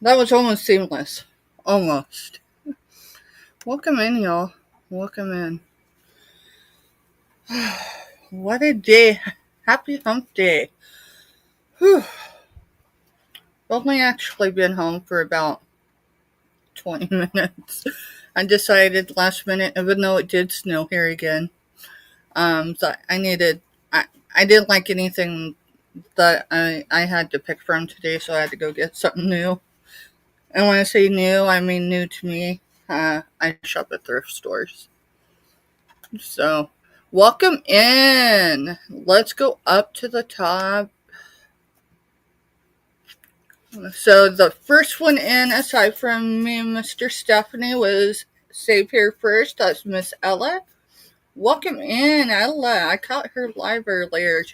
That was almost seamless. Almost. Welcome in, y'all. Welcome in. What a day. Happy hump day. Whew. I've only actually been home for about 20 minutes. I decided last minute, even though it did snow here again, so I didn't like anything that I had to pick from today, so I had to go get something new. And when I say new, I mean new to me. I shop at thrift stores. So, welcome in. Let's go up to the top. So, the first one in, aside from me and Mr. Stephanie, was Save Here First. That's Miss Ella. Welcome in, Ella. I caught her live earlier.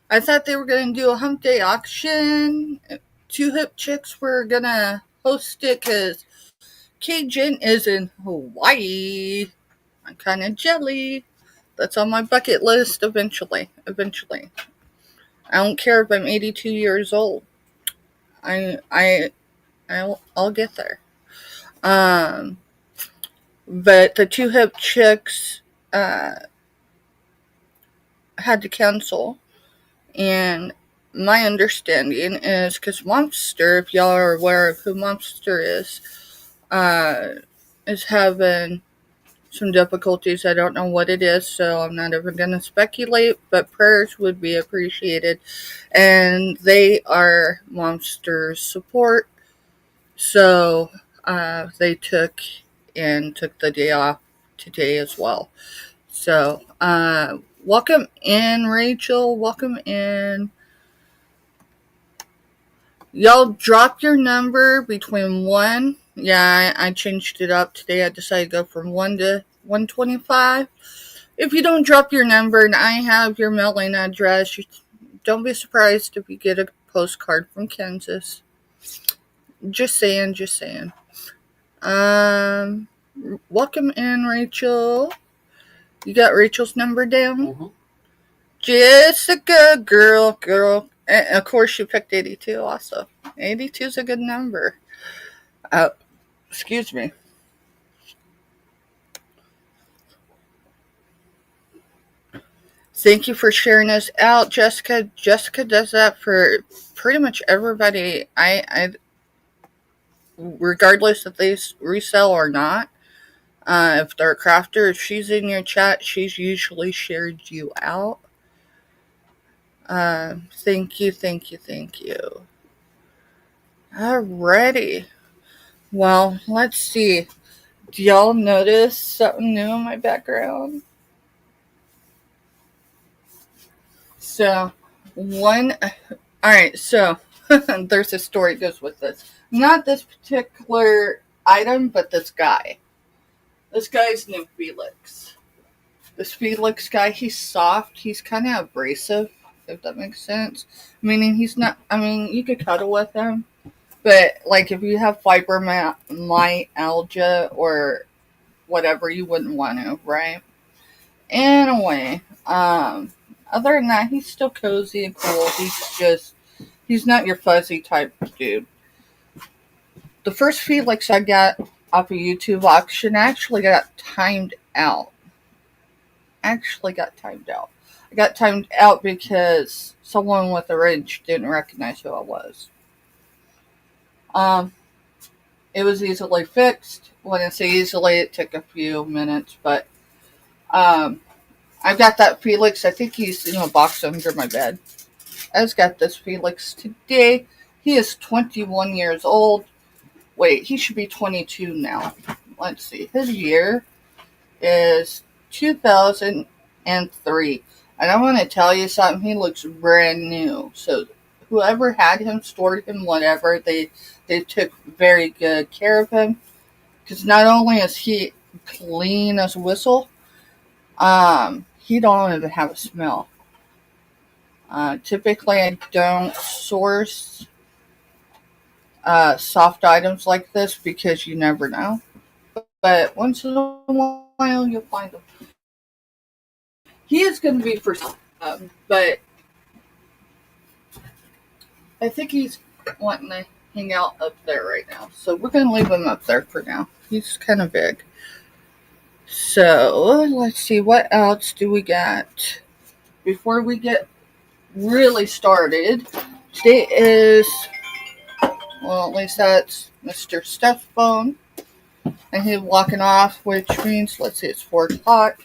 I thought they were going to do a hump day auction. Two Hip Chicks were going to host it because Cajun is in Hawaii. I'm kind of jelly. That's on my bucket list eventually. Eventually. I don't care if I'm 82 years old. I I I'll get there. Um but the Two Hip Chicks uh had to cancel, and my understanding is because Monster, if y'all are aware of who Monster uh is having some difficulties. I don't know what it is, so I'm not even going to speculate, but prayers would be appreciated. And they are Monster's support, so they took the day off today as well. So, welcome in, Rachel. Welcome in. Y'all drop your number between 1. Yeah, I changed it up today. I decided to go from 1 to 125. If you don't drop your number and I have your mailing address, don't be surprised if you get a postcard from Kansas. Just saying, just saying. Um, Welcome in, Rachel. You got Rachel's number down? Mm-hmm. Jessica, girl. And of course, you picked 82 also. 82 is a good number. Uh, Excuse me. Thank you for sharing us out, Jessica. Jessica does that for pretty much everybody. I regardless if they resell or not. If they're a crafter, if she's in your chat, she's usually shared you out. Thank you, thank you, thank you. Alrighty. Well, let's see. Do y'all notice something new in my background? So, one. Alright, so there's a story that goes with this. Not this particular item, but this guy. This guy's named Felix. This Felix guy, he's soft. He's kind of abrasive, if that makes sense. Meaning he's not. I mean, you could cuddle with him, but like if you have fibromyalgia or whatever, you wouldn't want to, right? Anyway, other than that, he's still cozy and cool. He's not your fuzzy type dude. The first Felix I got off a YouTube auction actually got timed out. I got timed out because someone with a wrench didn't recognize who I was. Um, it was easily fixed. When I say easily, it took a few minutes, but um, I've got that Felix. I think he's in a box under my bed. I've got this Felix today. He is 21 years old. Wait, he should be 22 now. Let's see. His year is 2003. And I want to tell you something. He looks brand new. So whoever had him, stored him, whatever, they took very good care of him. Because not only is he clean as a whistle, he don't even have a smell. Typically, I don't source soft items like this because you never know. But once in a while, you'll find them. He is going to be for sale, but I think he's wanting to. hang out up there right now. So we're going to leave him up there for now. He's kind of big. So let's see, what else do we got before we get really started. Today is, well, at least that's Mr. Steph's phone. And he's walking off, which means, let's see, it's 4 o'clock.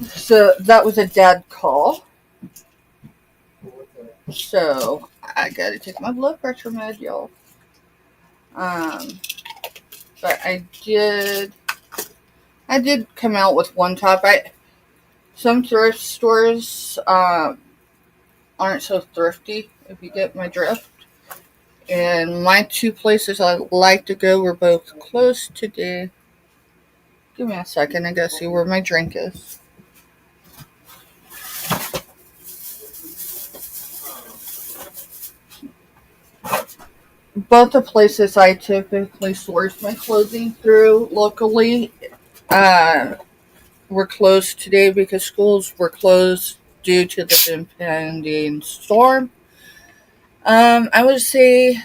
So that was a dad call. So I gotta take my blood pressure med, y'all. But I did come out with one top. Some thrift stores aren't so thrifty, if you get my drift. And my 2 places I like to go were both closed today. Give me a second, I gotta see where my drink is. Both the places I typically source my clothing through locally were closed today because schools were closed due to the impending storm. I would say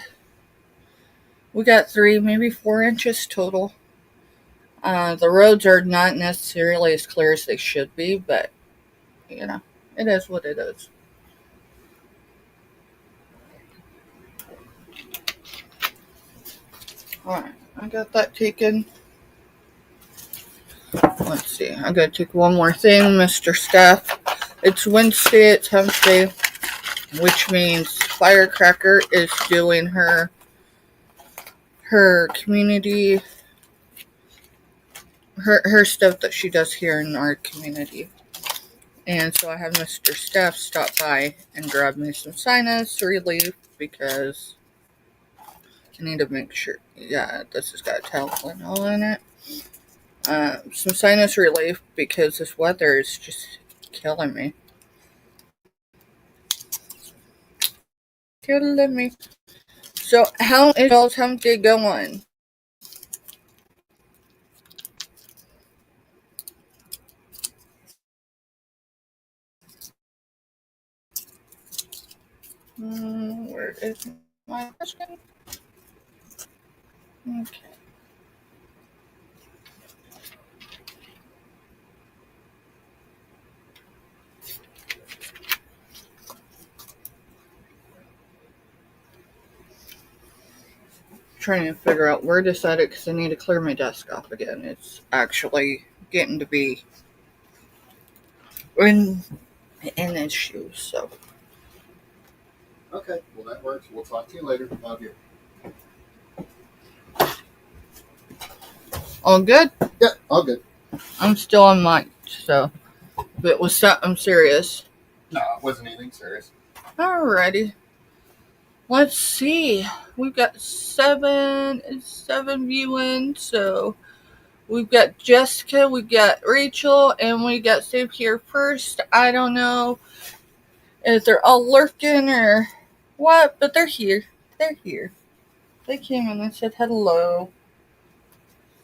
we got 3, maybe 4 inches total. The roads are not necessarily as clear as they should be, but, you know, it is what it is. Alright, I got that taken. Let's see, I gotta take one more thing, Mr. Steph. It's Wednesday, it's Hump Day, which means Firecracker is doing her community, her stuff that she does here in our community. And so I have Mr. Steph stop by and grab me some sinus relief because I need to make sure, yeah, this has got Tylenol in it. Some sinus relief because this weather is just killing me. So how is y'all's hump day going? Where is my question? Okay. Trying to figure out where to set it because I need to clear my desk off again. It's actually getting to be an issue, so. Okay, well that works. We'll talk to you later. Love you. All good? Yeah, all good. I'm still on mic, so if it was something serious. No, it wasn't anything serious. Alrighty. Let's see. We've got seven viewing, so we've got Jessica, we got Rachel, and we got Save Here First. I don't know if they're all lurking or what, but they're here. They're here. They came in and said hello.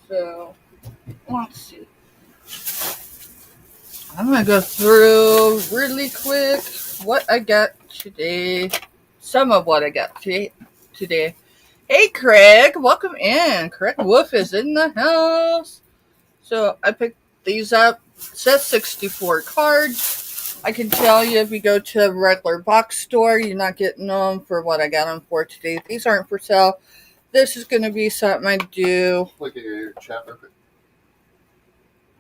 So, let's see. I'm going to go through really quick what I got today. Some of what I got today. Hey, Craig. Welcome in. Craig Wolf is in the house. So, I picked these up. It says 64 cards. I can tell you if you go to a regular box store, you're not getting them for what I got them for today. These aren't for sale. This is going to be something I do. Look at your chat real quick.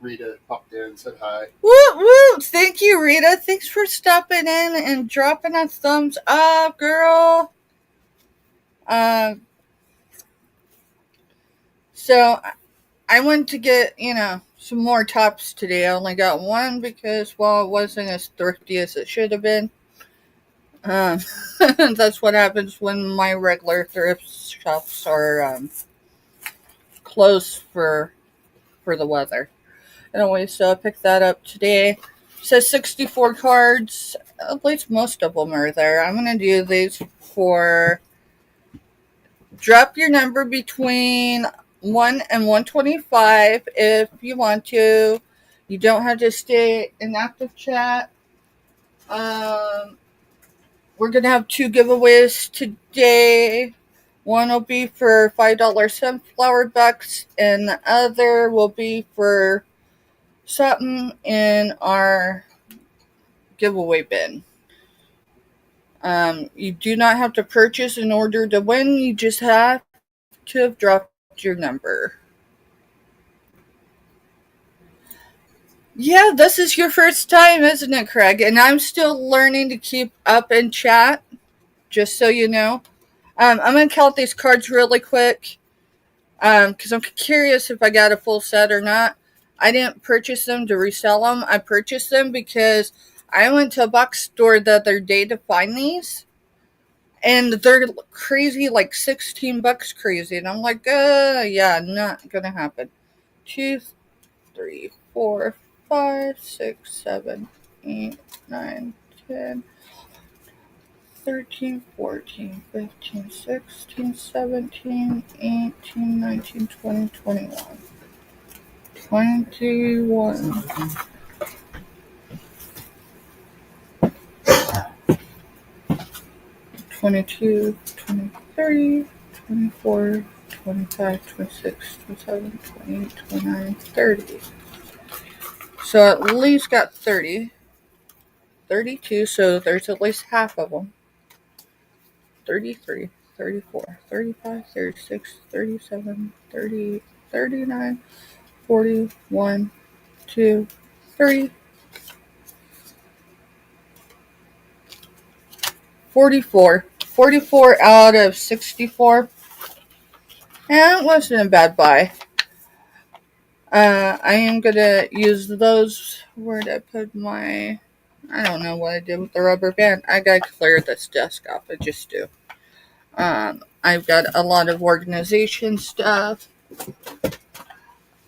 Rita popped in and said hi. Woo woo! Thank you, Rita. Thanks for stopping in and dropping a thumbs up, girl. So I went to get, some more tops today. I only got one because, well, it wasn't as thrifty as it should have been. That's what happens when my regular thrift shops are closed for the weather. Anyway, so I picked that up today. It says 64 cards. At least most of them are there. I'm going to do these for drop your number between 1 and 125 if you want to. You don't have to stay in active chat. we're going to have 2 giveaways today. One will be for $5 sunflower bucks, and the other will be for something in our giveaway bin. You do not have to purchase in order to win. You just have to have dropped your number. Yeah, this is your first time, isn't it, Craig? And I'm still learning to keep up in chat, just so you know. I'm going to count these cards really quick because I'm curious if I got a full set or not. I didn't purchase them to resell them. I purchased them because I went to a box store the other day to find these. And they're crazy, like $16 crazy. And I'm like, yeah, not going to happen. 2, 3, 4, 5, 6, 7, 8, 9, 10, 13, 14, 15, 16, 17, 18, 19, 20, 21. 21. 22, 23, 24, 25, 26, 27, 28, 29, 30. So at least got 30. 32, so there's at least half of them. 33, 34, 35, 36, 37, 38, 39, 40, 1, 2, 3, 44. 44 out of 64. And it wasn't a bad buy. I am going to use those. Where did I put my... I don't know what I did with the rubber band. I got to clear this desk off. I just do. I've got a lot of organization stuff.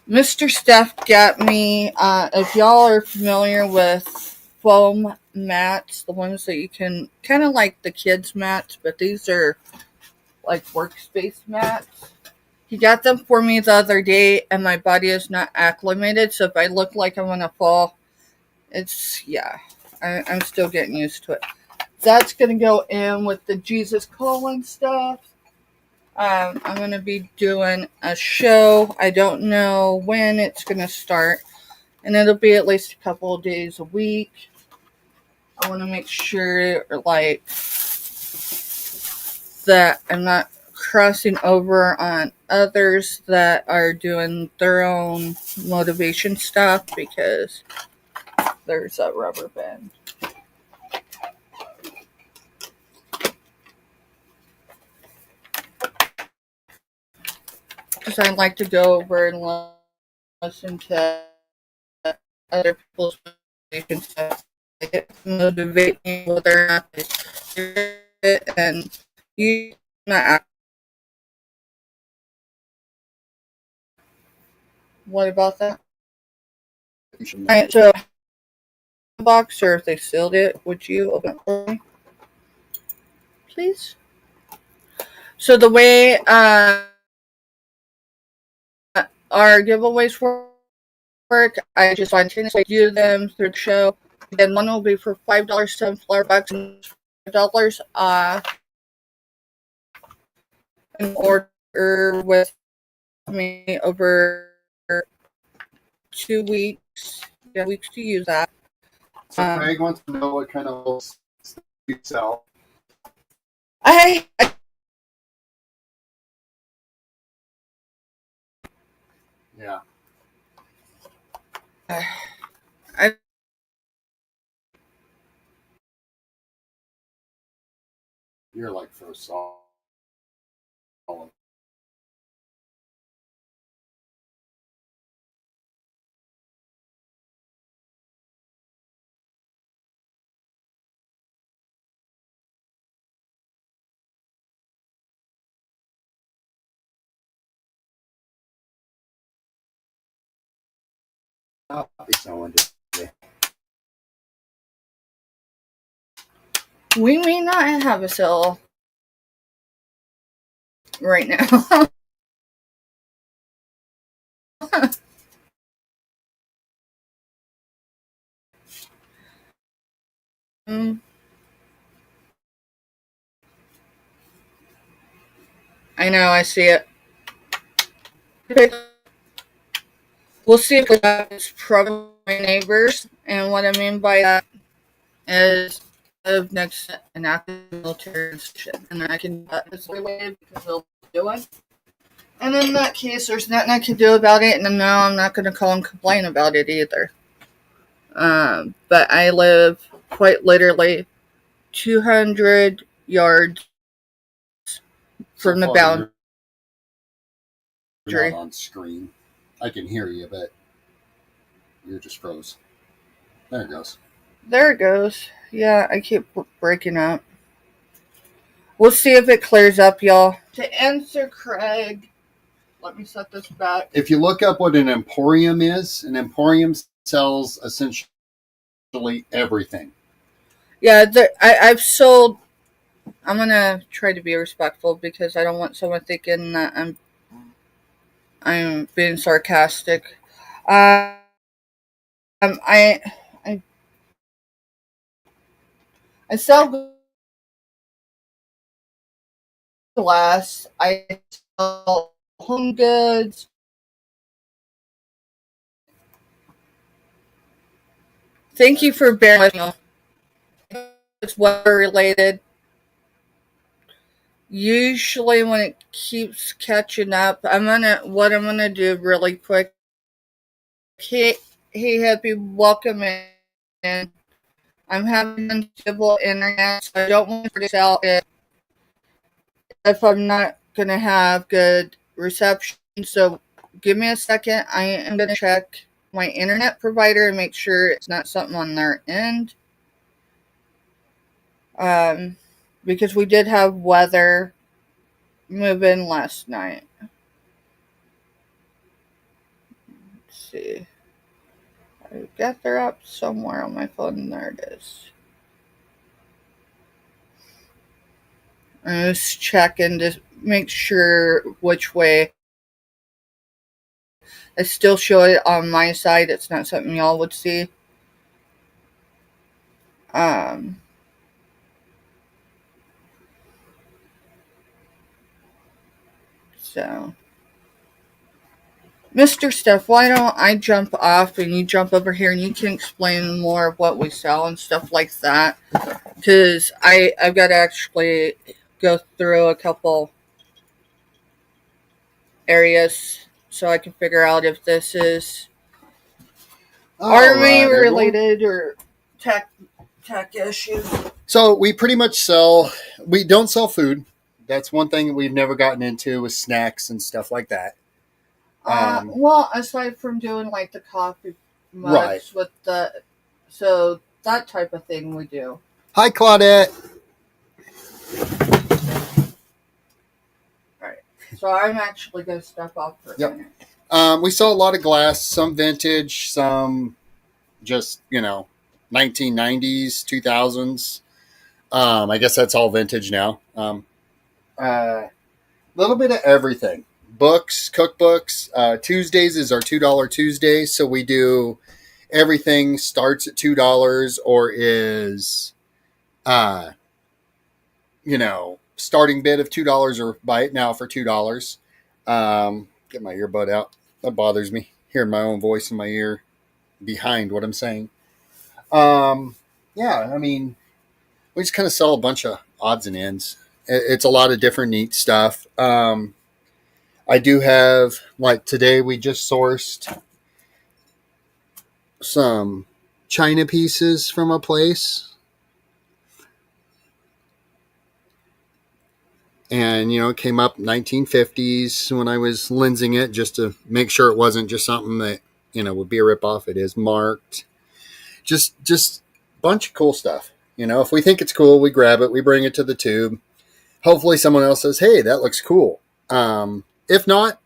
Mr. Steph got me, if y'all are familiar with foam mats, the ones that you can, kind of like the kids' mats, but these are like workspace mats. He got them for me the other day, and my body is not acclimated, so if I look like I'm going to fall, I'm still getting used to it. That's going to go in with the Jesus Calling stuff. I'm going to be doing a show. I don't know when it's going to start, and it'll be at least a couple of days a week. I want to make sure, like, that I'm not crossing over on others that are doing their own motivation stuff, because there's a rubber band. Because I like to go over and listen to other people's motivation stuff. It motivate me whether or not they do it, and you not. What about that? Alright, so box, or if they sealed it, would you open it for me, please? So the way our giveaways work, I just spontaneously do them through the show. Then one will be for $5 sunflower bucks and $5 off. An order with me over 2 weeks. Yeah, weeks to use that. So Craig wants to know what kind of stuff you sell. Yeah. You're like so solid. I'll be selling today. We may not have a sale right now. I know, I see it. We'll see if it's probably my neighbors. And what I mean by that is I live next to an active military institution. And I can do that this way because they'll do it. And in that case, there's nothing I can do about it. And no, I'm not going to call and complain about it either. But I live quite literally 200 yards from the boundary. You're not on screen. I can hear you, but you're just froze. There it goes. There it goes. Yeah, I keep breaking up. We'll see if it clears up, y'all. To answer Craig, let me set this back. If you look up what an emporium is, an emporium sells essentially everything. Yeah, I've sold. I'm gonna try to be respectful because I don't want someone thinking that I'm being sarcastic. I sell glass. I sell home goods. Thank you for bearing with me. It's weather related. Usually when it keeps catching up, what I'm gonna do really quick. Hey, happy, welcome in. I'm having unstable internet, so I don't want to sell it if I'm not gonna have good reception. So give me a second. I am gonna check my internet provider and make sure it's not something on their end. Because we did have weather move in last night. Let's see. I got their app somewhere on my phone. There it is. I'm just checking to make sure which way. I still show it on my side. It's not something y'all would see. So, Mr. Steph, why don't I jump off and you jump over here and you can explain more of what we sell and stuff like that? Because I've got to actually go through a couple areas so I can figure out if this is Army related or tech issues. So we pretty much we don't sell food. That's one thing that we've never gotten into with snacks and stuff like that. Well, aside from doing like the coffee mugs right. with so that type of thing we do. Hi, Claudette. All right. So I'm actually going to step off for a minute. We sell a lot of glass, some vintage, some just, 1990s, 2000s. I guess that's all vintage now. A little bit of everything. Books, cookbooks. Tuesdays is our $2 Tuesday. So we do everything starts at $2 or is, starting bid of $2 or buy it now for $2. Get my earbud out. That bothers me. Hearing my own voice in my ear behind what I'm saying. We just kind of sell a bunch of odds and ends. It's a lot of different neat stuff. I do have, like today, we just sourced some china pieces from a place. And, it came up 1950s when I was lensing it just to make sure it wasn't just something that, would be a ripoff. It is marked. Just a bunch of cool stuff. If we think it's cool, we grab it, we bring it to the tube. Hopefully someone else says, hey, that looks cool. If not,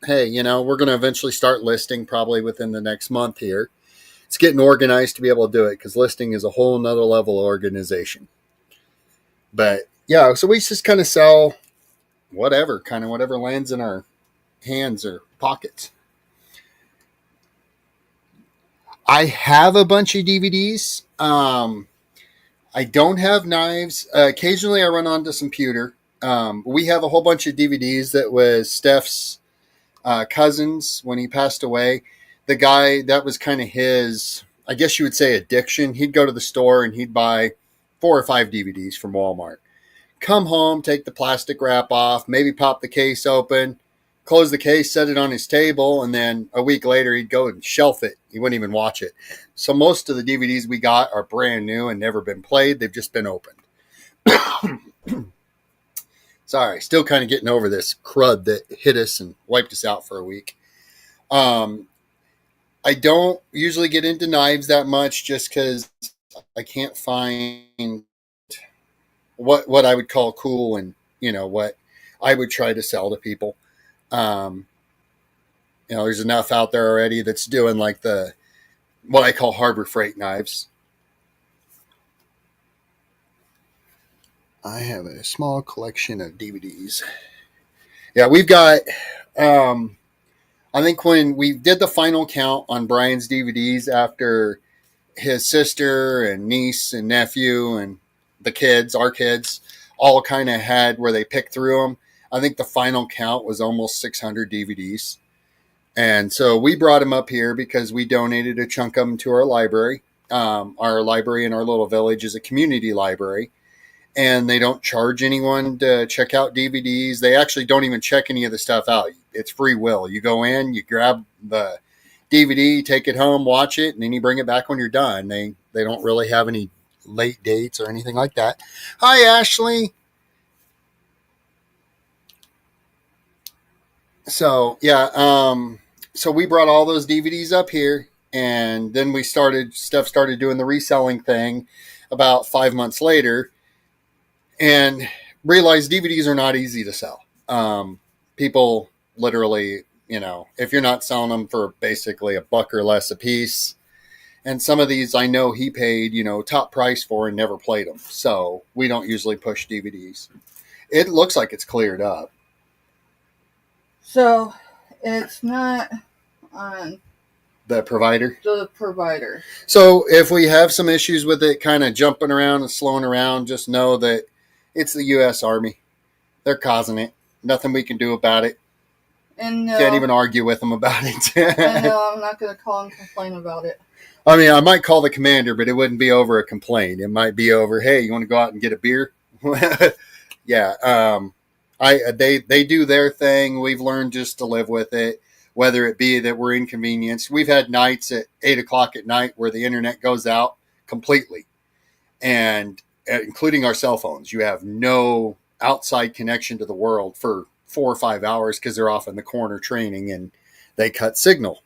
hey, we're going to eventually start listing probably within the next month here. It's getting organized to be able to do it because listing is a whole nother level of organization. But yeah, so we just kind of sell whatever lands in our hands or pockets. I have a bunch of DVDs. I don't have knives. Occasionally I run onto some pewter. We have a whole bunch of DVDs that was Steph's cousins when he passed away. The guy, that was kind of his, I guess you would say, addiction. He'd go to the store and he'd buy 4 or 5 DVDs from Walmart. Come home, take the plastic wrap off, maybe pop the case open, close the case, set it on his table, and then a week later he'd go and shelf it. He wouldn't even watch it. So most of the DVDs we got are brand new and never been played. They've just been opened. Sorry, still kind of getting over this crud that hit us and wiped us out for a week. I don't usually get into knives that much just because I can't find what I would call cool and, what I would try to sell to people. There's enough out there already that's doing like what I call Harbor Freight knives. I have a small collection of DVDs. Yeah, we've got, I think when we did the final count on Brian's DVDs after his sister and niece and nephew and the kids, our kids, all kind of had where they picked through them. I think the final count was almost 600 DVDs. And so we brought them up here because we donated a chunk of them to our library. Our library in our little village is a community library. And they don't charge anyone to check out DVDs. They actually don't even check any of the stuff out. It's free will. You go in, you grab the DVD, take it home, watch it, and then you bring it back when you're done. They don't really have any late dates or anything like that. Hi, Ashley. So, yeah, so we brought all those DVDs up here, and then Steph started doing the reselling thing about 5 months later, and realized DVDs are not easy to sell. People literally, if you're not selling them for basically $1 or less a piece, and some of these I know he paid, top price for and never played them. So we don't usually push DVDs. It looks like it's cleared up. So it's not on the provider. The provider. So if we have some issues with it kind of jumping around and slowing around, just know that it's the U.S. Army. They're causing it. Nothing we can do about it. And can't even argue with them about it. And I'm not going to call and complain about it. I mean, I might call the commander, but it wouldn't be over a complaint. It might be over, hey, you want to go out and get a beer? Yeah. They do their thing. We've learned just to live with it, whether it be that we're inconvenienced. We've had nights at 8:00 at night where the internet goes out completely, and including our cell phones. You have no outside connection to the world for 4 or 5 hours because they're off in the corner training and they cut signal.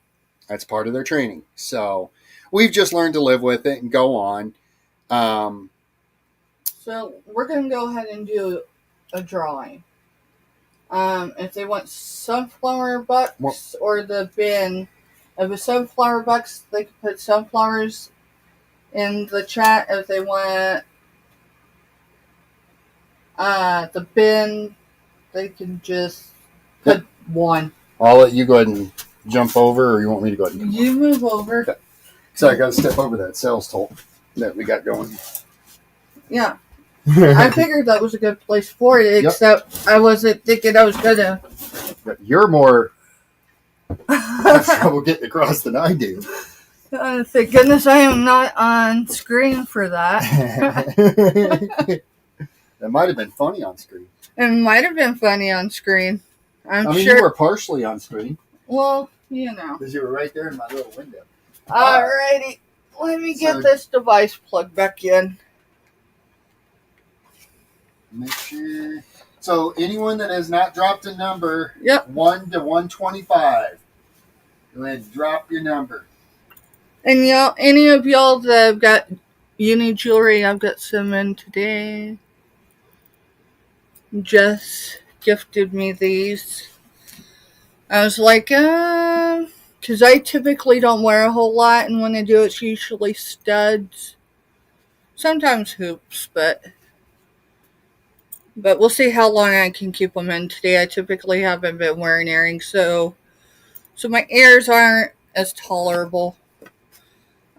That's part of their training. So we've just learned to live with it and go on. So we're going to go ahead and do a drawing. If they want sunflower bucks or the bin, if it's sunflower bucks, they can put sunflowers in the chat. If they want the bin, they can just put one. I'll let you go ahead and jump over, or you want me to go ahead and You move over. Okay. So I got to step over that sales toll that we got going. Yeah. I figured that was a good place for it, except I wasn't thinking I was going to. You're more trouble getting across than I do. Thank goodness I am not on screen for that. That might have been funny on screen. It might have been funny on screen. I mean, you were partially on screen. Well, you know. Because you were right there in my little window. Alrighty. Let me get this device plugged back in. Make sure. So anyone that has not dropped a number, 1 to 125, go ahead and drop your number. And any of y'all that have got uni jewelry, I've got some in today. Jess gifted me these. I was like, because I typically don't wear a whole lot, and when I do, it's usually studs. Sometimes hoops, but we'll see how long I can keep them in today. I typically haven't been wearing earrings, so my ears aren't as tolerable.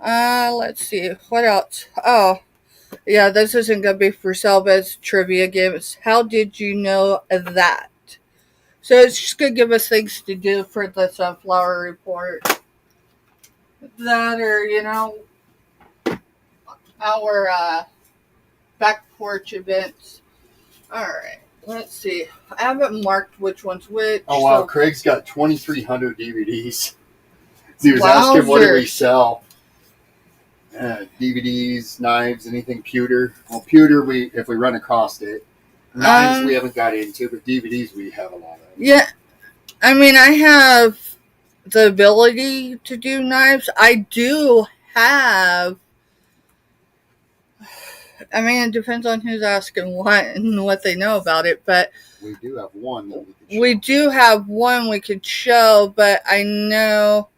Let's see, what else? Oh, Yeah, this isn't going to be for sale, but it's trivia games. How did you know that? So it's just going to give us things to do for the Sunflower Report. That or, our back porch events. Alright, let's see. I haven't marked which one's which. Oh, wow. So Craig's got 2,300 DVDs. He was asking what do we sell. DVDs, knives, anything pewter. Well, pewter, if we run across it. Knives we haven't got into, but DVDs we have a lot of. Yeah, I mean, I have the ability to do knives. I do have. I mean, it depends on who's asking what and what they know about it, but we do have one that we could show. We do have one we could show, but I know.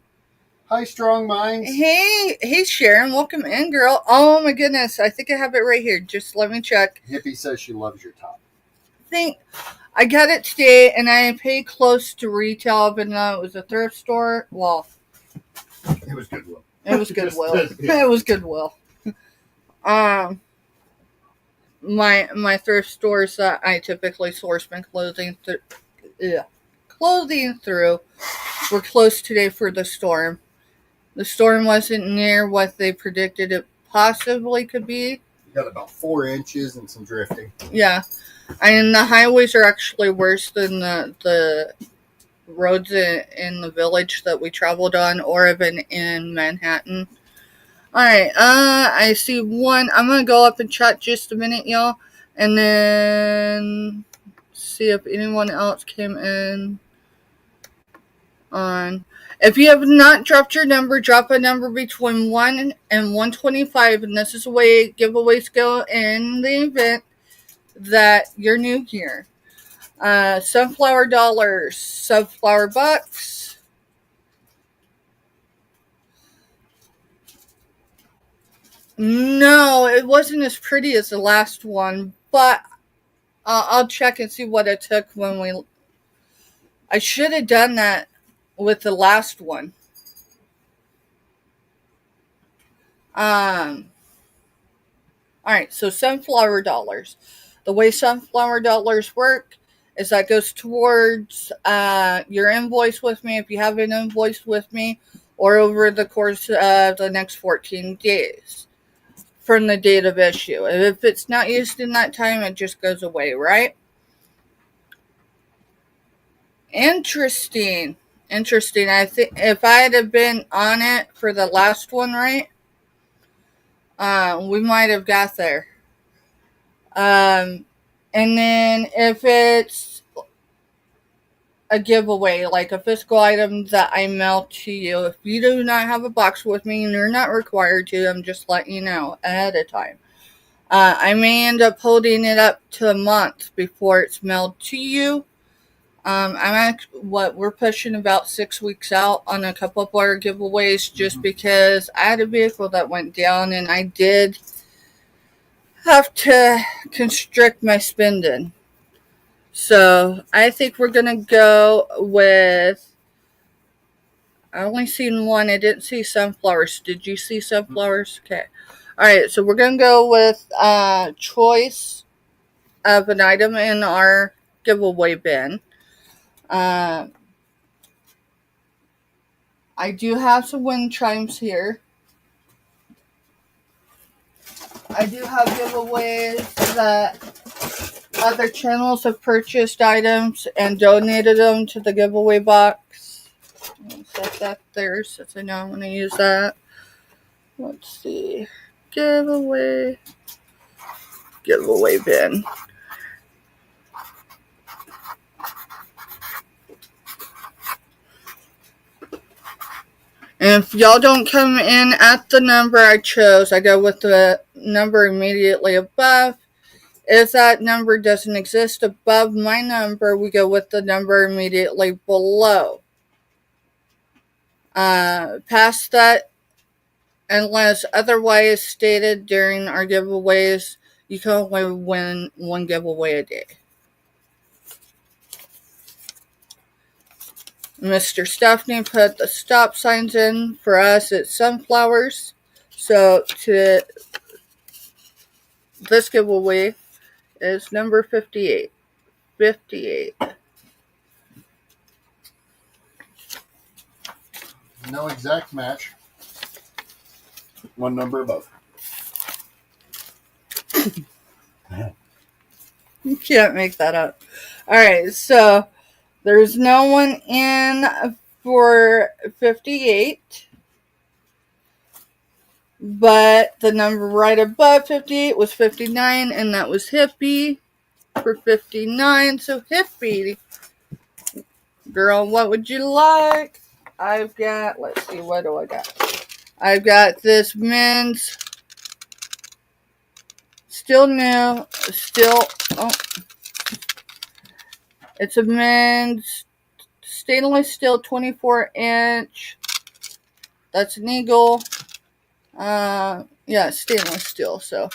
Hi, Strong Minds. Hey, Sharon. Welcome in, girl. Oh, my goodness. I think I have it right here. Just let me check. Hippie says she loves your top. I got it today, and I paid close to retail, but no, it was a thrift store. Well, it was Goodwill. It was Goodwill. It was Goodwill. My thrift stores that I typically source my clothing through were closed today for the storm. The storm wasn't near what they predicted it possibly could be. You got about 4 inches and some drifting. Yeah. And the highways are actually worse than the roads in the village that we traveled on, or even in Manhattan. Alright, I see one. I'm going to go up and chat just a minute, y'all. And then see if anyone else came in on. If you have not dropped your number, drop a number between 1 and 125. And this is the way giveaways go in the event that you're new here. Sunflower dollars, sunflower bucks. No, it wasn't as pretty as the last one, but I'll check and see what it took when I should have done that with the last one. Alright, so sunflower dollars. The way sunflower dollars work is that goes towards your invoice with me, if you have an invoice with me, or over the course of the next 14 days from the date of issue. And if it's not used in that time, it just goes away, right? Interesting. I think if I had been on it for the last one, right, we might have got there. And then if it's a giveaway, like a physical item that I mail to you, if you do not have a box with me, and you're not required to, I'm just letting you know ahead of time. I may end up holding it up to a month before it's mailed to you. We're pushing about 6 weeks out on a couple of our giveaways, just because I had a vehicle that went down, and I did have to constrict my spending. So I think we're going to go with, I only seen one. I didn't see sunflowers. Did you see sunflowers? Okay. Alright, so we're going to go with choice of an item in our giveaway bin. I do have some wind chimes here. I do have giveaways that other channels have purchased items and donated them to the giveaway box. I'll set that there since I know I'm going to use that. Let's see. Giveaway bin. And if y'all don't come in at the number I chose, I go with the number immediately above. If that number doesn't exist above my number, we go with the number immediately below. Past that, unless otherwise stated during our giveaways, you can only win one giveaway a day. Mr. Stephanie put the stop signs in. For us, it's sunflowers. So this giveaway is number 58. 58. No exact match. One number above. You can't make that up. Alright, so there's no one in for 58. But the number right above 58 was 59, and that was Hippie for 59. So Hippie, girl, what would you like? I've got, let's see, what do I got? I've got this men's, still new, it's a men's stainless steel 24-inch. That's an Eagle. Yeah, stainless steel, so.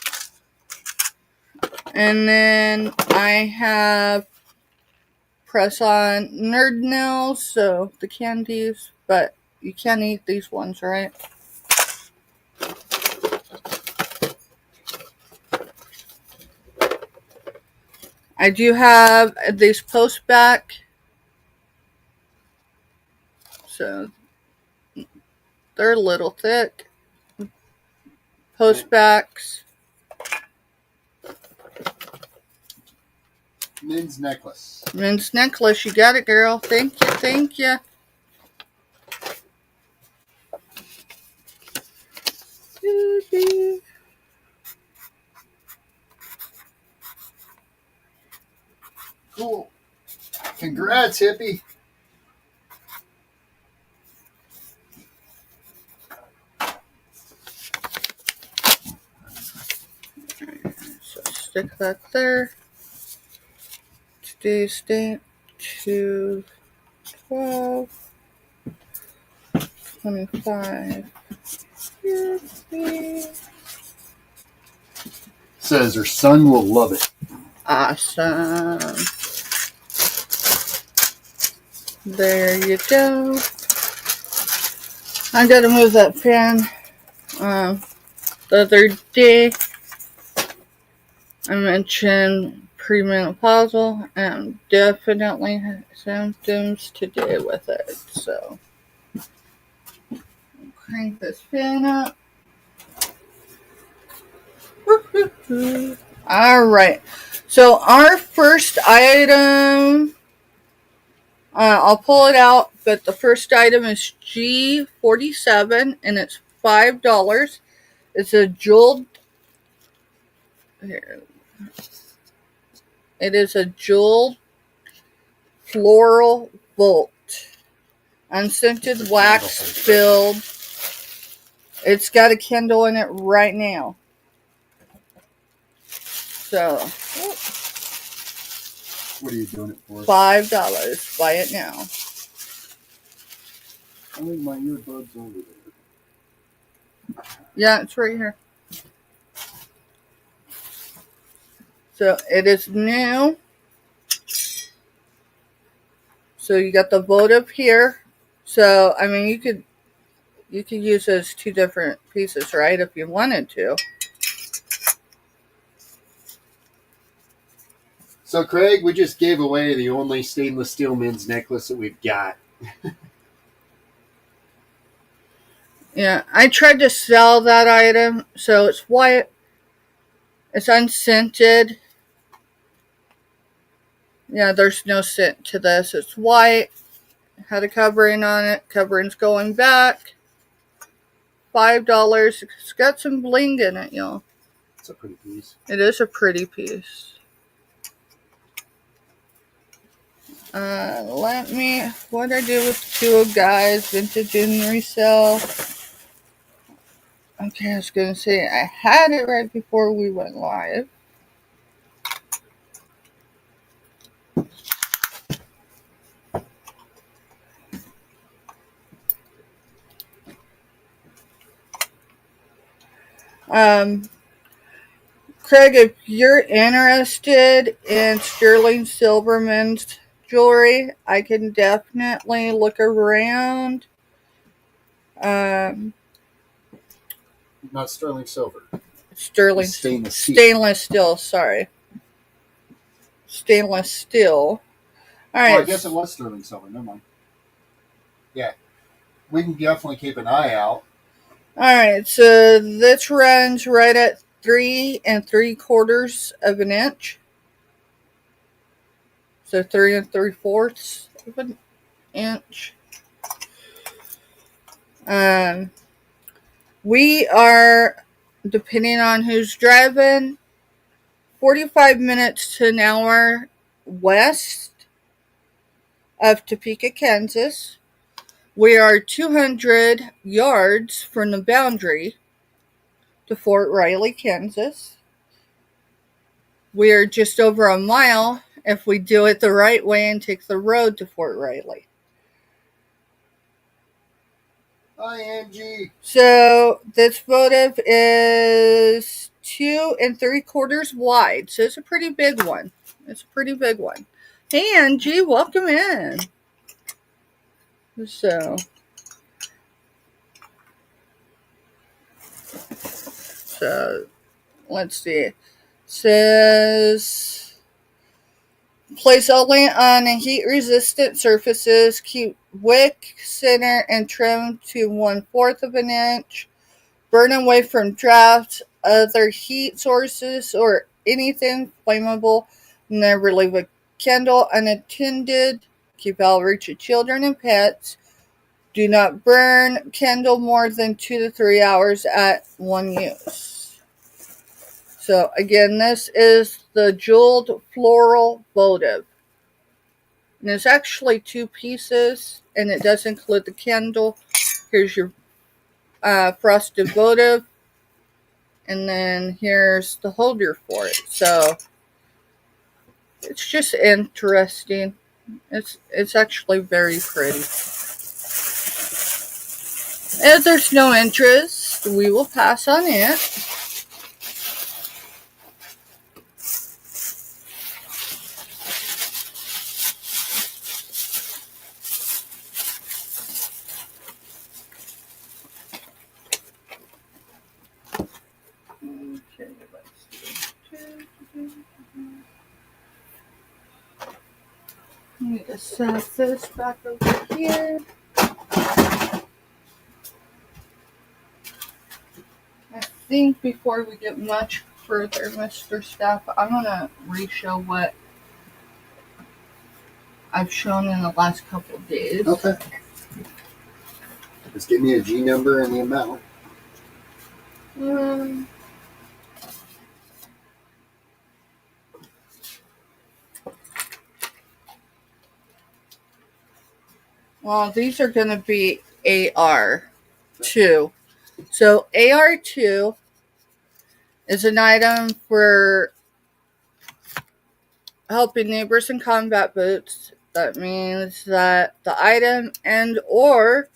And then I have press-on nerd nails, so the candies, but you can't eat these ones, right? I do have these post back, so they're a little thick. Post backs. Men's necklace. Men's necklace, you got it, girl. Thank you, thank you. Cool. Congrats, Hippie. So stick that there. Today's date, 2/12/25. Says her son will love it. Awesome. There you go. I gotta move that fan. The other day, I mentioned premenopausal, and definitely had symptoms today with it. So, crank this fan up. All right. So our first item, I'll pull it out, but the first item is G47, and it's $5. It's a jeweled. Here. It is a jeweled floral vault, unscented wax filled. It's got a candle in it right now. So, what are you doing it for? $5. Buy it now. I think my earbuds over there. Yeah, it's right here. So it is new. So you got the votive here. So I mean, you could use those two different pieces, right? If you wanted to. So Craig, we just gave away the only stainless steel men's necklace that we've got. Yeah, I tried to sell that item. So it's white. It's unscented. Yeah, there's no scent to this. It's white. Had a covering on it. Covering's going back. $5. It's got some bling in it, y'all. It's a pretty piece. It is a pretty piece. What I do with two of guys, vintage and resale. Okay, I was going to say, I had it right before we went live. Craig, if you're interested in sterling silver men's jewelry, I can definitely look around. Not sterling silver. Stainless steel. Stainless steel. Sorry, stainless steel. All right. Well, I guess it was sterling silver. Never mind. Yeah, we can definitely keep an eye out. All right. So this runs right at 3 3/4 of an inch. So 3 3/4 of an inch. We are, depending on who's driving, 45 minutes to an hour west of Topeka, Kansas. We are 200 yards from the boundary to Fort Riley, Kansas. We are just over a mile if we do it the right way and take the road to Fort Riley. Hi, Angie. So this votive is 2 3/4 wide. So it's a pretty big one. Hey, Angie, welcome in. So let's see. It says place only on heat-resistant surfaces. Keep wick, center, and trim to 1/4 of an inch. Burn away from drafts, other heat sources, or anything flammable. Never leave a candle unattended. Keep out of reach of children and pets. Do not burn candle more than 2 to 3 hours at one use. So again, this is the jeweled floral votive. And it's actually 2 pieces, and it does include the candle. Here's your frosted votive. And then here's the holder for it. So it's just interesting. It's actually very pretty. If there's no interest, we will pass on it. Okay, let's see. I need to set this back over here. I think before we get much further, Mr. Staff, I'm going to re-show what I've shown in the last couple of days. Okay. Just give me a G number and the amount. Well, these are going to be AR2. So AR2 is an item for helping neighbors in combat boots. That means that the item and or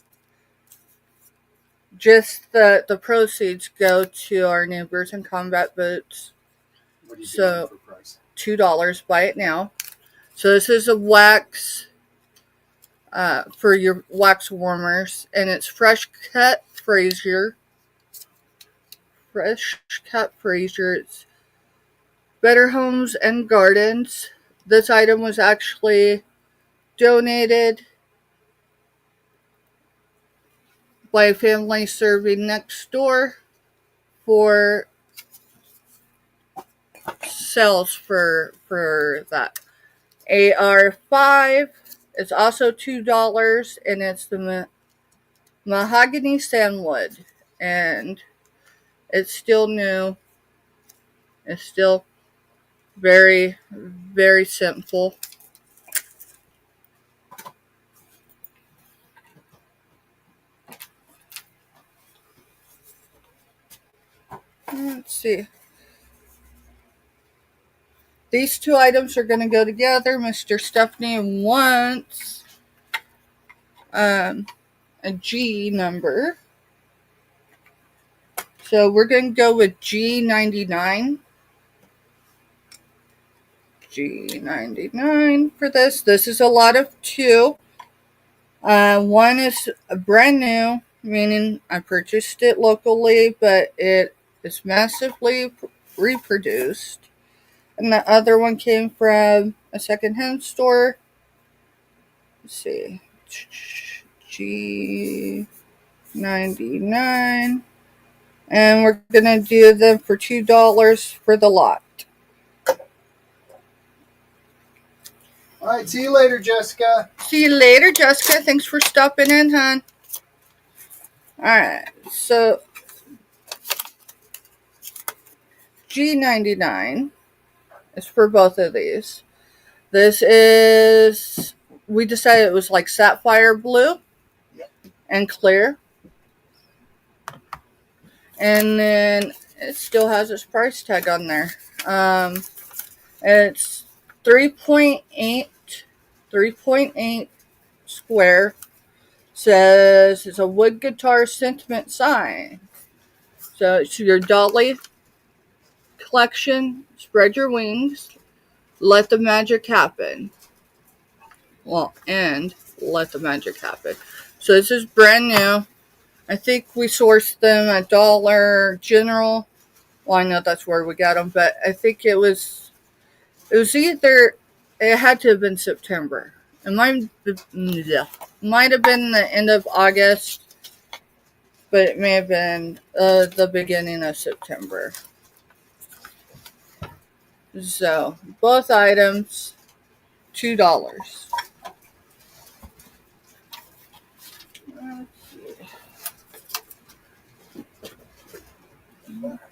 just the proceeds go to our neighbors in combat boots. What do you So for price? $2. Buy it now. So this is a wax for your wax warmers, and it's fresh cut Fraser. It's Better Homes and Gardens. This item was actually donated by a family serving next door for sales for that. AR5 is also $2, and it's the mahogany sandwood, and it's still new. It's still very, very simple. Let's see. These two items are going to go together. Mr. Stephanie wants a G number. So we're going to go with G99. G99 for this. This is a lot of 2. One is brand new, meaning I purchased it locally, but it is massively reproduced. And the other one came from a secondhand store. Let's see. G99. And we're going to do them for $2 for the lot. All right, see you later, Jessica. See you later, Jessica. Thanks for stopping in, hon. Alright, so G99 is for both of these. This is, we decided it was like sapphire blue and clear. And then it still has its price tag on there. It's 3.8 square. Says it's a wood guitar sentiment sign. So it's your Dolly collection. Spread your wings. Let the magic happen. Well, and let the magic happen. So this is brand new. I think we sourced them at Dollar General. Well, I know that's where we got them, but I think it was either, it had to have been September. It might have been the end of August, but it may have been the beginning of September. So, both items, $2.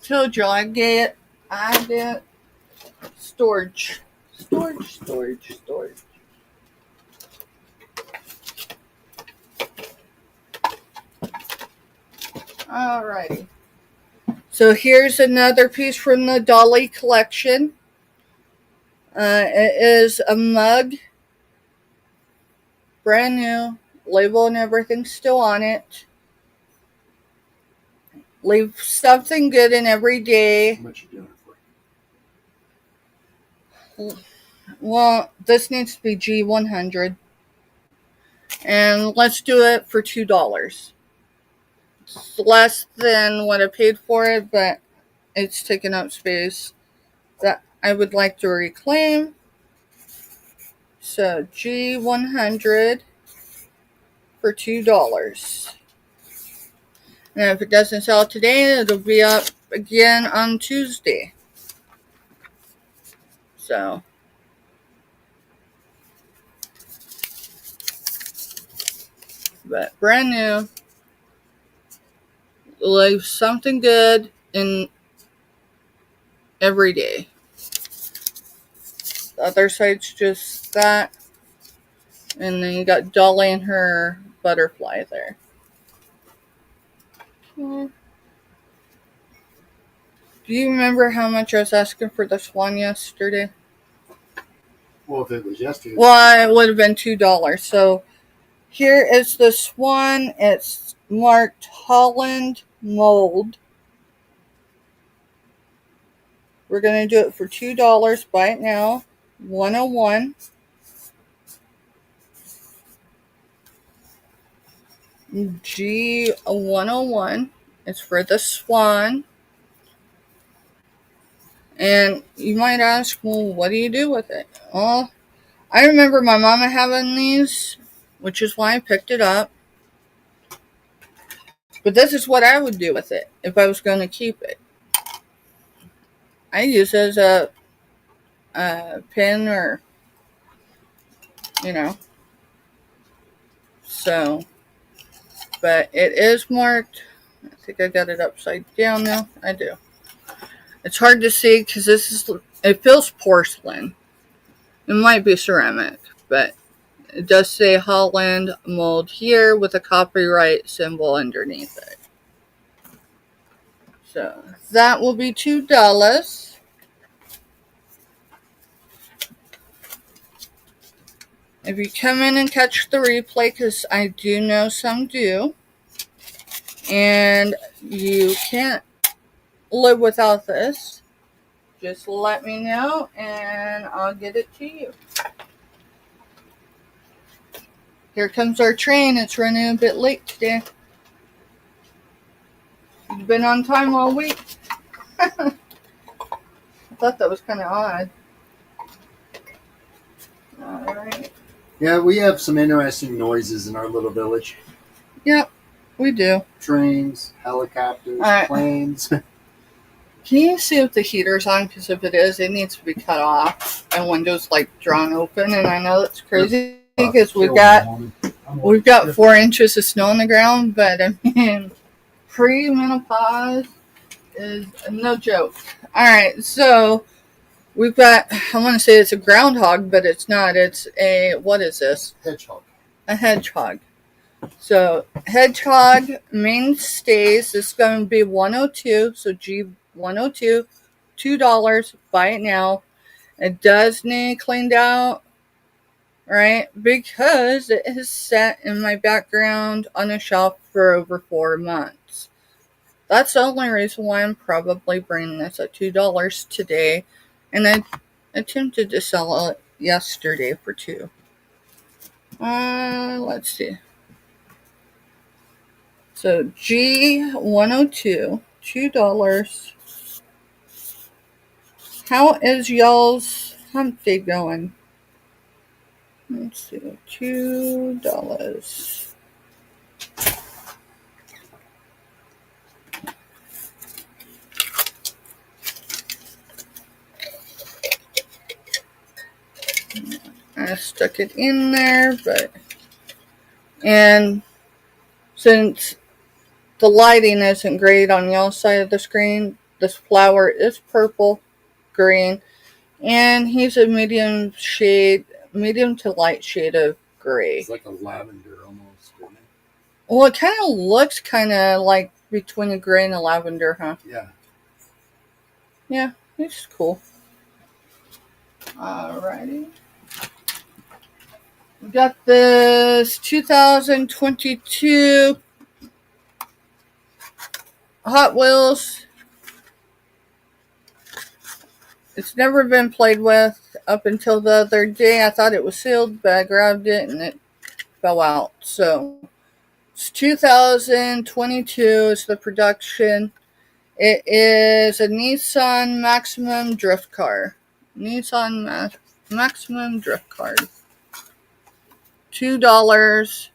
Told you I did storage. Alrighty. So here's another piece from the Dolly collection. It is a mug. Brand new. Label and everything still on it. Leave something good in every day. How much you doing it for? Well, this needs to be G100. And let's do it for $2. It's less than what I paid for it, but it's taking up space that I would like to reclaim. So G100 for $2. And if it doesn't sell today, it'll be up again on Tuesday. So, but brand new. Leave something good in every day. The other side's just that. And then you got Dolly and her butterfly there. Do you remember how much I was asking for the swan yesterday? Well, if it was yesterday. Well, it would have been $2. So here is the swan. It's marked Holland mold. We're going to do it for $2. Buy it now. 101. G101. It's for the swan. And you might ask, well, what do you do with it? Well, I remember my mama having these, which is why I picked it up. But this is what I would do with it if I was going to keep it. I use it as a pin or, So, but it is marked. I think I got it upside down now. I do. It's hard to see because it feels porcelain. It might be ceramic, but it does say Holland mold here with a copyright symbol underneath it. So that will be $2. If you come in and catch the replay, because I do know some do, and you can't live without this, just let me know and I'll get it to you. Here comes our train. It's running a bit late today. It's been on time all week. I thought that was kind of odd. All right. Yeah, we have some interesting noises in our little village. Yep, we do. Trains, helicopters, planes. Can you see if the heater's on? Because if it is, it needs to be cut off and windows like drawn open. And I know that's crazy because we've got 4 inches of snow on the ground, but I mean, pre-menopause is no joke. All right, so we've got, I want to say it's a groundhog, but it's not. It's a, what is this? Hedgehog. A hedgehog. So hedgehog mainstays is going to be 102. So G102, $2. Buy it now. It does need cleaned out, right? Because it has sat in my background on a shelf for over 4 months. That's the only reason why I'm probably bringing this at $2 today. And I attempted to sell it yesterday for $2. Let's see. So G102, $2. How is y'all's hump day going? Let's see, $2. I stuck it in there, and since the lighting isn't great on y'all's side of the screen, this flower is purple, green, and he's a medium to light shade of gray. It's like a lavender almost, isn't it? Well, it kind of looks kind of like between a gray and a lavender, huh? Yeah. Yeah, it's cool. Alrighty. We got this 2022 Hot Wheels. It's never been played with up until the other day. I thought it was sealed, but I grabbed it and it fell out. So it's 2022 is the production. It is a Nissan Maximum Drift Car. Nissan Maximum Drift Car. $2.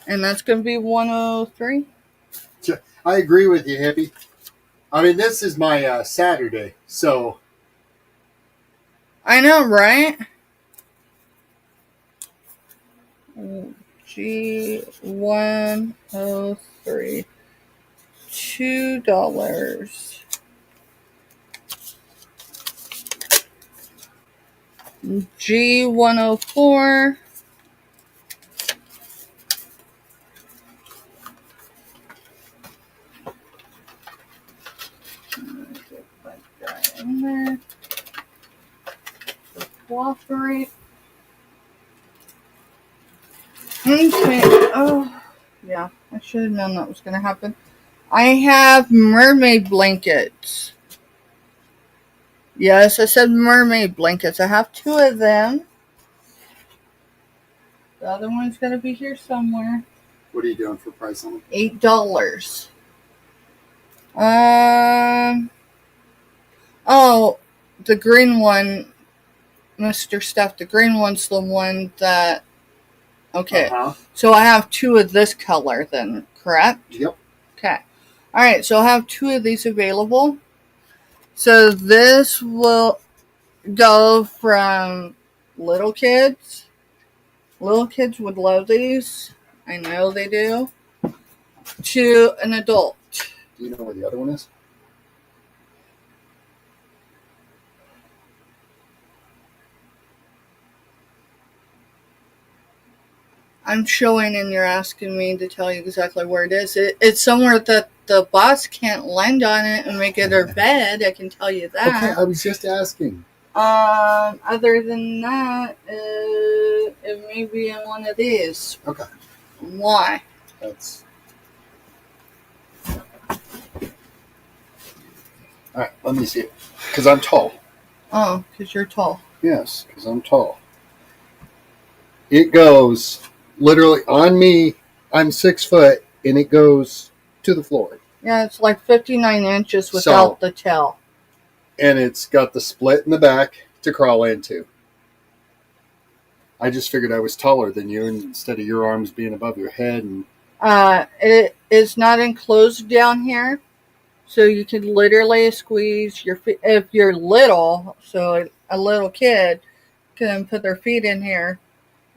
And that's going to be 103. I agree with you, hippie. I mean, this is my Saturday, so. I know, right? G103. $2. G104. In there. Cooperate. Okay. Oh, yeah. I should have known that was going to happen. I have mermaid blankets. Yes, I said mermaid blankets. I have 2 of them. The other one's going to be here somewhere. What are you doing for price on them? $8. Oh, the green one, Mr. Steph, the green one's the one that, okay. So I have 2 of this color then, correct? Yep. Okay. All right, so I have 2 of these available. So this will go from little kids. Little kids would love these. I know they do. To an adult. Do you know where the other one is? I'm showing and you're asking me to tell you exactly where it is. It's somewhere that the boss can't land on it and make it her bed. I can tell you that. Okay, I was just asking. Other than that, it may be in one of these. Okay. Why? That's... Alright, let me see it. Because I'm tall. Oh, because you're tall. Yes, because I'm tall. It goes literally on me. I'm 6 foot, and it goes to the floor. Yeah, it's like 59 inches without the tail. And it's got the split in the back to crawl into. I just figured I was taller than you, and instead of your arms being above your head. And It is not enclosed down here, so you can literally squeeze your feet. If you're little, so a little kid can put their feet in here,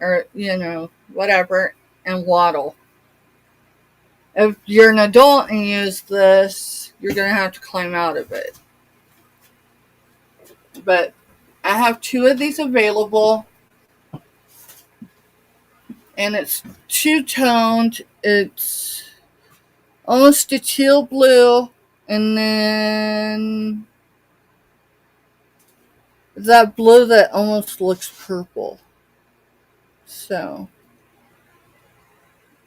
or whatever, and waddle. If you're an adult and use this, you're gonna have to climb out of it. But I have two of these available, and it's two-toned. It's almost a teal blue, and then that blue that almost looks purple. So,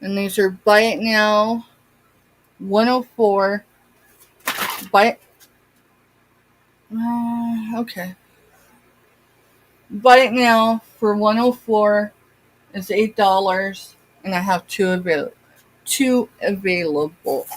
and these are Buy It Now 104. Buy okay. Buy It Now for 104 is $8, and I have two available.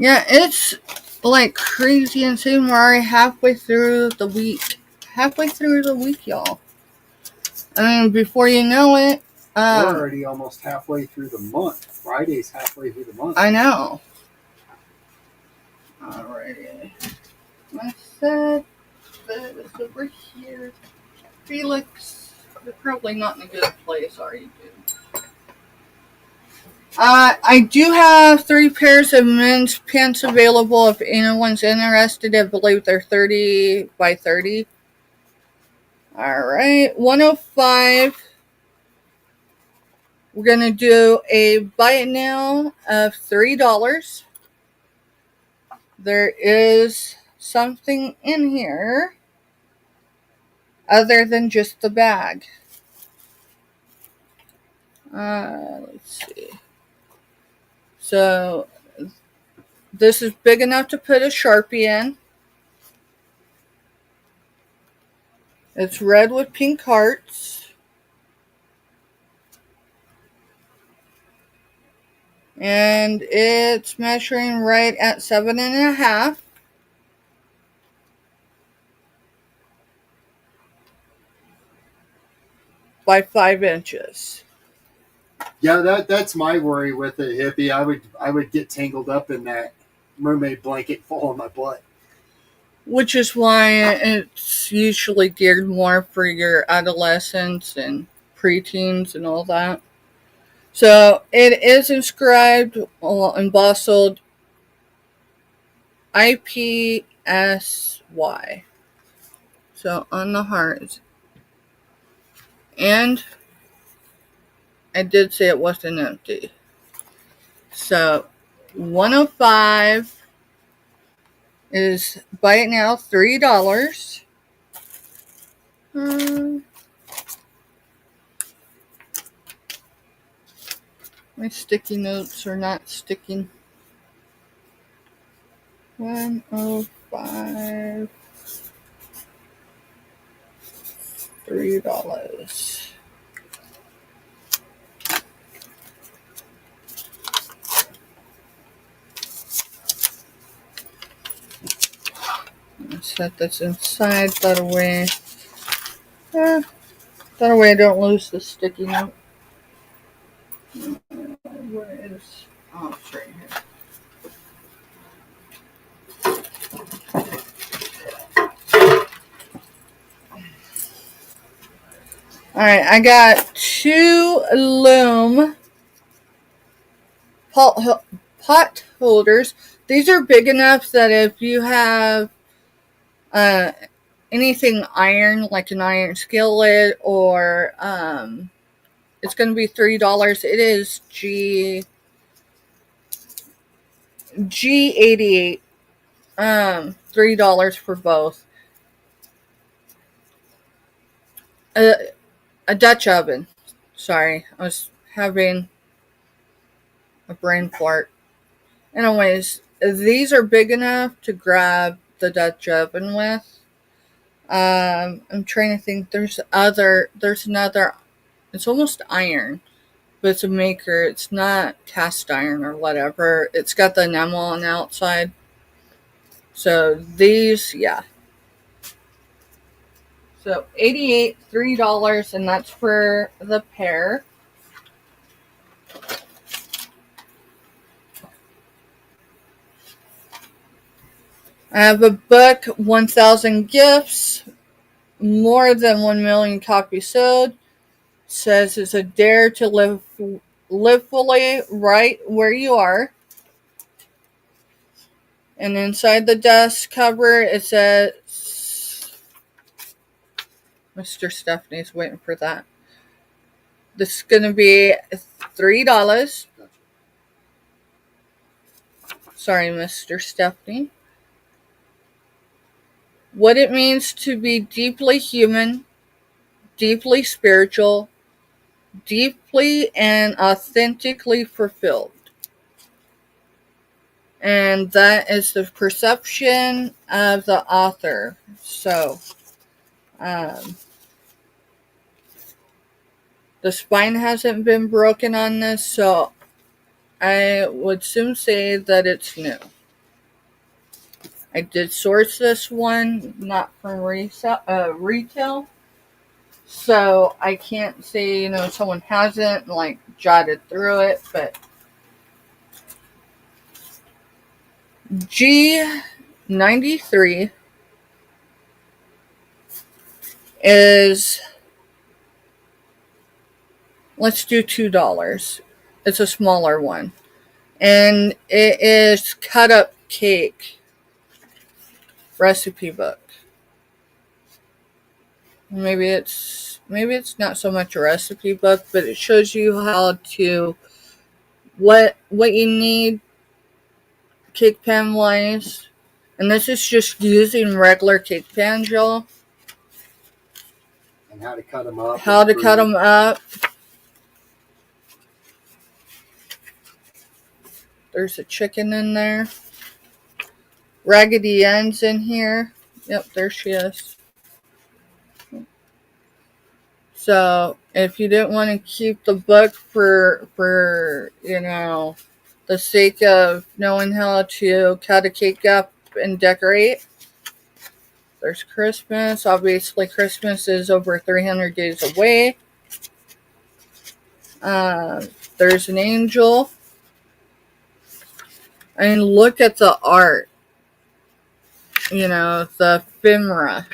Yeah, it's like crazy insane. We're already halfway through the week. Y'all. I mean, before you know it, we're already almost halfway through the month. Friday's halfway through the month. I know. Alrighty. I said that it's over here. Felix, you're probably not in a good place, are you, dude? I do have 3 pairs of men's pants available if anyone's interested. I believe they're 30 by 30. Alright, 105. We're going to do a Buy It Now of $3. There is something in here other than just the bag. Let's see. So, this is big enough to put a Sharpie in. It's red with pink hearts. And it's measuring right at 7.5 by 5 inches. Yeah, that's my worry with it, hippie. I would get tangled up in that mermaid blanket fall on my butt. Which is why it's usually geared more for your adolescents and preteens and all that. So it is inscribed, embossed IPSY. So on the heart. And I did say it wasn't empty. So 105 is Buy It Now $3. My sticky notes are not sticking. 105 $3. Set this inside that way. That way I don't lose the sticky note. Where is? Oh, it's right here. Alright, I got 2 loom pot holders. These are big enough that if you have anything iron, like an iron skillet, or it's going to be $3. It is G88, $3 for both. A Dutch oven. Sorry, I was having a brain fart. Anyways, these are big enough to grab the Dutch oven with. I'm trying to think. There's another. It's almost iron, but it's a maker. It's not cast iron or whatever. It's got the enamel on the outside. So these, yeah. So 88, $3, and that's for the pair. I have a book, 1,000 Gifts, more than 1 million copies sold. Says it's a dare to live fully right where you are. And inside the desk cover, it says, Mr. Stephanie's waiting for that. This is going to be $3. Sorry, Mr. Stephanie. What it means to be deeply human, deeply spiritual, deeply and authentically fulfilled. And that is the perception of the author. So, the spine hasn't been broken on this, so I would soon say that it's new. I did source this one, not from retail, so I can't say, someone hasn't, jotted through it, but G93 is, let's do $2. It's a smaller one. And it is cut up cake recipe book. Maybe it's not so much a recipe book, but it shows you how to what you need cake pan wise. And this is just using regular cake pans, y'all. And how to cut them up. How to cut them up. There's a chicken in there. Raggedy Ann's in here. Yep, there she is. So if you didn't want to keep the book for the sake of knowing how to cut a cake up and decorate, there's Christmas. Obviously, Christmas is over 300 days away. There's an angel. And look at the art. The ephemera,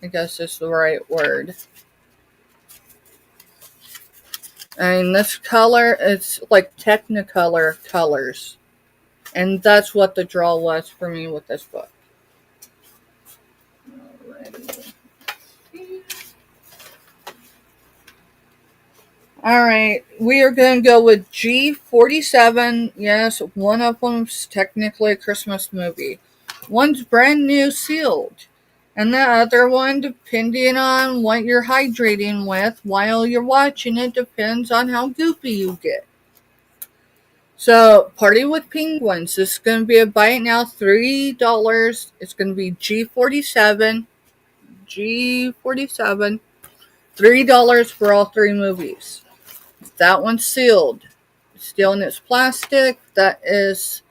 I guess is the right word. And this color, it's like Technicolor colors. And that's what the draw was for me with this book. Alright, we are going to go with G47. Yes, one of them's technically a Christmas movie. One's brand new sealed. And the other one, depending on what you're hydrating with while you're watching it, depends on how goopy you get. So, Party with Penguins. This is going to be a buy it now, $3. It's going to be G47. G47. $3 for all three movies. That one's sealed. Still in its plastic. That is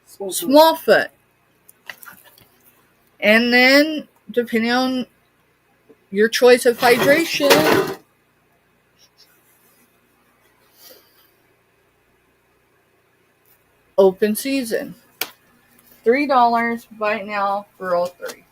Smallfoot. And then, depending on your choice of hydration, open season. $3 buy now for all three.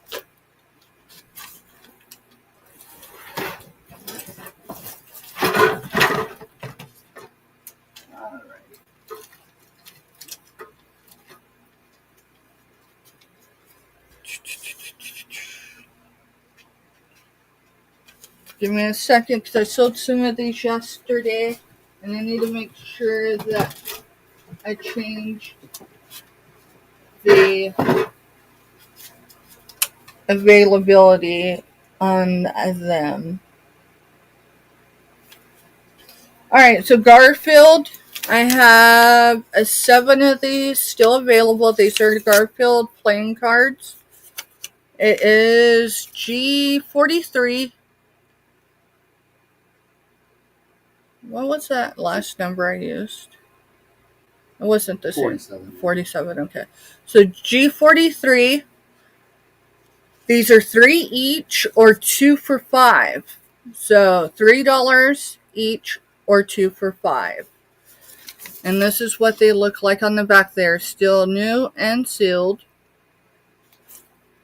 Give me a second because I sold some of these yesterday and I need to make sure that I change the availability on them. Alright, so Garfield, I have 7 of these still available. These are Garfield playing cards. It is G43. What was that last number I used? It wasn't the same. 47, okay. So G43. These are 3 each or 2 for $5. So $3 each or 2 for $5. And this is what they look like on the back. They're still new and sealed.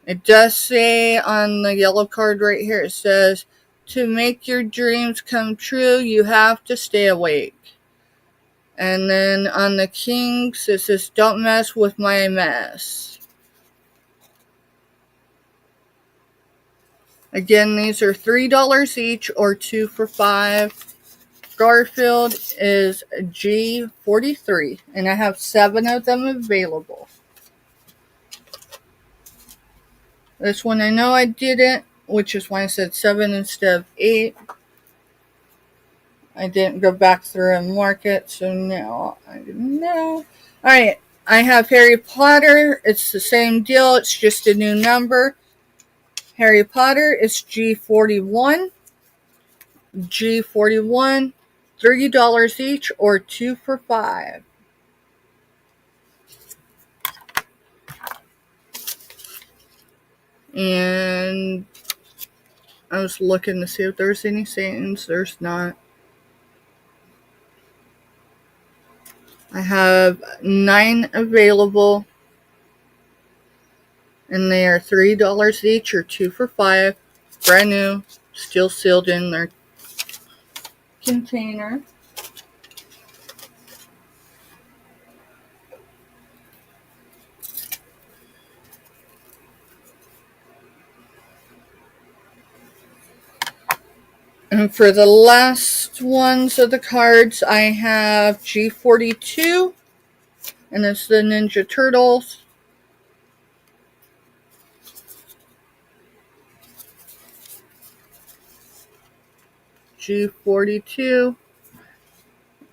It does say on the yellow card right here, it says, to make your dreams come true, you have to stay awake. And then on the Kings, it says, don't mess with my mess. Again, these are $3 each or 2 for $5. Garfield is G43, and I have 7 of them available. This one I know I didn't, which is why I said 7 instead of 8. I didn't go back through and mark it, so no, I didn't know. Alright, I have Harry Potter. It's the same deal, it's just a new number. Harry Potter is G41. G41, $3 each or 2 for $5. And I was looking to see if there's any Satans. There's not. I have 9 available, and they are $3 each or 2 for $5. Brand new, still sealed in their container. And for the last ones of the cards, I have G42, and it's the Ninja Turtles. G42,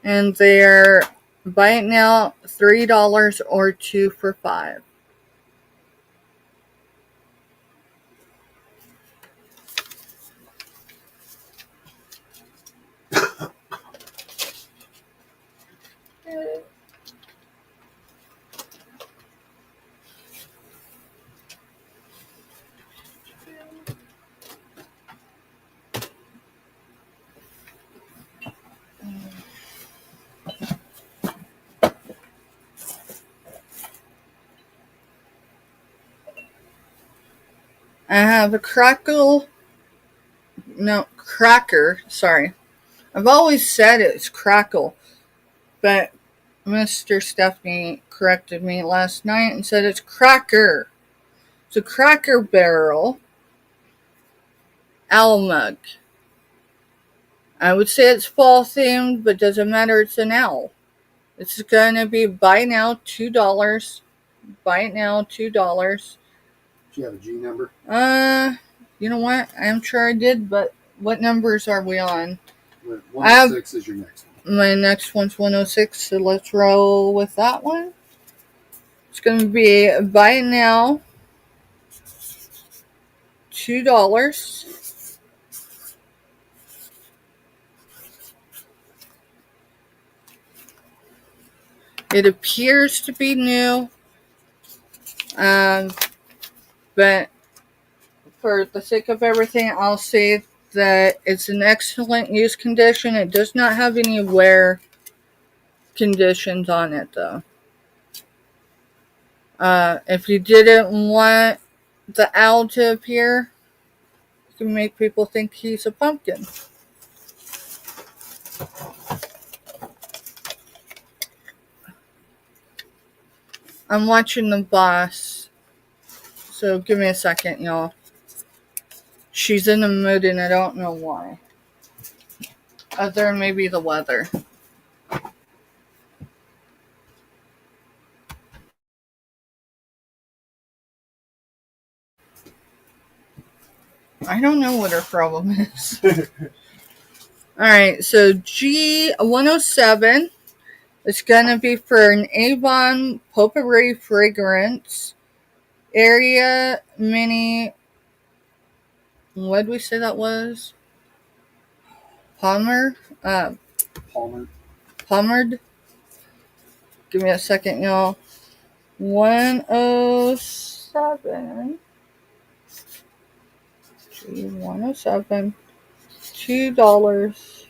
and they're buy it now $3 or 2 for $5. I have a cracker. Sorry. I've always said it's crackle, but Mr. Stephanie corrected me last night and said it's cracker. It's a Cracker Barrel owl mug. I would say it's fall themed, but doesn't matter, it's an owl. It's going to be buy now $2. Buy it now $2. Do you have a G number? You know what? I'm sure I did, but what numbers are we on? 106 is your next one. My next one's 106, so let's roll with that one. It's going to be buy it now $2. It appears to be new, but for the sake of everything, I'll say that it's in excellent use condition. It does not have any wear conditions on it, though. If you didn't want the owl to appear, you can make people think he's a pumpkin. I'm watching The Boss, so give me a second, y'all. She's in the mood, and I don't know why. Other than maybe the weather. don't know what her problem is. Alright, so G107 is going to be for an Avon Potpourri Fragrance Area Mini. What did we say that was? Palmer? Palmered? Give me a second, y'all. 107. G107. $2.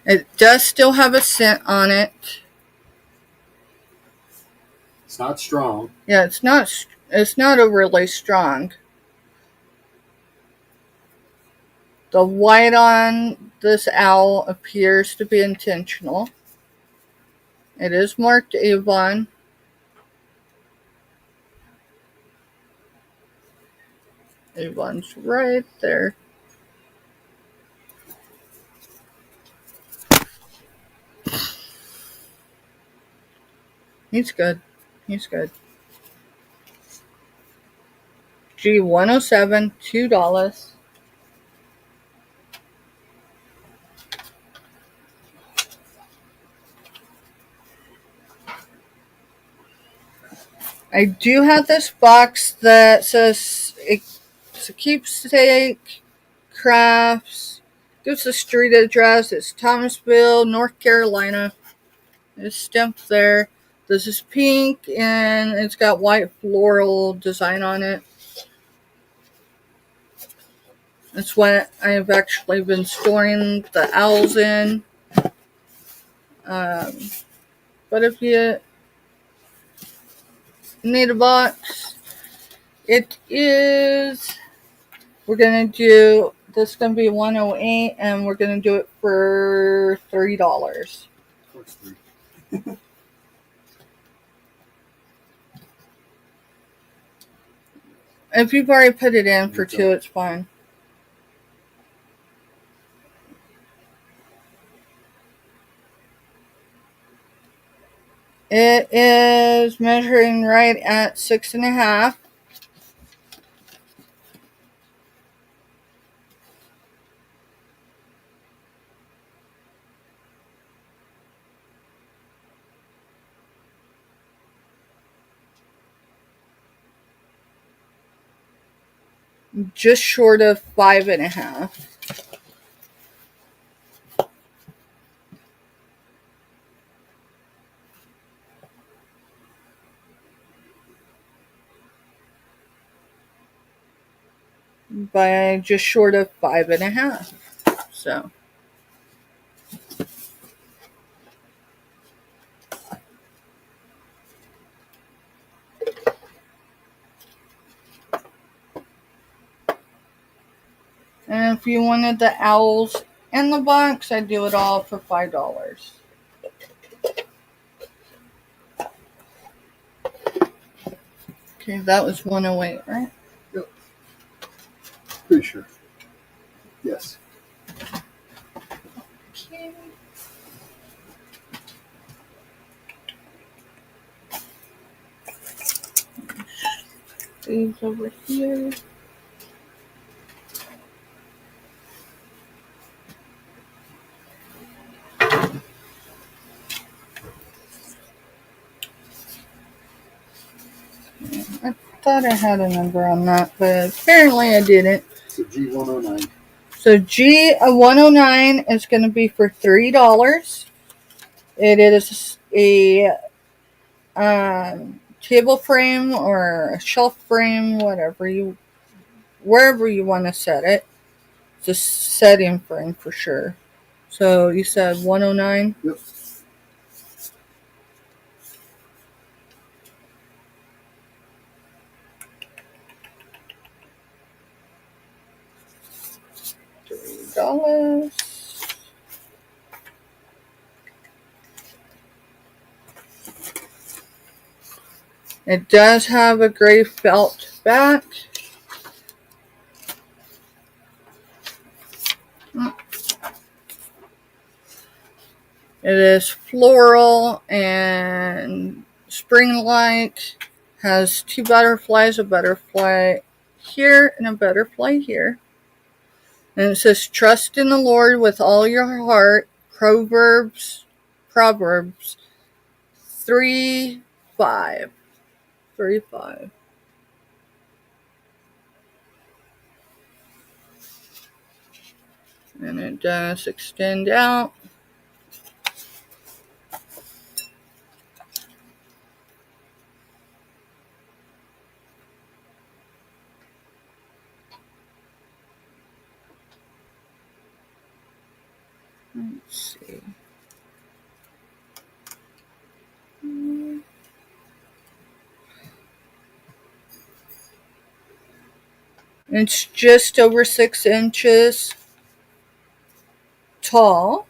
It does still have a scent on it. It's not strong. Yeah, it's not overly strong. The white on this owl appears to be intentional. It is marked Avon. Avon's right there. He's good. G107, $2. I do have this box that says it's a keepsake crafts. Gives the street address. It's Thomasville, North Carolina. It's stamped there. This is pink and it's got white floral design on it. That's what I've actually been storing the owls in. But if you need a box, we're going to do, this is going to be $108 and we're going to do it for $3. Of course, $3. If you've already put it in for $2, it's fine. It is measuring right at 6.5. Just short of 5.5. By just short of 5.5. So. And if you wanted the owls in the box, I'd do it all for $5. Okay, that was 108, right? Yep. Pretty sure. Yes. Okay. These over here. I thought I had a number on that, but apparently I didn't. So G109. So G109 is going to be for $3. It is a table frame or a shelf frame, wherever you want to set it. It's a setting frame for sure. So you said 109? Yep. $3. It does have a gray felt back. It is floral and spring-like. Has two butterflies, a butterfly here and a butterfly here. And it says, trust in the Lord with all your heart. Proverbs 3:5. 3:5. And it does extend out. Let's see. It's just over 6 inches tall.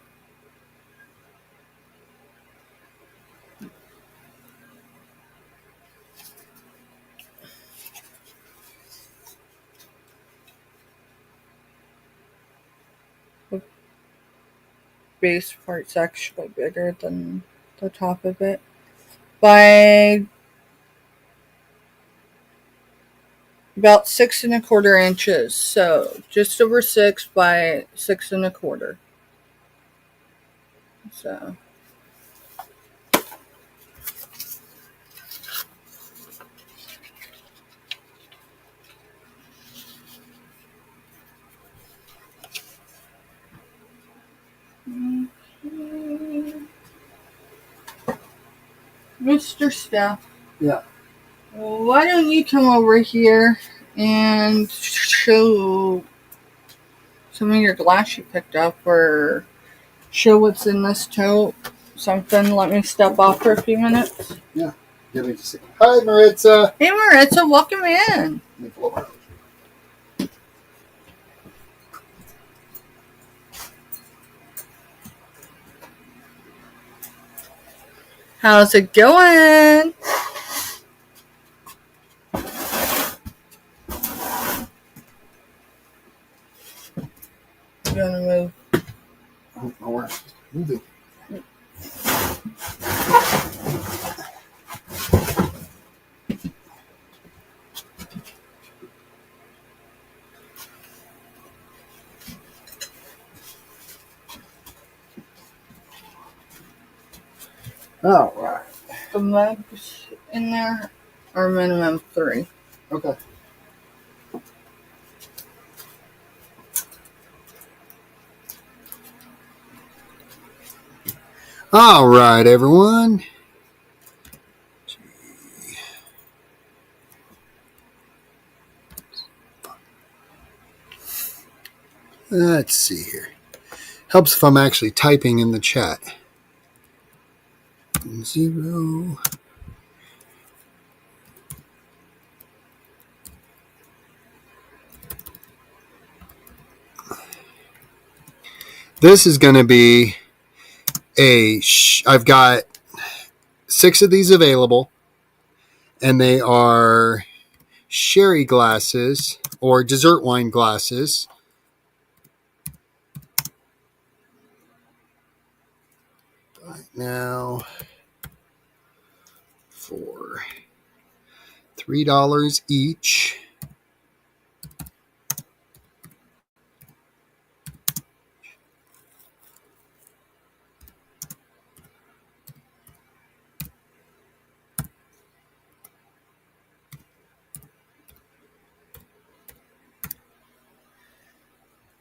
The base part's actually bigger than the top of it. By about 6 1/4 inches. So just over 6 by 6 1/4. So. Mr. Steph. Yeah. Why don't you come over here and show some of your glass you picked up, or show what's in this tote? Something. Let me step off for a few minutes. Yeah. Give me just a second. Hi, Maritza. Hey, Maritza, welcome in. How's it going? You gonna move? Oh, we're moving. All right. The mugs in there are minimum 3. Okay. All right, everyone. Let's see here. Helps if I'm actually typing in the chat. 0. This is going to be I've got 6 of these available, and they are sherry glasses or dessert wine glasses. Right now, for $3 each.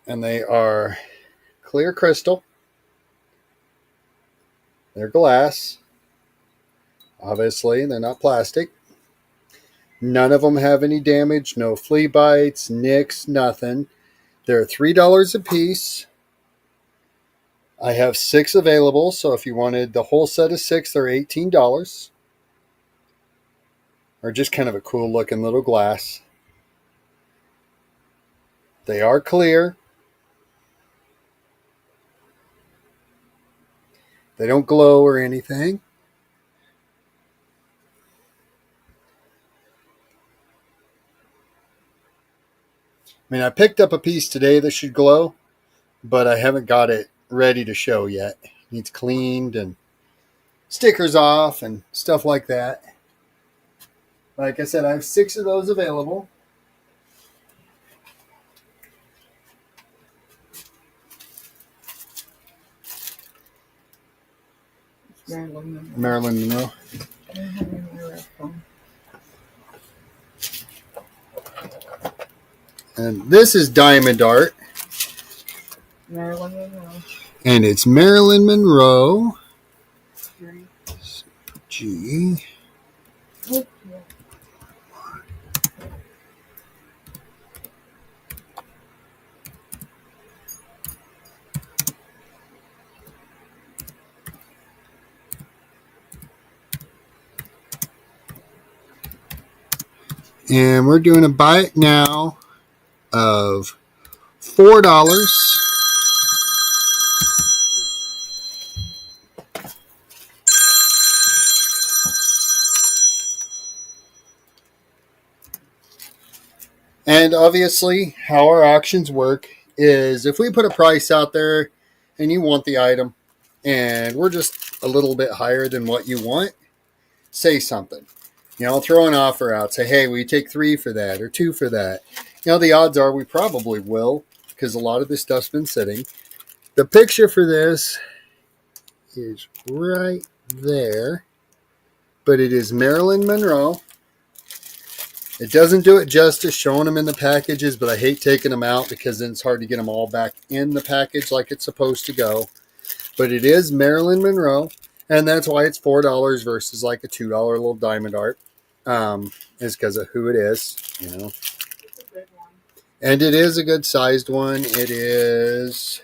And they are clear crystal. They're glass. Obviously, they're not plastic. None of them have any damage, no flea bites, nicks, nothing. They're $3 a piece. I have 6 available, so if you wanted the whole set of 6, they're $18. Or just kind of a cool looking little glass. They are clear. They don't glow or anything. I mean, I picked up a piece today that should glow, but I haven't got it ready to show yet. It needs cleaned and stickers off and stuff like that. Like I said, I have 6 of those available. Marilyn Monroe. And this is Diamond Art. Marilyn Monroe. And it's Marilyn Monroe. G. And we're doing a buy it now of $4. And obviously, how our auctions work is if we put a price out there and you want the item and we're just a little bit higher than what you want, say something. Throw an offer out. Say, hey, will you take 3 for that or 2 for that? The odds are we probably will because a lot of this stuff's been sitting. The picture for this is right there, but it is Marilyn Monroe. It doesn't do it justice showing them in the packages, but I hate taking them out because then it's hard to get them all back in the package like it's supposed to go. But it is Marilyn Monroe, and that's why it's $4 versus like a $2 little diamond art. Is because of who it is, It's a big one. And it is a good sized one. It is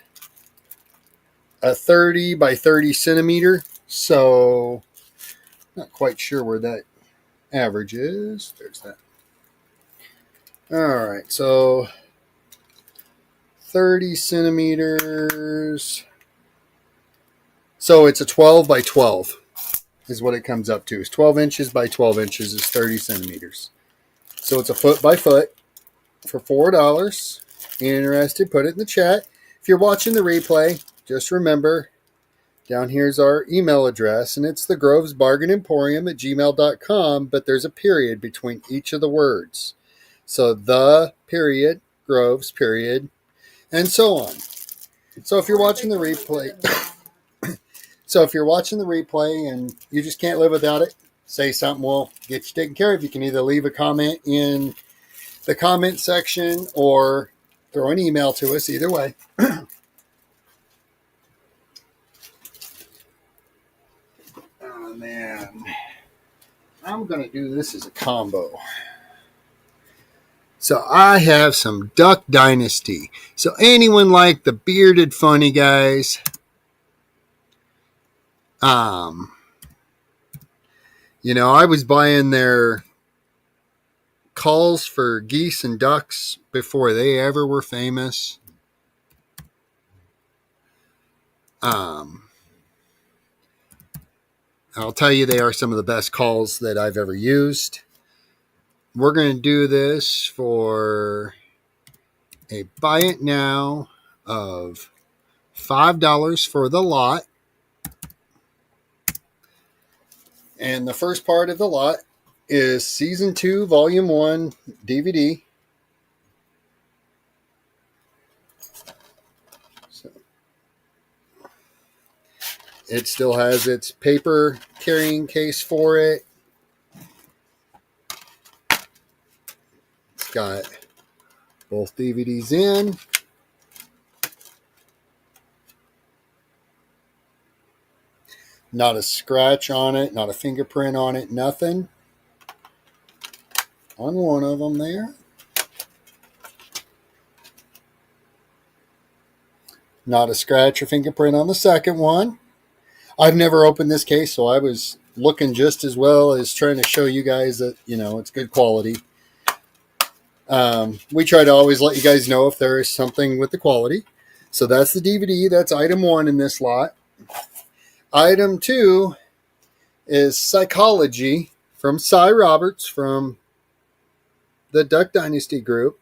a 30 by 30 centimeter, so not quite sure where that average is. There's that. All right, so 30 centimeters. So it's a 12 by 12 is what it comes up to. It's 12 inches by 12 inches is 30 centimeters. So it's a foot by foot for $4. Interested, put it in the chat. If you're watching the replay, just remember, down here's our email address, and it's thegrovesbargainemporium@gmail.com, but there's a period between each of the words. So the period, Groves period, and so on. So if you're watching the replay, and you just can't live without it, say something. We'll get you taken care of. You can either leave a comment in the comment section or throw an email to us. Either way. Oh man, I'm gonna do this as a combo. So I have some Duck Dynasty. So anyone like the bearded funny guys? I was buying their calls for geese and ducks before they ever were famous. I'll tell you, they are some of the best calls that I've ever used. We're going to do this for a buy it now of $5 for the lot. And the first part of the lot is Season 2, Volume 1 DVD. So it still has its paper carrying case for it. It's got both DVDs in. Not a scratch on it, not a fingerprint on it, nothing. On one of them there. Not a scratch or fingerprint on the second one. I've never opened this case, so I was looking just as well as trying to show you guys that, it's good quality. We try to always let you guys know if there is something with the quality. So that's the DVD. That's item 1 in this lot. Item 2 is Psychology from Cy Roberts from the Duck Dynasty group.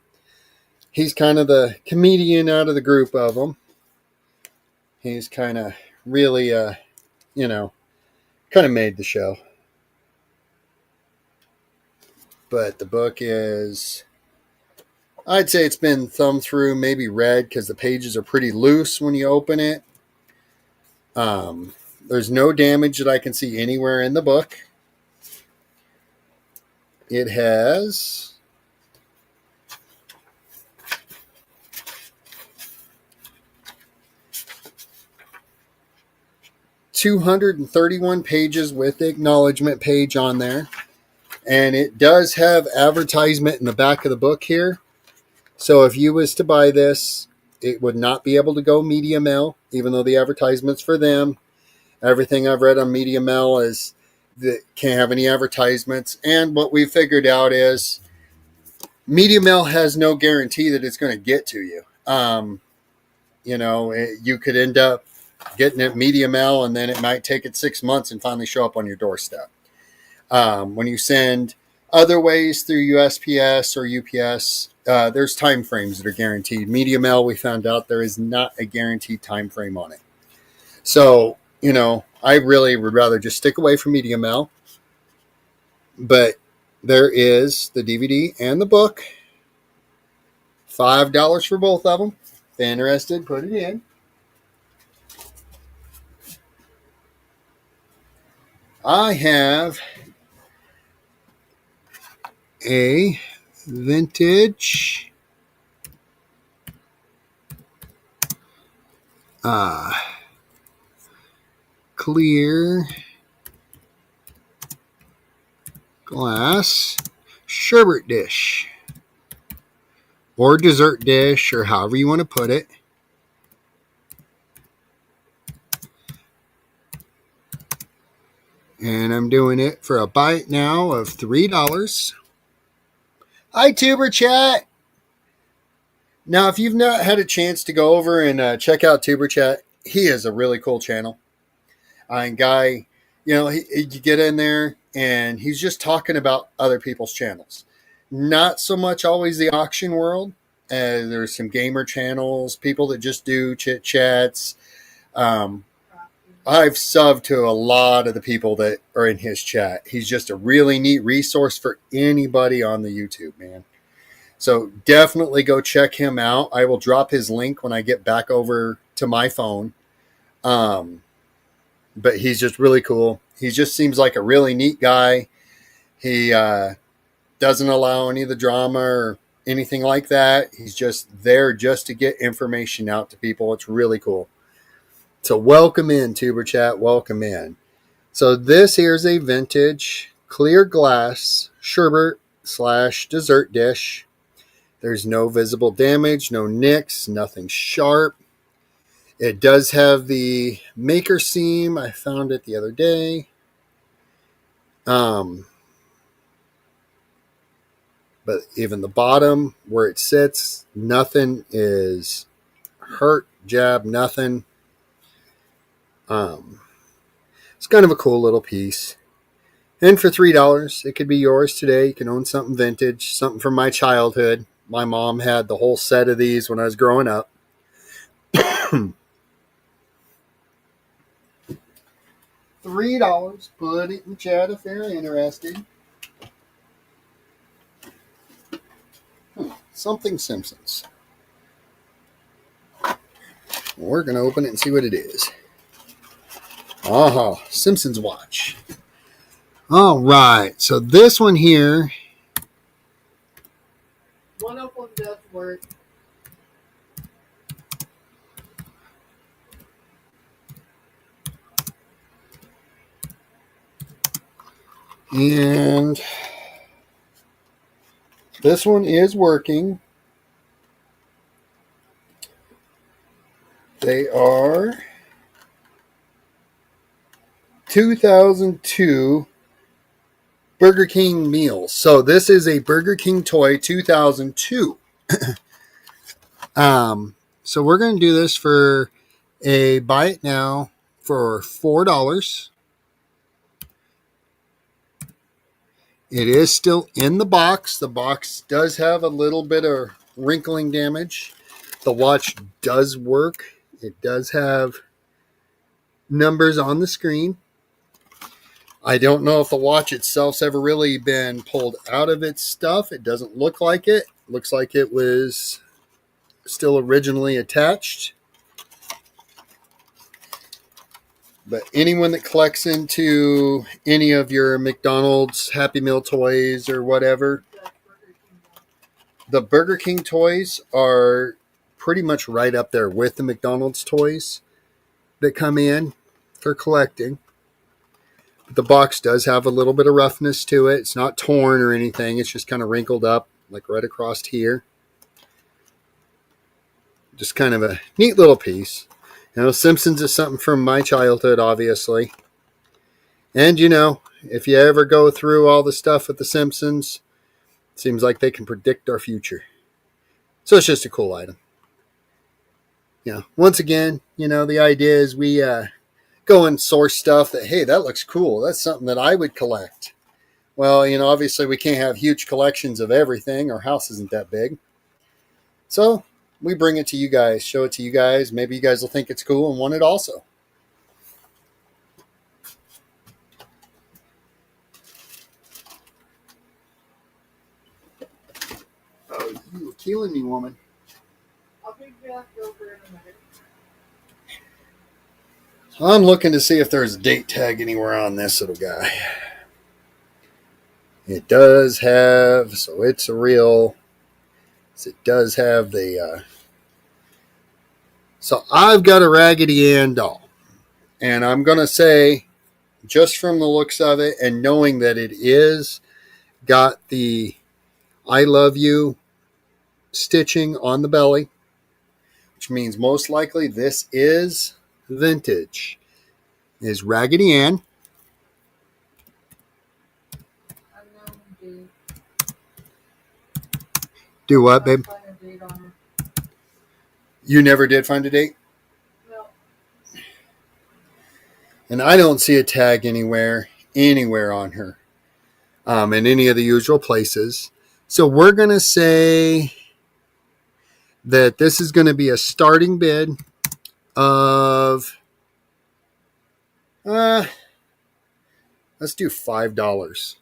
He's kind of the comedian out of the group of them. He's kind of really, kind of made the show. but the book is, I'd say it's been thumbed through, maybe read, because the pages are pretty loose when you open it. There's no damage that I can see anywhere in the book. It has 231 pages with the acknowledgement page on there. And it does have advertisement in the back of the book here. So if you was to buy this, it would not be able to go media mail, even though the advertisement's for them. Everything I've read on media mail is that can't have any advertisements. And what we figured out is media mail has no guarantee that it's going to get to you. You could end up getting it media mail, and then it might take it 6 months and finally show up on your doorstep. When you send other ways through USPS or UPS, there's time frames that are guaranteed. Media mail, we found out there is not a guaranteed time frame on it. So, I really would rather just stick away from media mail. But there is the DVD and the book. $5 for both of them. If you're interested, put it in. I have a vintage clear glass sherbet dish or dessert dish, or however you want to put it. And I'm doing it for a bite now of $3. Hi, Tuber Chat. Now, if you've not had a chance to go over and check out Tuber Chat, he is a really cool channel. And guy, you get in there and he's just talking about other people's channels. Not so much always the auction world. There's some gamer channels, people that just do chit chats. I've subbed to a lot of the people that are in his chat. He's just a really neat resource for anybody on the YouTube, man. So definitely go check him out. I will drop his link when I get back over to my phone. But he's just really cool. He just seems like a really neat guy. He doesn't allow any of the drama or anything like that. He's just there just to get information out to people. It's really cool. So welcome in, Tuber Chat. Welcome in. So this here's a vintage clear glass sherbet / dessert dish. There's no visible damage, no nicks, nothing sharp. It does have the maker seam. I found it the other day. But even the bottom where it sits, nothing is hurt, jab, nothing. It's kind of a cool little piece. And for $3, it could be yours today. You can own something vintage, something from my childhood. My mom had the whole set of these when I was growing up. $3. Put it in chat if you're interested. Something Simpsons. We're going to open it and see what it is. Simpsons watch. All right. So this one here. One of them does work. And this one is working. They are 2002 Burger King meals. So this is a Burger King toy 2002. So we're going to do this for a buy it now for $4. It is still in the box. The box does have a little bit of wrinkling damage. The watch does work. It does have numbers on the screen. I don't know if the watch itself's ever really been pulled out of its stuff. It doesn't look like it. Looks like it was still originally attached. But anyone that collects into any of your McDonald's Happy Meal toys or whatever, the Burger King toys are pretty much right up there with the McDonald's toys that come in for collecting. The box does have a little bit of roughness to it. It's not torn or anything. It's just kind of wrinkled up, like right across here. Just kind of a neat little piece. You know, Simpsons is something from my childhood, obviously. And, you know, if you ever go through all the stuff with the Simpsons, it seems like they can predict our future. So it's just a cool item. You know, once again, you know, the idea is we go and source stuff that, hey, that looks cool. That's something that I would collect. Well, you know, obviously we can't have huge collections of everything. Our house isn't that big. So we bring it to you guys, show it to you guys. Maybe you guys will think it's cool and want it also. Oh, you were killing me, woman. I'll be back over in a minute. I'm looking to see if there's a date tag anywhere on this little guy. It does have, so it's a real, it does have the, so I've got a Raggedy Ann doll. And I'm going to say, just from the looks of it and knowing that it is got the I love you stitching on the belly, which means most likely this is vintage, is Raggedy Ann. I know you Do what, babe? find a date on her. You never did find a date? No. And I don't see a tag anywhere on her in any of the usual places. So we're going to say that this is going to be a starting bid of, let's do $5.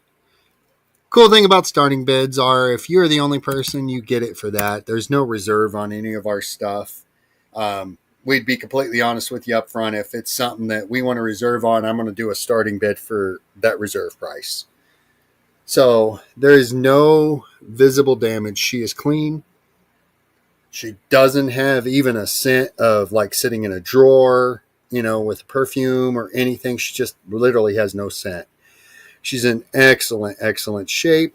Cool thing about starting bids are if you're the only person, you get it for that. There's no reserve on any of our stuff. We'd be completely honest with you up front. If it's something that we want to reserve on, I'm going to do a starting bid for that reserve price. So there is no visible damage. She is clean. She doesn't have even a scent of like sitting in a drawer, you know, with perfume or anything. She just literally has no scent. She's in excellent, excellent shape.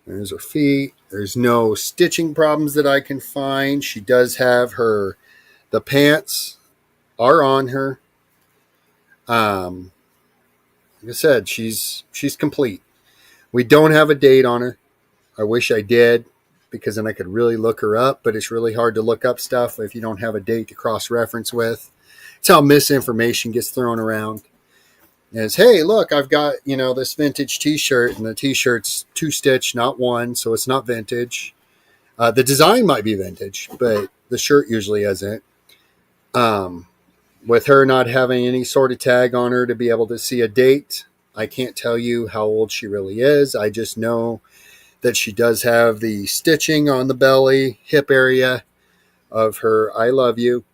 There's her feet. There's no stitching problems that I can find. She does have the pants are on her. Like I said, she's complete. We don't have a date on her. I wish I did, because then I could really look her up, but it's really hard to look up stuff if you don't have a date to cross-reference with. It's how misinformation gets thrown around. Is, hey, look, I've got, you know, this vintage t-shirt, and the t-shirt's 2-stitch, not one, so it's not vintage. The design might be vintage, but the shirt usually isn't. With her not having any sort of tag on her to be able to see a date, I can't tell you how old she really is. I just know that she does have the stitching on the belly, hip area of her I love you,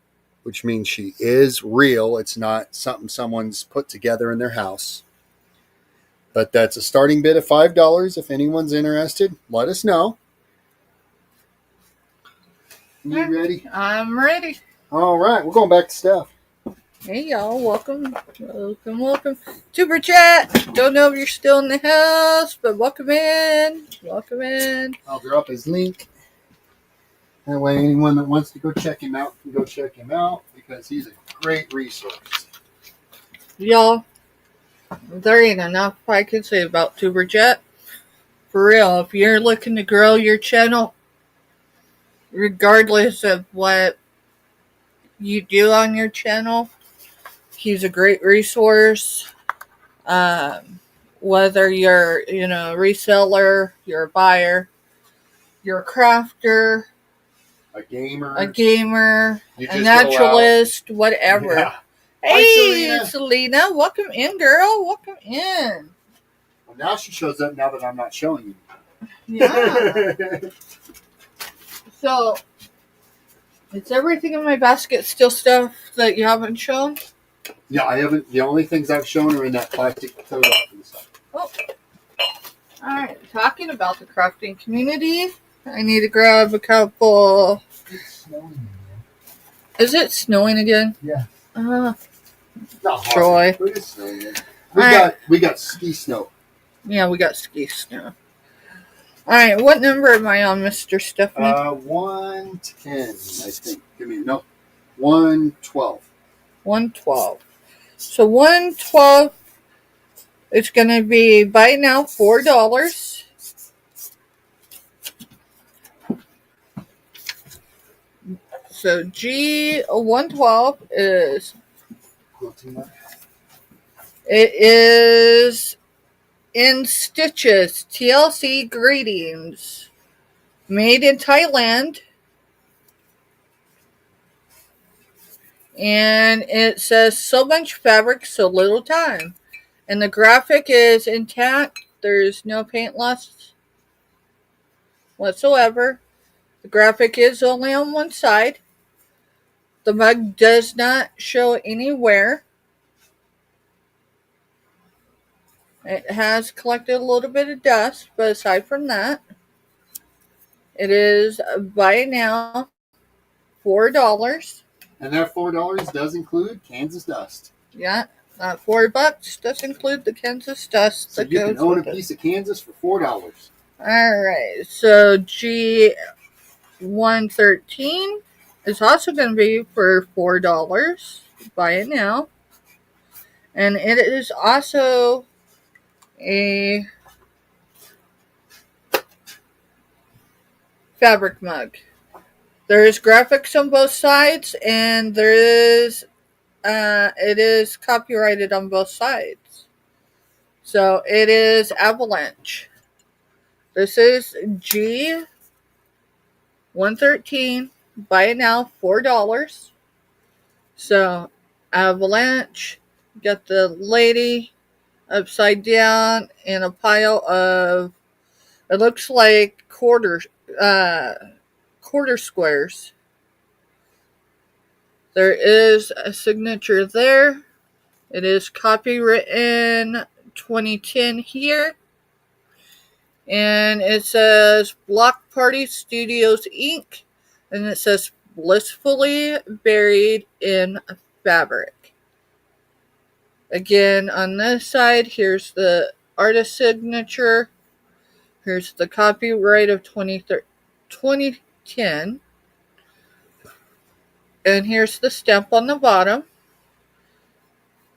which means she is real. It's not something someone's put together in their house. But that's a starting bid of $5. If anyone's interested, let us know. You ready? I'm ready. All right, we're going back to Steph. Hey y'all, welcome. Super chat. Don't know if you're still in the house, but welcome in. I'll drop his link. That way anyone that wants to go check him out can go check him out, because he's a great resource. Y'all, there ain't enough I can say about Super Chat. For real, if you're looking to grow your channel, regardless of what you do on your channel, he's a great resource. Whether you're, a reseller, you're a buyer, you're a crafter, A gamer, a naturalist, whatever. Yeah. Hey, Selena. Welcome in, girl. Welcome in. Well, now she shows up now that I'm not showing you. Yeah. So, is everything in my basket still stuff that you haven't shown? Yeah, I haven't. The only things I've shown are in that plastic tote off and stuff. Oh. Alright, talking about the crafting community, I need to grab a couple. It's snowing. Is it snowing again? Yeah. Not joy. But it's snowing. We got ski snow. Yeah, we got ski snow. Alright, what number am I on, Mr. Stephanie? 110, I think. 112. 112. So 112, it's going to be by now $4. So G112 is, it is in stitches, TLC greetings, made in Thailand, and it says so much fabric, so little time, and the graphic is intact. There's no paint loss whatsoever. The graphic is only on one side. The mug does not show any wear. It has collected a little bit of dust, but aside from that, it is by now $4. And that $4 does include Kansas dust. Yeah, $4 does include the Kansas dust. So you can own a piece of Kansas for $4. Alright, so G113 is also going to be for $4. Buy it now. And it is also a fabric mug. There is graphics on both sides, and there is it is copyrighted on both sides. So it is Avalanche. This is G113. Buy it now, $4. So Avalanche, got the lady upside down in a pile of, it looks like quarter squares. There is a signature there. It is copywritten 2010 here. And it says Block Party Studios Inc. And it says blissfully buried in fabric. Again, on this side, here's the artist signature. Here's the copyright of 2010. And here's the stamp on the bottom.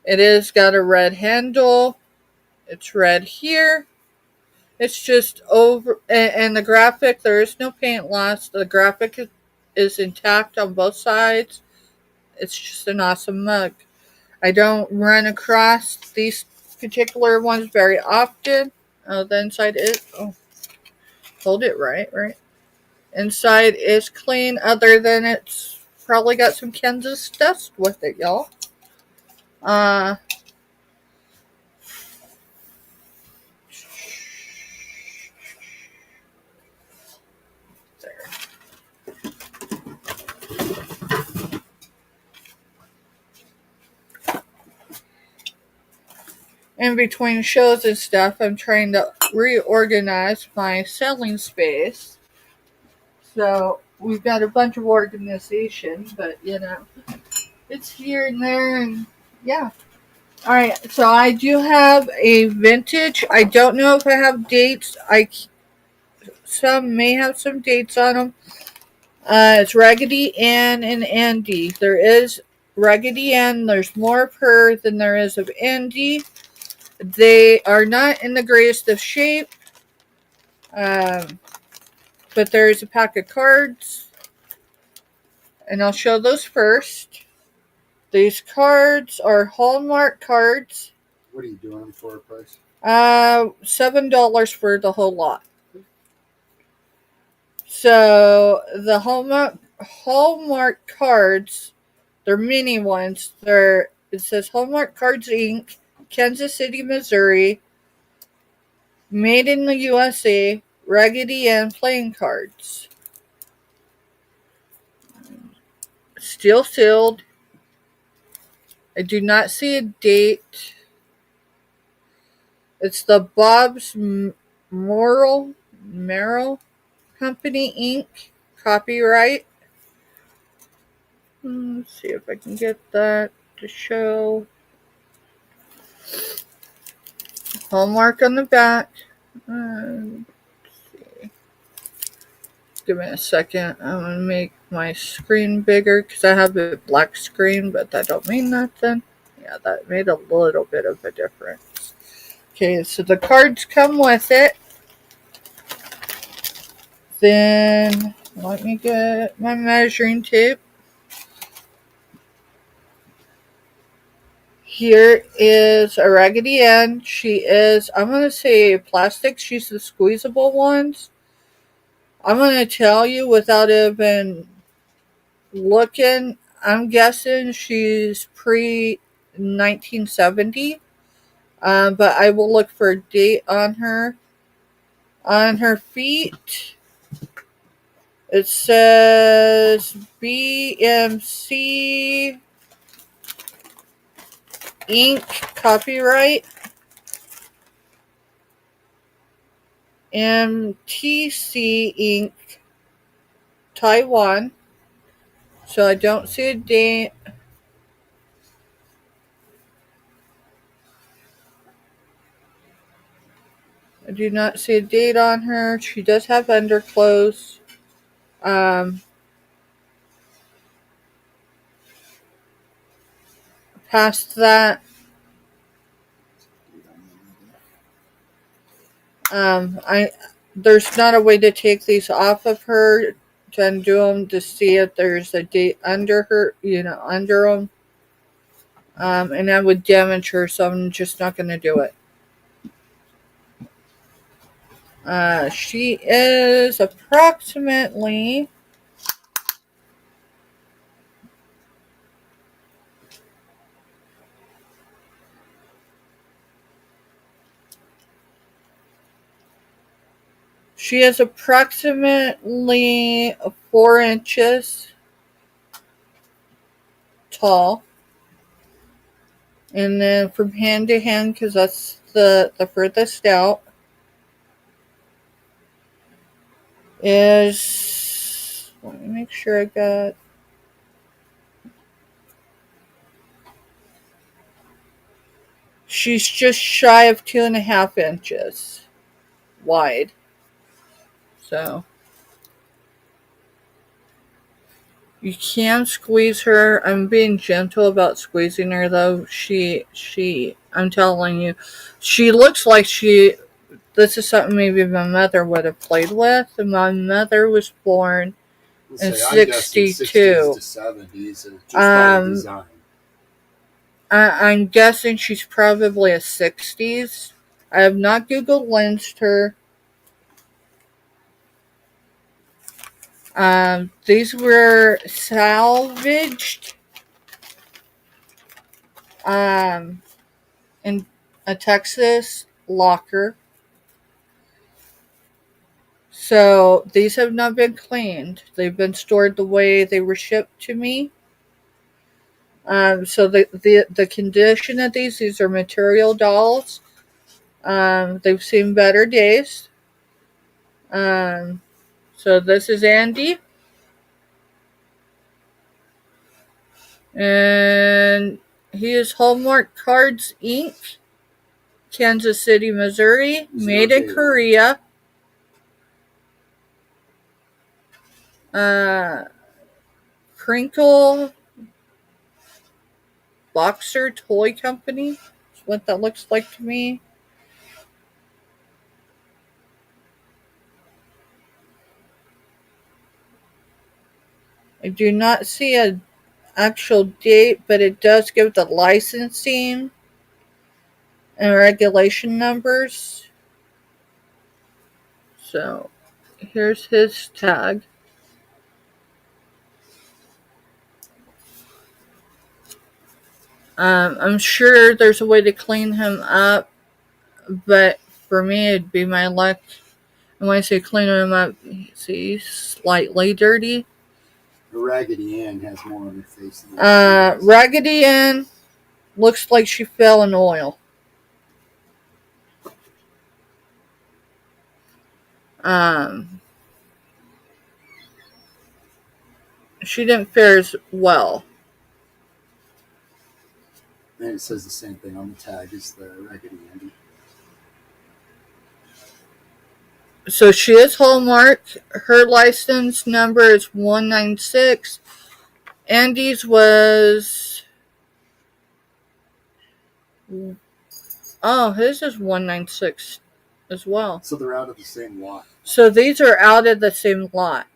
It is got a red handle. It's red here. It's just over, and the graphic, there is no paint loss. The graphic is intact on both sides. It's just an awesome mug. I don't run across these particular ones very often. Oh, the inside is, hold it right. Inside is clean, other than it's probably got some Kansas dust with it, y'all. There. In between shows and stuff, I'm trying to reorganize my selling space. So we've got a bunch of organization, but it's here and there, and yeah. Alright, so I do have a vintage. I don't know if I have dates. Some may have some dates on them. It's Raggedy Ann and Andy. There is Raggedy Ann. There's more of her than there is of Andy. They are not in the greatest of shape. But there is a pack of cards. And I'll show those first. These cards are Hallmark cards. What are you doing them for a price? $7 for the whole lot. So the Hallmark cards, they're mini ones. They're It says Hallmark Cards Inc., Kansas City, Missouri, made in the USA, Raggedy Ann playing cards. Still sealed. I do not see a date. It's the Bob's Merrill Company Inc. Copyright. Let's see if I can get that to show. Hallmark on the back. Let's see. Give me a second. I'm going to make my screen bigger because I have a black screen, but that don't mean nothing. Yeah, that made a little bit of a difference. Okay, so the cards come with it. Then let me get my measuring tape. Here is a Raggedy Ann. She is, I'm going to say plastic. She's the squeezable ones. I'm going to tell you without even looking, I'm guessing she's pre 1970. But I will look for a date on her. On her feet, it says BMC Inc. Copyright. MTC Inc. Taiwan. So I don't see a date. I do not see a date on her. She does have underclothes. Past that, there's not a way to take these off of her to undo them to see if there's a date under her, under them. And that would damage her, so I'm just not going to do it. She is approximately She is approximately 4 inches tall. And then from hand to hand, because that's the furthest out, is, let me make sure I got, she's just shy of 2.5 inches wide. So you can squeeze her. I'm being gentle about squeezing her, though. I'm telling you, she looks like this is something maybe my mother would have played with. And my mother was born in 62. To 70s, just by design. I'm guessing she's probably a 60s. I have not Google lensed her. These were salvaged in a Texas locker. So these have not been cleaned. They've been stored the way they were shipped to me. So the condition of these are material dolls. They've seen better days. So this is Andy. And he is Hallmark Cards Inc., Kansas City, Missouri, made in Korea. Crinkle Boxer Toy Company is what that looks like to me. I do not see an actual date, but it does give the licensing and regulation numbers. So here's his tag. I'm sure there's a way to clean him up, but for me, it'd be my luck. And when I say clean him up, see, slightly dirty. Raggedy Ann has more on her face than Raggedy Ann looks like she fell in oil. She didn't fare as well. And it says the same thing on the tag as the Raggedy Andy. So she is Hallmark. Her license number is 196. Andy's was... Oh, his is 196 as well. So they're out of the same lot. So these are out of the same lot.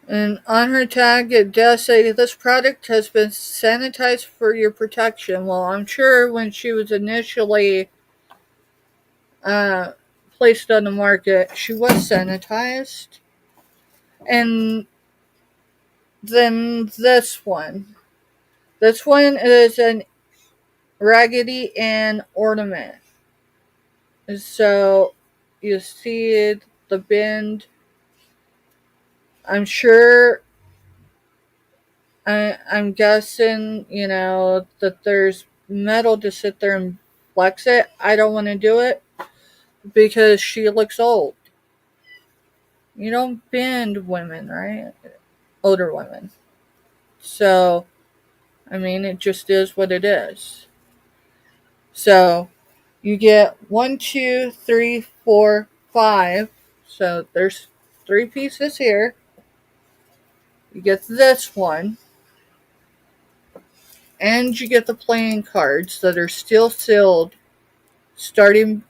And on her tag, it does say this product has been sanitized for your protection. Well, I'm sure when she was initially placed on the market, she was sanitized. And then this one. This one is an Raggedy Ann ornament. So you see the bend. I'm sure, I'm guessing, that there's metal to sit there and flex it. I don't want to do it because she looks old. You don't bend women, right? Older women. So, I mean, it just is what it is. So, you get 1, 2, 3, 4, 5. So, there's 3 pieces here. You get this one. And you get the playing cards that are still sealed starting...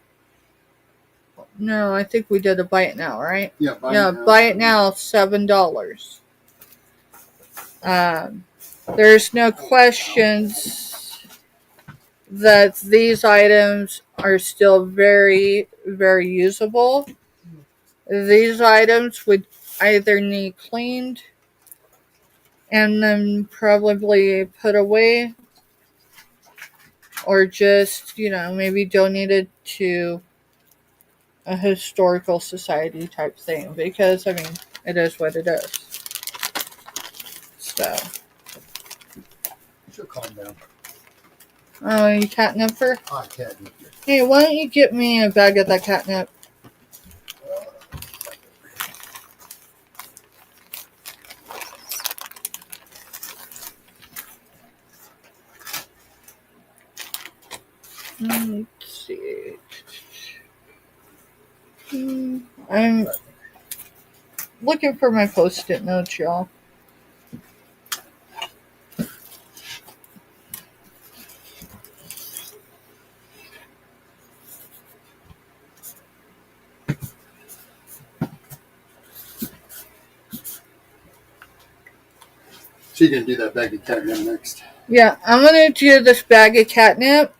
No, I think we did a buy it now, right? Yeah, buy it now, $7. There's no questions that these items are still very, very usable. These items would either need cleaned and then probably put away, or just, maybe donated to a historical society type thing, because, I mean, it is what it is. So. She'll calm down. Oh, you catnip her? Hot catnip. Hey, why don't you get me a bag of that catnip? Let's see. I'm looking for my post-it notes, y'all. So you're going to do that bag of catnip next? Yeah, I'm going to do this bag of catnip.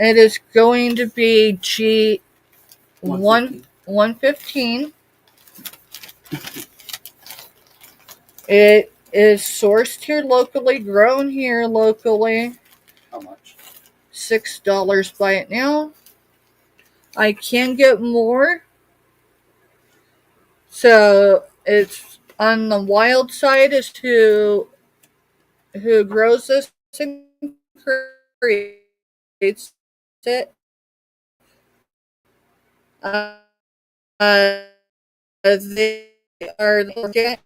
It is going to be G115. It is sourced here locally, grown here locally. How much? $6 buy it now. I can get more. So it's on the wild side as to who grows this and creates it. They are organic.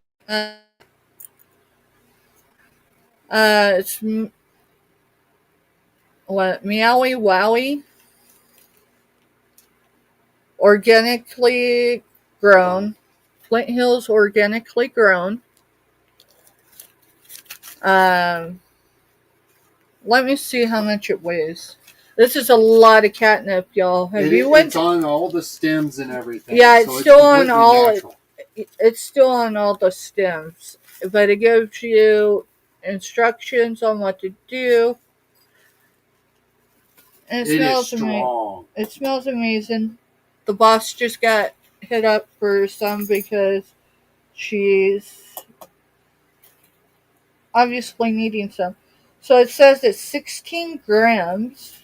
It's Meowie Wowie. Organically grown. Flint Hills organically grown. Let me see how much it weighs. This is a lot of catnip, y'all. It's on all the stems and everything. Yeah, it's still on all. Natural. It's still on all the stems, but it gives you instructions on what to do. And It is strong. It smells amazing. The boss just got hit up for some because she's obviously needing some. So it says it's 16 grams.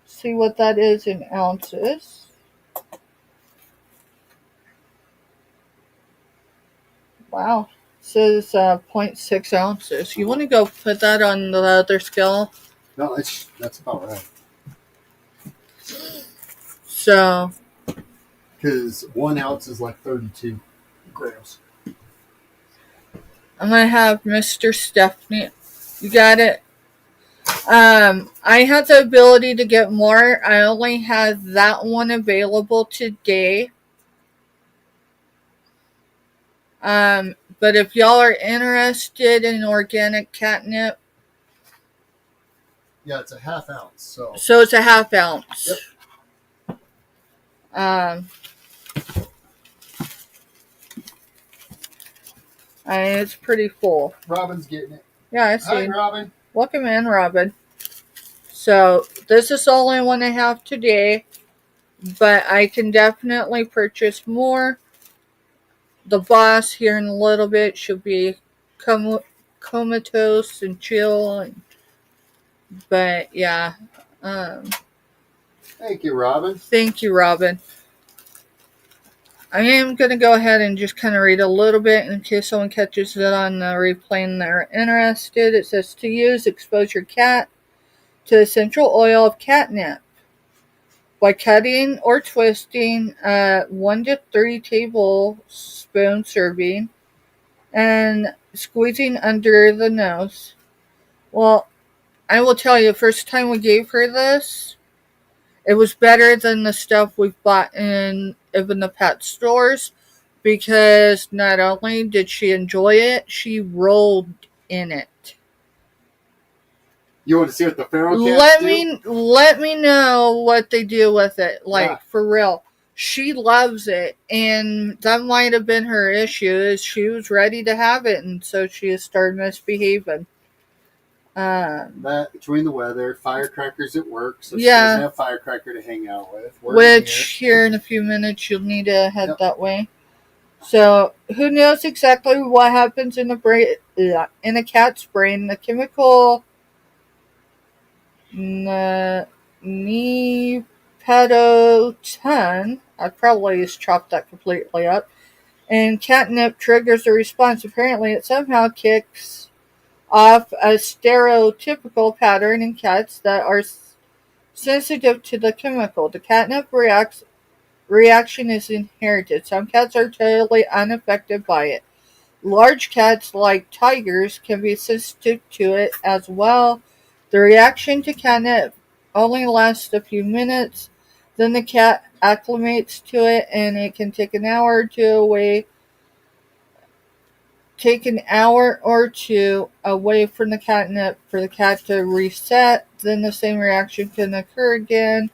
See what that is in ounces. Wow. It says 0.6 ounces. You want to go put that on the other scale? No, that's about right. So. Because 1 ounce is like 32 grams. I'm going to have Mr. Stephanie. You got it. I have the ability to get more. I only have that one available today. But if y'all are interested in organic catnip, yeah, it's a half ounce. So it's a half ounce. Yep. It's pretty full. Robin's getting it. Yeah, I see. Hi, Robin. Welcome in, Robin. So this is the only one I have today, but I can definitely purchase more. The boss here in a little bit should be comatose and chill, but yeah. Thank you, Robin. Thank you, Robin. I am going to go ahead and just kind of read a little bit in case someone catches it on the replay and they're interested. It says to use, expose your cat to essential oil of catnip by cutting or twisting 1 to 3 tablespoon serving and squeezing under the nose. Well, I will tell you, first time we gave her this, it was better than the stuff we've bought in even the pet stores, because not only did she enjoy it, she rolled in it. You want to see what the feral cats do? Let me know what they do with it. For real. She loves it, and that might have been her issue, is she was ready to have it, and so she has started misbehaving. That, between the weather, firecrackers at work, so yeah. She doesn't have firecracker to hang out with. Which, here in a few minutes, you'll need to head that way. So, who knows exactly what happens in a cat's brain? The chemical nipedotun, I probably just chopped that completely up, and catnip triggers a response. Apparently, it somehow kicks off a stereotypical pattern in cats that are sensitive to the chemical. The catnip reaction is inherited. Some cats are totally unaffected by it. Large cats, like tigers, can be sensitive to it as well. The reaction to catnip only lasts a few minutes. Then the cat acclimates to it, and it can take an hour or two away from the catnip for the cat to reset. Then the same reaction can occur again.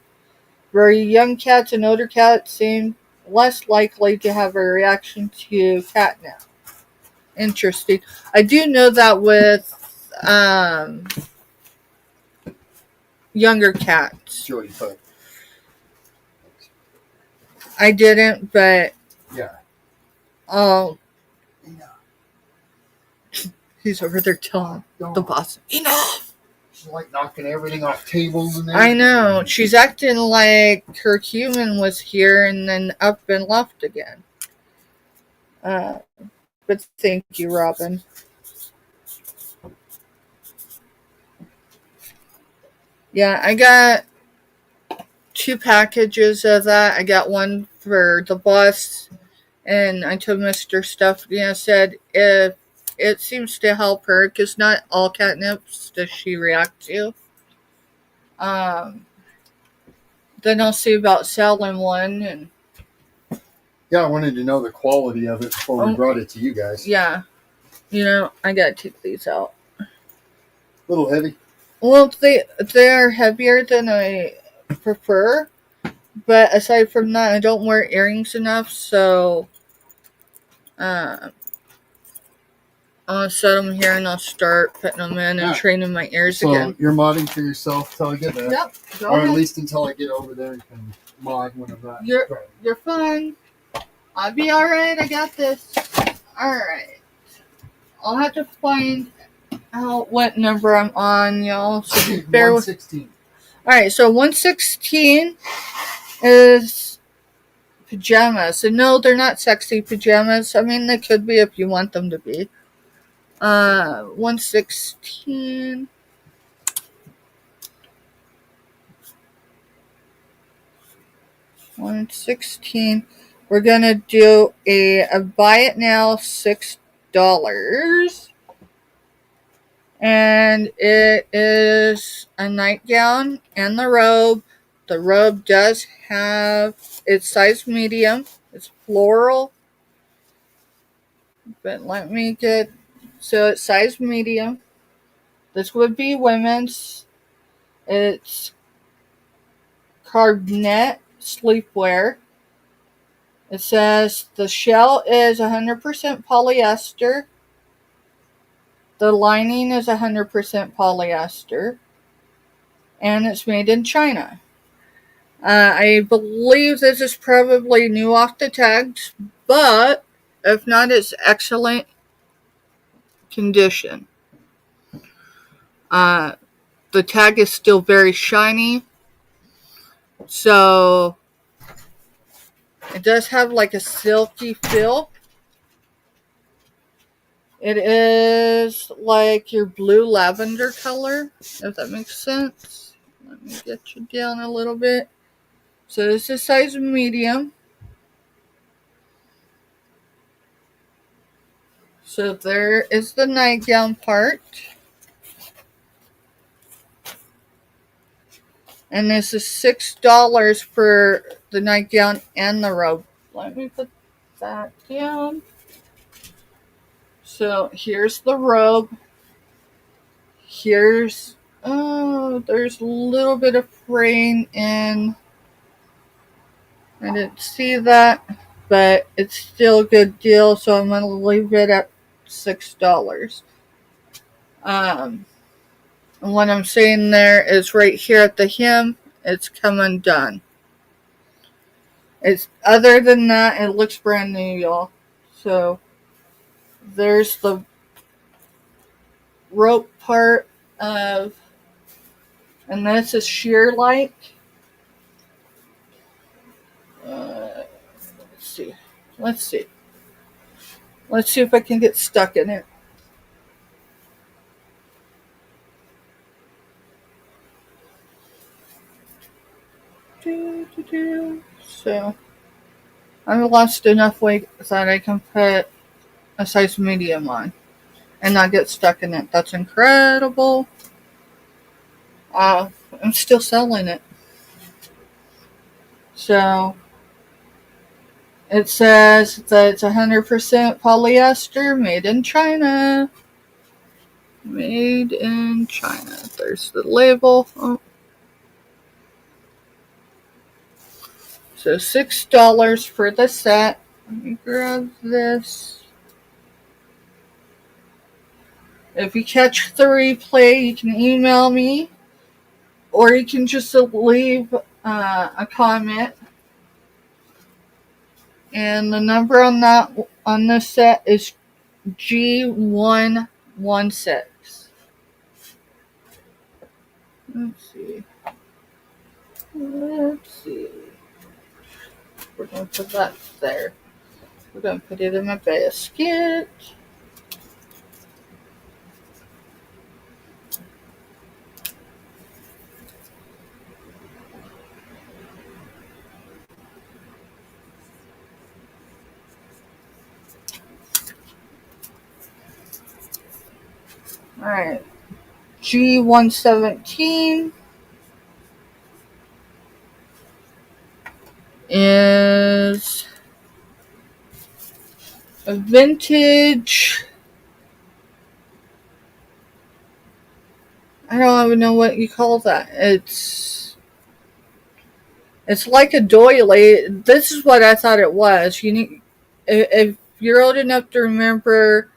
Very young cats and older cats seem less likely to have a reaction to catnip. Interesting. I do know that with younger cats. Sure, you put. I didn't, but yeah. He's over there telling the boss, enough. She's like knocking everything off tables and everything. I know. She's acting like her human was here and then up and left again. But thank you, Robin. Yeah, I got 2 packages of that. I got one for the boss, and I told Mr. Stephanie, I said, if it seems to help her, because not all catnips does she react to. Then I'll see about selling one. And yeah, I wanted to know the quality of it before we brought it to you guys. Yeah. I gotta take these out. A little heavy. Well, they're heavier than I prefer, but aside from that, I don't wear earrings enough, so I'll set them here and I'll start putting them in and training my ears again. So you're modding for yourself till I get there? Yep. Go or ahead. At least until I get over there and can mod when I'm not. You're fine. I'll be alright. I got this. Alright. I'll have to find out what number I'm on, y'all. So bear with. 116. Alright, so 116 is pajamas. And no, they're not sexy pajamas. I mean, they could be if you want them to be. 116. We're gonna do a buy it now $6. And it is a nightgown and the robe. The robe does have, it's size medium. It's floral. But let me get, so it's size medium. This would be women's. It's carved net sleepwear. It says the shell is 100% polyester. The lining is 100% polyester. And it's made in China. I believe this is probably new off the tags, but if not, it's excellent condition. The tag is still very shiny, so it does have like a silky feel. It is like your blue lavender color, if that makes sense. Let me get you down a little bit. So this is size medium. So there is the nightgown part. And this is $6 for the nightgown and the robe. Let me put that down. So here's the robe. There's a little bit of fraying in. I didn't see that, but it's still a good deal, so I'm going to leave it at $6. And what I'm saying there is right here at the hem, it's come undone. It's other than that, it looks brand new, y'all. So there's the rope part of, and this is sheer like. Let's see if I can get stuck in it. So I've lost enough weight that I can put a size medium on and not get stuck in it. That's incredible. I'm still selling it. So it says that it's 100% polyester, made in China. Made in China. There's the label. Oh. So $6 for the set. Let me grab this. If you catch the replay, you can email me, or you can just leave a comment. And the number on this set is G116. Let's see. We're going to put that there. We're going to put it in my basket. Alright. G117 is a vintage. I don't even know what you call that. It's like a doily. This is what I thought it was. You need, if you're old enough to remember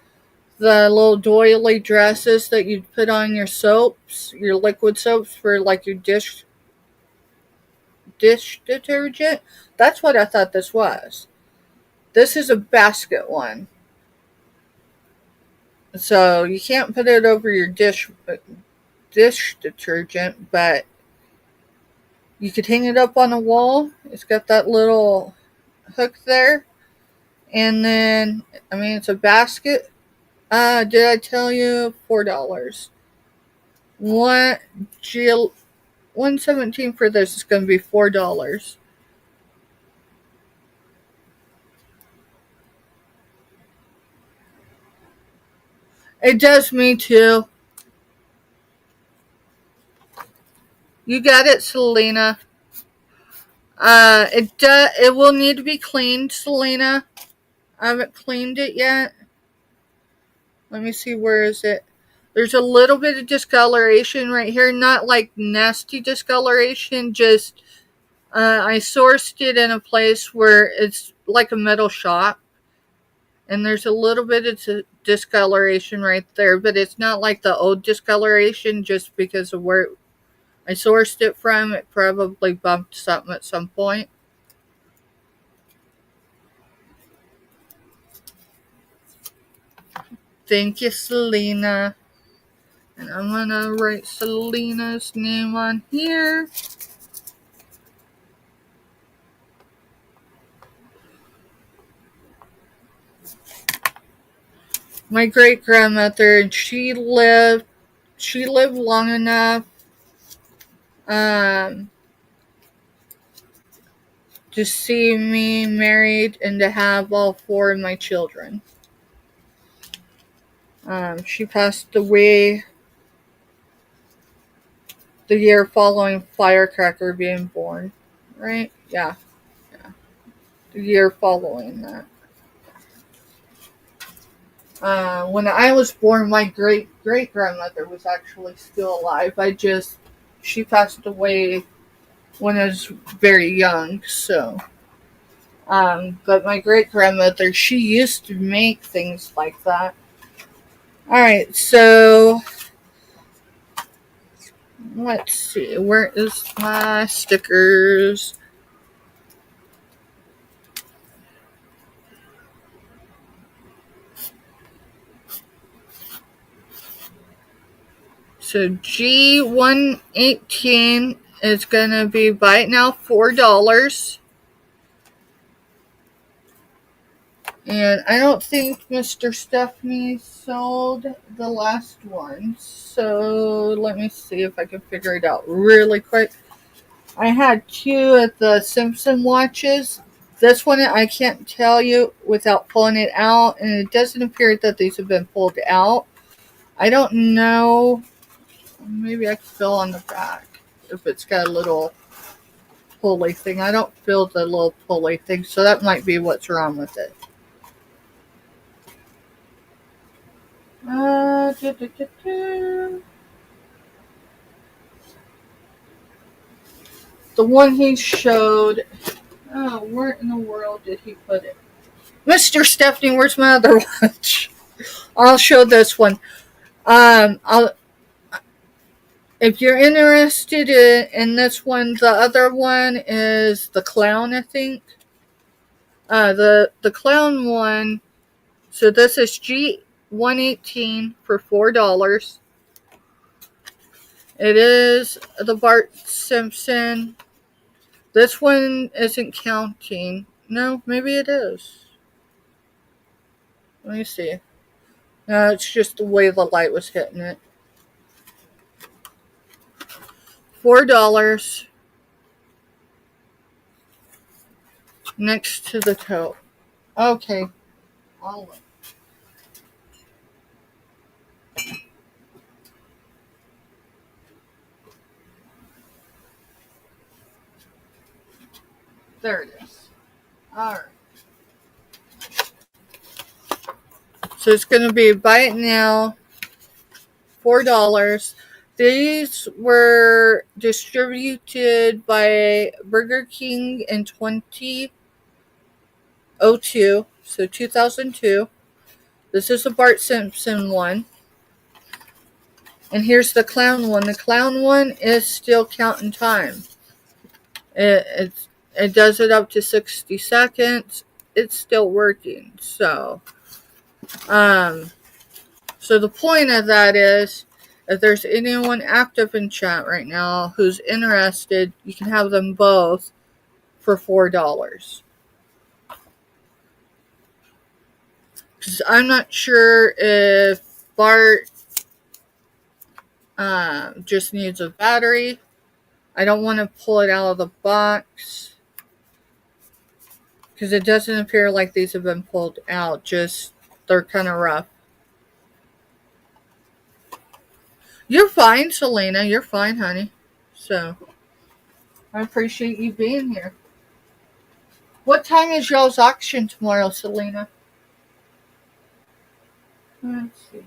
the little doily dresses that you put on your soaps, your liquid soaps for like your dish detergent. That's what I thought this was. This is a basket one. So you can't put it over your dish detergent, but you could hang it up on a wall. It's got that little hook there. And then, I mean, it's a basket. Did I tell you $4? One G 117 for this is going to be $4. It does me too. You got it, Selena. It will need to be cleaned, Selena. I haven't cleaned it yet. Let me see, where is it? There's a little bit of discoloration right here. Not like nasty discoloration, just I sourced it in a place where it's like a metal shop. And there's a little bit of discoloration right there, but it's not like the old discoloration just because of where I sourced it from. It probably bumped something at some point. Thank you, Selena. And I'm going to write Selena's name on here. My great grandmother, she lived long enough to see me married and to have all 4 of my children. She passed away the year following Firecracker being born, right? Yeah. The year following that. When I was born, my great grandmother was actually still alive. She passed away when I was very young, so. But my great grandmother, she used to make things like that. Alright, so let's see, where is my stickers? So G118 is gonna be buy it now $4. And I don't think Mr. Stephanie sold the last one. So let me see if I can figure it out really quick. I had 2 of the Simpson watches. This one I can't tell you without pulling it out. And it doesn't appear that these have been pulled out. I don't know. Maybe I can feel on the back if it's got a little pulley thing. I don't feel the little pulley thing. So that might be what's wrong with it. The one he showed. Oh, where in the world did he put it? Mr. Stephanie, where's my other watch? I'll show this one. If you're interested in this one, the other one is the clown, I think. The clown one. So this is G118 for $4. It is the Bart Simpson. This one isn't counting. No, maybe it is. Let me see. No, it's just the way the light was hitting it. $4 next to the tote. Okay. I'll look. There it is. Alright. So it's going to be buy it now, $4. These were distributed by Burger King in 2002, so 2002. This is the Bart Simpson one. And here's the clown one. The clown one is still counting time. It does it up to 60 seconds. It's still working. So the point of that is, if there's anyone active in chat right now who's interested, you can have them both for $4. Because I'm not sure if Bart just needs a battery. I don't want to pull it out of the box because it doesn't appear like these have been pulled out. Just they're kind of rough. You're fine, Selena. You're fine, honey. So I appreciate you being here. What time is y'all's auction tomorrow, Selena? Let's see.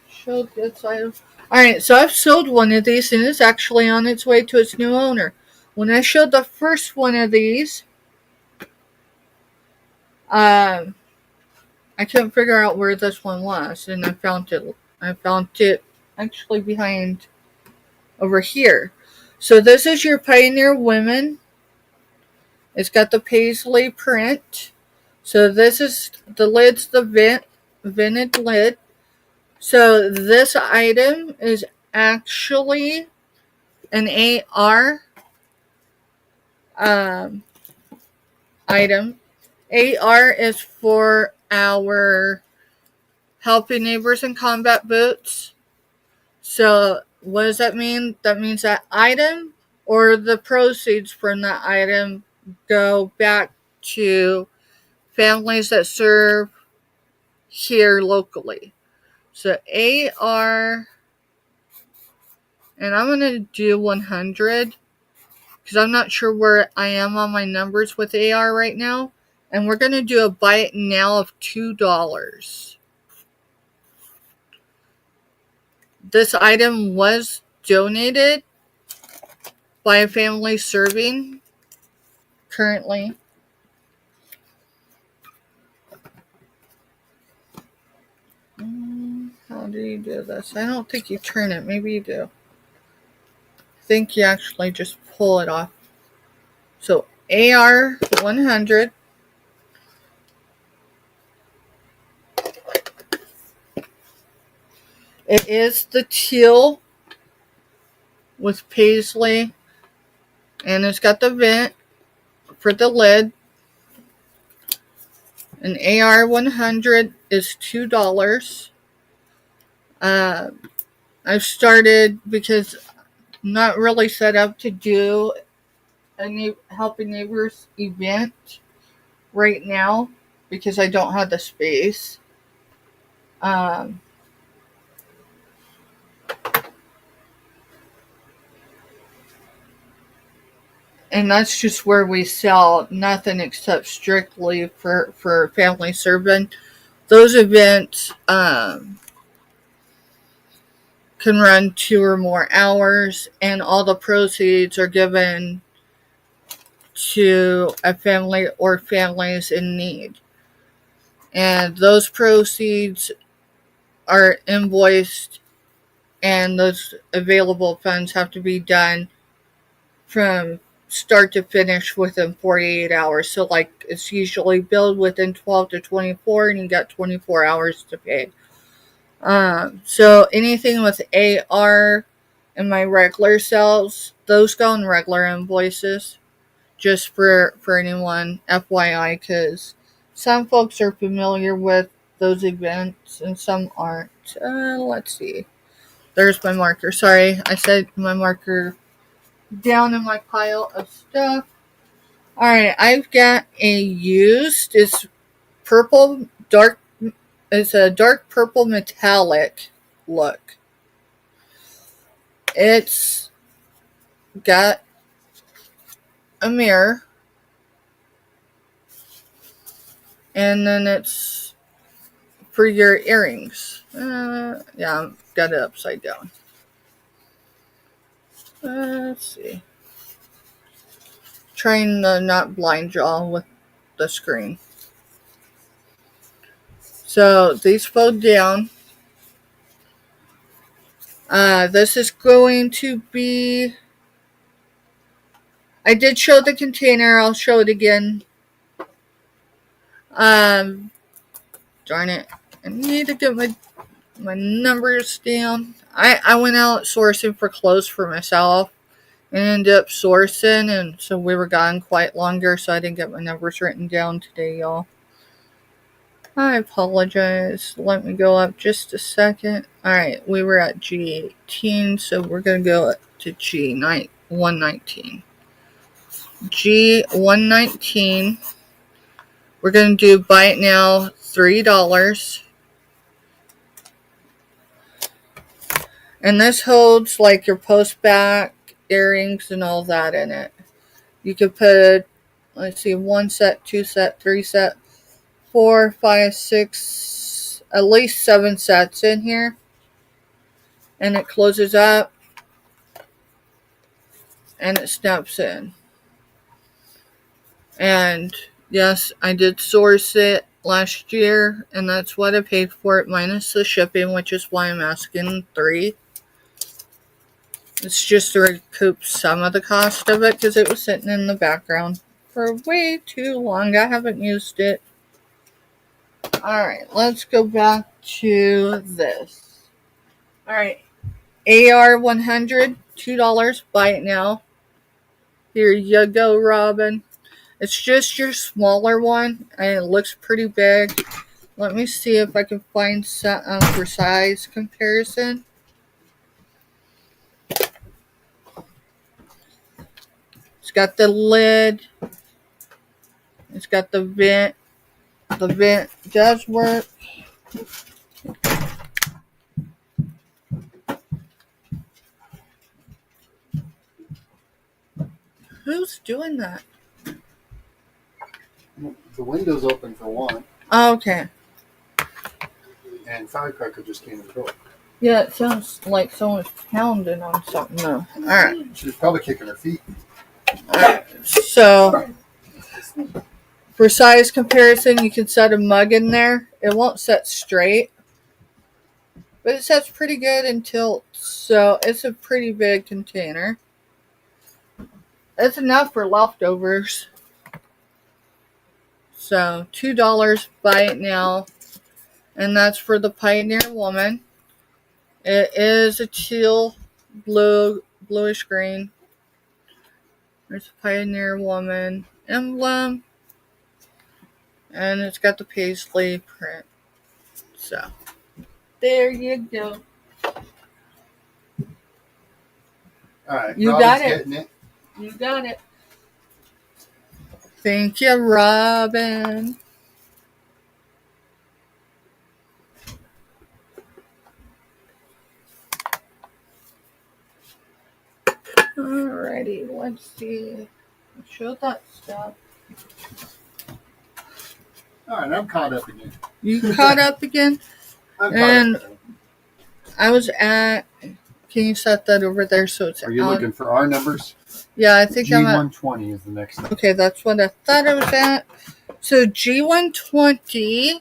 Show this item. Alright, so I've sold one of these and it's actually on its way to its new owner. When I showed the first one of these, I couldn't figure out where this one was, and I found it. I found it actually behind over here. So this is your Pioneer Women. It's got the paisley print. So this is the lid's the vented lid. So this item is actually an AR item. AR is for our Helping Neighbors in Combat boots. So what does that mean? That means that item or the proceeds from that item go back to families that serve here locally. So AR, and I'm going to do 100 because I'm not sure where I am on my numbers with AR right now. And we're going to do a buy it now of $2. This item was donated by a family serving currently. How do you do this? I don't think you turn it. Maybe you do. I think you actually just pull it off. So AR 100. It is the teal with paisley, and it's got the vent for the lid. An AR 100 is $2. I've started because I'm not really set up to do a Helping Neighbors event right now because I don't have the space. And that's just where we sell nothing except strictly for family serving. Those events can run 2 or more hours, and all the proceeds are given to a family or families in need. And those proceeds are invoiced, and those available funds have to be done from start to finish within 48 hours. So, like, it's usually billed within 12 to 24, and you got 24 hours to pay. So anything with AR and my regular sales, those go in regular invoices. Just for anyone, FYI, because some folks are familiar with those events and some aren't. Let's see. There's my marker. Sorry, I said my marker down in my pile of stuff. Alright, I've got a used. It's purple, dark. It's a dark purple metallic look. It's got a mirror, and then it's for your earrings. Yeah, I've got it upside down. Let's see. Trying to not blind y'all with the screen. So these fold down. This is going to be, I did show the container. I'll show it again. Darn it. I need to get my numbers down. I went out sourcing for clothes for myself and ended up sourcing, and so we were gone quite longer, so I didn't get my numbers written down today, y'all. I apologize. Let me go up just a second. Alright, we were at G18, so we're going to go up to G119. G119, we're going to do buy it now, $3. And this holds like your post back, earrings, and all that in it. You could put, let's see, 1 set, 2 set, 3 set, 4, 5, 6, at least 7 sets in here. And it closes up and it snaps in. And yes, I did source it last year, and that's what I paid for it minus the shipping, which is why I'm asking $3. It's just to recoup some of the cost of it because it was sitting in the background for way too long. I haven't used it. Alright, let's go back to this. Alright, AR100, $2. Buy it now. Here you go, Robin. It's just your smaller one, and it looks pretty big. Let me see if I can find something for size comparison. It's got the lid. It's got the vent. The vent does work. Who's doing that? The window's open for one, Oh, okay. and firecracker just came in the door. Yeah, it sounds like someone's pounding on something though. Alright. She's probably kicking her feet. Alright. So, for size comparison, you can set a mug in there. It won't set straight, but it sets pretty good and tilts. So, it's a pretty big container. It's enough for leftovers. So, $2, buy it now. And that's for the Pioneer Woman. It is a teal, bluish green. There's a Pioneer Woman emblem. And it's got the paisley print. So, there you go. Alright, You Robin's got it. getting it. You got it. Thank you, Robin. Alrighty, let's see. Show that stuff. Alright, I'm caught up again. You caught up again? I'm caught And up again. I was at. Can you set that over there so it's Are you looking for our numbers? Yeah, I think I'm at. G120 is the next number. Okay, that's what I thought I was at. So G120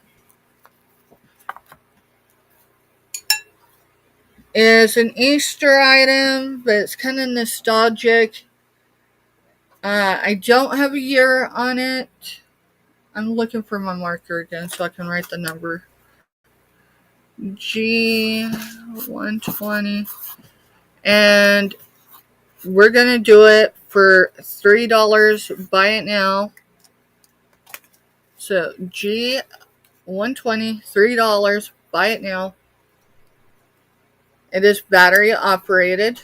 is an Easter item, but it's kind of nostalgic. I don't have a year on it. I'm looking for my marker again so I can write the number. G120. And we're going to do it for $3. Buy it now. So G120, $3. Buy it now. It is battery operated.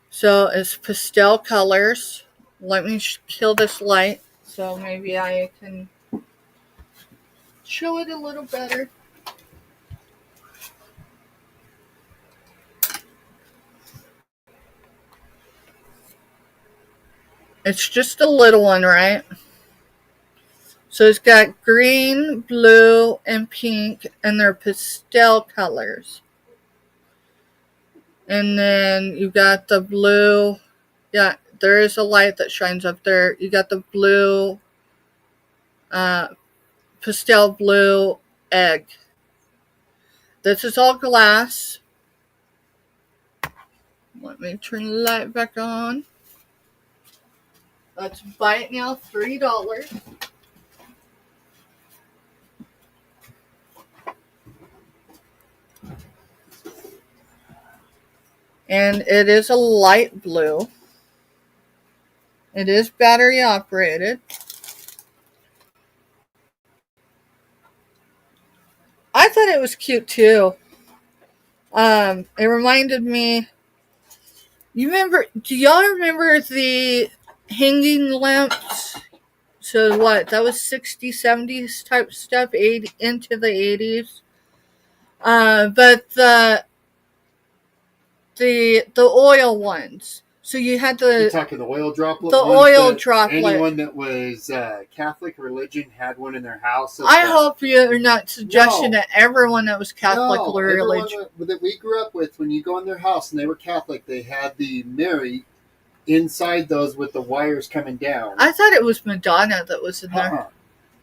So it's pastel colors. Let me kill this light so maybe I can show it a little better. It's just a little one, right? So it's got green, blue, and pink, and they're pastel colors. And then you got the blue. Yeah, there is a light that shines up there. You got the blue pastel blue egg. This is all glass. Let me turn the light back on. Let's buy it now, $3. And it is a light blue. It is battery operated. I thought it was cute too. It reminded me. Do y'all remember the hanging lamps? So what? That was 60s, 70s type stuff, into the 80s. But the oil ones. So you had You're talking the oil droplet. The oil droplet. Anyone that was Catholic religion had one in their house. I hope you're not suggesting that everyone that was Catholic religion. Everyone that we grew up with, when you go in their house and they were Catholic, they had the Mary inside those with the wires coming down. I thought it was Madonna that was in there.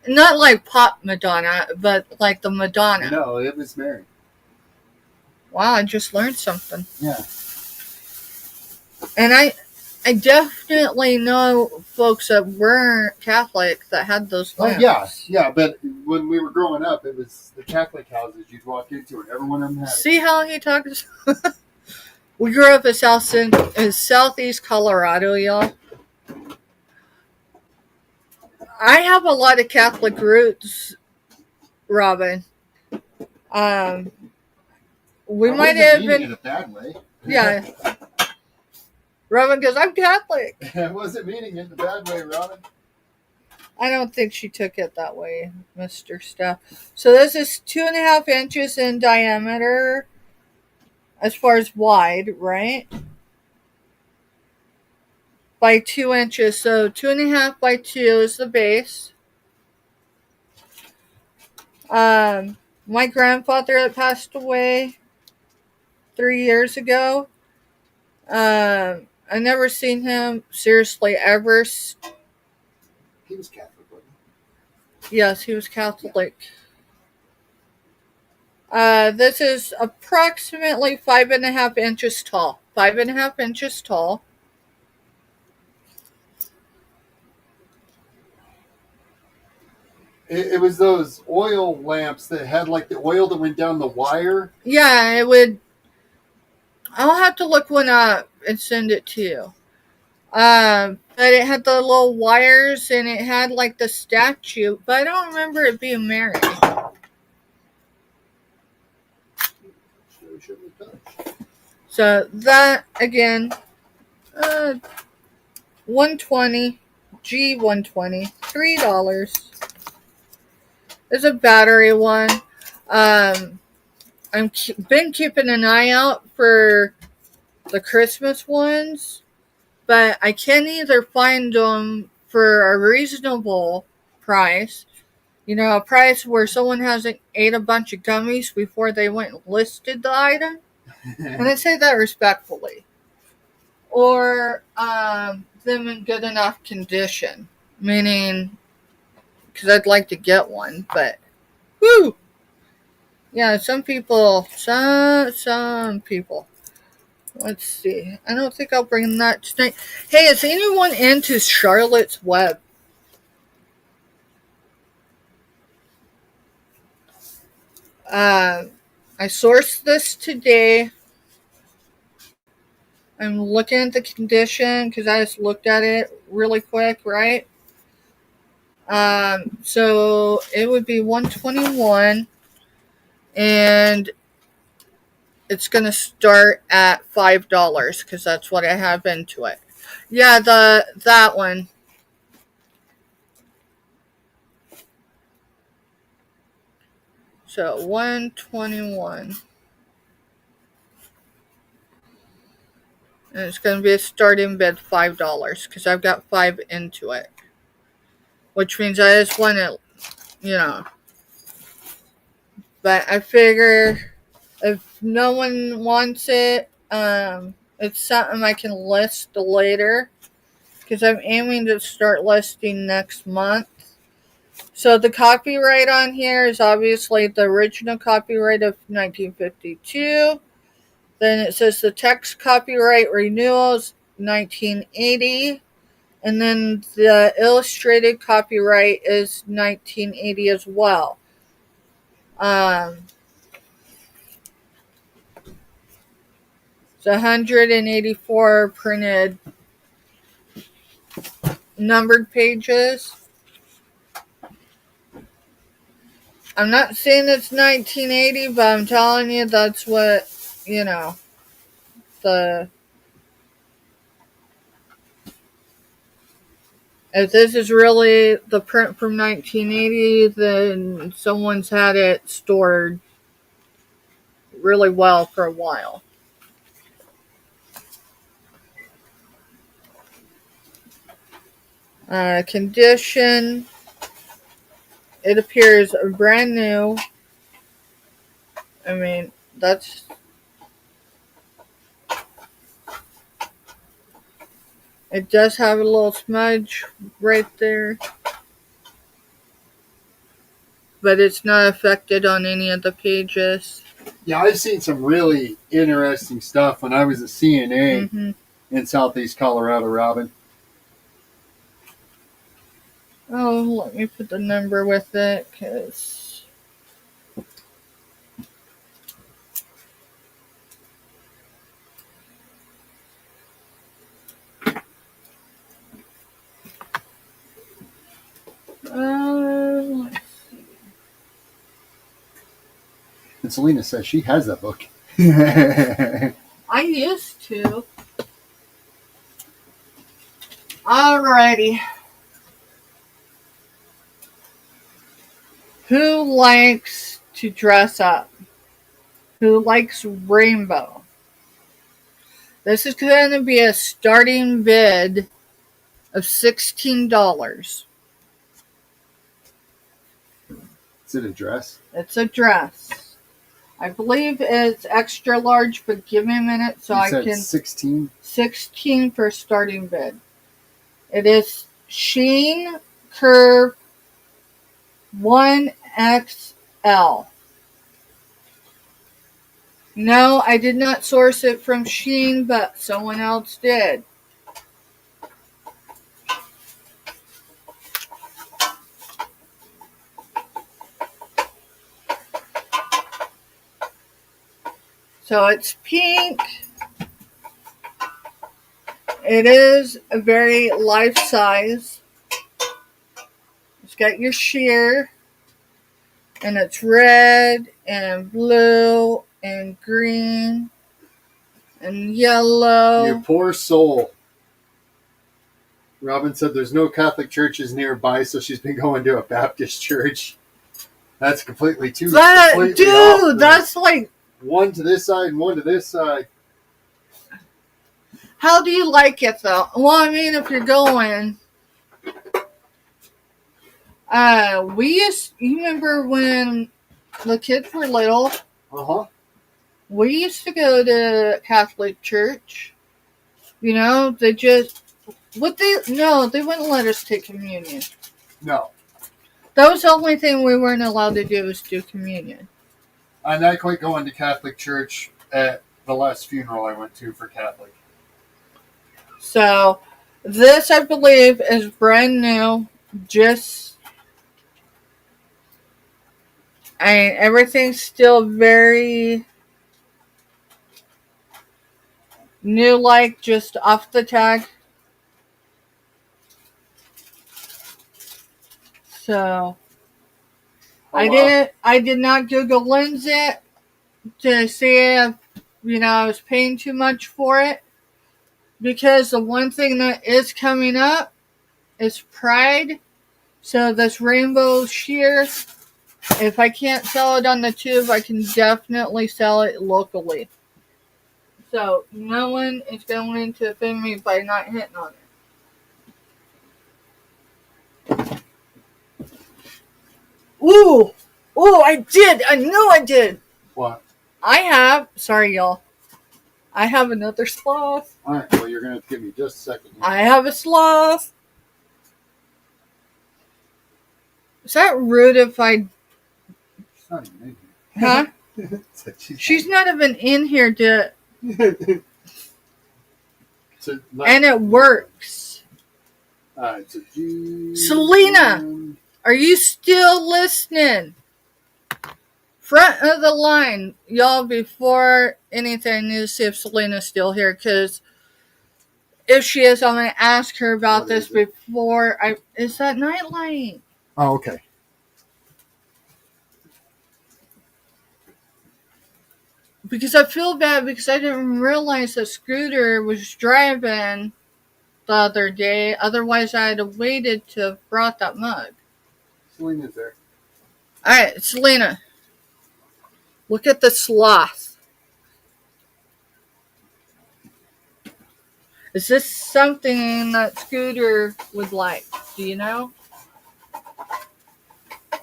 Not like pop Madonna, but like the Madonna. No, it was Mary. Wow, I just learned something. Yeah. And I definitely know folks that weren't Catholic that had those lamps. Oh, yeah, but when we were growing up, it was the Catholic houses you'd walk into and every one of them had it. See how he talks? We grew up in southeast Colorado, y'all. I have a lot of Catholic roots, Robin. We might have been in a bad way. Yeah. Robin goes, I'm Catholic. I wasn't meaning it in a bad way, Robin. I don't think she took it that way, Mr. Steph. So this is 2.5 inches in diameter as far as wide, right? By 2 inches. So 2.5 by 2 is the base. My grandfather that passed away 3 years ago. I never seen him seriously ever. He was Catholic, wasn't he? Yes, he was Catholic. This is approximately 5.5 inches tall. 5.5 inches tall. It was those oil lamps that had like the oil that went down the wire. Yeah, it would. I'll have to look one up and send it to you. But it had the little wires and it had like the statue, but I don't remember it being Mary. So that again, 120, G120, $3. There's a battery one. I've been keeping an eye out for the Christmas ones, but I can't either find them for a reasonable price. You know, a price where someone hasn't ate a bunch of gummies before they went and listed the item. And I say that respectfully. Or them in good enough condition. Meaning, because I'd like to get one, but whoo! Yeah, some people. Let's see. I don't think I'll bring that tonight. Hey, is anyone into Charlotte's Web? I sourced this today. I'm looking at the condition because I just looked at it really quick, right? So it would be $121, and it's going to start at $5 because that's what I have into it. Yeah, that one. So $121. And it's going to be a starting bid $5 because I've got 5 into it. Which means I just want it, you know. But I figure if no one wants it, it's something I can list later. Because I'm aiming to start listing next month. So the copyright on here is obviously the original copyright of 1952. Then it says the text copyright renewals 1980. And then the illustrated copyright is 1980 as well. It's 184 printed numbered pages. I'm not saying it's 1980, but I'm telling you that's what, the if this is really the print from 1980, then someone's had it stored really well for a while. Condition, it appears brand new. I mean, it does have a little smudge right there, but it's not affected on any of the pages. Yeah, I've seen some really interesting stuff when I was a CNA in Southeast Colorado, Robin. Oh, let me put the number with it, because let's see. And Selena says she has that book. I used to. Alrighty. Who likes to dress up? Who likes rainbow? This is going to be a starting bid of $16. Is it a dress? It's a dress. I believe it's extra large, but give me a minute so I can. 16? 16 for starting bid. It is Sheen Curve 1XL. No, I did not source it from Sheen, but someone else did. So it's pink. It is a very life size. It's got your sheer, and it's red and blue and green and yellow. You poor soul. Robin said there's no Catholic churches nearby, so she's been going to a Baptist church. That's completely Dude, that's like one to this side and one to this side. How do you like it though? Well, I mean, if you're going, you remember when the kids were little? We used to go to Catholic church. You know, they wouldn't let us take communion. No. That was the only thing we weren't allowed to do, was do communion. I not quite going to Catholic church at the last funeral I went to for Catholic. So, this, I believe, is brand new. Everything's still very new, like just off the tag. So, I did not Google Lens it to see if, I was paying too much for it. Because the one thing that is coming up is Pride. So this rainbow sheer, if I can't sell it on the tube, I can definitely sell it locally. So no one is going to offend me by not hitting on it. Ooh, I did. I know I did. What? Sorry y'all. I have another sloth. Alright, well, you're going to give me just a second. I have a sloth. Is that rude if I... She's not even in Huh? here. She's not even in here to... So, And it works. it's a G. Selena! Are you still listening? Front of the line. Y'all, before anything, I need to see if Selena's still here, because if she is, I'm going to ask her about this before I... Is that nightlight? Oh, okay. Because I feel bad because I didn't realize that Scooter was driving the other day. Otherwise, I'd have waited to have brought that mug. Selena's there. Alright, Selena. Look at the sloth. Is this something that Scooter would like? Do you know?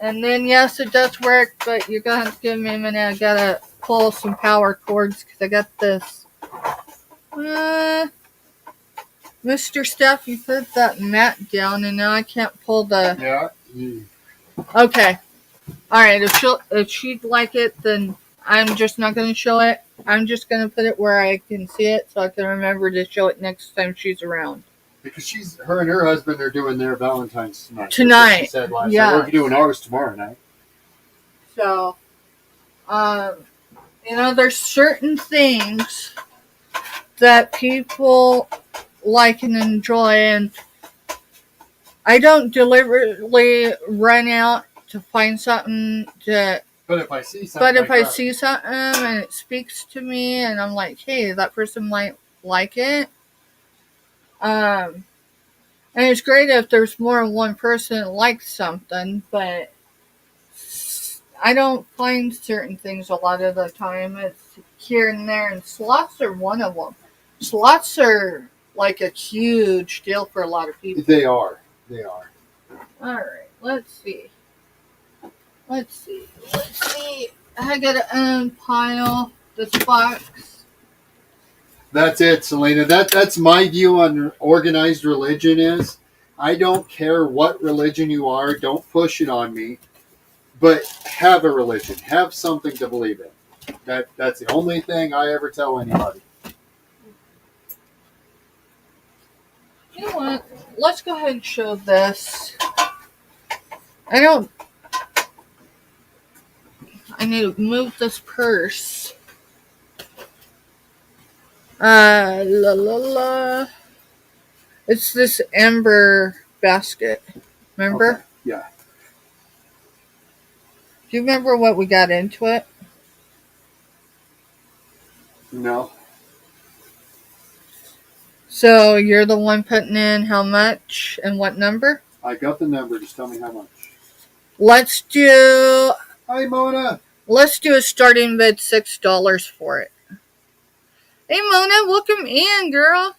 And then, yes, it does work, but you're going to have to give me a minute. I got to pull some power cords because I got this. Mr. Steph, you put that mat down, and now I can't pull the... Yeah. Okay. Alright, if she'd like it, then I'm just not going to show it. I'm just going to put it where I can see it so I can remember to show it next time she's around. Because her and her husband are doing their Valentine's night. Tonight. She said last Yeah. night. We're doing ours tomorrow night. So, there's certain things that people like and enjoy, and I don't deliberately run out to find something to... But if I see something, see something and it speaks to me, and I'm like, hey, that person might like it. And it's great if there's more than one person that likes something, but I don't find certain things a lot of the time. It's here and there, and slots are one of them. Slots are like a huge deal for a lot of people. They are. Alright, let's see. I gotta unpile this box. That's it, Selena. That's my view on organized religion is I don't care what religion you are. Don't push it on me. But have a religion. Have something to believe in. That's the only thing I ever tell anybody. You know what? Let's go ahead and show this. I need to move this purse. It's this amber basket. Remember? Okay. Yeah. Do you remember what we got into it? No. So you're the one putting in how much and what number? I got the number. Just tell me how much. Let's do... Hi, Mona. Let's do a starting bid $6 for it. Hey, Mona, welcome in, girl.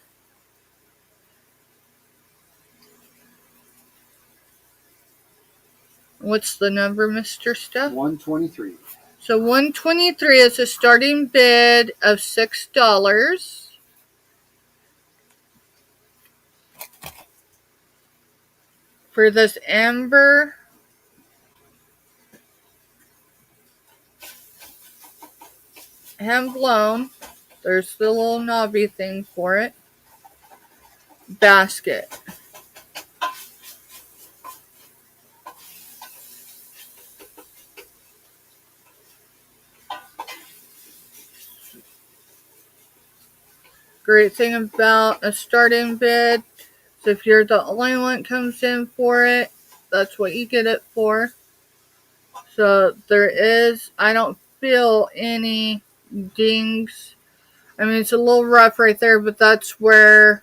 What's the number, Mr. Steph? 123. So 123 is a starting bid of $6. For this amber hand blown, there's the little knobby thing for it, basket. Great thing about a starting bid is if you're the only one that comes in for it, that's what you get it for. So I don't feel any dings. I mean, it's a little rough right there, but that's where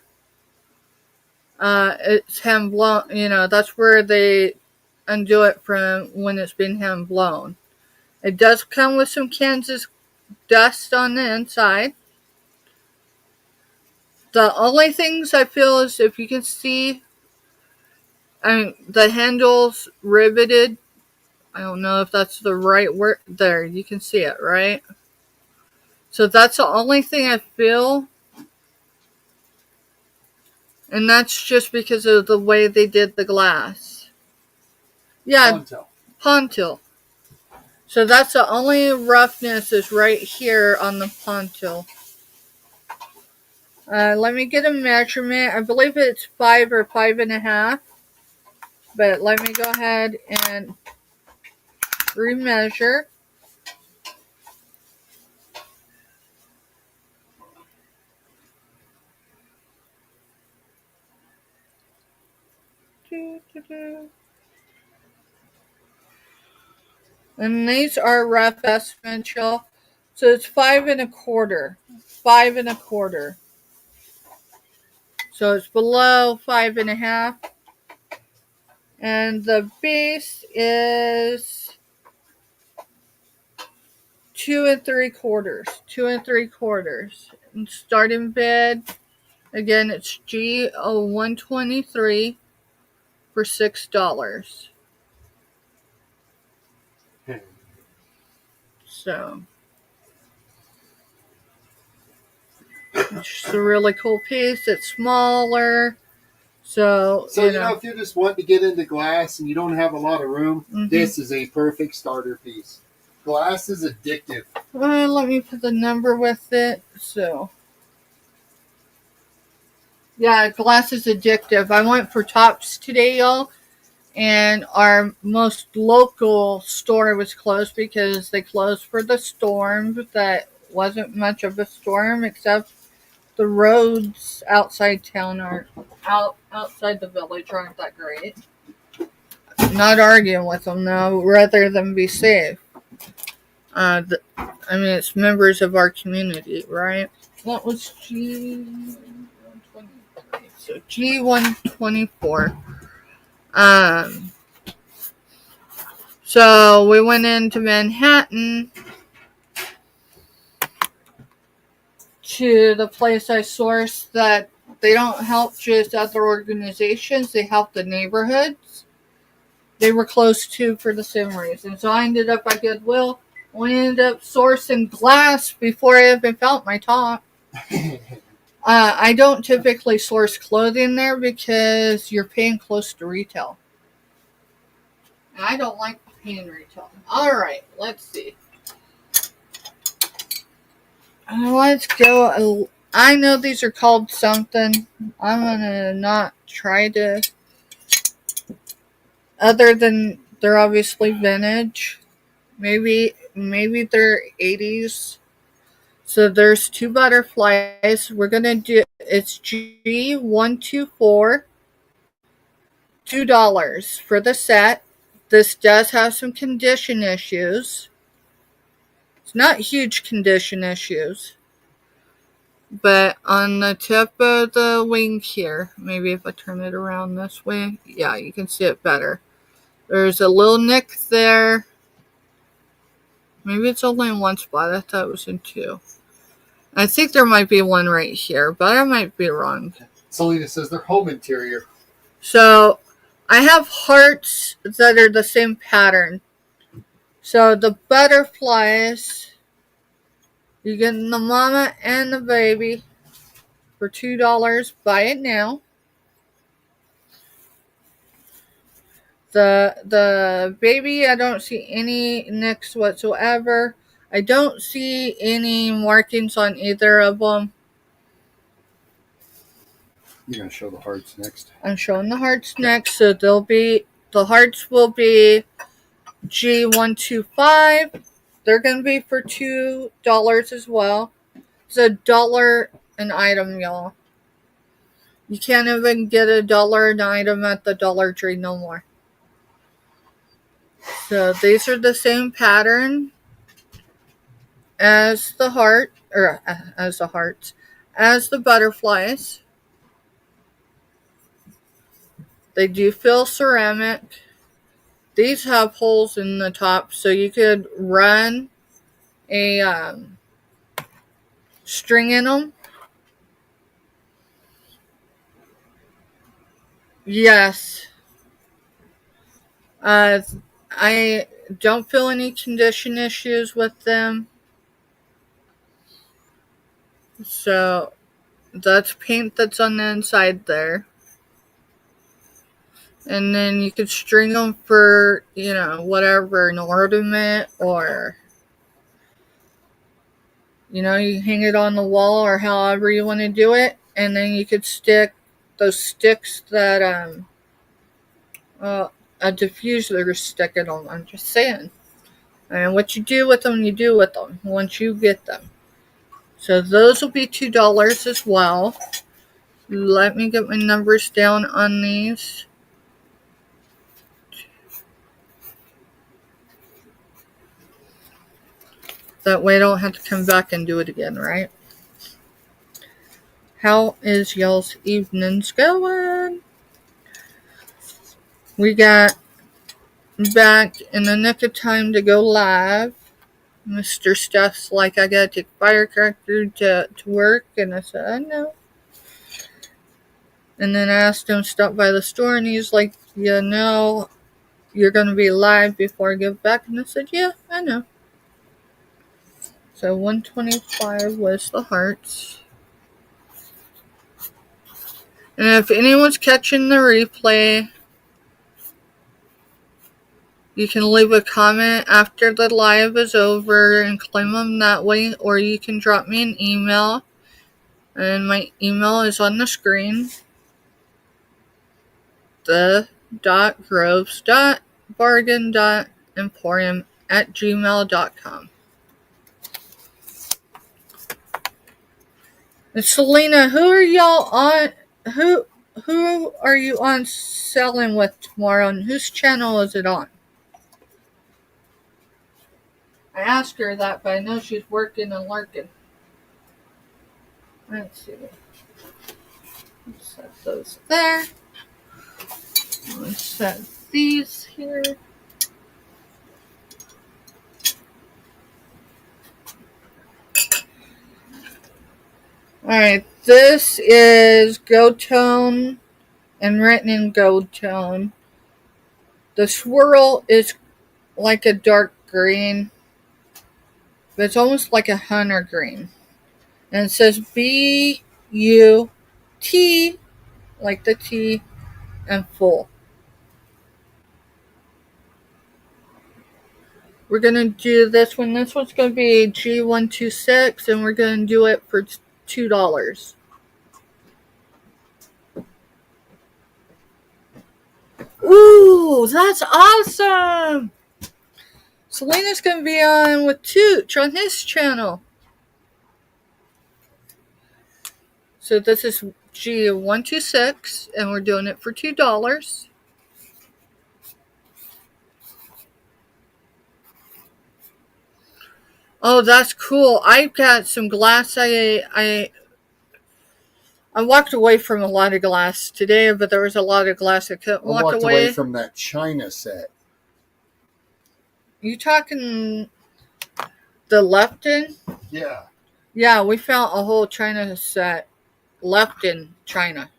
it's hand blown. That's where they undo it from when it's been hand blown. It does come with some Kansas dust on the inside. The only things I feel is if you can see, the handle's riveted. I don't know if that's the right word. There, you can see it, right? So that's the only thing I feel. And that's just because of the way they did the glass. Yeah, Pontil. pontil. So that's the only roughness is right here on the pontil. Let me get a measurement. I believe it's 5 or 5.5. But let me go ahead and remeasure. And these are rough estimates, y'all. So it's 5.25. 5.25. So it's below 5.5. And the base is 2.75. 2.75. And starting bid, again, it's G123 for $6. So it's just a really cool piece. It's smaller. So you know, if you just want to get into glass and you don't have a lot of room, this is a perfect starter piece. Glass is addictive. Let me put the number with it. So, yeah, glass is addictive. I went for tops today, y'all, and our most local store was closed because they closed for the storm. That wasn't much of a storm, except the roads outside town aren't outside the village aren't that great. Not arguing with them though, rather than be safe. I mean, it's members of our community, right? That was G123. So G124. So we went into Manhattan to the place I sourced that they don't help just other organizations, they help the neighborhoods. They were close too for the same reason. So I ended up at Goodwill. We ended up sourcing glass before I even felt my top. I don't typically source clothing there because you're paying close to retail. And I don't like paying retail. Alright, let's see. Let's go. I know these are called something. I'm gonna not try to. Other than they're obviously vintage. Maybe they're 80s. So there's two butterflies. We're gonna do it's G124, $2 for the set. This does have some condition issues. It's not huge condition issues. But on the tip of the wing here, maybe if I turn it around this way, yeah, you can see it better. There's a little nick there. Maybe it's only in one spot. I thought it was in two. I think there might be one right here, but I might be wrong. Selena says they're home interior. So I have hearts that are the same pattern. So the butterflies, you get the mama and the baby for $2. Buy it now. The baby, I don't see any nicks whatsoever. I don't see any markings on either of them. You're going to show the hearts next. I'm showing the hearts next, so the hearts will be G125. They're going to be for $2 as well. It's $1 an item, y'all. You can't even get $1 an item at the Dollar Tree no more. So these are the same pattern as the heart, or as the hearts, as the butterflies. They do feel ceramic. These have holes in the top, so you could run a string in them. Yes. I don't feel any condition issues with them. So that's paint that's on the inside there. And then you could string them for, whatever, an ornament, or, you hang it on the wall or however you want to do it. And then you could stick those sticks that a diffuser is sticking on. I'm just saying. And what you do with them, you do with them once you get them. So those will be $2 as well. Let me get my numbers down on these. That way I don't have to come back and do it again, right? How is y'all's evenings going? We got back in the nick of time to go live. Mr. Steph's like, I gotta take firecracker to work. And I said, I know. And then I asked him to stop by the store, and he's like, you're going to be live before I get back. And I said, yeah, I know. So 125 was the hearts. And if anyone's catching the replay, you can leave a comment after the live is over and claim them that way, or you can drop me an email. And my email is on the screen. the.groves.bargain.emporium@gmail.com. And Selena, who are y'all on? Who are you on selling with tomorrow, and whose channel is it on? I asked her that, but I know she's working and lurking. Let's see. Let's set those there. Let's set these here. Alright, this is Gold Tone and written in Gold Tone. The swirl is like a dark green, but it's almost like a hunter green. And it says B-U-T, like the T, and full. We're going to do this one. This one's going to be G126, and we're going to do it for $2. Ooh, that's awesome! Selena's going to be on with Tooch on his channel. So this is G126, and we're doing it for $2. Oh, that's cool. I've got some glass. I walked away from a lot of glass today, but there was a lot of glass I couldn't walk away. I walked away from that China set. You talking the Lefton? Yeah. Yeah, we found a whole China set left in China.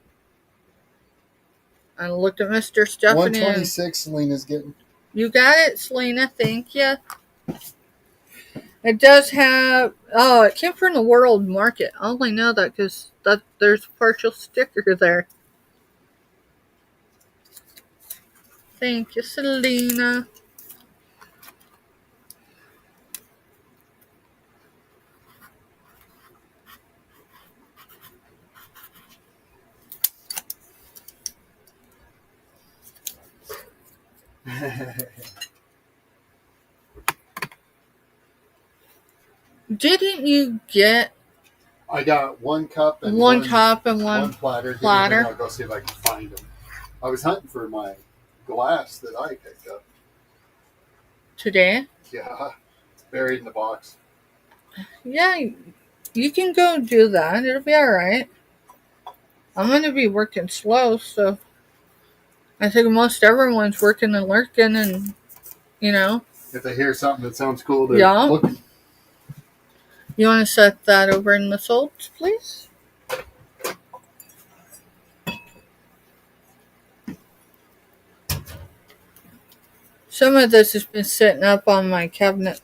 I looked at Mr. Stephanie. 126 Selena's getting. You got it, Selena. Thank you. It does have. Oh, it came from the world market. I only know that because there's a partial sticker there. Thank you, Selena. Didn't you get? I got one cup and one platter. I'll go see if I can find them. I was hunting for my glass that I picked up Today? Yeah, it's buried in the box. Yeah, you can go do that. It'll be alright. I'm going to be working slow, so I think most everyone's working and lurking, and, If they hear something that sounds cool, they're looking. You want to set that over in the salt, please? Some of this has been sitting up on my cabinet,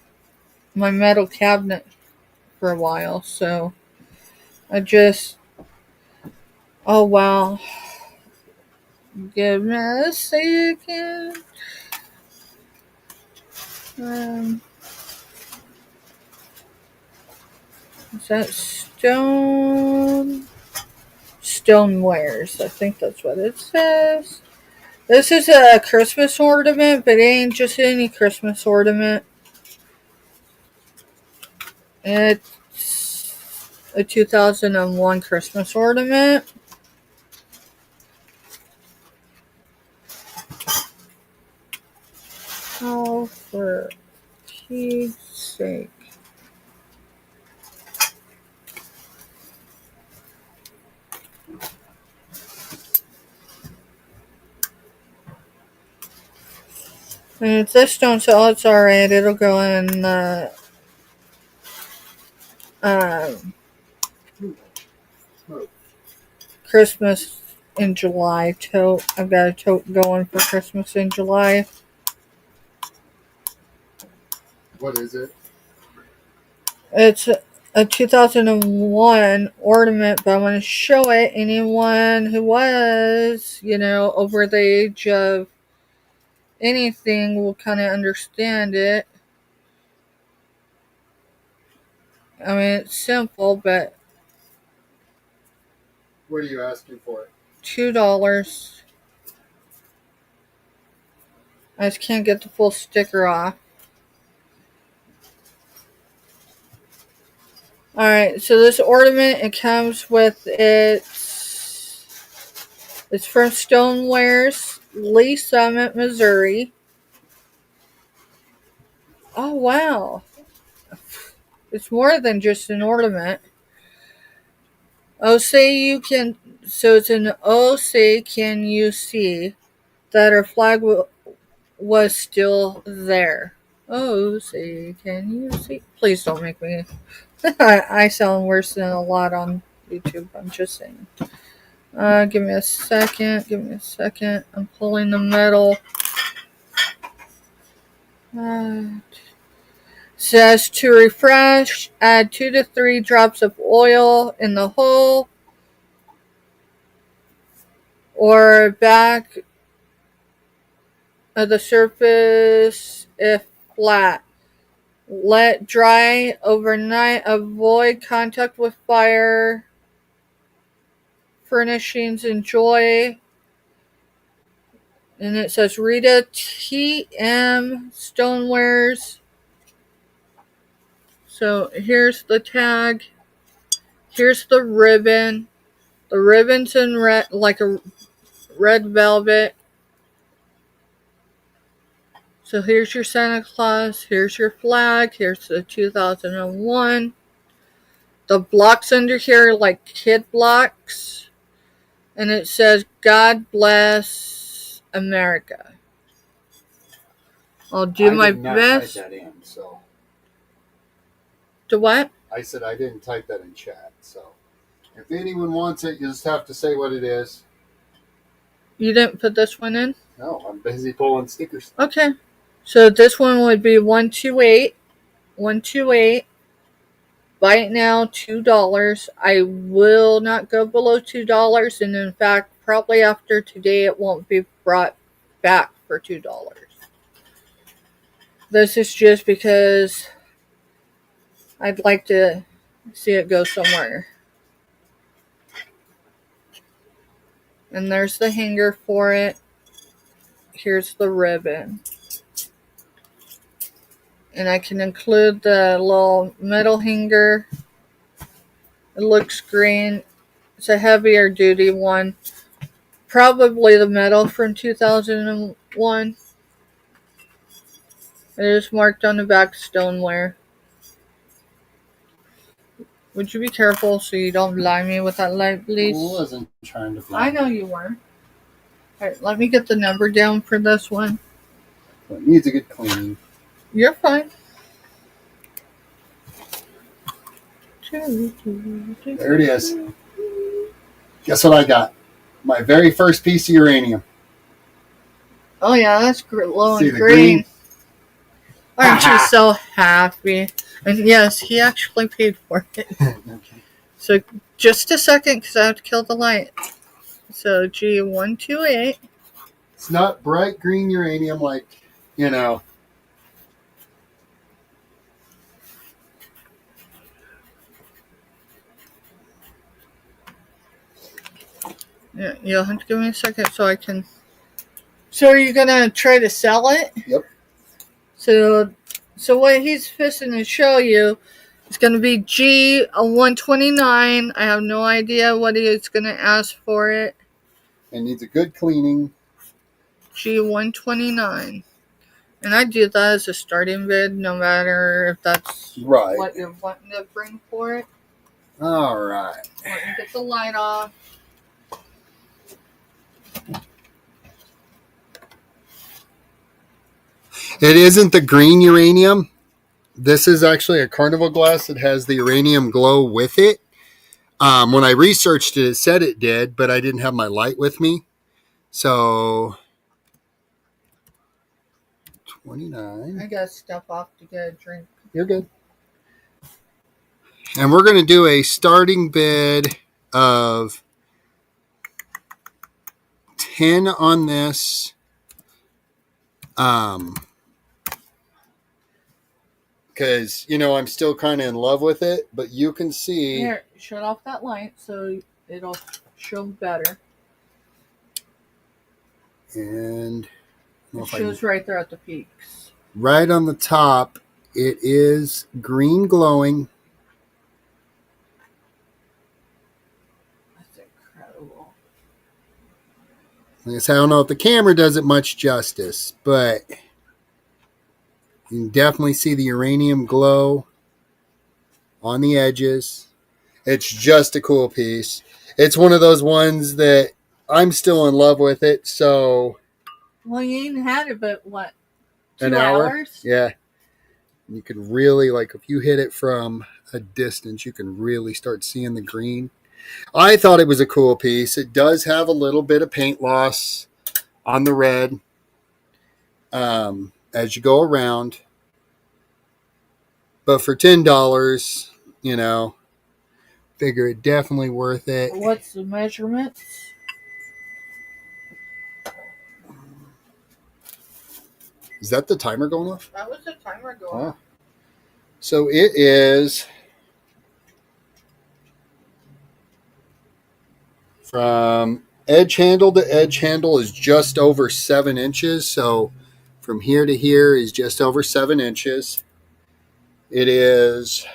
my metal cabinet, for a while, so oh wow. Give me a second. Is that stonewares? I think that's what it says. This is a Christmas ornament, but it ain't just any Christmas ornament. It's a 2001 Christmas ornament. Oh, for Pete's sake. And if this don't sell, it's alright. It'll go in the Christmas in July tote. I've got a tote going for Christmas in July. What is it? It's a 2001 ornament, but I want to show it. Anyone who was, over the age of anything will kind of understand it. I mean, it's simple, but What are you asking for it? $2. I just can't get the full sticker off. Alright, so this ornament, it comes with it's from Stonewares, Lee Summit, Missouri. Oh, wow. It's more than just an ornament. So it's an OC, can you see that our flag was still there? OC, can you see? Please don't make me. I sound worse than a lot on YouTube, I'm just saying. Give me a second. I'm pulling the metal. Says to refresh, add 2 to 3 drops of oil in the hole or back of the surface if flat. Let dry overnight. Avoid contact with fire. Furnishings enjoy. And it says Rita TM Stonewares. So here's the tag. Here's the ribbon. The ribbon's in red, like a red velvet. So here's your Santa Claus. Here's your flag. Here's the 2001. The blocks under here are like kid blocks. And it says, God bless America. I'll do my best. Type that in, so. To what? I said I didn't type that in chat, so. If anyone wants it, you just have to say what it is. You didn't put this one in? No, I'm busy pulling stickers. Okay. So this one would be 128. 128. Buy it now, $2. I will not go below $2, and in fact, probably after today, it won't be brought back for $2. This is just because I'd like to see it go somewhere. And there's the hanger for it. Here's the ribbon. And I can include the little metal hanger. It looks green. It's a heavier duty one. Probably the metal from 2001. It is marked on the back stoneware. Would you be careful so you don't blind me with that light, please? I wasn't trying to blind. I know you weren't. Alright, let me get the number down for this one. It needs a good cleaning. You're fine. There it is. Guess what I got? My very first piece of uranium. Oh yeah, that's glowing See the green. Aren't you so happy? And yes, he actually paid for it. Okay. So just a second, because I have to kill the light. So G128. It's not bright green uranium like, you know. Yeah, you'll have to give me a second so I can. So are you gonna try to sell it? Yep. So what he's fixing to show you is gonna be G129. I have no idea what he is gonna ask for it. It needs a good cleaning. G129. And I do that as a starting bid, no matter if that's Right. what you're wanting to bring for it. All right. Let me get the light off. It isn't the green uranium. This is actually a carnival glass that has the uranium glow with it. When I researched it, it said it did, but I didn't have my light with me. So, 29. I gotta step off to get a drink. You're good. And we're going to do a starting bid of 10 on this. Because, you know, I'm still kind of in love with it, but you can see. Here, shut off that light so it'll show better. And it shows right there at the peaks. Right on the top, it is green glowing. That's incredible. I guess I don't know if the camera does it much justice, but you can definitely see the uranium glow on the edges. It's just a cool piece. It's one of those ones that I'm still in love with it, so... Well, you ain't had it, but what? 2 an hour? hours? Yeah. You can really, like, if you hit it from a distance, you can really start seeing the green. I thought it was a cool piece. It does have a little bit of paint loss on the red as you go around. But for $10, you know, figure it definitely worth it. What's the measurements? Is that the timer going off? That was the timer going off. So it is from edge handle to edge handle is just over 7 inches. So from here to here is just over 7 inches. It is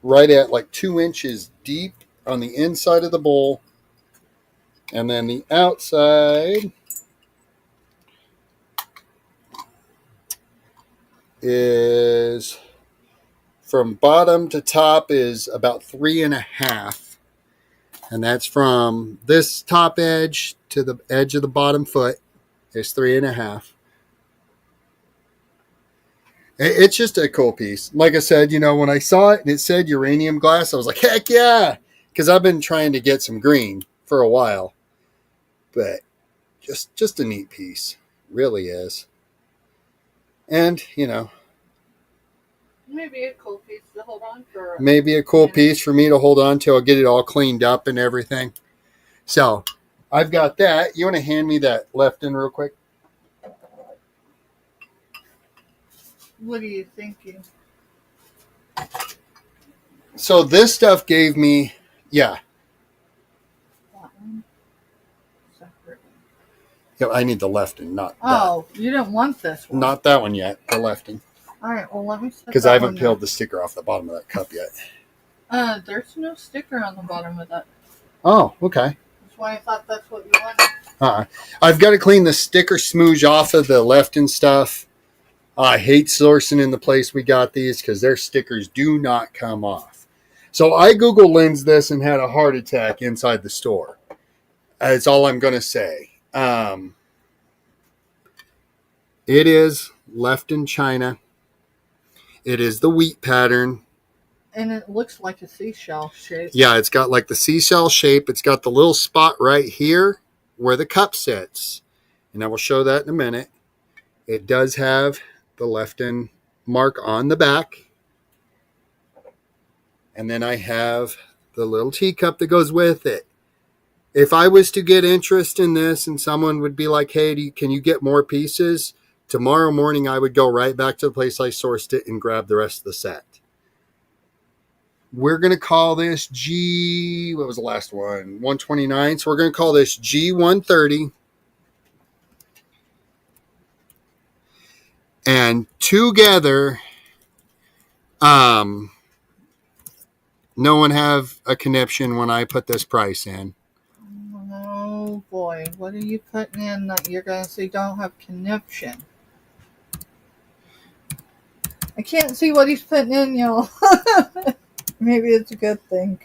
right at like 2 inches deep on the inside of the bowl. And then the outside is from bottom to top is about 3.5. And that's from this top edge to the edge of the bottom foot is 3.5. It's just a cool piece. Like I said, you know, when I saw it and it said uranium glass, I was like, heck yeah. Because I've been trying to get some green for a while. But just a neat piece. Really is. And, you know. Maybe a cool piece to hold on for. Maybe a cool piece for me to hold on to. I'll get it all cleaned up and everything. So, I've got that. You want to hand me that left in real quick? What are you thinking? So, this stuff gave me, yeah. That one? Separate. Yeah, I need the lefting, not Oh, you didn't want this one. Not that one yet, the lefting. All right, well, let me set because that I haven't one peeled down. the sticker off the bottom of that cup yet. There's no sticker on the bottom of that. Oh, okay. That's why I thought that's what you wanted. I've got to clean the sticker smooge off of the lefting stuff. I hate sourcing in the place we got these because their stickers do not come off. So I Google Lens this and had a heart attack inside the store. That's all I'm going to say. It is left in China. It is the wheat pattern. And it looks like a seashell shape. Yeah, it's got like the seashell shape. It's got the little spot right here where the cup sits. And I will show that in a minute. It does have the left-in mark on the back. And then I have the little teacup that goes with it. If I was to get interest in this and someone would be like, hey, can you get more pieces? Tomorrow morning, I would go right back to the place I sourced it and grab the rest of the set. We're going to call this what was the last one? 129. So we're going to call this G130. And together, no one have a conniption when I put this price in. Oh boy, what are you putting in that you're going to say don't have conniption? I can't see what he's putting in, y'all. Maybe it's a good thing.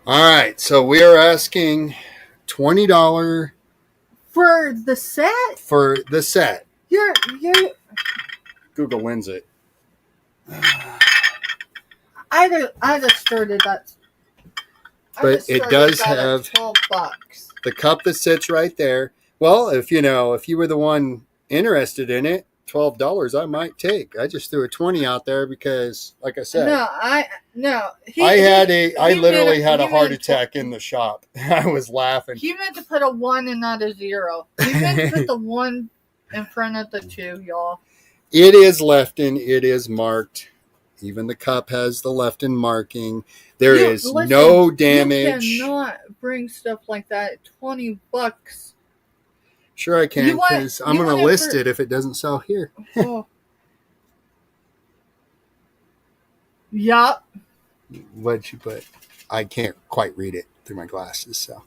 All right, so we are asking $20 for the set. For the set, You're Google wins it. I just started that. But it does have $12. The cup that sits right there. Well, if you were the one interested in it, $12 I might take. I just threw a 20 out there because, like I said, I literally had a heart attack in the shop. I was laughing. He meant to put a 1 and not a 0. He meant to put the 1 in front of the 2, y'all. It is left-in. It is marked. Even the cup has the left-in marking. Listen, no damage. You cannot bring stuff like that at $20. Sure I can, because I'm going to list it if it doesn't sell here. Oh. Yup. What'd you put? I can't quite read it through my glasses, so.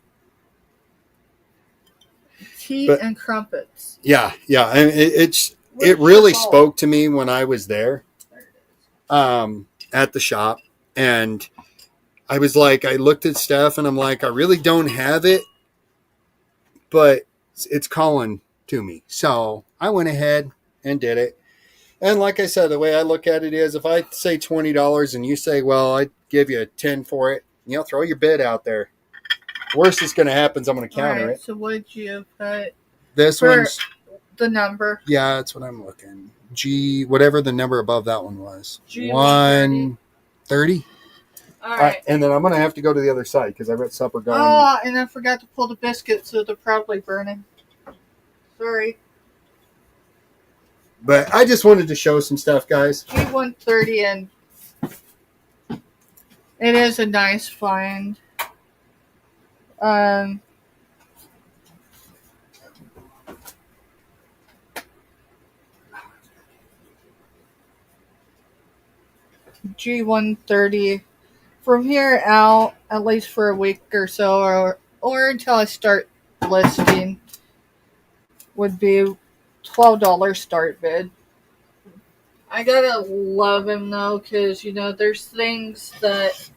Tea and crumpets. Yeah. And it really spoke to me when I was there at the shop. And I was like, I looked at stuff and I'm like, I really don't have it, but it's calling to me. So I went ahead and did it. And like I said, the way I look at it is if I say $20 and you say, well, I'd give you 10 for it, throw your bid out there. Worst that's going to happen is I'm going to counter it. So what did you put? This one's the number. Yeah, that's what I'm looking. Whatever the number above that one was. $130. All right. And then I'm going to have to go to the other side because I've got supper going. Oh, and I forgot to pull the biscuits, so they're probably burning. Sorry. But I just wanted to show some stuff, guys. G130, and it is a nice find. G130. From here out, at least for a week or so, or until I start listing, would be $12 start bid. I gotta love him though, because there's things that.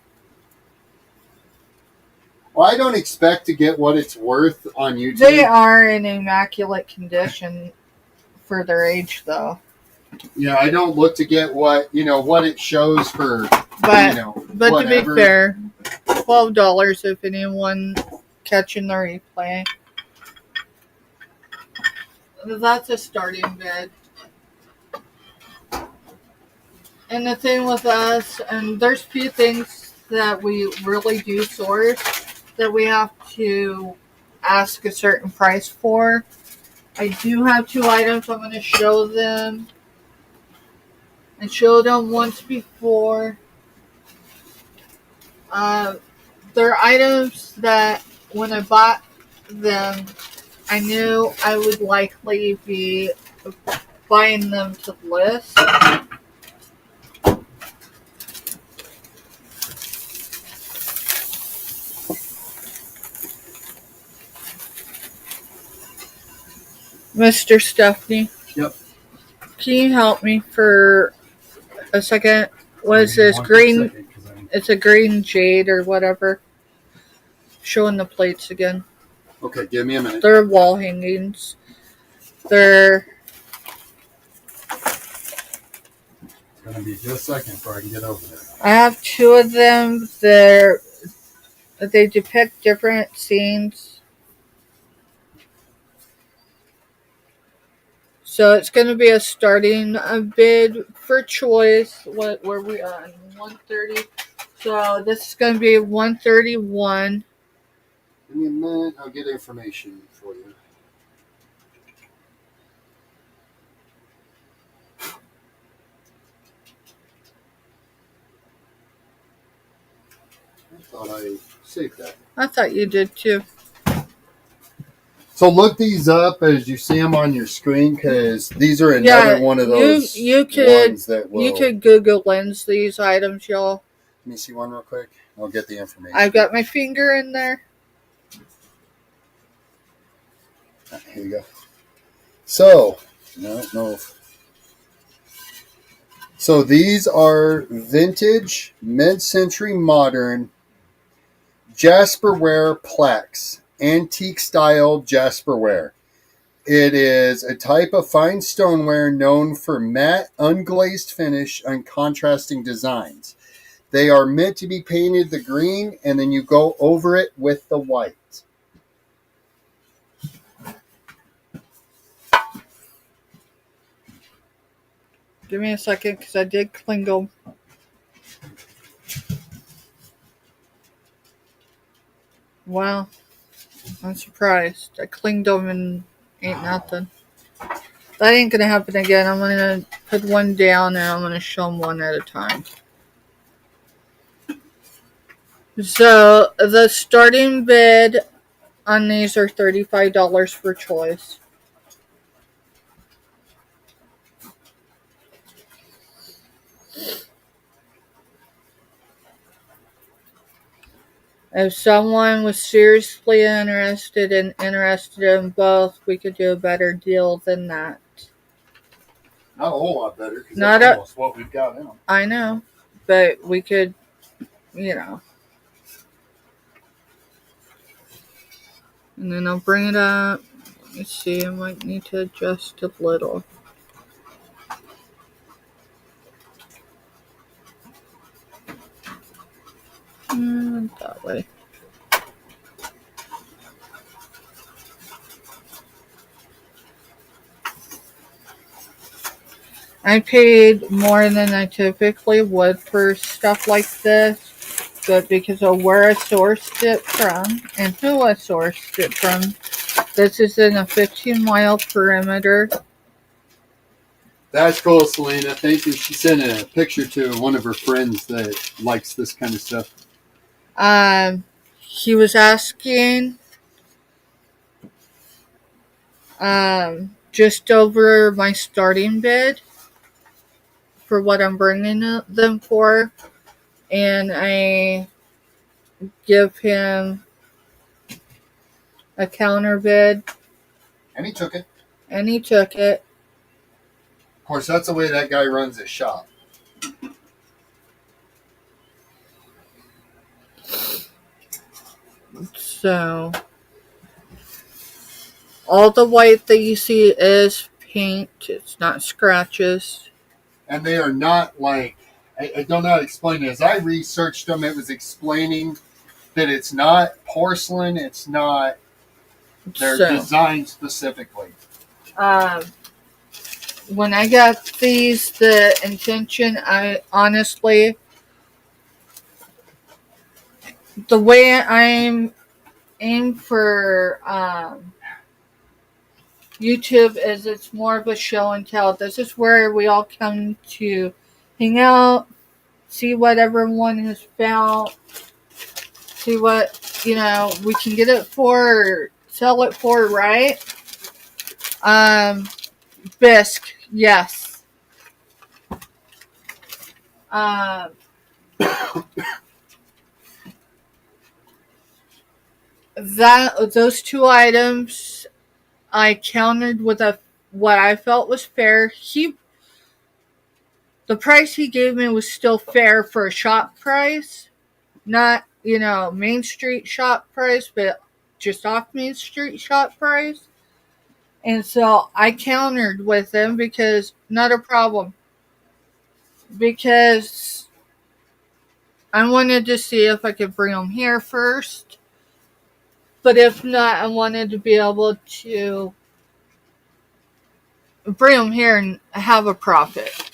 Well, I don't expect to get what it's worth on YouTube. They are in immaculate condition for their age, though. Yeah, I don't look to get what it shows for. But whatever. To be fair, $12 if anyone catching the replay. That's a starting bid. And the thing with us, and there's few things that we really do source that we have to ask a certain price for. I do have 2 items. I'm going to show them. I showed them once before. They're items that when I bought them, I knew I would likely be buying them to list. Mr. Stephanie. Yep. Can you help me for a second? What is this? Green? It's a green jade or whatever. Showing the plates again. Okay, give me a minute. They're wall hangings. They're. It's going to be just a second before I can get over there. I have 2 of them. They depict different scenes. So it's going to be a starting bid for choice. What were we on? 130. So this is going to be 131. Give me a minute. I'll get information for you. I thought I saved that. I thought you did too. So look these up as you see them on your screen, because these are another one of those ones that will. You could Google Lens these items, y'all. Let me see one real quick. I'll get the information. I've got my finger in there. Here you go. So, no. So these are vintage, mid-century modern Jasperware plaques, antique style Jasperware. It is a type of fine stoneware known for matte, unglazed finish and contrasting designs. They are meant to be painted the green, and then you go over it with the white. Give me a second, because I did cling them. Wow. I'm surprised. I clinged them and ain't nothing. That ain't going to happen again. I'm going to put one down and I'm going to show them one at a time. So the starting bid on these are $35 for choice. If someone was seriously interested in both, we could do a better deal than that. Not a whole lot better, because that's almost what we've got now. I know, but we could, And then I'll bring it up. Let me see, I might need to adjust a little. That way. I paid more than I typically would for stuff like this, but because of where I sourced it from and who I sourced it from, this is in a 15-mile perimeter. That's cool, Selena. Thank you. She sent a picture to one of her friends that likes this kind of stuff. He was asking just over my starting bid for what I'm bringing them for, and I give him a counter bid. And he took it. Of course, that's the way that guy runs his shop. So, all the white that you see is paint. It's not scratches. And they are not like, I don't know how to explain it. As I researched them, it was explaining that it's not porcelain. It's not, they're designed specifically. When I got these, the intention, I honestly, the way I'm aim for YouTube is it's more of a show and tell. This is where we all come to hang out, see what everyone has found, see what, we can get it for, or sell it for, right? Bisque, yes. Those two items I countered with what I felt was fair. The price he gave me was still fair for a shop price. Not, Main Street shop price, but just off Main Street shop price. And so I countered with him because, not a problem. Because I wanted to see if I could bring them here first. But if not, I wanted to be able to bring them here and have a profit.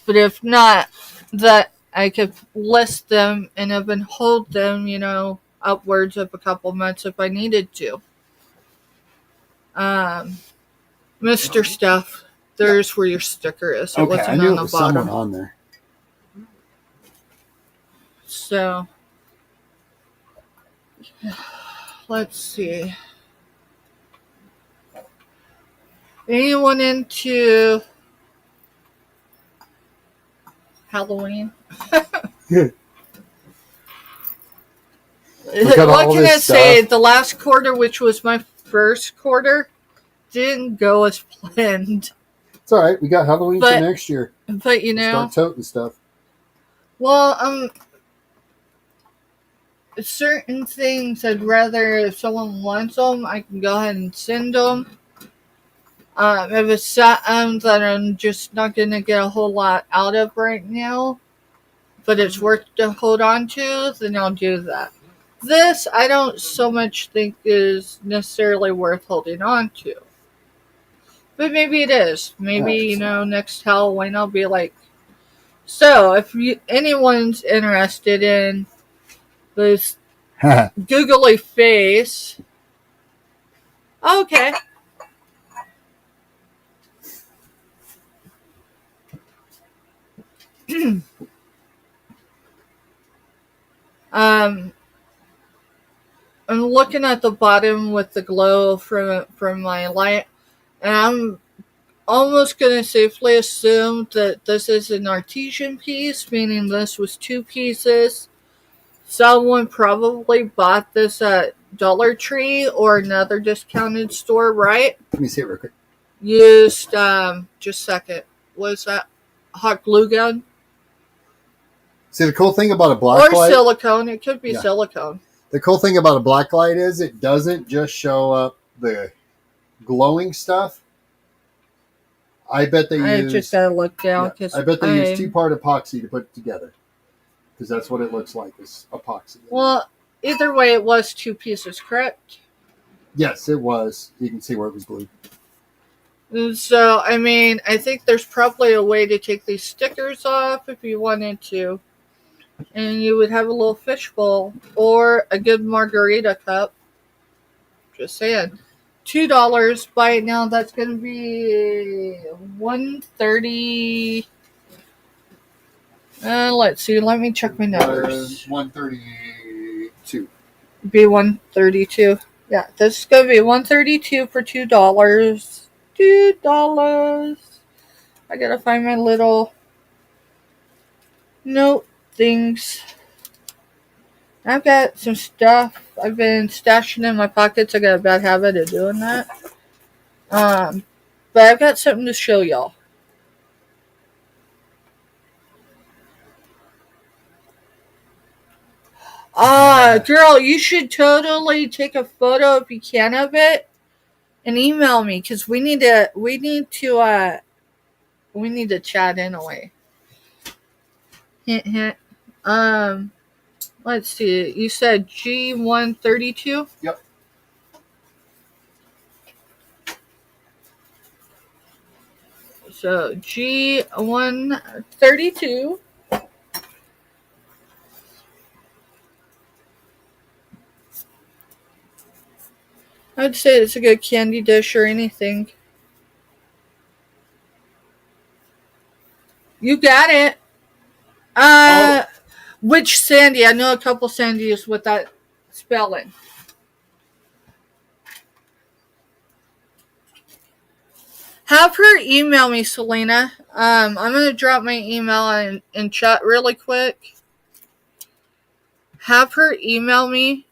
But if not, that I could list them and even hold them, upwards of a couple months if I needed to. Mr. Stuff, there's where your sticker is. It Okay, wasn't I knew on it the was bottom. somewhere on there. So, let's see. Anyone into Halloween? Look What at all can I this say? stuff. The last quarter, which was my first quarter, didn't go as planned. It's all right. We got Halloween for next year. But We'll start toting stuff. well, certain things I'd rather, if someone wants them, I can go ahead and send them. If it's something that I'm just not gonna get a whole lot out of right now, but it's worth to hold on to, then I'll do that. This I don't so much think is necessarily worth holding on to. But maybe it is. Maybe, next Halloween I'll be like, so if anyone's interested in this googly face, okay. I'm looking at the bottom with the glow from my light, and I'm almost going to safely assume that this is an artesian piece, meaning this was two pieces. Someone probably bought this at Dollar Tree or another discounted store, right? Let me see it real quick. Used, just a second. Was that hot glue gun? See, the cool thing about a black light... Or silicone. It could be silicone. The cool thing about a black light is it doesn't just show up the glowing stuff. I bet they use... I just gotta look down. I bet they use two-part epoxy to put it together. Because that's what it looks like, is epoxy. Well, either way, it was two pieces, correct? Yes, it was. You can see where it was glued. So, I think there's probably a way to take these stickers off if you wanted to. And you would have a little fishbowl or a good margarita cup. Just saying. $2. By now, that's going to be $130. Let's see. Let me check my numbers. $132. Be $132. Yeah, this is going to be $132 for $2. $2. I gotta find my little note things. I've got some stuff I've been stashing in my pockets. I got a bad habit of doing that. But I've got something to show y'all. Girl, you should totally take a photo if you can of it and email me, because we need to chat anyway. Hint, hint. Let's see. You said G132? Yep. So G132. I'd say it's a good candy dish or anything. You got it. Which Sandy? I know a couple Sandys with that spelling. Have her email me, Selena. I'm going to drop my email in chat really quick. Have her email me.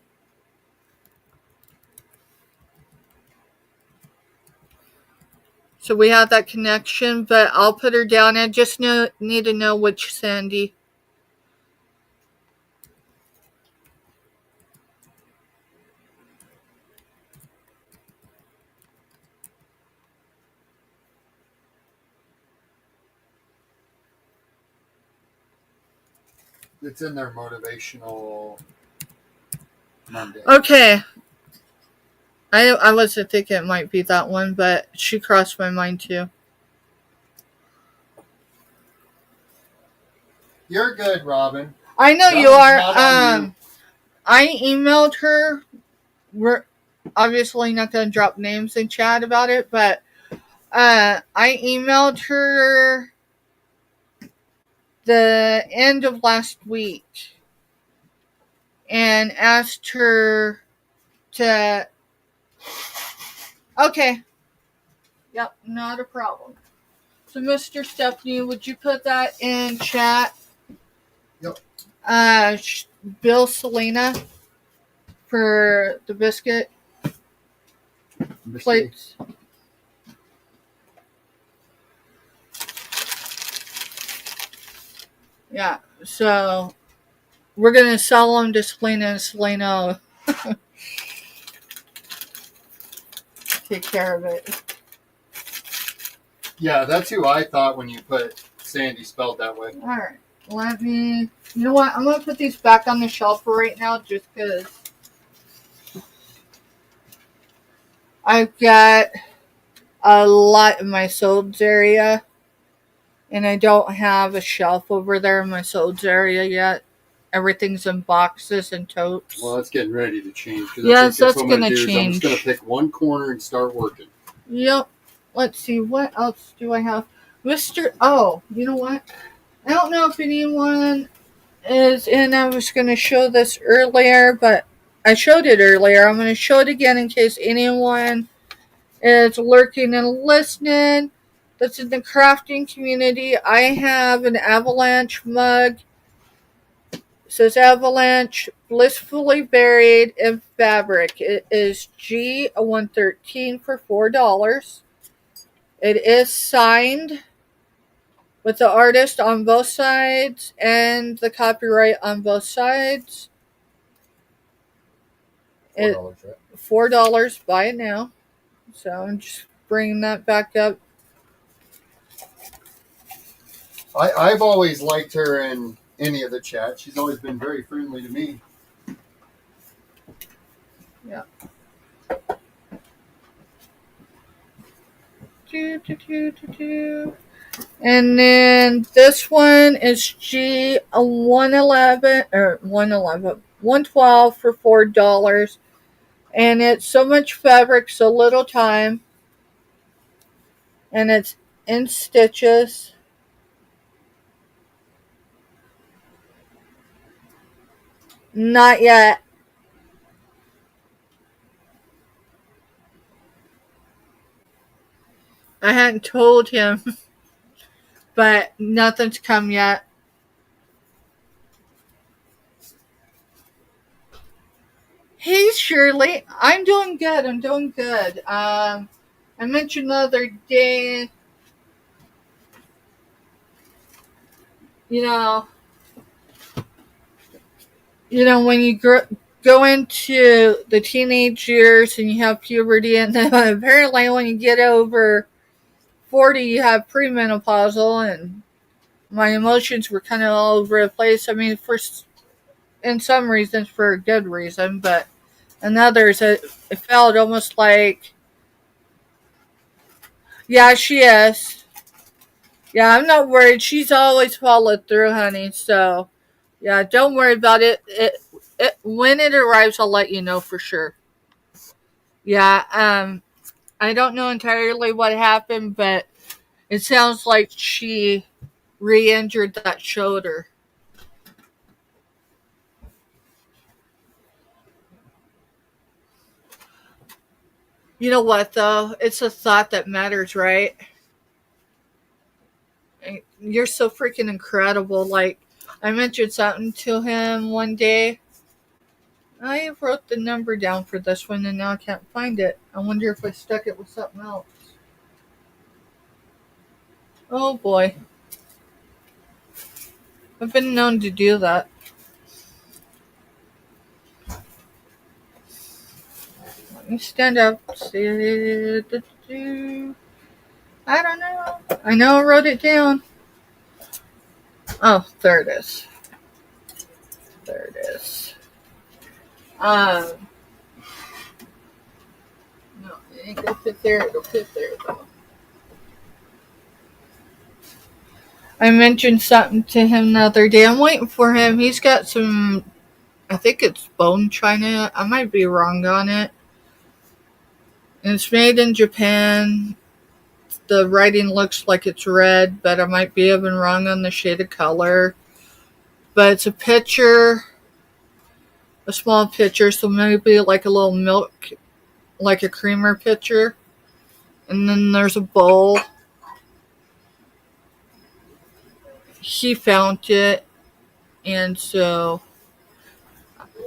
So we have that connection, but I'll put her down. I just need to know which Sandy. It's in their motivational Monday. Okay. I wasn't thinking it might be that one, but she crossed my mind too. You're good, Robin. I know That you one's are. not on you. I emailed her. We're obviously not going to drop names in chat about it, but I emailed her the end of last week and asked her to. Okay. Yep, not a problem. So, Mr. Stephanie, would you put that in chat? Yep. Bill Selena for the biscuit plates. Yeah, so we're going to sell them to Selena, and Selena take care of it. Yeah, that's who I thought when you put Sandy spelled that way. All right, let me. You know what? I'm going to put these back on the shelf for right now just because I've got a lot in my solds area, and I don't have a shelf over there in my solds area yet. Everything's in boxes and totes. Well, that's getting ready to change. Yes, that's what I'm going to do. change. I'm just going to pick one corner and start working. Yep. Let's see, what else do I have? Oh, you know what? I don't know if anyone is in. I was going to show this earlier, but I showed it earlier. I'm going to show it again in case anyone is lurking and listening. That's in the crafting community. I have an Avalanche mug. It says Avalanche Blissfully Buried in Fabric. It is G113 for $4. It is signed with the artist on both sides and the copyright on both sides. $4, right? $4. Buy it now. So I'm just bringing that back up. I've always liked her in any of the chats. She's always been very friendly to me. Yeah. And then this one is G111 or 112 for $4. And it's so much fabric, so little time. And it's in stitches. Not yet. I hadn't told him, but nothing's come yet. Hey, Shirley. I'm doing good. I mentioned the other day, you know, when you go into the teenage years and you have puberty, and then apparently when you get over 40, you have premenopausal, and my emotions were kind of all over the place. I mean, in some reasons for a good reason, but in others, it felt almost like, yeah, she is. Yeah, I'm not worried. She's always followed through, honey. So, yeah, don't worry about it. When it arrives, I'll let you know for sure. Yeah, I don't know entirely what happened, but it sounds like she re-injured that shoulder. You know what, though? It's a thought that matters, right? You're so freaking incredible. Like, I mentioned something to him one day. I wrote the number down for this one and now I can't find it. I wonder if I stuck it with something else. Oh boy. I've been known to do that. Let me stand up. I don't know. I know I wrote it down. Oh, there it is. There it is. No, it ain't gonna fit there. It'll fit there though. I mentioned something to him the other day. I'm waiting for him. He's got some, I think it's bone china. I might be wrong on it. And it's made in Japan. The writing looks like it's red, but I might be even wrong on the shade of color. But it's a pitcher, a small pitcher, so maybe like a little milk, like a creamer pitcher. And then there's a bowl. He found it, and so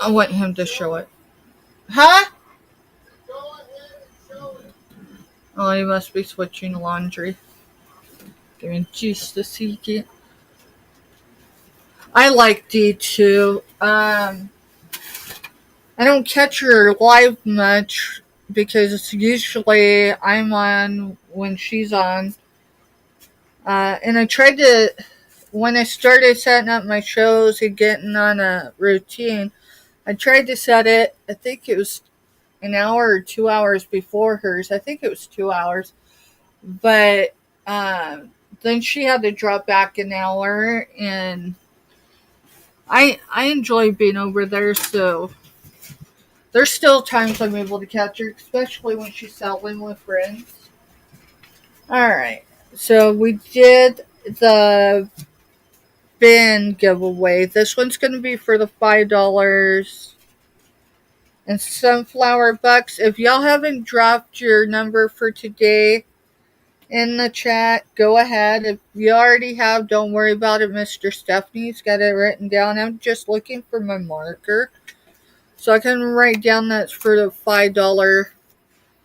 I want him to show it. Huh? Oh, he must be switching laundry. Give me just a second. I like D too. I don't catch her live much because usually I'm on when she's on. And I tried to, when I started setting up my shows and getting on a routine, I tried to set it, I think it was an hour or 2 hours before hers. I think it was 2 hours. But then she had to drop back an hour, and I enjoy being over there, so there's still times I'm able to catch her, especially when she's selling with friends. Alright, so we did the bin giveaway. This one's going to be for the $5 and sunflower bucks. If y'all haven't dropped your number for today in the chat, go ahead. If you already have, don't worry about it. Mr. Stephanie's got it written down. I'm just looking for my marker so I can write down that's for the $5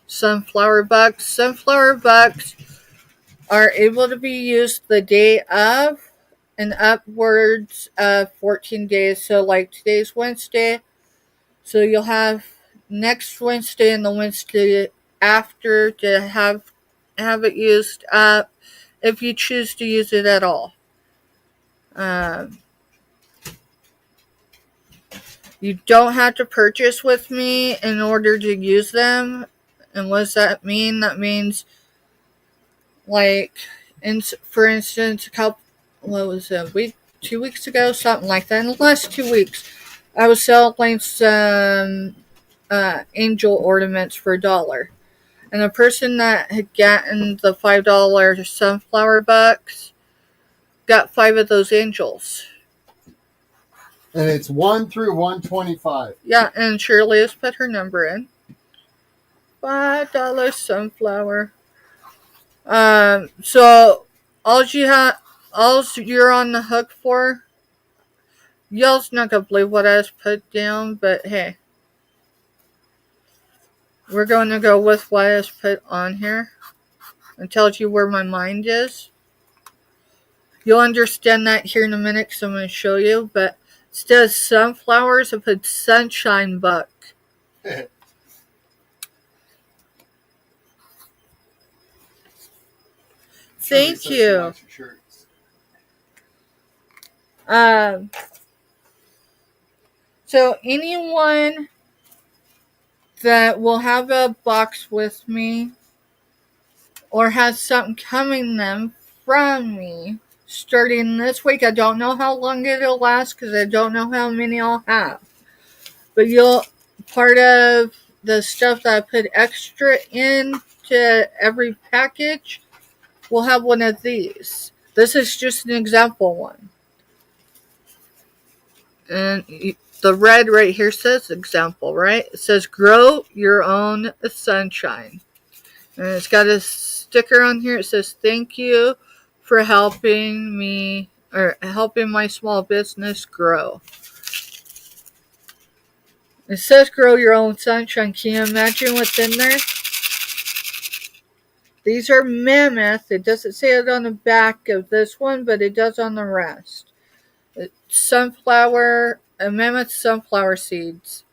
sunflower bucks. Sunflower bucks are able to be used the day of and upwards of 14 days. So like today's Wednesday, so you'll have next Wednesday and the Wednesday after to have it used up if you choose to use it at all. You don't have to purchase with me in order to use them. And what does that mean? That means, like, for instance, what was it, a week, 2 weeks ago, something like that. In the last 2 weeks, I was selling some angel ornaments for $1. And the person that had gotten the $5 sunflower bucks got 5 of those angels. And it's 1 through 125. Yeah, and Shirley has put her number in. $5 sunflower. So all you're on the hook for, y'all's not gonna believe what I just put down, but hey, we're going to go with what I just put on here. It tells you where my mind is. You'll understand that here in a minute because I'm going to show you. But instead of sunflowers, I put sunshine buck. Thank you. So anyone that will have a box with me or has something coming them from me starting this week, I don't know how long it'll last because I don't know how many I'll have. But part of the stuff that I put extra into every package will have one of these. This is just an example one. And the red right here says example, right? It says grow your own sunshine. And it's got a sticker on here. It says thank you for helping me or helping my small business grow. It says grow your own sunshine. Can you imagine what's in there? These are mammoth. It doesn't say it on the back of this one, but it does on the rest. Mammoth sunflower seeds.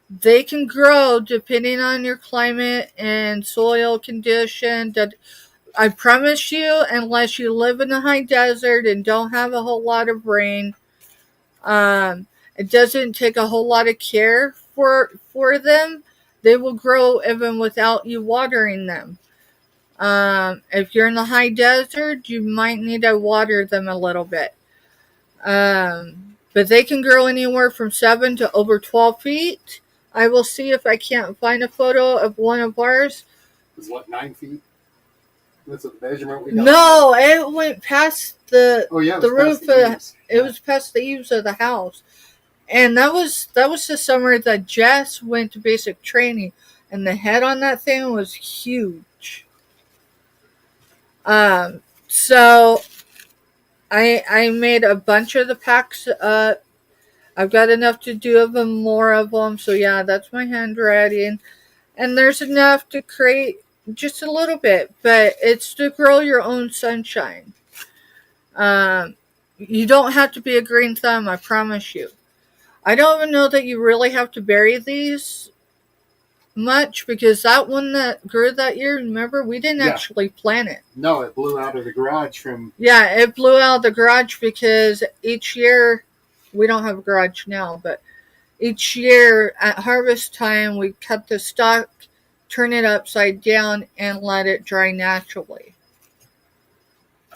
They can grow depending on your climate and soil condition. I promise you, unless you live in a high desert and don't have a whole lot of rain, it doesn't take a whole lot of care for them. They will grow even without you watering them. If you're in the high desert, you might need to water them a little bit. But they can grow anywhere from 7 to over 12 feet. I will see if I can't find a photo of one of ours. It's what, 9 feet? That's a measurement we got. No, it went past the roof. It was past the eaves of the house, and that was the summer that Jess went to basic training, and the head on that thing was huge. So I made a bunch of the packs up. I've got enough to do of them, more of them. So yeah, that's my handwriting. And there's enough to create just a little bit, but it's to grow your own sunshine. You don't have to be a green thumb, I promise you. I don't even know that you really have to bury these much, because that one that grew that year, remember, we didn't actually plant it. No, it blew out of the garage from... Yeah, it blew out of the garage because each year, we don't have a garage now, but each year at harvest time, we cut the stalk, turn it upside down, and let it dry naturally.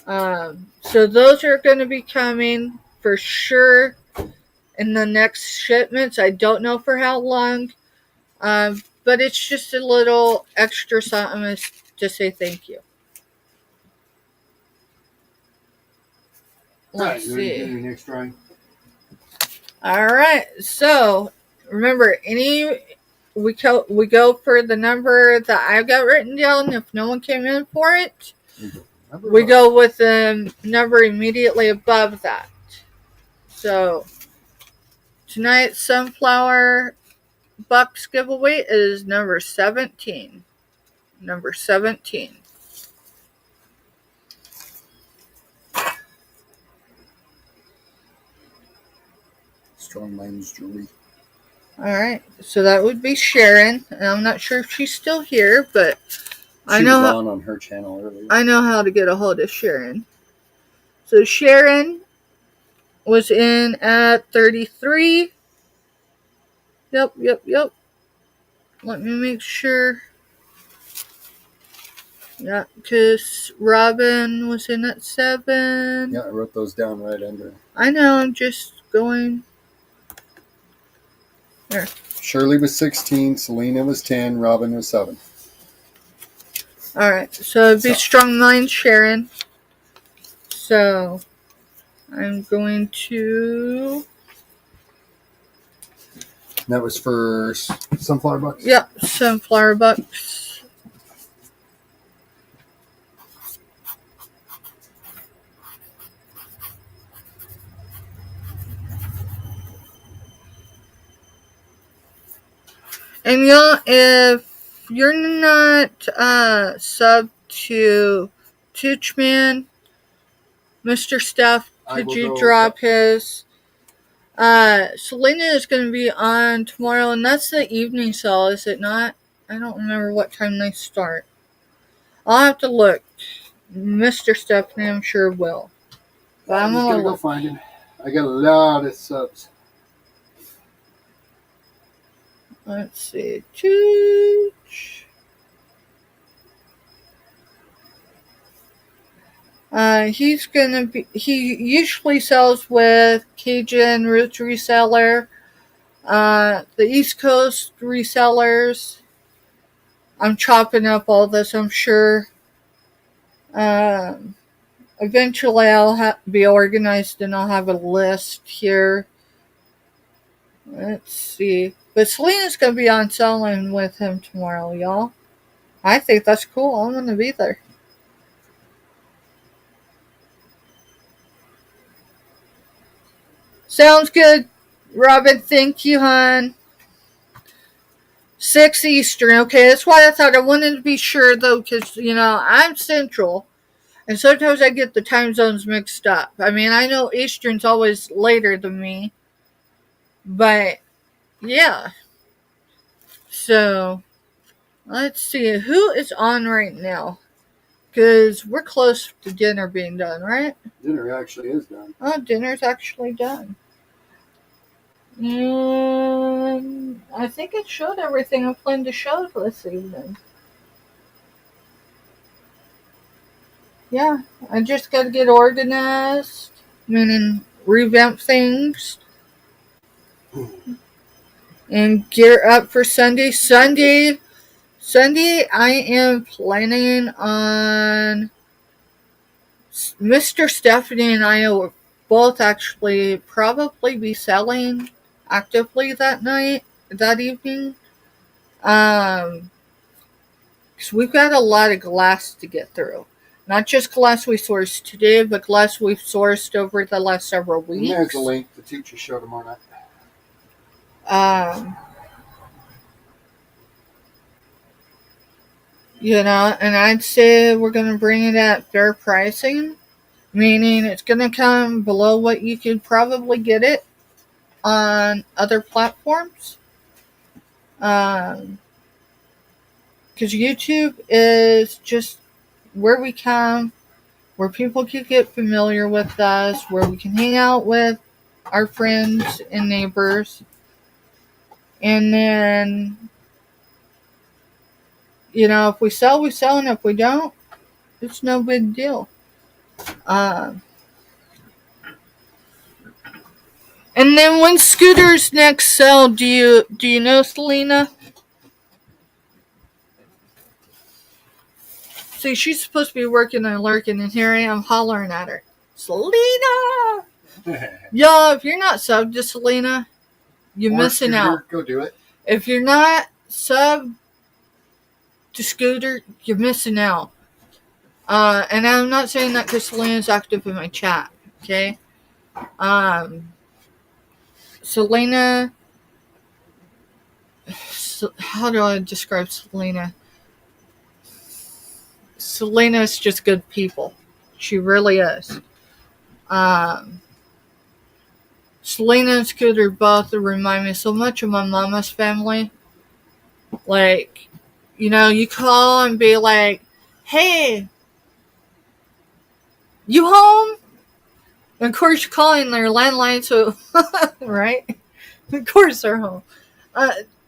So those are going to be coming for sure in the next shipments. I don't know for how long, but it's just a little extra something to say thank you. Let's see. Next drawing. All right. So remember, we go for the number that I've got written down. If no one came in for it, we go with the number immediately above that. So tonight's sunflower box giveaway is number 17. Number 17. Strong minds, Julie. All right, so that would be Sharon, and I'm not sure if she's still here, but she was on her channel earlier. I know how to get a hold of Sharon. So Sharon was in at 33. Yep. Let me make sure. Yeah, because Robin was in at 7. Yeah, I wrote those down right under. I know, I'm just going. There. Shirley was 16, Selena was 10, Robin was 7. All right, so it'd be Strong Mind Sharon. So I'm going to. That was for sunflower bucks? Yep, sunflower bucks. And y'all, if you're not sub to Toochman, Mr. Steph, could you drop his? Selena is going to be on tomorrow, and that's the evening sale, is it not? I don't remember what time they start. I'll have to look. Mr. Stephanie, I'm sure will. But I'm just going to go find him. I got a lot of subs. Let's see. Tooch. He's gonna be. He usually sells with Cajun Roots Reseller, the East Coast resellers. I'm chopping up all this, I'm sure. Eventually, I'll be organized and I'll have a list here. Let's see. But Selena's going to be on selling with him tomorrow, y'all. I think that's cool. I'm going to be there. Sounds good, Robin. Thank you, hon. 6 Eastern. Okay, that's why I thought I wanted to be sure, though, because, I'm Central. And sometimes I get the time zones mixed up. I mean, I know Eastern's always later than me. But, yeah. So, let's see. Who is on right now? Because we're close to dinner being done, right? Dinner actually is done. Oh, dinner's actually done. And I think it showed everything I planned to show this evening. Yeah, I just got to get organized, meaning revamp things and gear up for Sunday. Sunday, I am planning on Mr. Stephanie and I will both actually probably be selling actively that evening. Um, because we've got a lot of glass to get through. Not just glass we sourced today, but glass we've sourced over the last several weeks. And there's a link. The teacher show tomorrow night. Um, and I'd say we're going to bring it at fair pricing, meaning it's going to come below what you could probably get it on other platforms. Because YouTube is just where we come, where people can get familiar with us, where we can hang out with our friends and neighbors. And then, if we sell, we sell, and if we don't, it's no big deal. And then when Scooter's next sell, do you know Selena? See, she's supposed to be working and lurking, and here I am hollering at her. Selena! Y'all, if you're not subbed to Selena, you're missing out. Go do it. If you're not subbed to Scooter, you're missing out. And I'm not saying that because Selena's active in my chat, okay? Selena, how do I describe Selena? Selena's just good people. She really is. Selena and Scooter both remind me so much of my mama's family. Like, you call and be like, hey, you home? And of course, you're calling their landline, so, right? Of course they're home.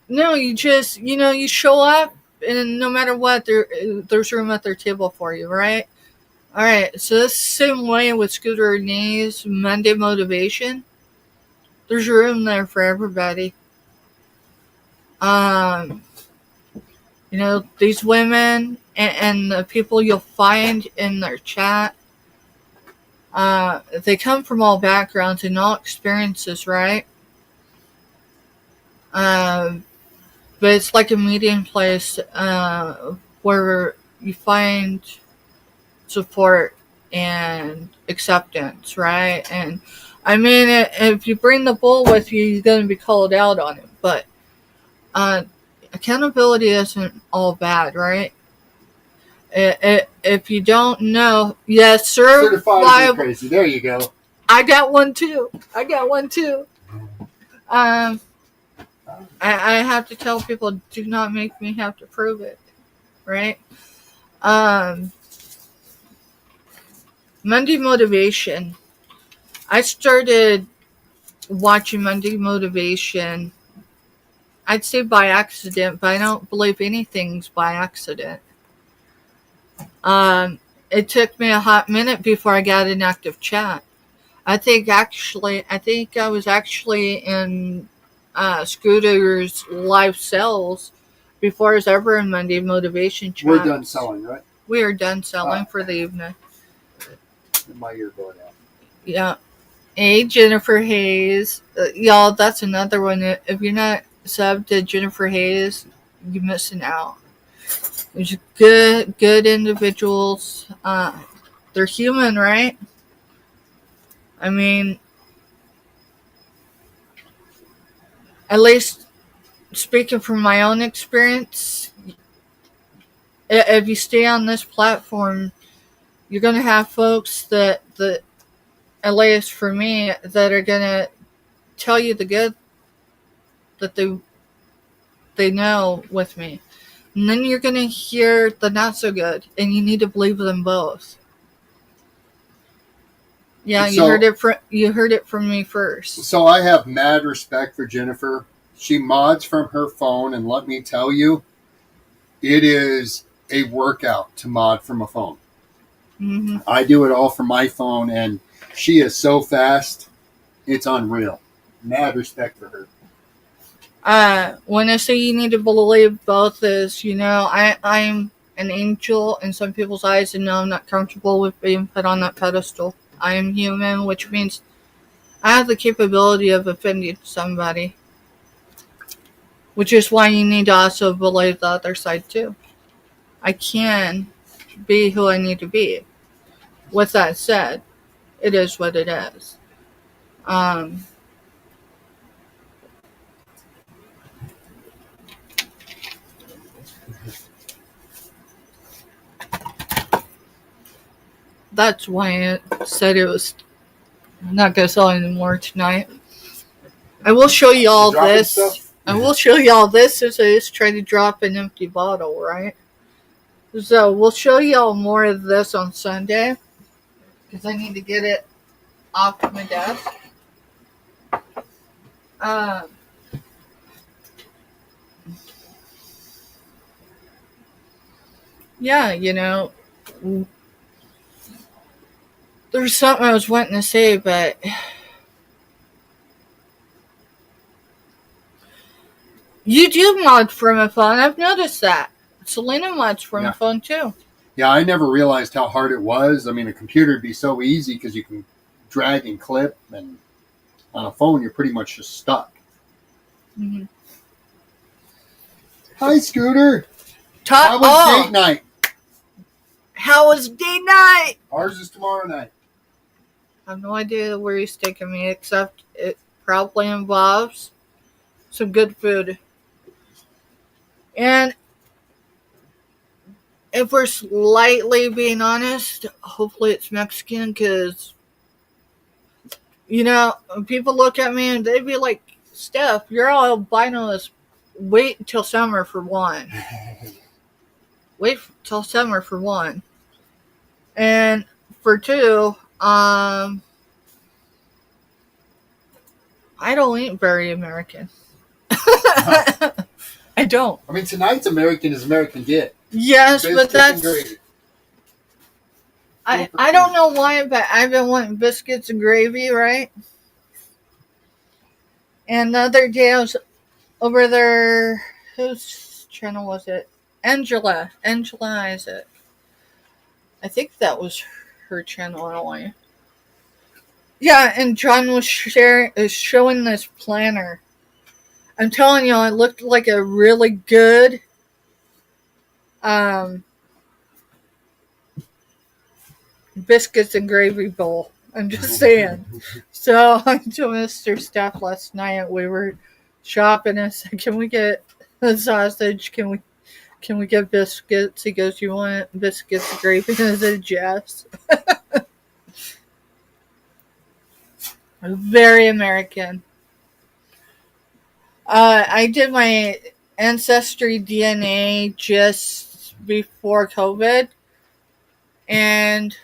No, you just, you show up, and no matter what, there's room at their table for you, right? All right, so that's the same way with Scooter and Knees Monday Motivation. There's room there for everybody. These women and the people you'll find in their chat, they come from all backgrounds and all experiences, right? But it's like a meeting place where you find support and acceptance, right? And I mean, if you bring the bull with you, you're going to be called out on it. But accountability isn't all bad, right? If you don't know, yes, certified crazy. There you go. I got one too. I have to tell people, do not make me have to prove it, right? Monday Motivation. I started watching Monday Motivation, I'd say by accident, but I don't believe anything's by accident. It took me a hot minute before I got an active chat. I think I was actually in Scooter's live sales before I was ever in Monday Motivation chat. We're done selling, right? We are done selling for the evening. My ear going out. Yeah. Hey, Jennifer Hayes. Y'all, that's another one. If you're not subbed to Jennifer Hayes, you're missing out. There's good individuals. They're human, right? I mean, at least speaking from my own experience, if you stay on this platform, you're going to have folks that, at least for me, that are going to tell you the good that they know with me. And then you're going to hear the not so good, and you need to believe them both. Yeah, you heard it from me first. So I have mad respect for Jennifer. She mods from her phone, and let me tell you, it is a workout to mod from a phone. Mm-hmm. I do it all from my phone, and she is so fast. It's unreal. Mad respect for her. When I say you need to believe both is, I'm an angel in some people's eyes, and no, I'm not comfortable with being put on that pedestal. I am human, which means I have the capability of offending somebody, which is why you need to also believe the other side too. I can be who I need to be. With that said, it is what it is. Um, that's why I said it was not going to sell anymore tonight. I will show you all this. Stuff? I will show you all this as I just try to drop an empty bottle, right? So we'll show you all more of this on Sunday because I need to get it off my desk. Um, yeah, there's something I was wanting to say, but you do mod from a phone. I've noticed that. Selena mods from a phone too. Yeah, I never realized how hard it was. I mean, a computer would be so easy because you can drag and clip, and on a phone, you're pretty much just stuck. Mm-hmm. Hi, Scooter. How was date night? How was date night? Ours is tomorrow night. I have no idea where he's taking me, except it probably involves some good food. And if we're slightly being honest, hopefully it's Mexican, because, when people look at me and they'd be like, Steph, you're all albinoist. Wait until summer for one. Wait till summer for one. And for two, I don't eat very American. I don't. I mean, tonight's American is American get. Yes, but that's... I don't know why, but I've been wanting biscuits and gravy, right? And the other day I was over there... Whose channel was it? Angela Isaac. I think that was her channel only. Yeah, and John was showing this planner. I'm telling you, it looked like a really good biscuits and gravy bowl. I'm just saying. So I told Mr. Staff last night, we were shopping, I said, can we get a sausage? Can we get biscuits? He goes, you want biscuits and gravy? And I said, yes. Very American. I did my ancestry DNA just before COVID, and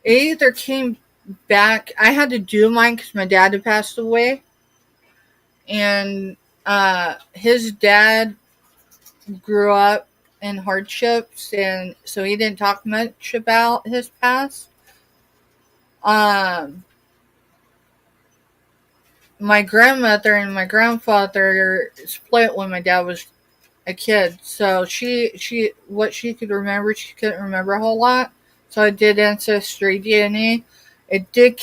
it either came back. I had to do mine because my dad had passed away, and his dad grew up in hardships, and so he didn't talk much about his past. My grandmother and my grandfather split when my dad was a kid, so she what she could remember, she couldn't remember a whole lot. So I did ancestry DNA. It did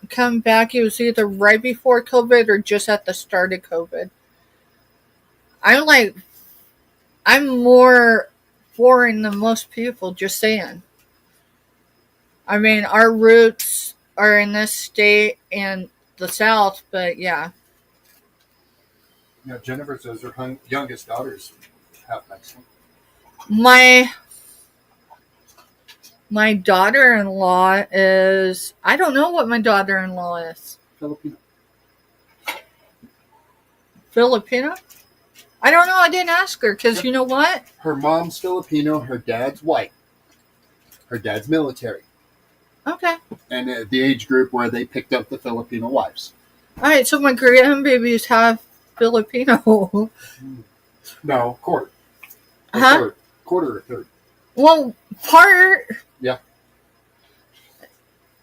come back. It was either right before COVID or just at the start of COVID. I'm more foreign than most people, just saying. I mean, our roots are in this state and the South, but yeah. Yeah, Jennifer says her youngest daughter's half Mexican. My daughter-in-law is... I don't know what my daughter-in-law is. Filipino? I don't know. I didn't ask her because you know what? Her mom's Filipino. Her dad's white. Her dad's military. Okay. And the age group where they picked up the Filipino wives. All right. So my grandbabies have Filipino. No, quarter. Huh? Quarter or third. Well, part... Yeah.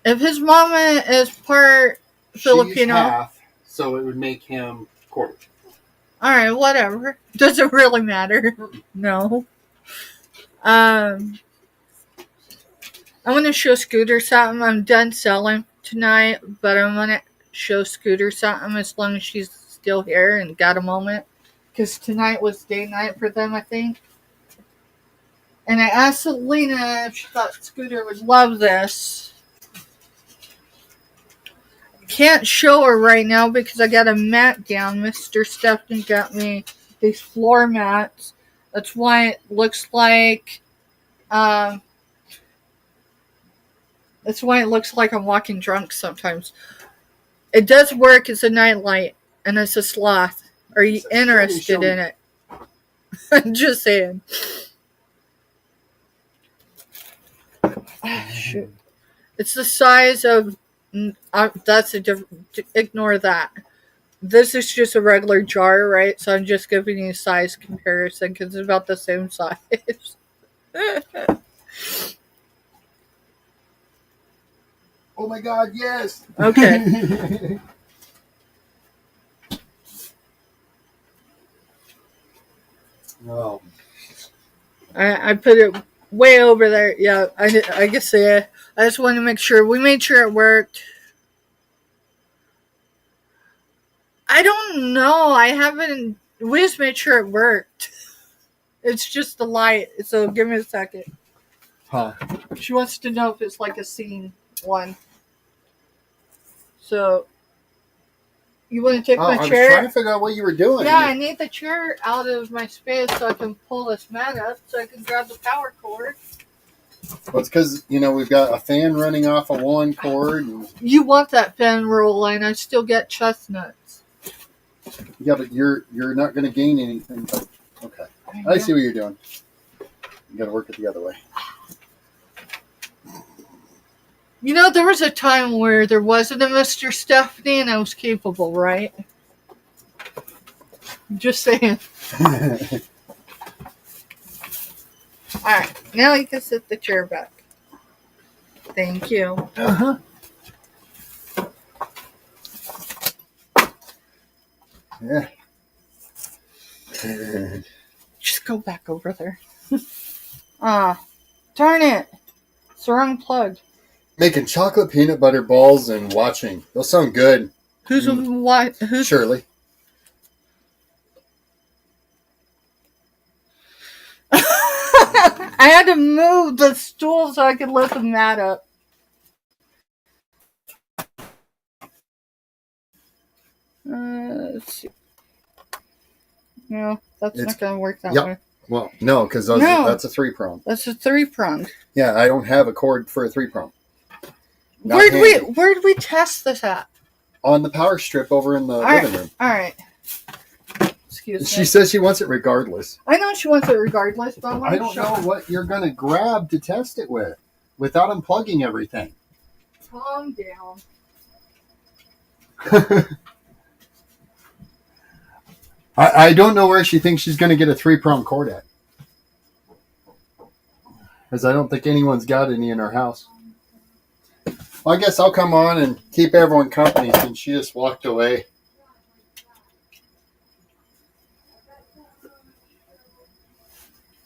If his mama is part Filipino, half, so it would make him quarter. All right, whatever. Does it really matter? No. I'm gonna show Scooter something. I'm done selling tonight, but I'm gonna show Scooter something as long as she's still here and got a moment. Because tonight was day night for them, I think. And I asked Selena if she thought Scooter would love this. Can't show her right now because I got a mat down. Mr. Stephen got me these floor mats. That's why it looks like that's why it looks like I'm walking drunk sometimes. It does work as a nightlight, and it's a sloth. Are you interested in it? I'm just saying. Shoot. It's the size of that's a different. Ignore that. This is just a regular jar, right? So I'm just giving you a size comparison because it's about the same size. Oh my God, yes. Okay. Oh. I put it way over there. Yeah, I guess I just want to make sure. We made sure it worked. I don't know. I haven't. We just made sure it worked. It's just the light. So give me a second. Huh. She wants to know if it's like a scene one. So, you want to take my chair? I was trying to figure out what you were doing. Yeah, I need the chair out of my space so I can pull this mat up so I can grab the power cord. Well, it's because, we've got a fan running off of one cord. And... You want that fan rolling. I still get chestnuts. Yeah, but you're not going to gain anything. Okay. I see what you're doing. You got to work it the other way. There was a time where there wasn't a Mr. Stephanie and I was capable, right? Just saying. Alright, now you can sit the chair back. Thank you. Uh-huh. Yeah. Just go back over there. Darn it. It's the wrong plug. Making chocolate peanut butter balls and watching. Those sound good. Who's Shirley. I had to move the stool so I could lift the mat up. Let's see. No, that's not going to work that way. Well, no, because that's a 3-prong. That's a 3-prong. Yeah, I don't have a cord for a 3-prong. Where'd we test this at? On the power strip over in the living room. All right. Excuse me. She says she wants it regardless. I know she wants it regardless, but I don't know what you're going to grab to test it with without unplugging everything. Calm down. I don't know where she thinks she's going to get a 3-prong cord at. Because I don't think anyone's got any in our house. Well, I guess I'll come on and keep everyone company since she just walked away.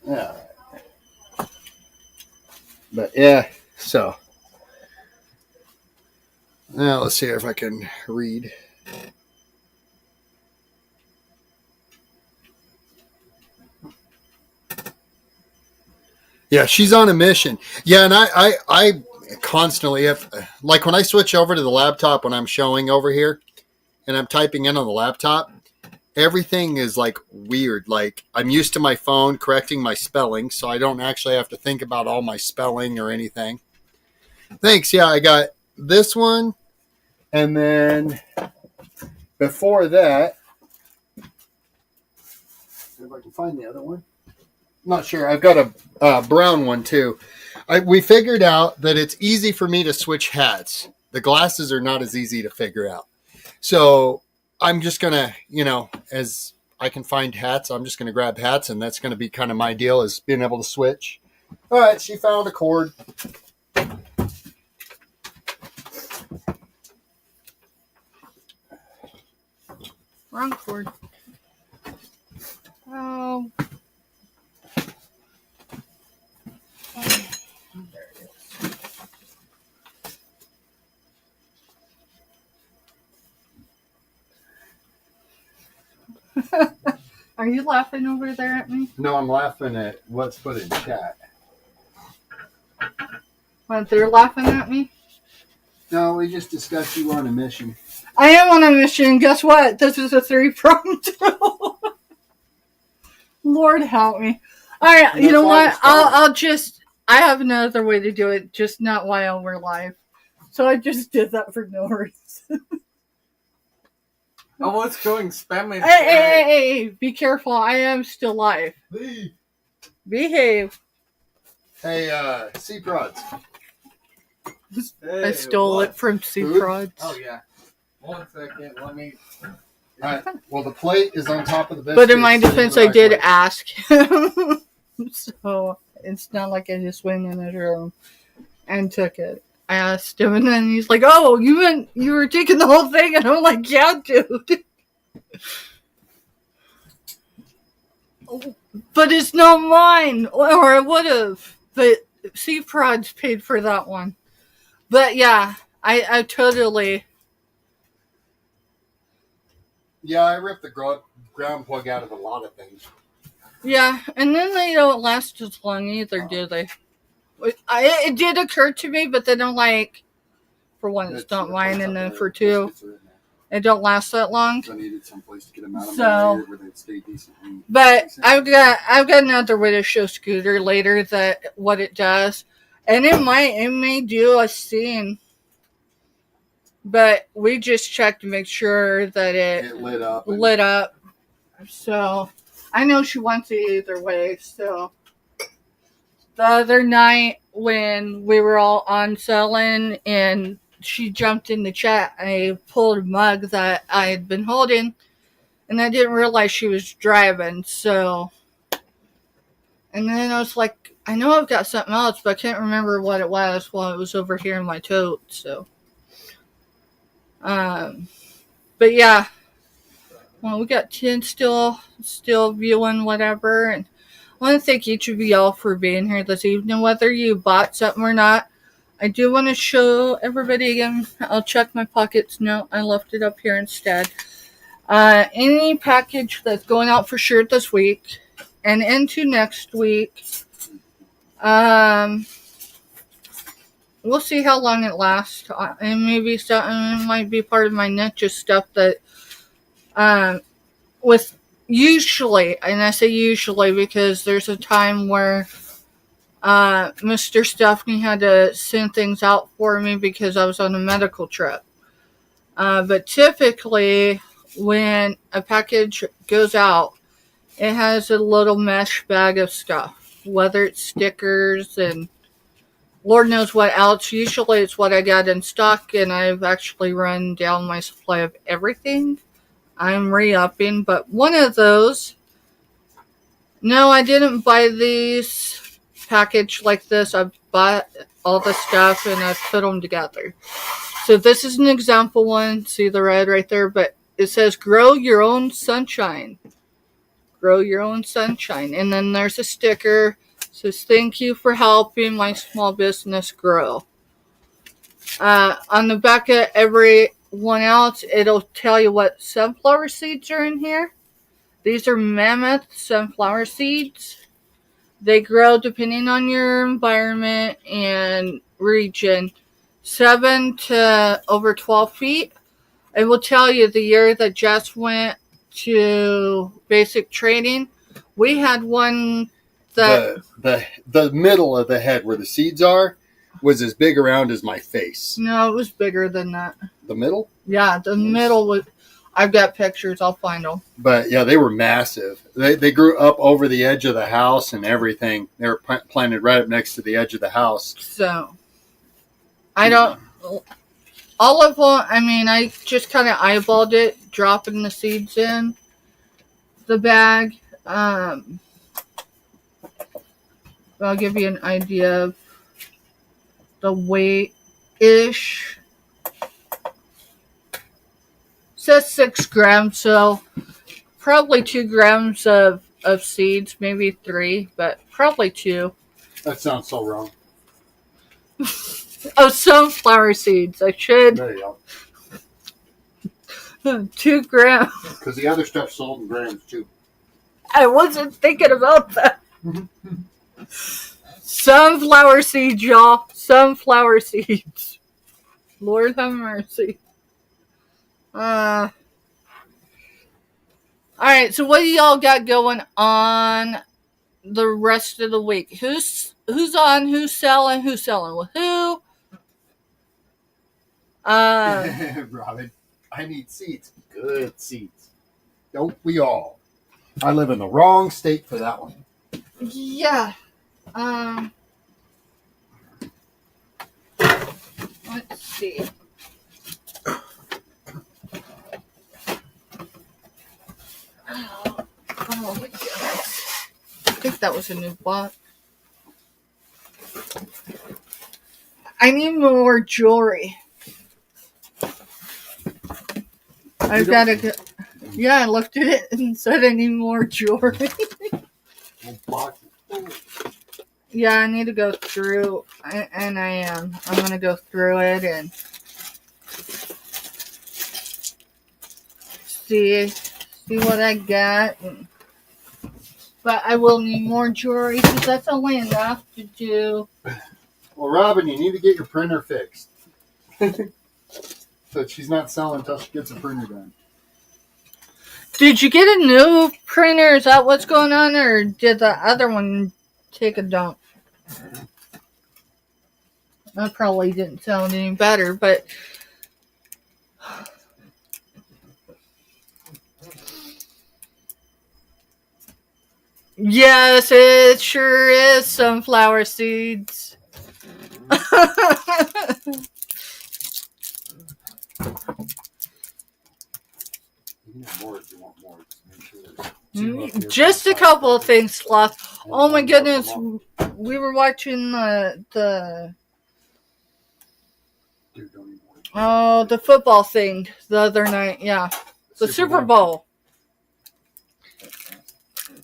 Yeah. But yeah, so. Now let's see if I can read. Yeah, she's on a mission. Yeah, and I constantly have, like when I switch over to the laptop when I'm showing over here and I'm typing in on the laptop, everything is like weird. Like I'm used to my phone correcting my spelling, so I don't actually have to think about all my spelling or anything. Thanks. Yeah, I got this one. And then before that, see if I can find the other one. Not sure. I've got a brown one too. We figured out that it's easy for me to switch hats. The glasses are not as easy to figure out. So I'm just going to, as I can find hats, I'm just going to grab hats, and that's going to be kind of my deal, is being able to switch. All right, she found a cord. wrong cord. Oh. There it is. Are you laughing over there at me? No, I'm laughing at what's put in chat. What, they're laughing at me? No, we just discussed you were on a mission. I am on a mission. Guess what? This is a 3-pronged tool. Lord help me. All right, you know what? I'll just. I have another way to do it, just not while we're live. So I just did that for no reason. Oh, what's going spammy? Hey, be careful. I am still live. Behave. Hey, sea prods. Hey, I stole what? it from Sea Food? Prods. Oh, yeah. 1 second, let me... Alright, well, the plate is on top of the biscuits. But in my defense, I did ask. ask him. So it's not like I just went in his room and took it. I asked him, and then he's like, "Oh, you were taking the whole thing?" And I'm like, "Yeah, dude." But it's not mine, or I would have. But Sea Prods paid for that one. But yeah, I totally. Yeah, I ripped the ground plug out of a lot of things. Yeah, and then they don't last as long either, do they? It did occur to me, but then I'm like, for one, it's not mine, and then for two, it don't last that long. I needed some place to get them out of So, my where they'd stay decently. But I've got another way to show Scooter later that what it does, and it may do a scene, but we just checked to make sure that it lit up. lit up. So I know she wants it either way. So the other night when we were all on selling and she jumped in the chat, I pulled a mug that I had been holding, and I didn't realize she was driving. So, and then I was like, I know I've got something else, but I can't remember what it was while it was over here in my tote. So, but yeah, well, we got 10 still viewing whatever, and I want to thank each of you all for being here this evening, whether you bought something or not. I do want to show everybody again. I'll check my pockets. No, I left it up here instead. Any package that's going out for sure this week and into next week. We'll see how long it lasts. And maybe something might be part of my ninja stuff that, with usually, and I say usually because there's a time where Mr. Stuffney had to send things out for me because I was on a medical trip. But typically, when a package goes out, it has a little mesh bag of stuff, whether it's stickers and Lord knows what else. Usually it's what I got in stock, and I've actually run down my supply of everything. I'm re-upping, but one of those, no, I didn't buy these packaged like this. I bought all the stuff and I put them together. So this is an example one. See the red right there, but it says grow your own sunshine. Grow your own sunshine. And then there's a sticker. It says thank you for helping my small business grow. On the back of every one else, it'll tell you what sunflower seeds are in here. These are mammoth sunflower seeds. They grow depending on your environment and region, 7 to over 12 feet. I will tell you, the year that Jess went to basic training, we had one that the middle of the head where the seeds are was as big around as my face. No, it was bigger than that. The middle? Yeah, the middle was. I've got pictures. I'll find them. But yeah, they were massive. They grew up over the edge of the house and everything. They were planted right up next to the edge of the house. So, I don't. All of them. I mean, I just kind of eyeballed it, dropping the seeds in the bag. I'll give you an idea of the weight ish. says 6 grams, so probably 2 grams of seeds, maybe 3, but probably 2. That sounds so wrong. Oh, sunflower seeds. I should. There you go. 2 grams. Because the other stuff's sold in grams too. I wasn't thinking about that. Sunflower seeds, y'all. Sunflower seeds. Lord have mercy. Alright, so what do y'all got going on the rest of the week? Who's on, who's selling with who? Robin, I need seats. Good seats. Don't we all? I live in the wrong state for that one. Yeah. Let's see. Oh my goodness. I think that was a new bot. I need more jewelry. I've got to go. Yeah, I looked at it and said I need more jewelry. Yeah, I need to go through, and I am. I'm going to go through it and see what I got. But I will need more jewelry because that's only enough to do. Well, Robin, you need to get your printer fixed. So she's not selling until she gets a printer done. Did you get a new printer? Is that what's going on? Or did the other one take a dump? That probably didn't sound any better, but... Yes, it sure is sunflower seeds. Just a couple of things, Sloth. Oh my goodness, we were watching the football thing the other night. Yeah, the Super Bowl.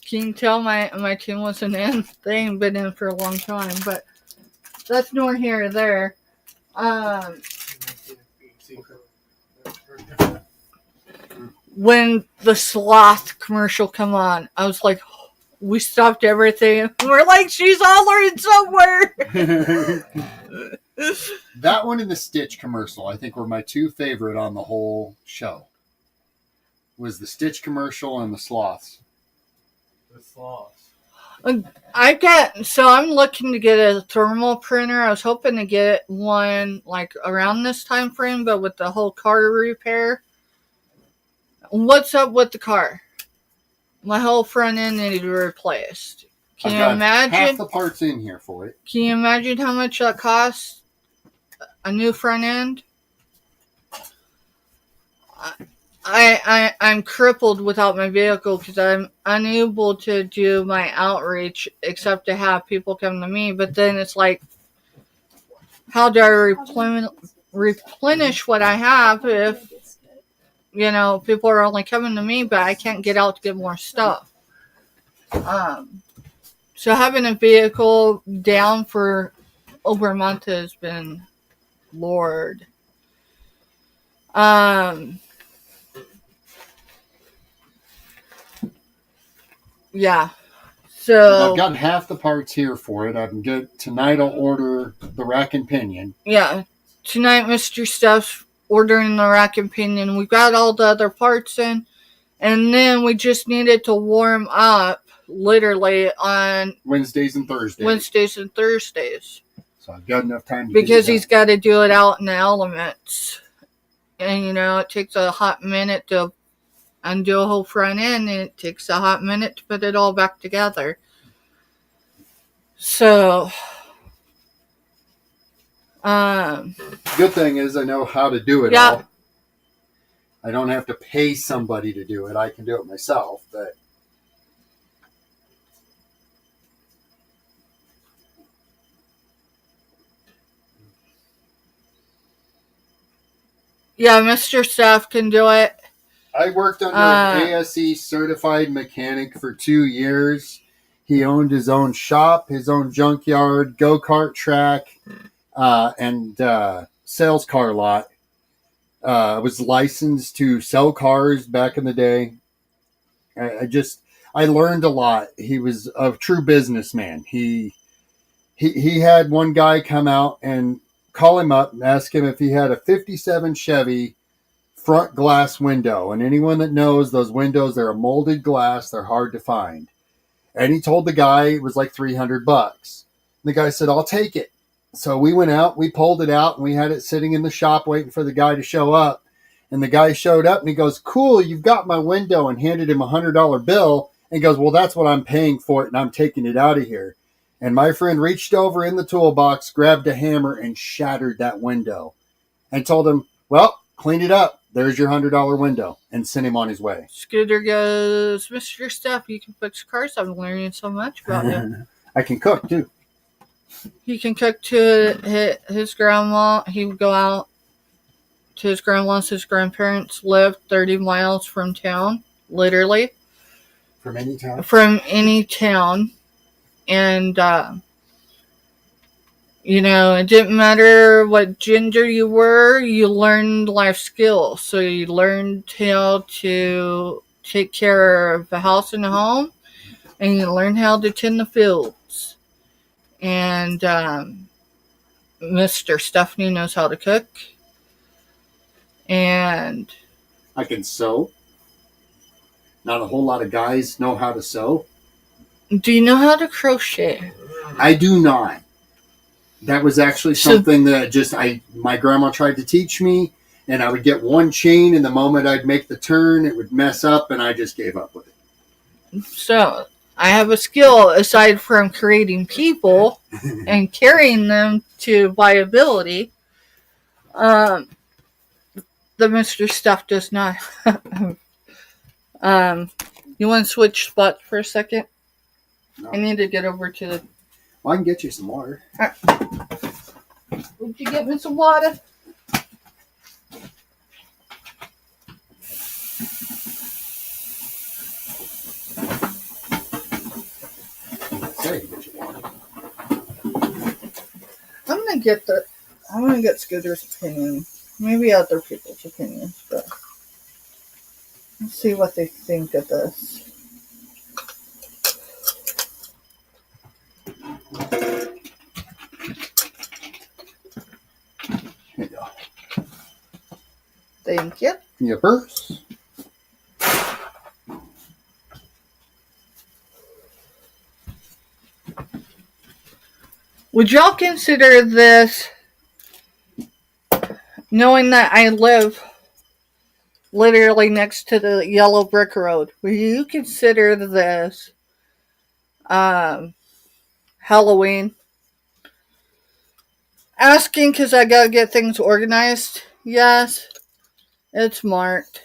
Can you tell my team wasn't in? They ain't been in for a long time, but that's nor here or there. When the sloth commercial come on, I was like, we stopped everything. We're like, she's hollering somewhere. That one and the Stitch commercial, I think, were my two favorite on the whole show. Was the Stitch commercial and the sloths. The sloths. I'm looking to get a thermal printer. I was hoping to get one like around this time frame, but with the whole car repair. What's up with the car? My whole front end needed replaced. Can you imagine? Half the parts in here for it. Can you imagine how much that costs? A new front end? I'm crippled without my vehicle because I'm unable to do my outreach except to have people come to me. But then it's like, how do I replenish what I have if, people are only coming to me, but I can't get out to get more stuff. So having a vehicle down for over a month has been Lord. Yeah. So I've got half the parts here for it. I can get tonight. I'll order the rack and pinion. Yeah. Tonight, Mr. Steph's ordering the rack and pinion. We got all the other parts in, and then we just needed to warm up literally on Wednesdays and Thursdays. So I've got enough time to because he's got to do it out in the elements. And, it takes a hot minute to undo a whole front end, and it takes a hot minute to put it all back together. So, good thing is I know how to do it all. I don't have to pay somebody to do it. I can do it myself, but yeah, Mr. Steph can do it. I worked under an ASE certified mechanic for 2 years. He owned his own shop, his own junkyard, go-kart track, and sales car lot. Was licensed to sell cars back in the day. I learned a lot. He was a true businessman. He had one guy come out and call him up and ask him if he had a 57 Chevy front glass window. And anyone that knows those windows, they're a molded glass. They're hard to find. And he told the guy it was like $300. The guy said, I'll take it. So we went out, we pulled it out, and we had it sitting in the shop waiting for the guy to show up. And the guy showed up and he goes, cool, you've got my window, and handed him $100 bill. And goes, well, that's what I'm paying for it, and I'm taking it out of here. And my friend reached over in the toolbox, grabbed a hammer, and shattered that window. And told him, well, clean it up. There's your $100 window. And sent him on his way. Scooter goes, Mr. Stuff, you can fix cars. I'm learning so much about you. I can cook, too. He can cook to his grandma. He would go out to his grandma's. His grandparents lived 30 miles from town, literally. From any town? From any town. And, it didn't matter what gender you were, you learned life skills. So you learned how to take care of a house and a home, and you learned how to tend the fields. And Mr. Stephanie knows how to cook. And I can sew. Not a whole lot of guys know how to sew. Do you know how to crochet? I do not. That was actually something that my grandma tried to teach me, and I would get one chain, and the moment I'd make the turn, it would mess up, and I just gave up with it. So, I have a skill aside from creating people and carrying them to viability. The Mr. Stuff does not. You want to switch spots for a second? No. I need to get over to the... Well, I can get you some water. Right. Would you get me some water? I'm gonna get Scooter's opinion. Maybe other people's opinions, but let's see what they think of this. Here you go. Thank you. Your purse. Would y'all consider this, knowing that I live literally next to the yellow brick road, would you consider this Halloween? Asking because I gotta get things organized. Yes, it's marked.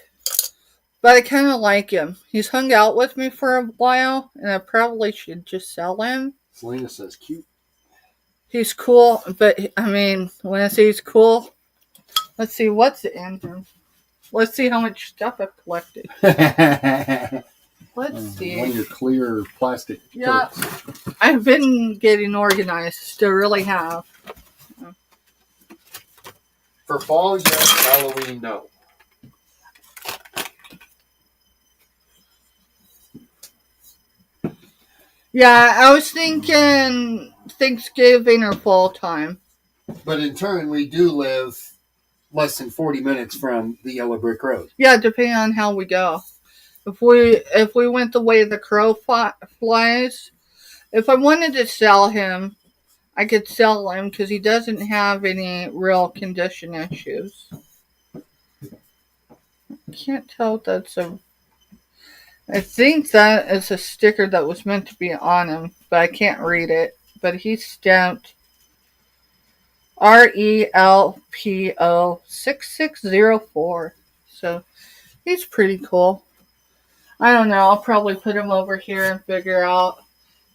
But I kind of like him. He's hung out with me for a while, and I probably should just sell him. Selena says cute. He's cool, but when I say he's cool, let's see what's in him. Let's see how much stuff I've collected. Let's see. One of your clear plastic totes. Yeah, I've been getting organized. I really have. For fall, yes. Halloween, no. Yeah, I was thinking Thanksgiving or fall time. But in turn, we do live less than 40 minutes from the yellow brick road. Yeah, depending on how we go. If we went the way the crow flies, if I wanted to sell him, I could sell him because he doesn't have any real condition issues. I can't tell if that's I think that is a sticker that was meant to be on him, but I can't read it. But he's stamped RELPO 6604. So he's pretty cool. I don't know. I'll probably put him over here and figure out.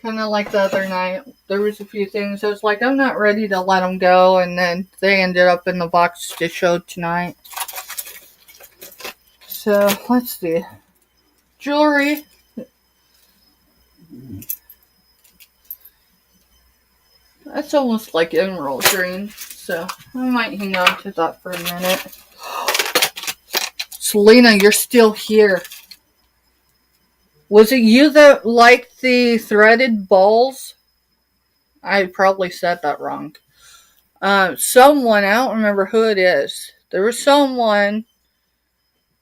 Kind of like the other night, there was a few things. I was like, I'm not ready to let them go, and then they ended up in the box to show tonight. So let's see. Jewelry. That's almost like emerald green. So I might hang on to that for a minute. Selena, you're still here. Was it you that liked the threaded balls? I probably said that wrong. Someone, I don't remember who it is. There was someone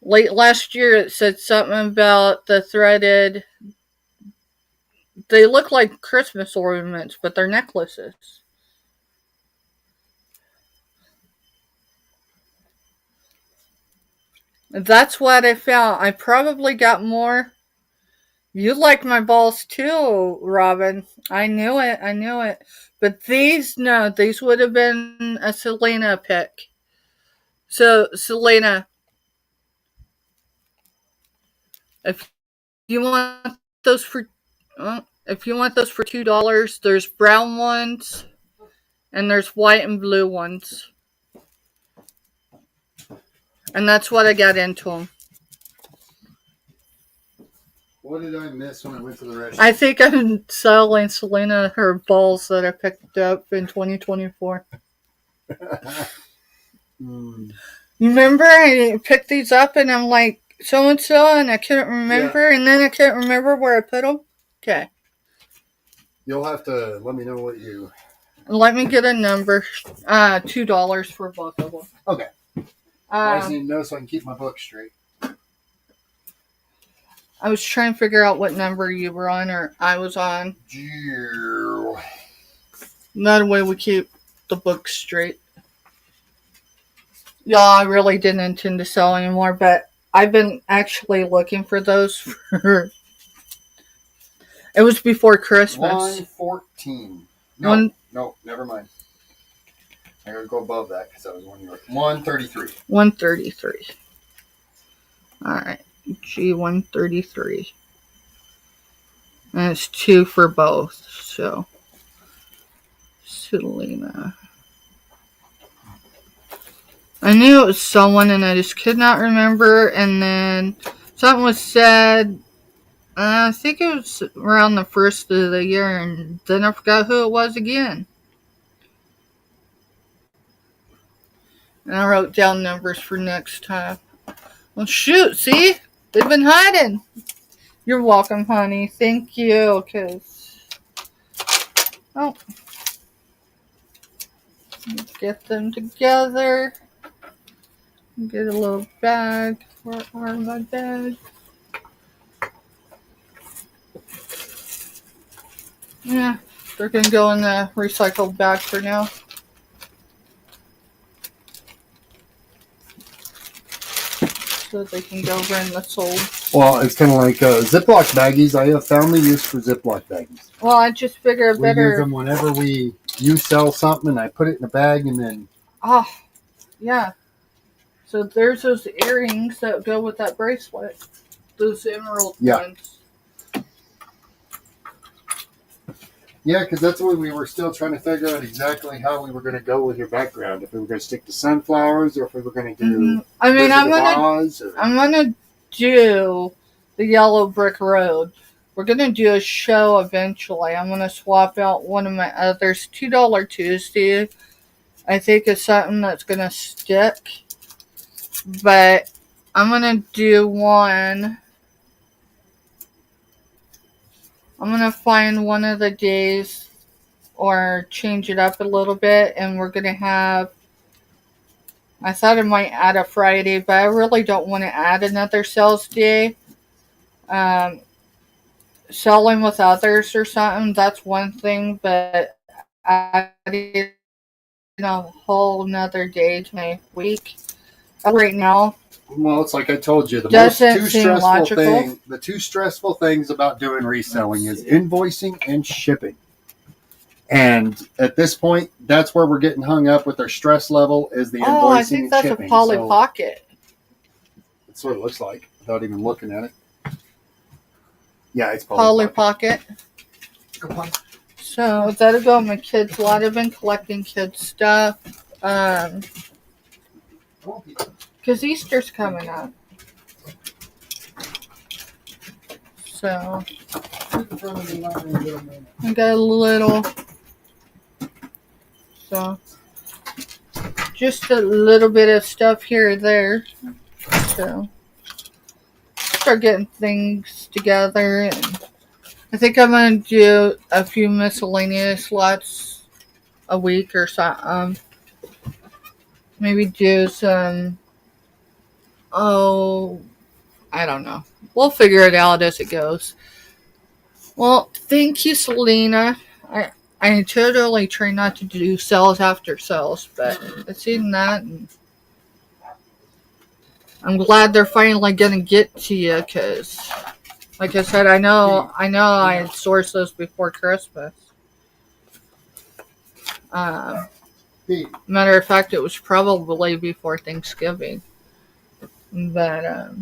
late last year that said something about the threaded. They look like Christmas ornaments, but they're necklaces. That's what I found. I probably got more. You like my balls too, Robin. I knew it. But these, no, these would have been a Selena pick. So, Selena, if you want those for, if you want those for $2, there's brown ones and there's white and blue ones. And that's what I got into them. What did I miss when I went to the restaurant? I think I'm selling Selena her balls that I picked up in 2024. You remember I picked these up and I'm like, so-and-so, and I couldn't remember, and then I couldn't remember where I put them? Okay. You'll have to let me know what you... Let me get a number. $2 for both of them. Okay. I just need to know so I can keep my book straight. I was trying to figure out what number you were on or I was on. That way we keep the book straight. Yeah, I really didn't intend to sell anymore, but I've been actually looking for those for... It was before Christmas. 114. No, never mind. I gotta go above that because that was 133. 133. Alright. G133. And it's 2 for both, so. Selena. I knew it was someone and I just could not remember, and then something was said, I think it was around the first of the year, and then I forgot who it was again. And I wrote down numbers for next time. Well, shoot, see? They've been hiding. You're welcome, honey. Thank you, because... Oh. Get them together. Get a little bag. Where are my bags? Yeah, they're going to go in the recycled bag for now. So they can go run the sold. Well, it's kind of like Ziploc baggies. I have found the use for Ziploc baggies. Well, I just figure We use them whenever you sell something, and I put it in a bag, and then... Oh, yeah. So there's those earrings that go with that bracelet. Those emerald ones. Yeah, because that's what we were still trying to figure out exactly how we were going to go with your background. If we were going to stick to sunflowers, or if we were going to do... I mean, I'm gonna do the Yellow Brick Road. We're gonna do a show eventually. I'm gonna swap out one of my others. $2 Tuesday, I think, is something that's gonna stick. But I'm gonna do one. I'm gonna find one of the days or change it up a little bit, and we're gonna have... I thought I might add a Friday, but I really don't want to add another sales day. Selling with others or something, that's one thing, but adding a whole nother day to my week right now... Well, it's like I told you, the two stressful things about doing reselling is invoicing and shipping. And at this point, that's where we're getting hung up with our stress level, is the invoicing and shipping. I think that's a Polly Pocket. That's what it looks like, without even looking at it. Yeah, it's Polly Pocket. So that'll go in my kids' lot. I've been collecting kids' stuff. Because Easter's coming up. So Sit in front of the line and get a minute. I got a little. So just a little bit of stuff here or there. So start getting things together, and I think I'm gonna do a few miscellaneous lots a week or so. Maybe do some. Oh, I don't know. We'll figure it out as it goes. Well, thank you, Selena. I totally try not to do sales after sales, but I've seen that, and I'm glad they're finally gonna get to you, because, like I said, I know I had sourced those before Christmas. Matter of fact, it was probably before Thanksgiving, but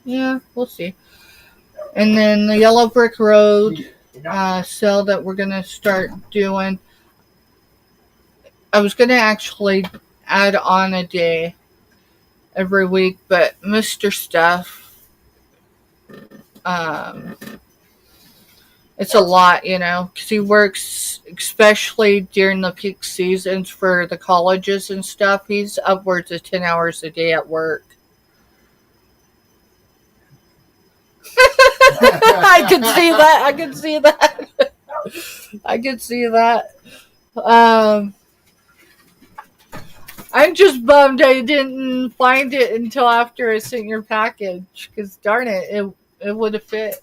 yeah, we'll see. And then the Yellow Brick Road sale that we're gonna start doing. I was gonna actually add on a day every week, but Mr. Steph, it's a lot, because he works, especially during the peak seasons for the colleges and stuff. He's upwards of 10 hours a day at work. I can see that. I can see that. I'm just bummed I didn't find it until after I sent your package, because darn it would have fit.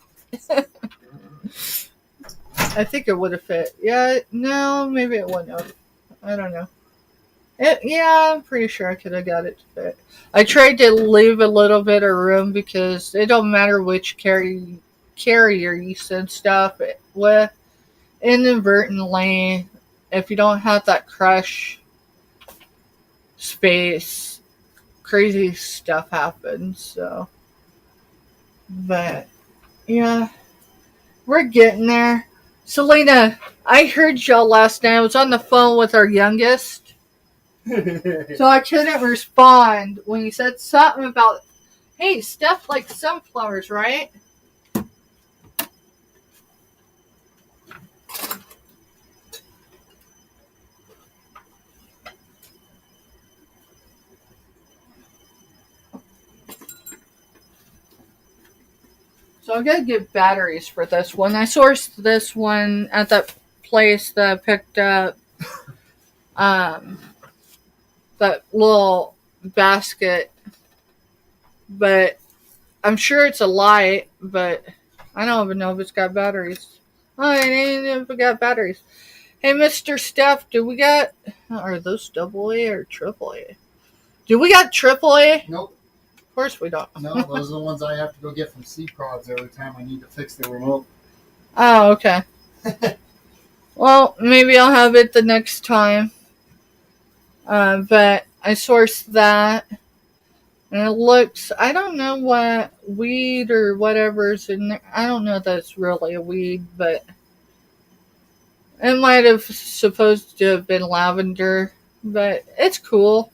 I think it would have fit. Yeah, no, maybe it wouldn't have. I don't know. Yeah, I'm pretty sure I could have got it to fit. I tried to leave a little bit of room, because it don't matter which carrier you send stuff with. Inadvertently, if you don't have that crush space, crazy stuff happens. So, but yeah, we're getting there. Selena, I heard y'all last night. I was on the phone with our youngest, so I couldn't respond when you said something about, hey, Steph likes sunflowers, right? So I'm going to get batteries for this one. I sourced this one at that place that I picked up that little basket. But I'm sure it's a light, but I don't even know if it's got batteries. Oh, I didn't know if it got batteries. Hey, Mr. Steph, do we got... Are those AA or AAA? Do we got AAA? Nope. Of course we don't. No, those are the ones I have to go get from C-Prods every time I need to fix the remote. Oh, okay. Well, maybe I'll have it the next time. But I sourced that. And it looks, I don't know what weed or whatever's in there. I don't know that it's really a weed, but it might have supposed to have been lavender. But it's cool.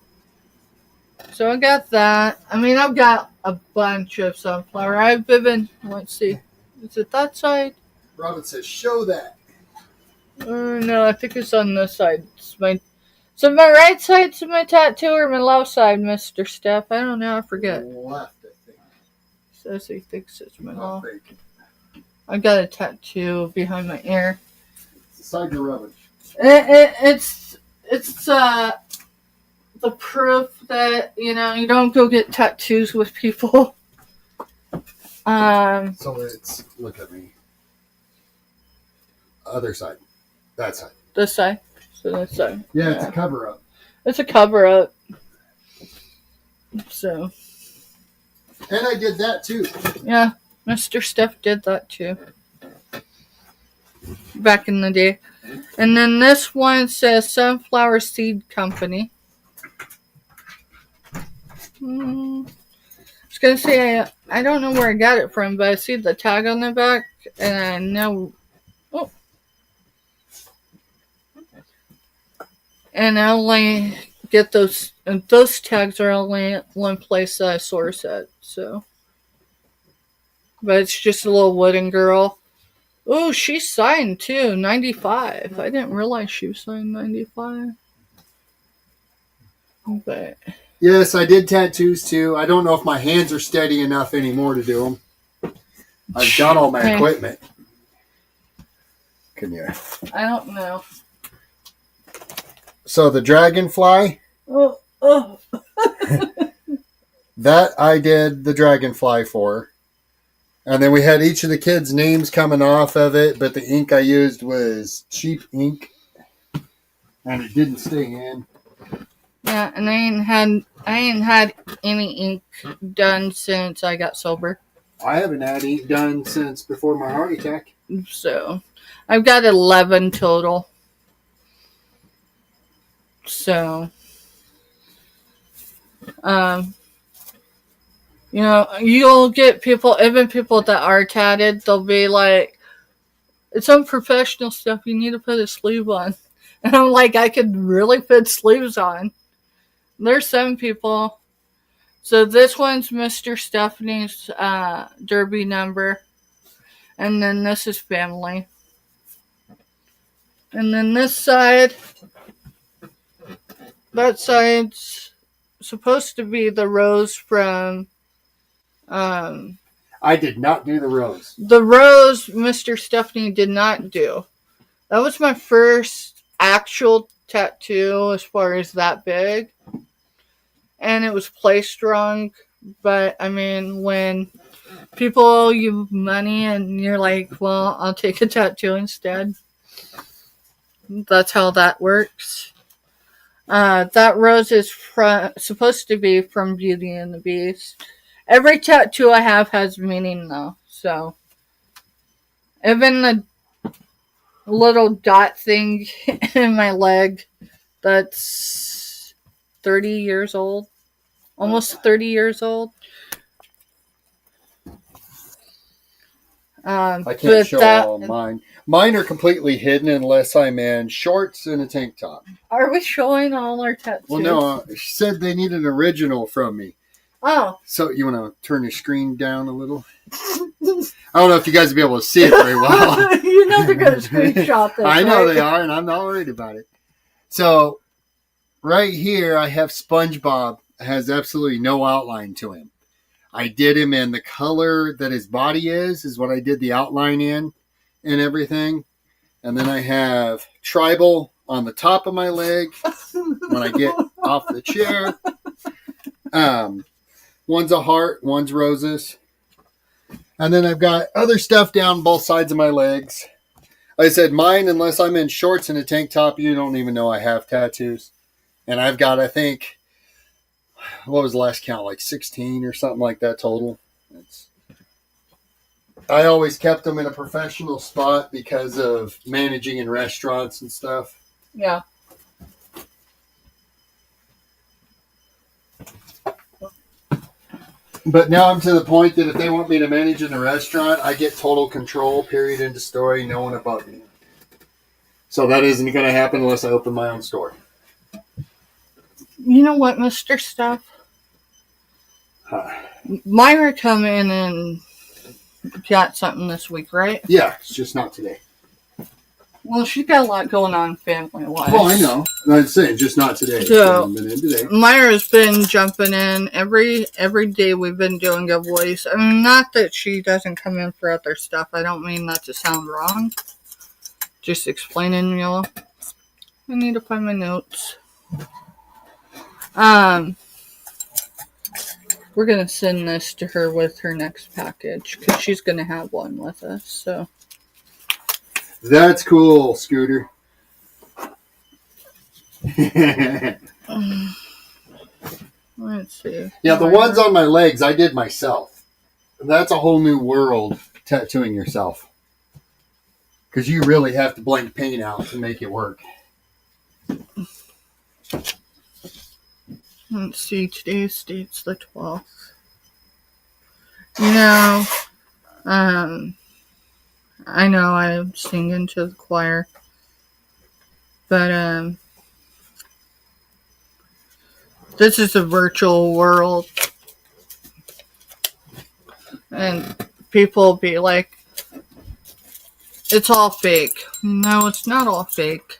So I got that. I mean, I've got a bunch of sunflower. I've been, let's see. Is it that side? Robin says, show that. No, I think it's on this side. So my right side's my tattoo, or my left side, Mr. Steph? I don't know. I forget. Left, I think. Says he thinks it's my left. Fake. I got a tattoo behind my ear. It's the side you're rubbish. It's the proof that, you don't go get tattoos with people. So it's, look at me. Other side. That side. This side. So this side. Yeah, it's a cover up. It's a cover up. So. And I did that too. Yeah, Mr. Steph did that too. Back in the day. And then this one says Sunflower Seed Company. I was going to say, I don't know where I got it from, but I see the tag on the back, and I know. Oh. And I only get those tags are only one place that I source at, so. but it's just a little wooden girl. Oh, she signed too, 95. I didn't realize she signed 95. But Yes, I did tattoos too. I don't know if my hands are steady enough anymore to do them. I've got all my equipment. Can you? I don't know. So the dragonfly. Oh. That I did the dragonfly for. And then we had each of the kids' names coming off of it, but the ink I used was cheap ink. And it didn't stay in. Yeah, and I ain't had any ink done since I got sober. I haven't had ink done since before my heart attack. So I've got 11 total. So you know, you'll get people, even people that are tatted, they'll be like, it's unprofessional stuff, you need to put a sleeve on. And I'm like, I could really put sleeves on. There's some people. So this one's Mr. Stephanie's derby number. And then this is family. And then this side, that side's supposed to be the rose from I did not do the rose. the rose Mr. Stephanie did not do. That was my first actual tattoo as far as that big. And it was placed wrong. But, I mean, when people owe you money and you're like, well, I'll take a tattoo instead. That's how that works. That rose is supposed to be from Beauty and the Beast. Every tattoo I have has meaning, though. So, even the little dot thing in my leg that's 30 years old. Almost 30 years old. I can't show all mine. Mine are completely hidden unless I'm in shorts and a tank top. Are we showing all our tattoos? Well, no, she said they need an original from me. Oh. So you want to turn your screen down a little? I don't know if you guys will be able to see it very well. You know they're going to screenshot this. I know right? they are, and I'm not worried about it. So right here, I have SpongeBob. Has absolutely no outline to him. I did him in the color that his body is what I did the outline in and everything. And then I have tribal on the top of my leg when I get off the chair. One's a heart, one's roses. And then I've got other stuff down both sides of my legs. Like I said, mine, unless I'm in shorts and a tank top, you don't even know I have tattoos. And I've got, I think, what was the last count? Like 16 or something like that total. I always kept them in a professional spot because of managing in restaurants and stuff. Yeah. But now I'm to the point that if they want me to manage in a restaurant, I get total control, period, end of story, no one above me. So that isn't going to happen unless I open my own store. You know what, Mr. Stuff? Myra come in and got something this week, right? Yeah, it's just not today. Well, she's got a lot going on family-wise. Well, I know. I'm saying just not today. So, been in today. Myra's been jumping in every day we've been doing Invoice. I mean, not that she doesn't come in for other stuff. I don't mean that to sound wrong. Just explaining, you know. I need to find my notes. We're going to send this to her with her next package because she's going to have one with us, so. That's cool, Scooter. Let's see. Yeah, the ones on my legs I did myself. That's a whole new world, tattooing yourself. Because you really have to blend paint out to make it work. Let's see, today's date's the 12th. You know, I know I'm singing to the choir, but this is a virtual world, and people will be like, it's all fake. No, it's not all fake.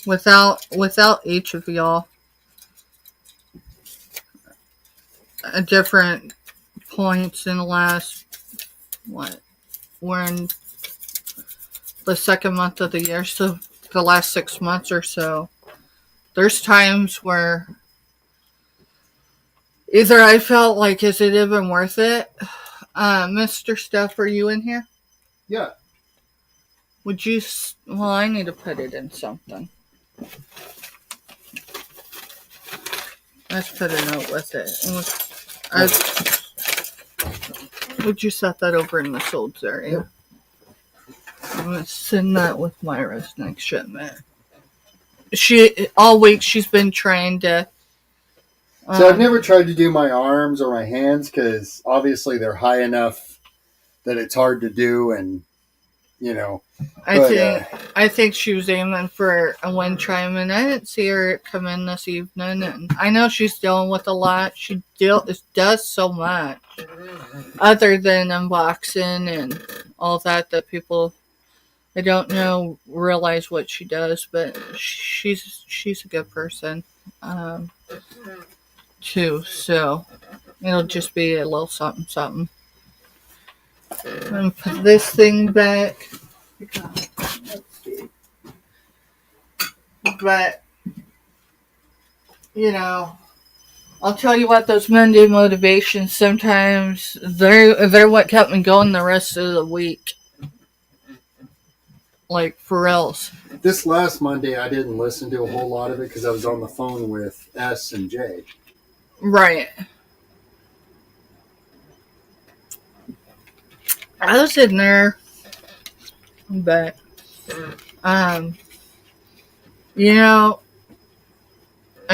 Without each of y'all at different points in the last, we're in the second month of the year, so the last 6 months or so, there's times where either I felt like, is it even worth it? Mr. Steph, are you in here? Yeah. Would you, well, I need to put it in something. Let's put a note with it. Would you set that over in the solds area? Yep. I'm going to send that with Myra's next shipment. All week she's been trying to... So I've never tried to do my arms or my hands because obviously they're high enough that it's hard to do, and I think she was aiming for a wind chime, and I didn't see her come in this evening. And I know she's dealing with a lot. She does so much other than unboxing and all that people, I don't know, realize what she does. But she's a good person too. So it'll just be a little something something. I'm gonna put this thing back. Let's see. But, I'll tell you what, those Monday motivations, sometimes they're what kept me going the rest of the week. Like, for reals. This last Monday, I didn't listen to a whole lot of it because I was on the phone with S and J. Right. I was in there, but, I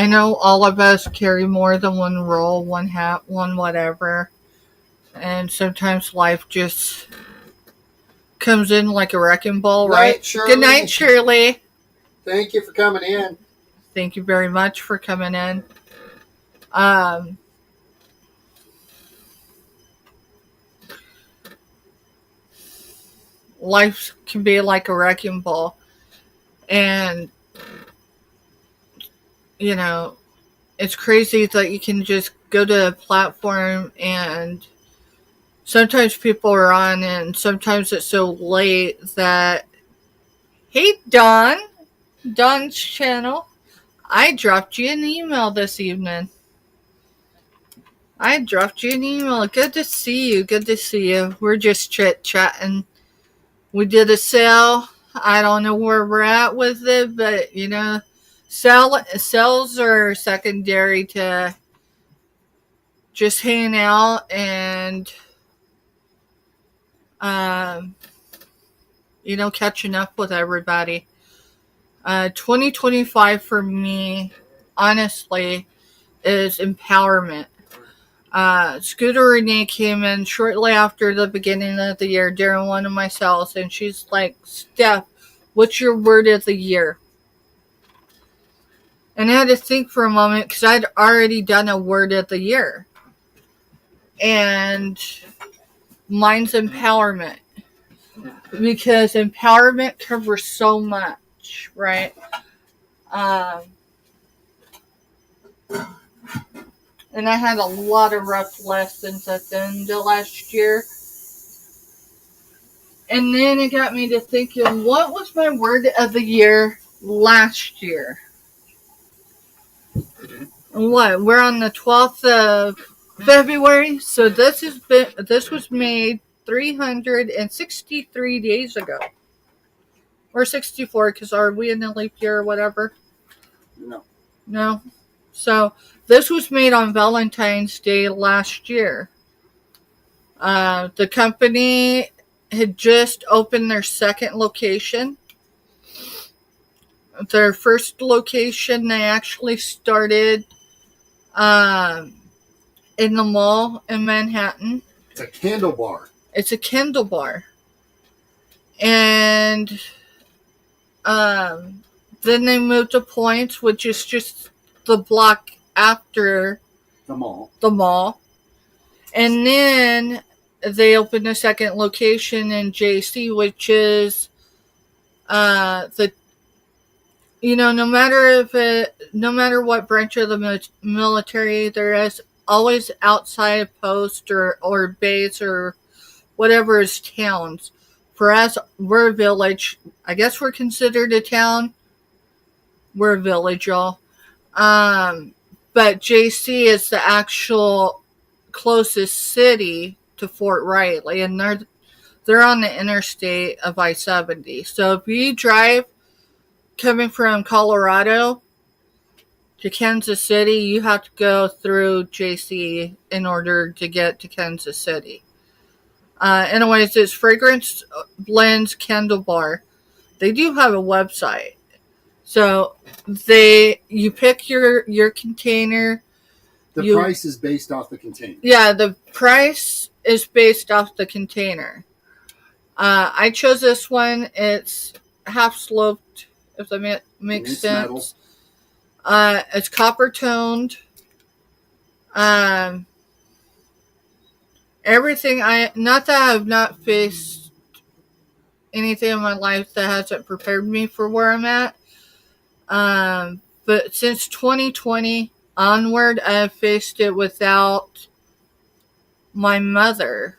know all of us carry more than one role, one hat, one whatever. And sometimes life just comes in like a wrecking ball, right? Shirley. Good night, Shirley. Thank you for coming in. Thank you very much for coming in. Life can be like a wrecking ball. And, it's crazy that you can just go to a platform and sometimes people are on and sometimes it's so late that, hey, Don's channel, I dropped you an email this evening. Good to see you. We're just chit-chatting. We did a sale. I don't know where we're at with it, but, sales are secondary to just hanging out and, catching up with everybody. 2025 for me, honestly, is empowerment. Scooter Renee came in shortly after the beginning of the year during one of my sales, and she's like, Steph, what's your word of the year? And I had to think for a moment because I'd already done a word of the year. And mine's empowerment. Because empowerment covers so much, right? And I had a lot of rough lessons at the end of last year. And then it got me to thinking, what was my word of the year last year? What? We're on the 12th of February, so this was made 363 days ago. Or 64, because are we in the leap year or whatever? No. So, this was made on Valentine's Day last year. The company had just opened their second location. Their first location, they actually started in the mall in Manhattan. It's a candle bar. And then they moved to Points, which is just the block after the mall. And then they opened a second location in JC, which is the no matter what branch of the military there is, always outside post or base or whatever is towns. For us, we're a village. I guess we're considered a town. We're a village, y'all. But JC is the actual closest city to Fort Riley, and they're on the interstate of I-70. So if you drive coming from Colorado to Kansas City, you have to go through JC in order to get to Kansas City. Anyways, it's Fragrance Blends Candle Bar. They do have a website. So you pick your container. The price is based off the container. Yeah, the price is based off the container. I chose this one. It's half sloped, if that makes sense. Metal. It's copper toned. Everything not that I have not faced anything in my life that hasn't prepared me for where I'm at. But since 2020 onward, I have faced it without my mother.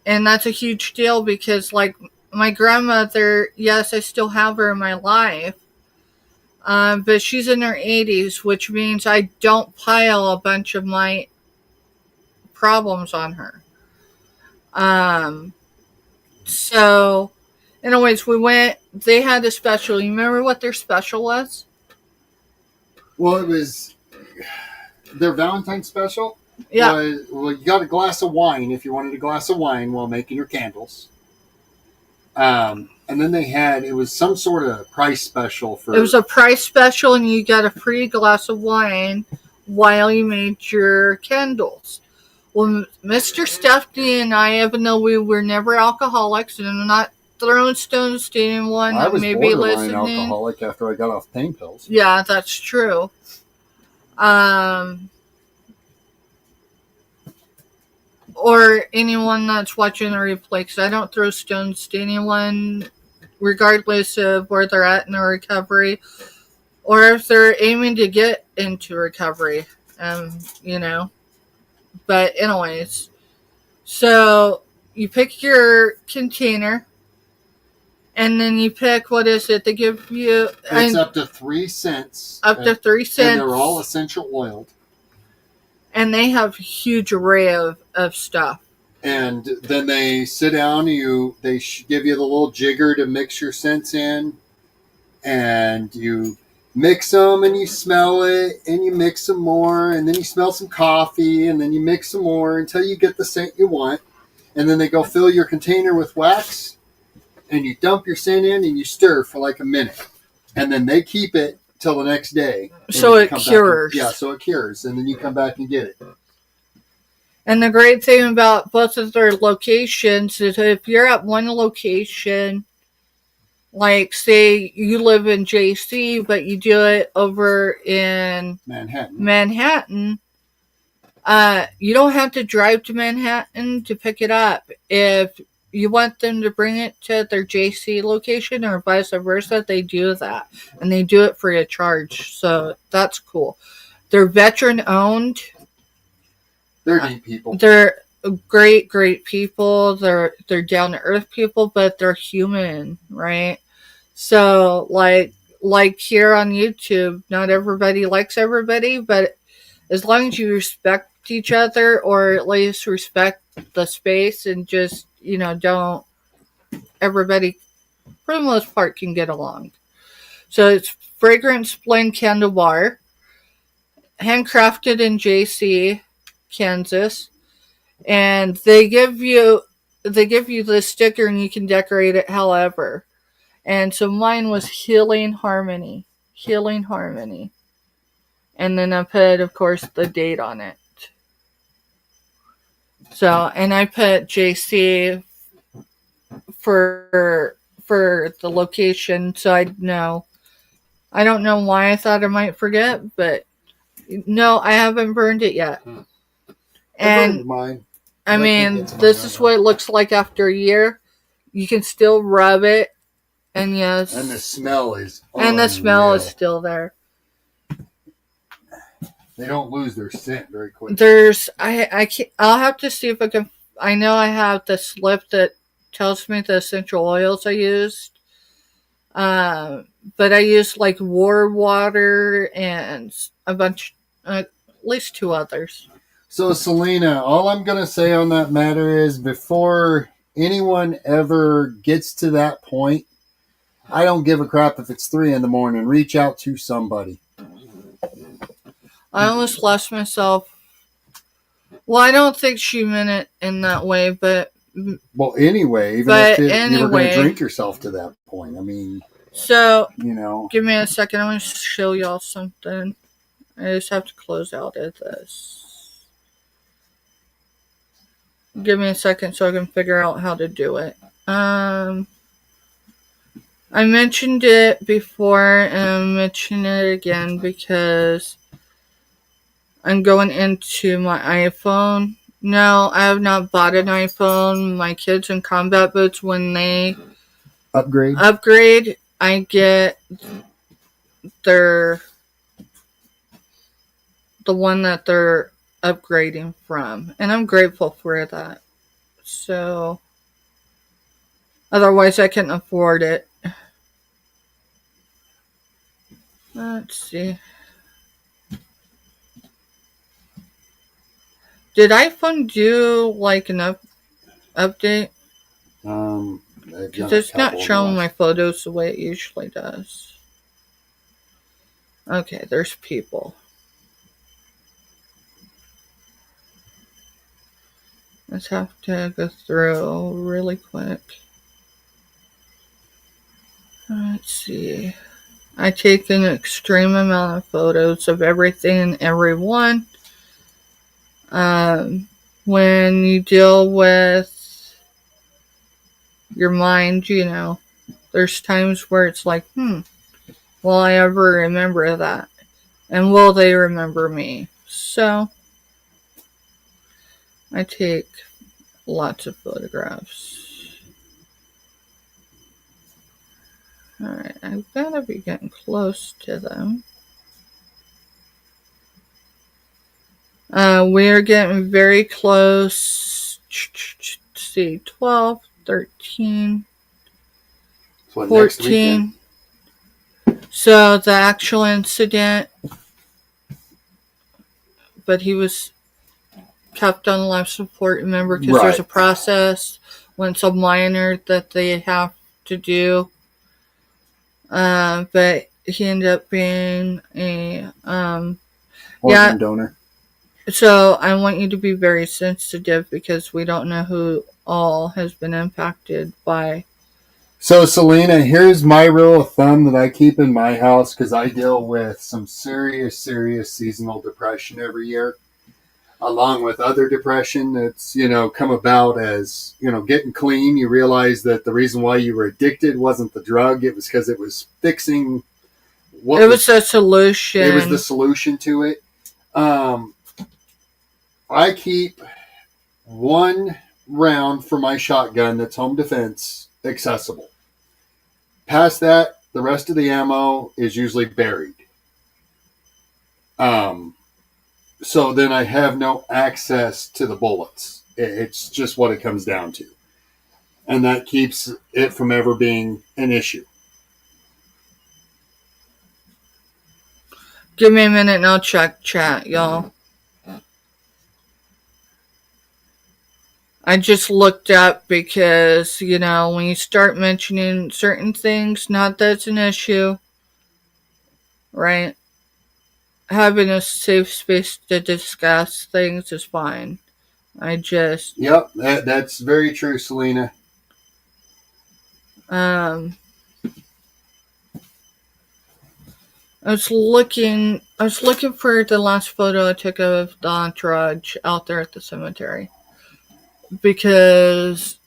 And that's a huge deal because, like, my grandmother, yes, I still have her in my life. But she's in her 80s, which means I don't pile a bunch of my problems on her. So, anyways, we went, they had a special. You remember what their special was? Well, it was their Valentine's special. Yeah. You got a glass of wine if you wanted a glass of wine while making your candles. And then it was some sort of price special It was a price special, and you got a free glass of wine while you made your candles. Well, Mr. Stephanie and I, even though we were never alcoholics, and I'm not throwing stones to anyone that may be listening. I was borderline alcoholic after I got off pain pills. Yeah, that's true. Or anyone that's watching the replay, because I don't throw stones to anyone, regardless of where they're at in their recovery, or if they're aiming to get into recovery, But anyways, so you pick your container, and then you pick, what is it? They give you... It's up to 3 cents. Up to 3 cents. And they're all essential oiled. And they have a huge array of stuff. And then they sit down, they give you the little jigger to mix your scents in, and you mix them, and you smell it, and you mix some more, and then you smell some coffee, and then you mix some more until you get the scent you want. And then they go fill your container with wax, and you dump your scent in, and you stir for like a minute. And then they keep it till the next day. So it cures. So it cures, and then you come back and get it. And the great thing about both of their locations is if you're at one location, like say you live in JC, but you do it over in Manhattan, you don't have to drive to Manhattan to pick it up. If you want them to bring it to their JC location or vice versa, they do that. And they do it free of charge. So that's cool. They're veteran owned. They're neat people. They're great people. They're down to earth people, but they're human, right? So like here on YouTube, not everybody likes everybody, but as long as you respect each other, or at least respect the space, and just, don't, everybody for the most part can get along. So it's Fragrance Blend Candle Bar, handcrafted in JC, Kansas, and they give you the sticker, and you can decorate it however. And so mine was Healing Harmony, and then I put, of course, the date on it. So, and I put JC for the location, so I'd know. I don't know why I thought I might forget, but no, I haven't burned it yet. And mine. I I can't mean, get to mine this right is now. what it looks like after a year. You can still rub it, and yes, And the smell is unreal. Still there. They don't lose their scent very quickly. I can't, I'll have to see if I can. I know I have the slip that tells me the essential oils I used. But I used like war water and a bunch, at least 2 others. So, Selena, all I'm going to say on that matter is before anyone ever gets to that point, I don't give a crap if it's 3 a.m. Reach out to somebody. I almost lost myself. Well, I don't think she meant it in that way, but Well, anyway, even if you were going to drink yourself to that point, I mean, so you know. give me a second. I'm going to show y'all something. I just have to close out of this. Give me a second so I can figure out how to do it. I mentioned it before, and I'm mentioning it again because I'm going into my iPhone. No, I have not bought an iPhone. My kids in combat boots, when they upgrade, I get the one that they're upgrading from. And I'm grateful for that. So, otherwise I couldn't afford it. Let's see. Did iPhone do like an update? Because it's not showing my photos the way it usually does. Okay, there's people. Let's have to go through really quick. Let's see. I take an extreme amount of photos of everything and everyone. When you deal with your mind, there's times where it's like, will I ever remember that? And will they remember me? So, I take lots of photographs. Alright, I've got to be getting close to them. We're getting very close. Let's see, 12, 13, 14. So the actual incident, but he was kept on life support, remember, because there's a process when it's a minor that they have to do. But he ended up being a organ donor. So I want you to be very sensitive because we don't know who all has been impacted by. So, Selena, here's my rule of thumb that I keep in my house because I deal with some serious seasonal depression every year, along with other depression that's, come about as, getting clean. You realize that the reason why you were addicted wasn't the drug. It was because it was fixing what was the solution. It was the solution to it. I keep 1 round for my shotgun that's home defense accessible. Past that, the rest of the ammo is usually buried. So then I have no access to the bullets. It's just what it comes down to. And that keeps it from ever being an issue. Give me a minute and I'll check chat, y'all. I just looked up because, when you start mentioning certain things, not that it's an issue, right? Having a safe space to discuss things is fine. Yep, that's very true, Selena. I was looking for the last photo I took of the entourage out there at the cemetery. Because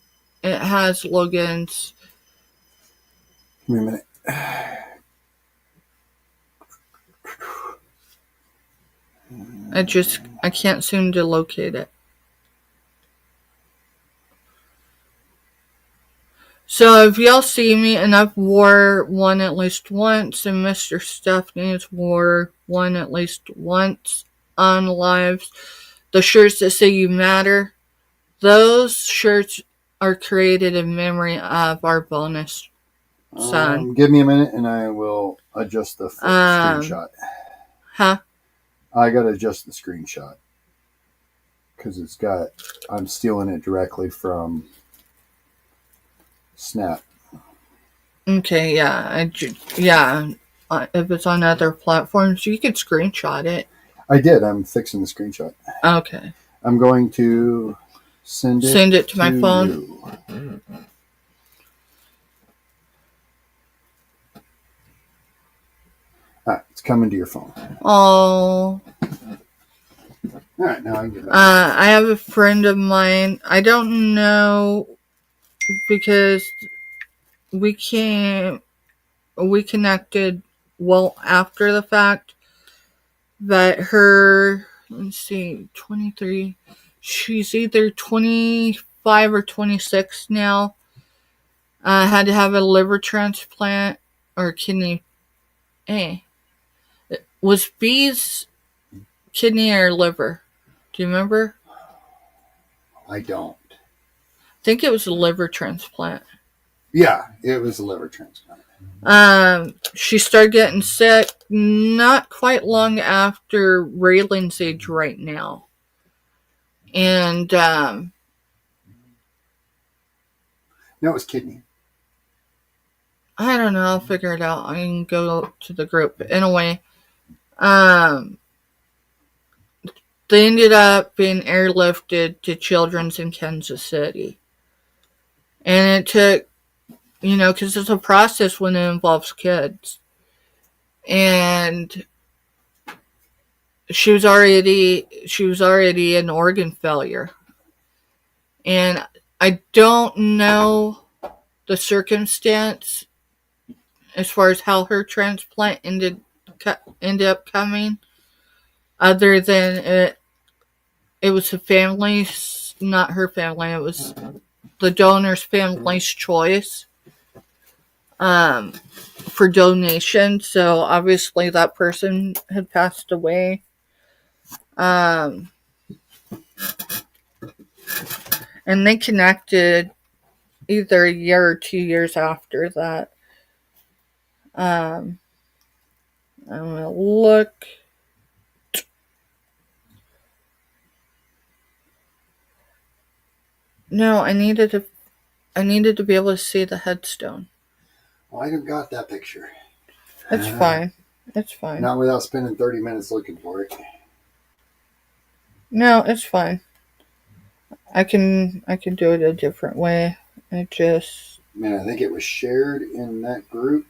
it has Logan's. Give me a minute. I can't seem to locate it. So if y'all see me, and I've wore one at least once, and Mr. Stephanie's wore one at least once on lives, the shirts that say you matter, those shirts are created in memory of our bonus son. Give me a minute and I will adjust the screenshot. Huh? I got to adjust the screenshot because I'm stealing it directly from Snap. Okay, yeah. If it's on other platforms, you could screenshot it. I did. I'm fixing the screenshot. Okay. I'm going to send it to my phone. You. It's coming to your phone. Oh. All right, now I can get back. I have a friend of mine. I don't know because we connected well after the fact. But let's see, 23. She's either 25 or 26 now. Had to have a liver transplant or kidney. Was B's kidney or liver? Do you remember? I don't. I think it was a liver transplant. Yeah, it was a liver transplant. She started getting sick not quite long after Raylan's age right now. And, no, it was kidney. I don't know. I'll figure it out. I can go to the group. But anyway, they ended up being airlifted to Children's in Kansas City. And it took, because it's a process when it involves kids. And she was already in organ failure. And I don't know the circumstance as far as how her transplant ended up coming, other than it was the family's, not her family, it was the donor's family's choice for donation. So obviously that person had passed away. And they connected either a year or 2 years after that. I'm gonna look. No, I needed to be able to see the headstone. Well, I don't got that picture. It's fine. It's fine. Not without spending 30 minutes looking for it. No, it's fine. I can do it a different way. I think it was shared in that group.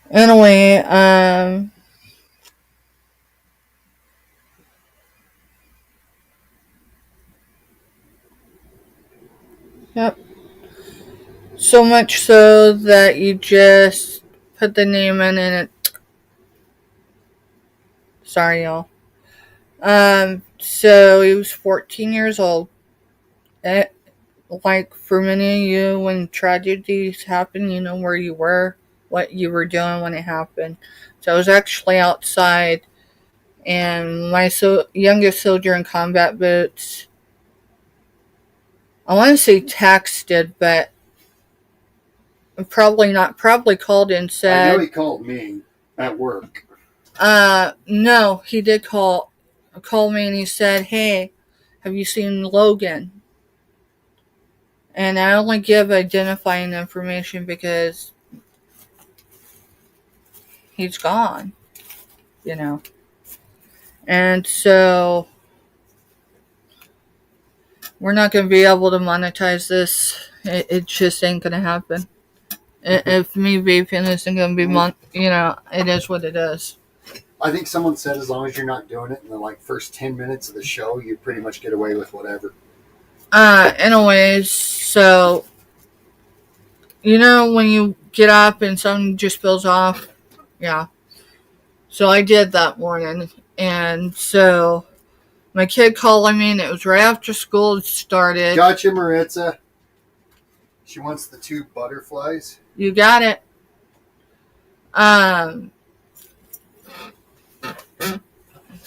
Anyway, yep. So much so that you just put the name in and it. Sorry, y'all. So he was 14 years old. Like for many of you, when tragedies happen, you know where you were, what you were doing when it happened. So I was actually outside, and my youngest soldier in combat boots, I want to say texted, but probably not, probably called and said... I know he called me at work. No, he did call me and he said, "Hey, have you seen Logan?" And I only give identifying information because he's gone, And so we're not going to be able to monetize this. It just ain't going to happen. If me vaping isn't going to be, it is what it is. I think someone said as long as you're not doing it in the first 10 minutes of the show, you pretty much get away with whatever. Anyways, so, when you get up and something just spills off, yeah. So I did that morning, and so My kid calling me, and it was right after school had started. Gotcha, Maritza. She wants the 2 butterflies. You got it.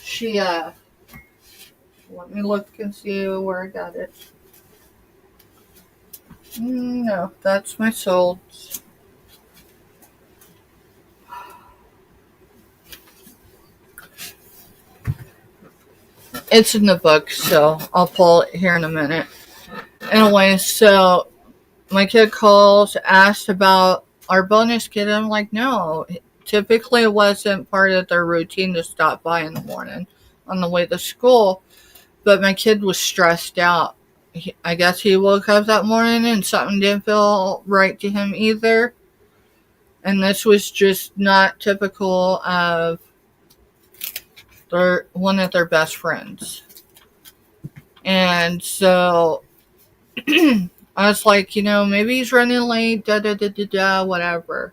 She, let me look and see where I got it. No, that's my soul. It's in the book, so I'll pull it here in a minute. Anyway, so my kid calls, asked about our bonus kid, and I'm like, no. Typically, it wasn't part of their routine to stop by in the morning on the way to school, but my kid was stressed out. I guess he woke up that morning and something didn't feel right to him either. And this was just not typical of one of their best friends. And so I was like, maybe he's running late, whatever.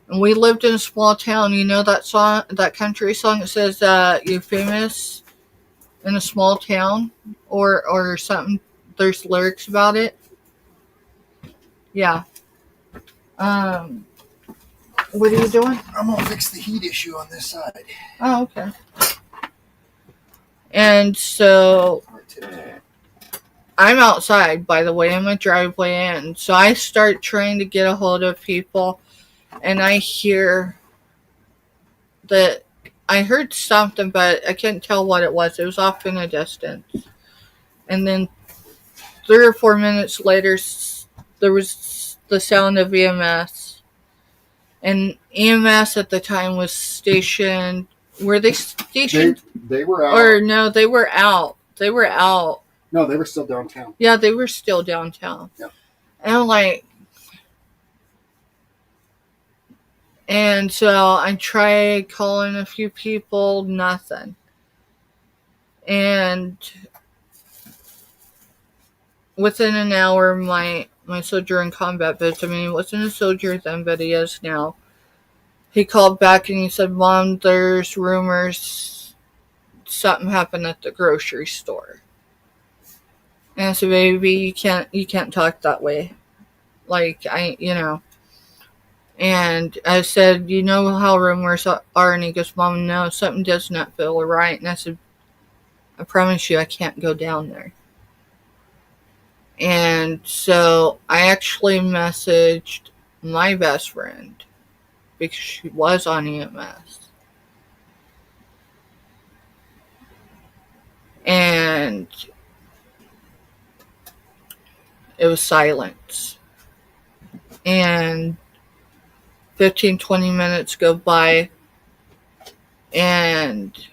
And we lived in a small town. You know that song, that country song that says, you're famous in a small town? Or something. There's lyrics about it. Yeah. What are you doing? I'm going to fix the heat issue on this side. Oh, okay. And so I'm outside, by the way, in my driveway, and so I start trying to get a hold of people, and I hear that I heard something, but I couldn't tell what it was. It was off in the distance. And then 3 or 4 minutes later, there was the sound of EMS. And EMS at the time was stationed. Were they stationed? They were out. Or no, they were out. They were out. No, they were still downtown. Yeah, they were still downtown. Yeah. And I'm like, and so I tried calling a few people, nothing. And within an hour, my soldier in combat visit, he wasn't a soldier then, but he is now. He called back and he said, Mom, there's rumors something happened at the grocery store. And I said, baby, you can't talk that way. Like, And I said, you know how rumors are? And he goes, Mom, no, something does not feel right. And I said, I promise you I can't go down there. And so I actually messaged my best friend because she was on EMS. And it was silence. And 15, 20 minutes go by, and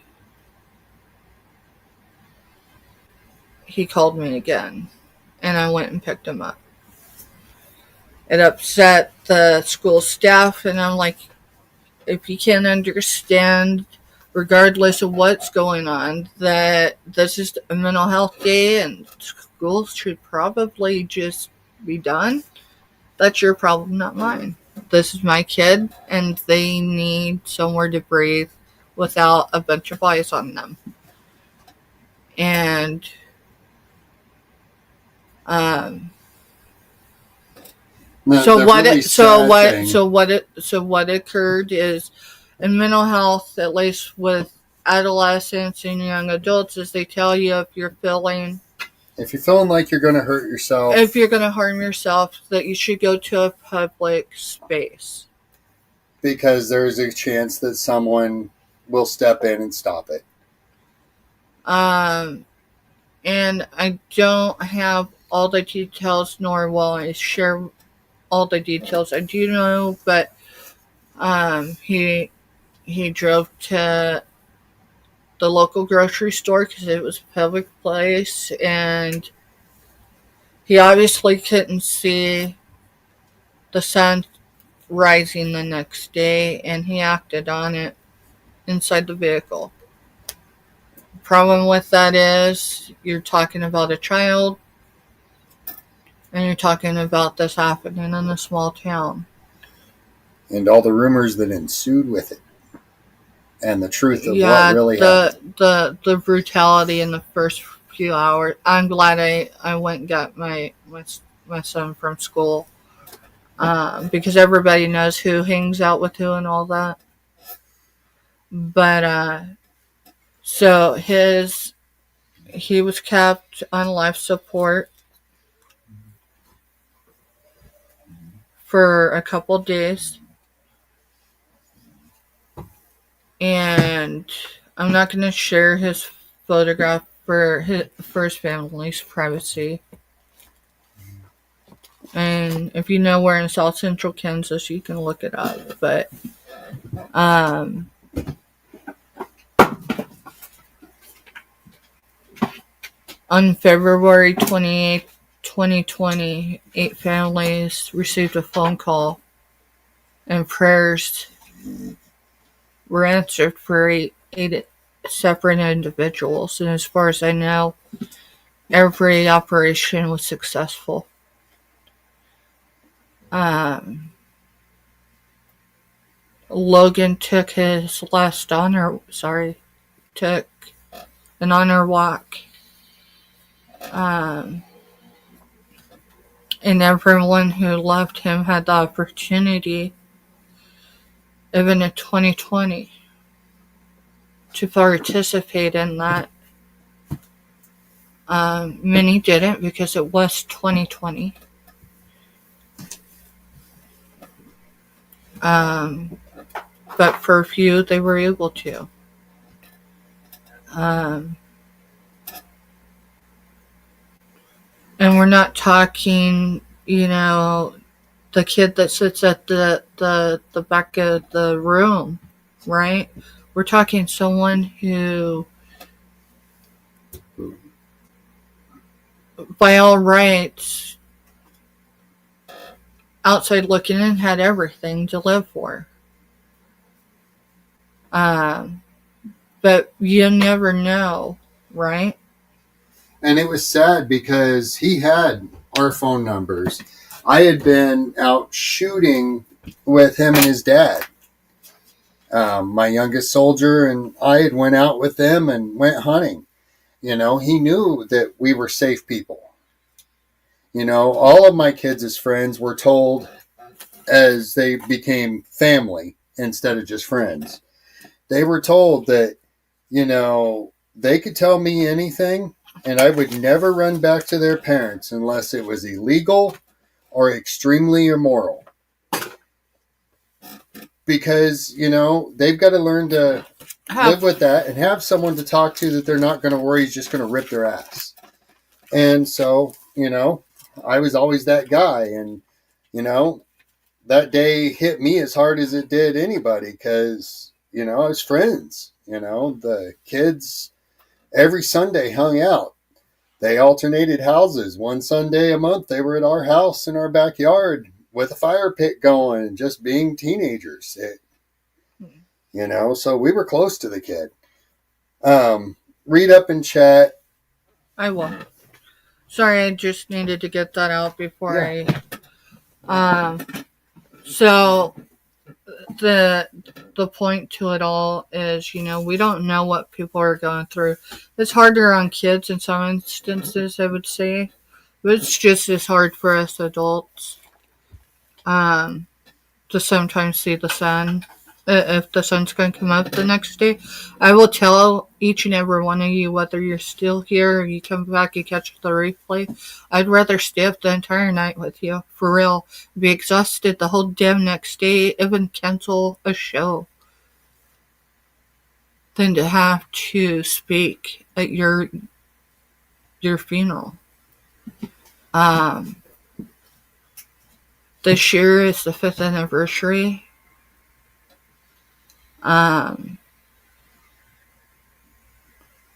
he called me again, and I went and picked him up. It upset the school staff, and I'm like, if you can't understand, regardless of what's going on, that this is a mental health day and school should probably just be done, that's your problem, not mine. This is my kid, and they need somewhere to breathe without a bunch of eyes on them. And what occurred is in mental health, at least with adolescents and young adults, is they tell you if you're feeling like you're going to hurt yourself, if you're going to harm yourself, that you should go to a public space. Because there's a chance that someone will step in and stop it. And I don't have all the details, nor will I share all the details. I do know, but he drove to the local grocery store because it was a public place, and he obviously couldn't see the sun rising the next day, and he acted on it inside the vehicle. The problem with that is you're talking about a child, and you're talking about this happening in a small town. And all the rumors that ensued with it. and the truth of what really happened. The brutality in the first few hours. I'm glad I went and got my son from school, because everybody knows who hangs out with who and all that. But so he was kept on life support for a couple days, and I'm not going to share his photograph for his family's privacy. And if you know where in South Central Kansas, you can look it up. But on February 28th, 2020, 8 families received a phone call, and prayers were answered for eight separate individuals. And as far as I know, every operation was successful. Logan took his last took an honor walk. And everyone who loved him had the opportunity, even in 2020, to participate in that. Many didn't because it was 2020. But for a few, they were able to. And we're not talking, the kid that sits at the back of the room, right? We're talking someone who, by all rights, outside looking in, had everything to live for. But you never know, right? And it was sad because he had our phone numbers. I had been out shooting with him and his dad. My youngest soldier and I had went out with them and went hunting. He knew that we were safe people. All of my kids' friends were told as they became family instead of just friends. They were told that, they could tell me anything and I would never run back to their parents unless it was illegal or extremely immoral. Because, they've got to learn to live with that and have someone to talk to that they're not going to worry is just going to rip their ass. And so, I was always that guy. And, that day hit me as hard as it did anybody because, I was friends. The kids every Sunday hung out. They alternated houses. One Sunday a month, they were at our house in our backyard with a fire pit going, just being teenagers. So we were close to the kid. Read up in chat. I will. Sorry, I just needed to get that out before So the point to it all is, we don't know what people are going through. It's harder on kids in some instances, I would say. But it's just as hard for us adults to sometimes see the sun. If the sun's going to come up the next day, I will tell each and every one of you, whether you're still here or you come back and catch the replay, I'd rather stay up the entire night with you, for real, be exhausted the whole damn next day, even cancel a show, than to have to speak at your funeral. This year is the 5th anniversary.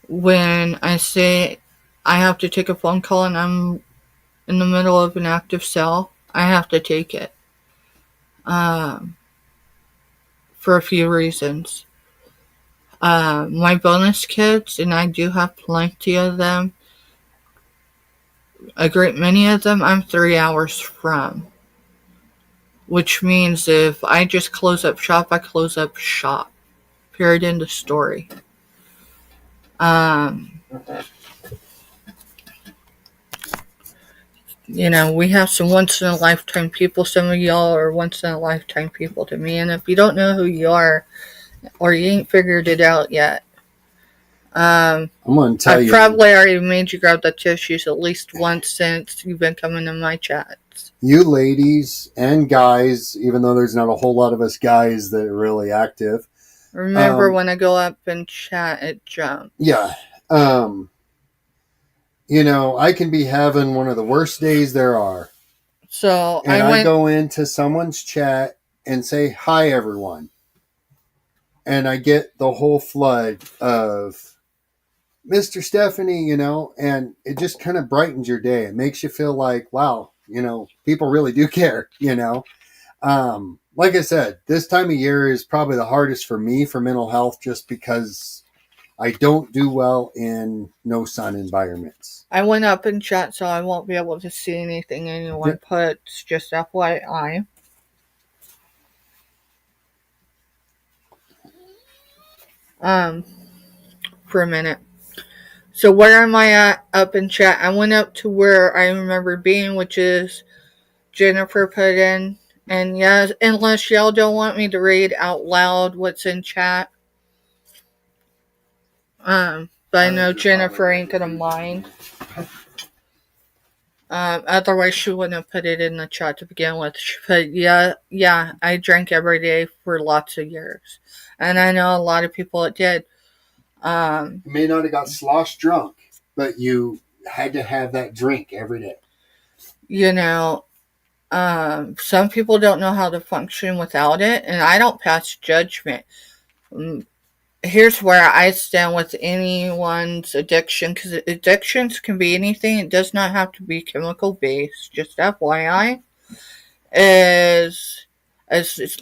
When I say I have to take a phone call and I'm in the middle of an active cell, I have to take it. For a few reasons. My bonus kids, and I do have plenty of them, a great many of them, I'm 3 hours from. Which means if I just close up shop, I close up shop. Period. End of story. We have some once in a lifetime people. Some of y'all are once in a lifetime people to me. And if you don't know who you are, or you ain't figured it out yet, I'm going to tell I've you. probably already made you grab the tissues at least once since you've been coming to my chats. You ladies and guys, even though there's not a whole lot of us guys that are really active. Remember when I go up and chat, it jumps. Yeah. I can be having one of the worst days there are. So and I go into someone's chat and say, hi, everyone. And I get the whole flood of Mr. Stephanie, and it just kind of brightens your day. It makes you feel like, wow, people really do care, Like I said, this time of year is probably the hardest for me for mental health just because I don't do well in no sun environments. I went up in chat, so I won't be able to see anything anyone puts, just FYI. For a minute. So where am I at up in chat? I went up to where I remember being, which is Jennifer put in. And yes, unless y'all don't want me to read out loud what's in chat. But I know Jennifer ain't gonna mind. Otherwise she wouldn't have put it in the chat to begin with. She put, yeah, I drank every day for lots of years. And I know a lot of people that did. You may not have got slosh drunk, but you had to have that drink every day. Some people don't know how to function without it, and I don't pass judgment. Here's where I stand with anyone's addiction, because addictions can be anything. It does not have to be chemical based, just FYI. As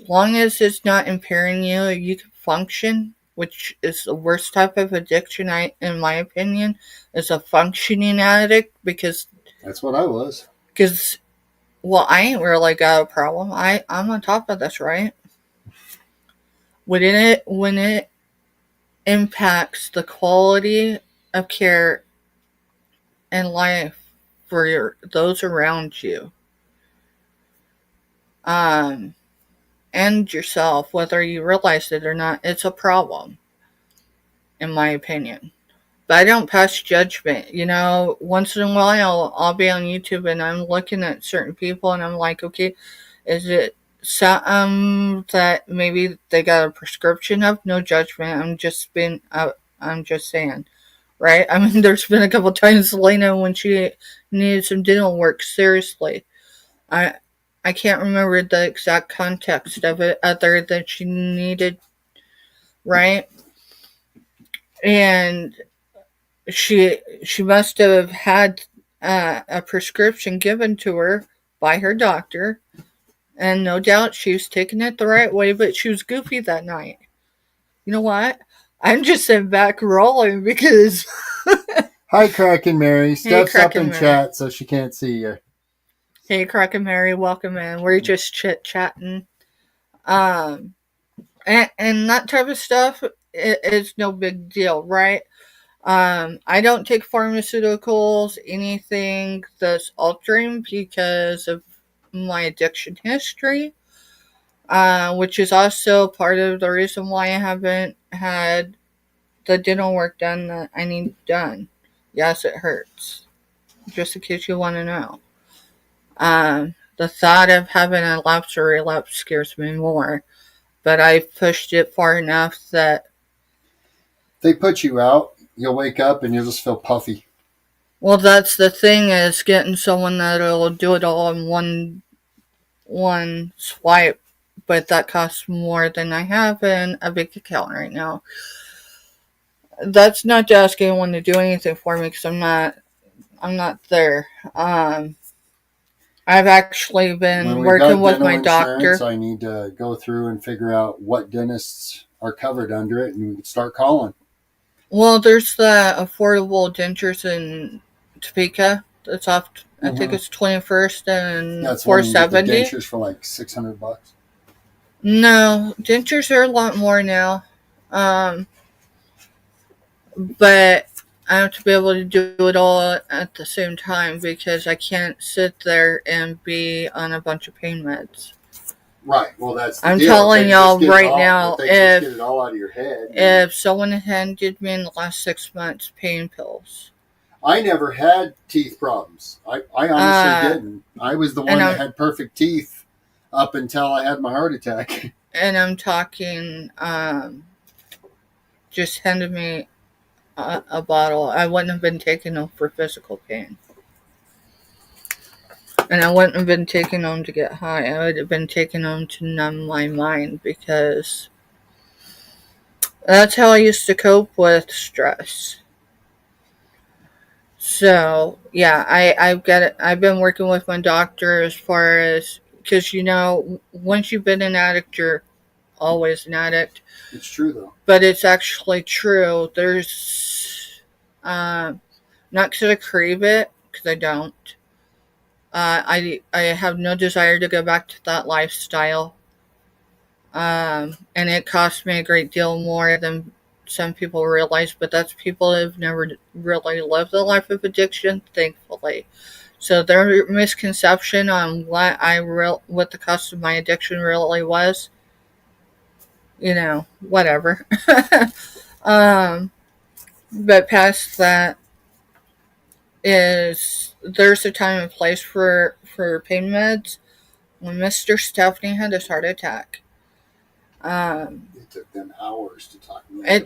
long as it's not impairing you, you can function, which is the worst type of addiction, in my opinion, is a functioning addict, because that's what I was. Because, well, I ain't really got a problem. I'm on top of this, right? When it impacts the quality of care and life for those around you, and yourself, whether you realize it or not, it's a problem, in my opinion. But I don't pass judgment. Once in a while I'll be on YouTube and I'm looking at certain people and I'm like, okay, is it something that maybe they got a prescription of? No judgment. I'm just saying, right? I mean, there's been a couple times Elena when she needed some dental work. Seriously, I can't remember the exact context of it, other than she needed, right? And she must have had a prescription given to her by her doctor. And no doubt she was taking it the right way, but she was goofy that night. You know what? I'm just sitting back rolling because... Hi, Crack and Mary. Steph's up in chat, so she can't see you. Hey, Crack and Mary. Welcome in. We're just chit-chatting. And that type of stuff is no big deal, right? I don't take pharmaceuticals, anything that's altering, because of my addiction history. Which is also part of the reason why I haven't had the dental work done that I need done. Yes, it hurts. Just in case you want to know. The thought of having a lapse or relapse scares me more. But I've pushed it far enough that... They put you out, you'll wake up and you'll just feel puffy. Well, that's the thing, is getting someone that'll do it all in one swipe. But that costs more than I have in a big account right now. That's not to ask anyone to do anything for me, because I'm not there. I've actually been working with my doctor. I need to go through and figure out what dentists are covered under it, and we can start calling. Well, there's the affordable dentures in Topeka. That's off. I think it's 21st and that's $470. Dentures for like $600. No, dentures are a lot more now. But I have to be able to do it all at the same time because I can't sit there and be on a bunch of pain meds. Right. Well, that's the I'm deal. telling y'all right now, if they just get it all out of your head. If someone handed me in the last 6 months pain pills, I never had teeth problems. I honestly didn't. I was the one that had perfect teeth up until I had my heart attack. And I'm talking, just handed me a bottle. I wouldn't have been taking them for physical pain. And I wouldn't have been taking them to get high. I would have been taking them to numb my mind because that's how I used to cope with stress. So, yeah, I've been working with my doctor as far as, because, once you've been an addict, you're always an addict. It's true, though. But it's actually true. There's, not because I crave it, because I don't. I have no desire to go back to that lifestyle. And it costs me a great deal more than some people realize, but that's people who've never really lived a life of addiction, thankfully. So their misconception on what the cost of my addiction really was, whatever. But past that there's a time and place for pain meds. When Mr. Stephanie had his heart attack, it took them hours to talk me. It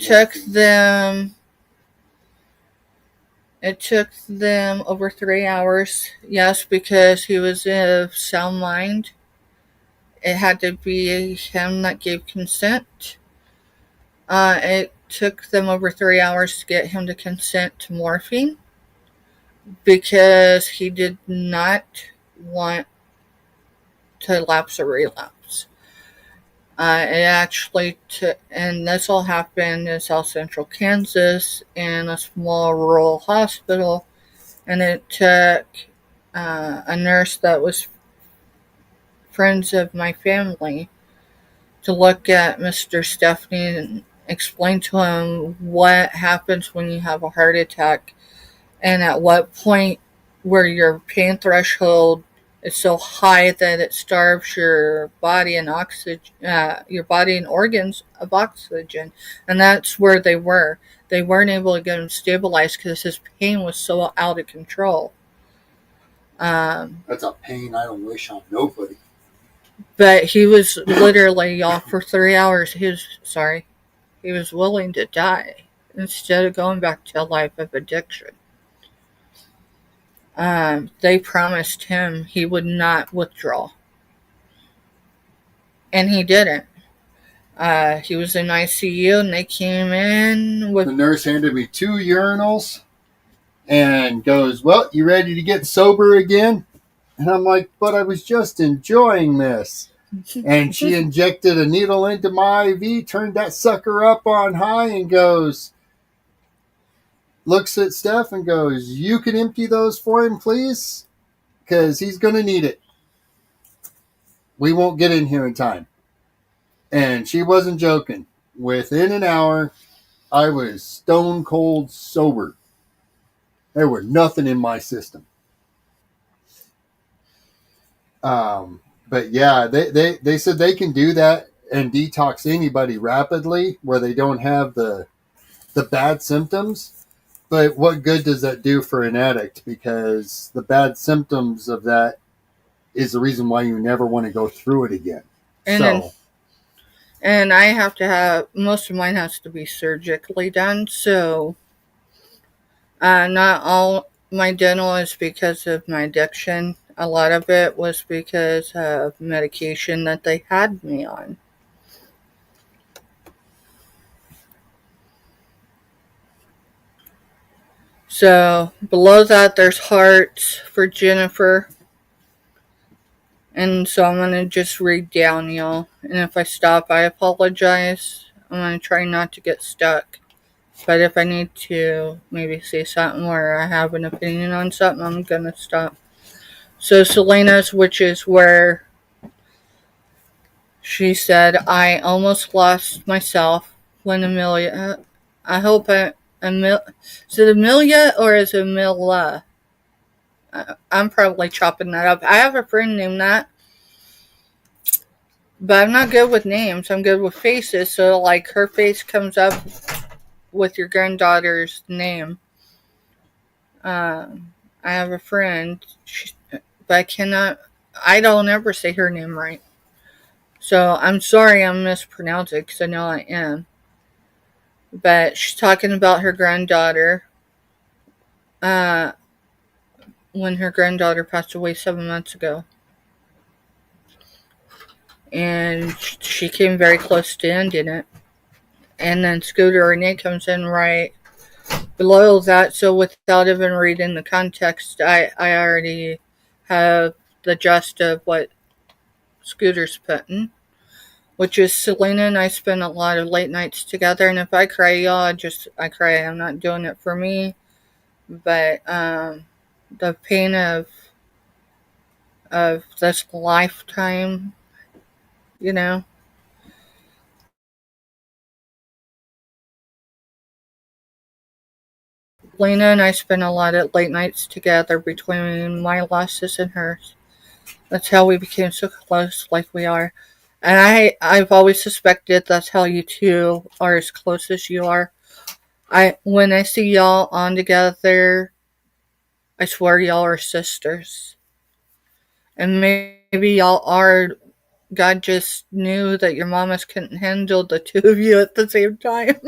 took them over 3 hours. Yes, because he was of sound mind. It had to be him that gave consent. It took them over 3 hours to get him to consent to morphine because he did not want to lapse or relapse. It actually took, and this all happened in South Central Kansas in a small rural hospital, and it took a nurse that was friends of my family to look at Mr. Stephanie and explain to him what happens when you have a heart attack and at what point where your pain threshold is so high that it starves your body and your body and organs of oxygen. And that's where they were. They weren't able to get him stabilized because his pain was so out of control. That's a pain I don't wish on nobody. But he was literally, y'all, for 3 hours, he was willing to die instead of going back to a life of addiction. They promised him he would not withdraw. And he didn't. He was in ICU and they came in with... The nurse handed me 2 urinals and goes, "Well, you ready to get sober again?" And I'm like, "But I was just enjoying this." And she injected a needle into my IV, turned that sucker up on high and looks at Steph and goes, "You can empty those for him, please? Because he's going to need it. We won't get in here in time." And she wasn't joking. Within an hour, I was stone cold sober. There was nothing in my system. But yeah, they said they can do that and detox anybody rapidly where they don't have the bad symptoms. But what good does that do for an addict? Because the bad symptoms of that is the reason why you never want to go through it again. And I have to have, most of mine has to be surgically done. So not all my dental is because of my addiction. A lot of it was because of medication that they had me on. So below that, there's hearts for Jennifer. And so I'm going to just read down, y'all. And if I stop, I apologize. I'm going to try not to get stuck. But if I need to maybe say something where I have an opinion on something, I'm going to stop. So Selena's, which is where she said, "I almost lost myself when Amelia. I hope Is it Amelia or is it Amila? I'm probably chopping that up. I have a friend named that, but I'm not good with names. I'm good with faces. So, like, her face comes up with your granddaughter's name. I have a friend, but I don't ever say her name right. So, I'm sorry I'm mispronouncing because I know I am. But she's talking about her granddaughter. Uh, when her granddaughter passed away 7 months ago. And she came very close to ending it. And then Scooter Renee comes in right below that. So without even reading the context, I already have the gist of what Scooter's putting, which is Selena and I spend a lot of late nights together. And if I cry, y'all, I cry. I'm not doing it for me, but the pain of this lifetime, you know. Lena and I spend a lot of late nights together between my losses and hers. That's how we became so close like we are. And I've always suspected that's how you two are as close as you are. When I see y'all on together, I swear y'all are sisters. And maybe y'all are. God just knew that your mamas couldn't handle the two of you at the same time.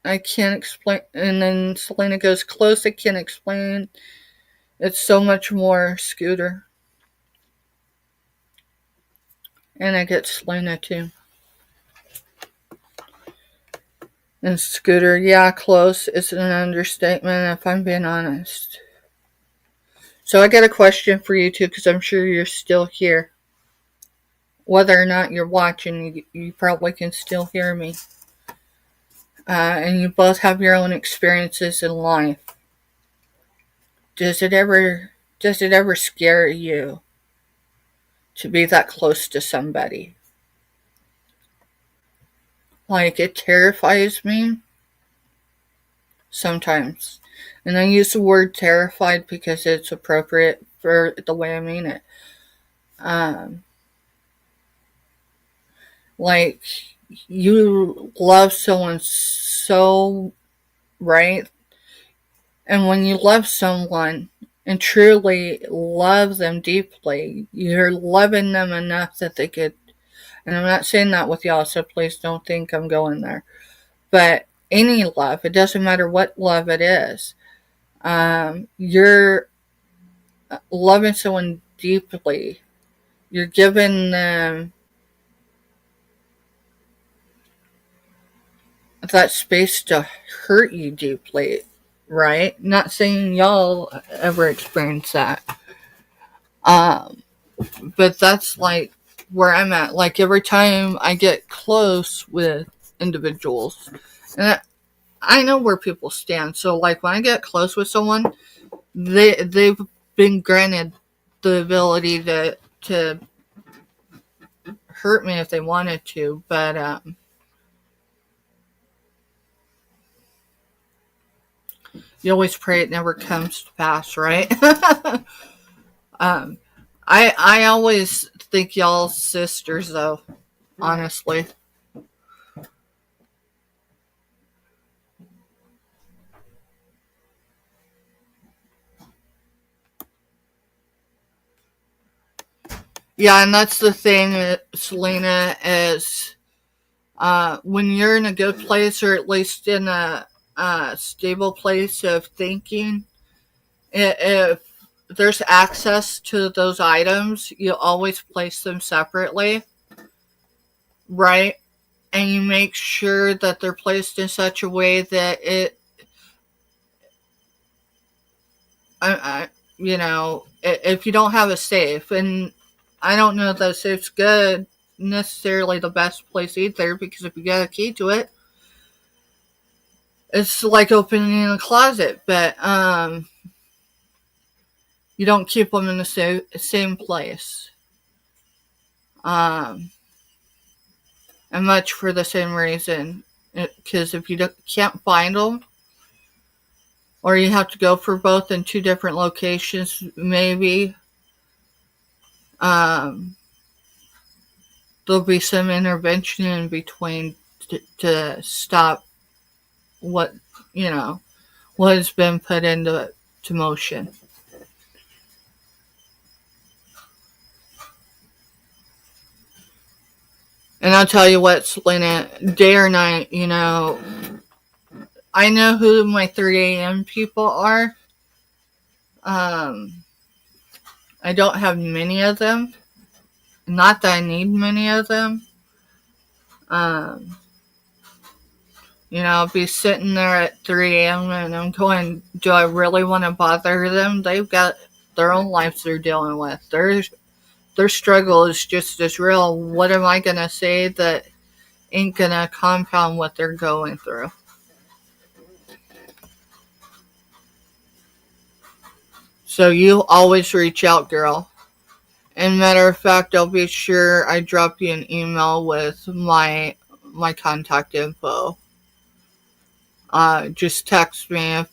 I can't explain. And then Selena goes, close, I can't explain. It's so much more Scooter. And I get Selena too. And Scooter, yeah, close is an understatement if I'm being honest. So I got a question for you too, because I'm sure you're still here. Whether or not you're watching, you probably can still hear me. And you both have your own experiences in life. Does it ever scare you to be that close to somebody? Like, it terrifies me sometimes. And I use the word terrified because it's appropriate for the way I mean it. Like, you love someone so, right? And when you love someone and truly love them deeply, you're loving them enough that they could, and I'm not saying that with y'all, so please don't think I'm going there. But any love, it doesn't matter what love it is, you're loving someone deeply. You're giving them that space to hurt you deeply, right? Not saying y'all ever experience that. But that's like where I'm at. Like every time I get close with individuals, and I know where people stand. So like when I get close with someone, they've been granted the ability to hurt me if they wanted to, but you always pray it never comes to pass, right? um, I always think y'all sisters though, honestly. Yeah, and that's the thing, Selena, is when you're in a good place or at least in a stable place of thinking, if there's access to those items, you always place them separately, right? And you make sure that they're placed in such a way that I if you don't have a safe, and I don't know that a safe's good, necessarily the best place either, because if you got a key to it, it's like opening a closet, but you don't keep them in the same place. Um, And much for the same reason. Because if you can't find them, or you have to go for both in 2 different locations, maybe there'll be some intervention in between to stop what what has been put into motion. And I'll tell you what, Selena, day or night, I know who my 3 a.m. people are. I don't have many of them. Not that I need many of them. I'll be sitting there at 3 a.m. and I'm going, do I really want to bother them? They've got their own lives they're dealing with. Their struggle is just as real. What am I going to say that ain't going to compound what they're going through? So you always reach out, girl. And matter of fact, I'll be sure I drop you an email with my contact info. Just text me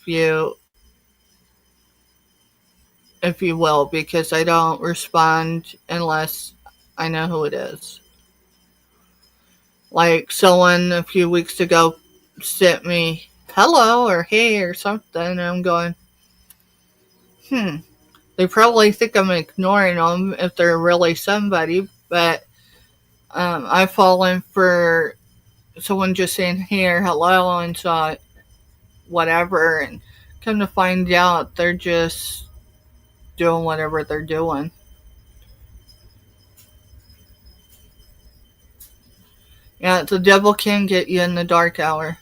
if you will, because I don't respond unless I know who it is. Like someone a few weeks ago sent me hello or hey or something, and I'm going, they probably think I'm ignoring them if they're really somebody, but I've fallen for someone just saying hey or hello and so whatever, and come to find out they're just doing whatever they're doing. Yeah, the devil can get you in the dark hour.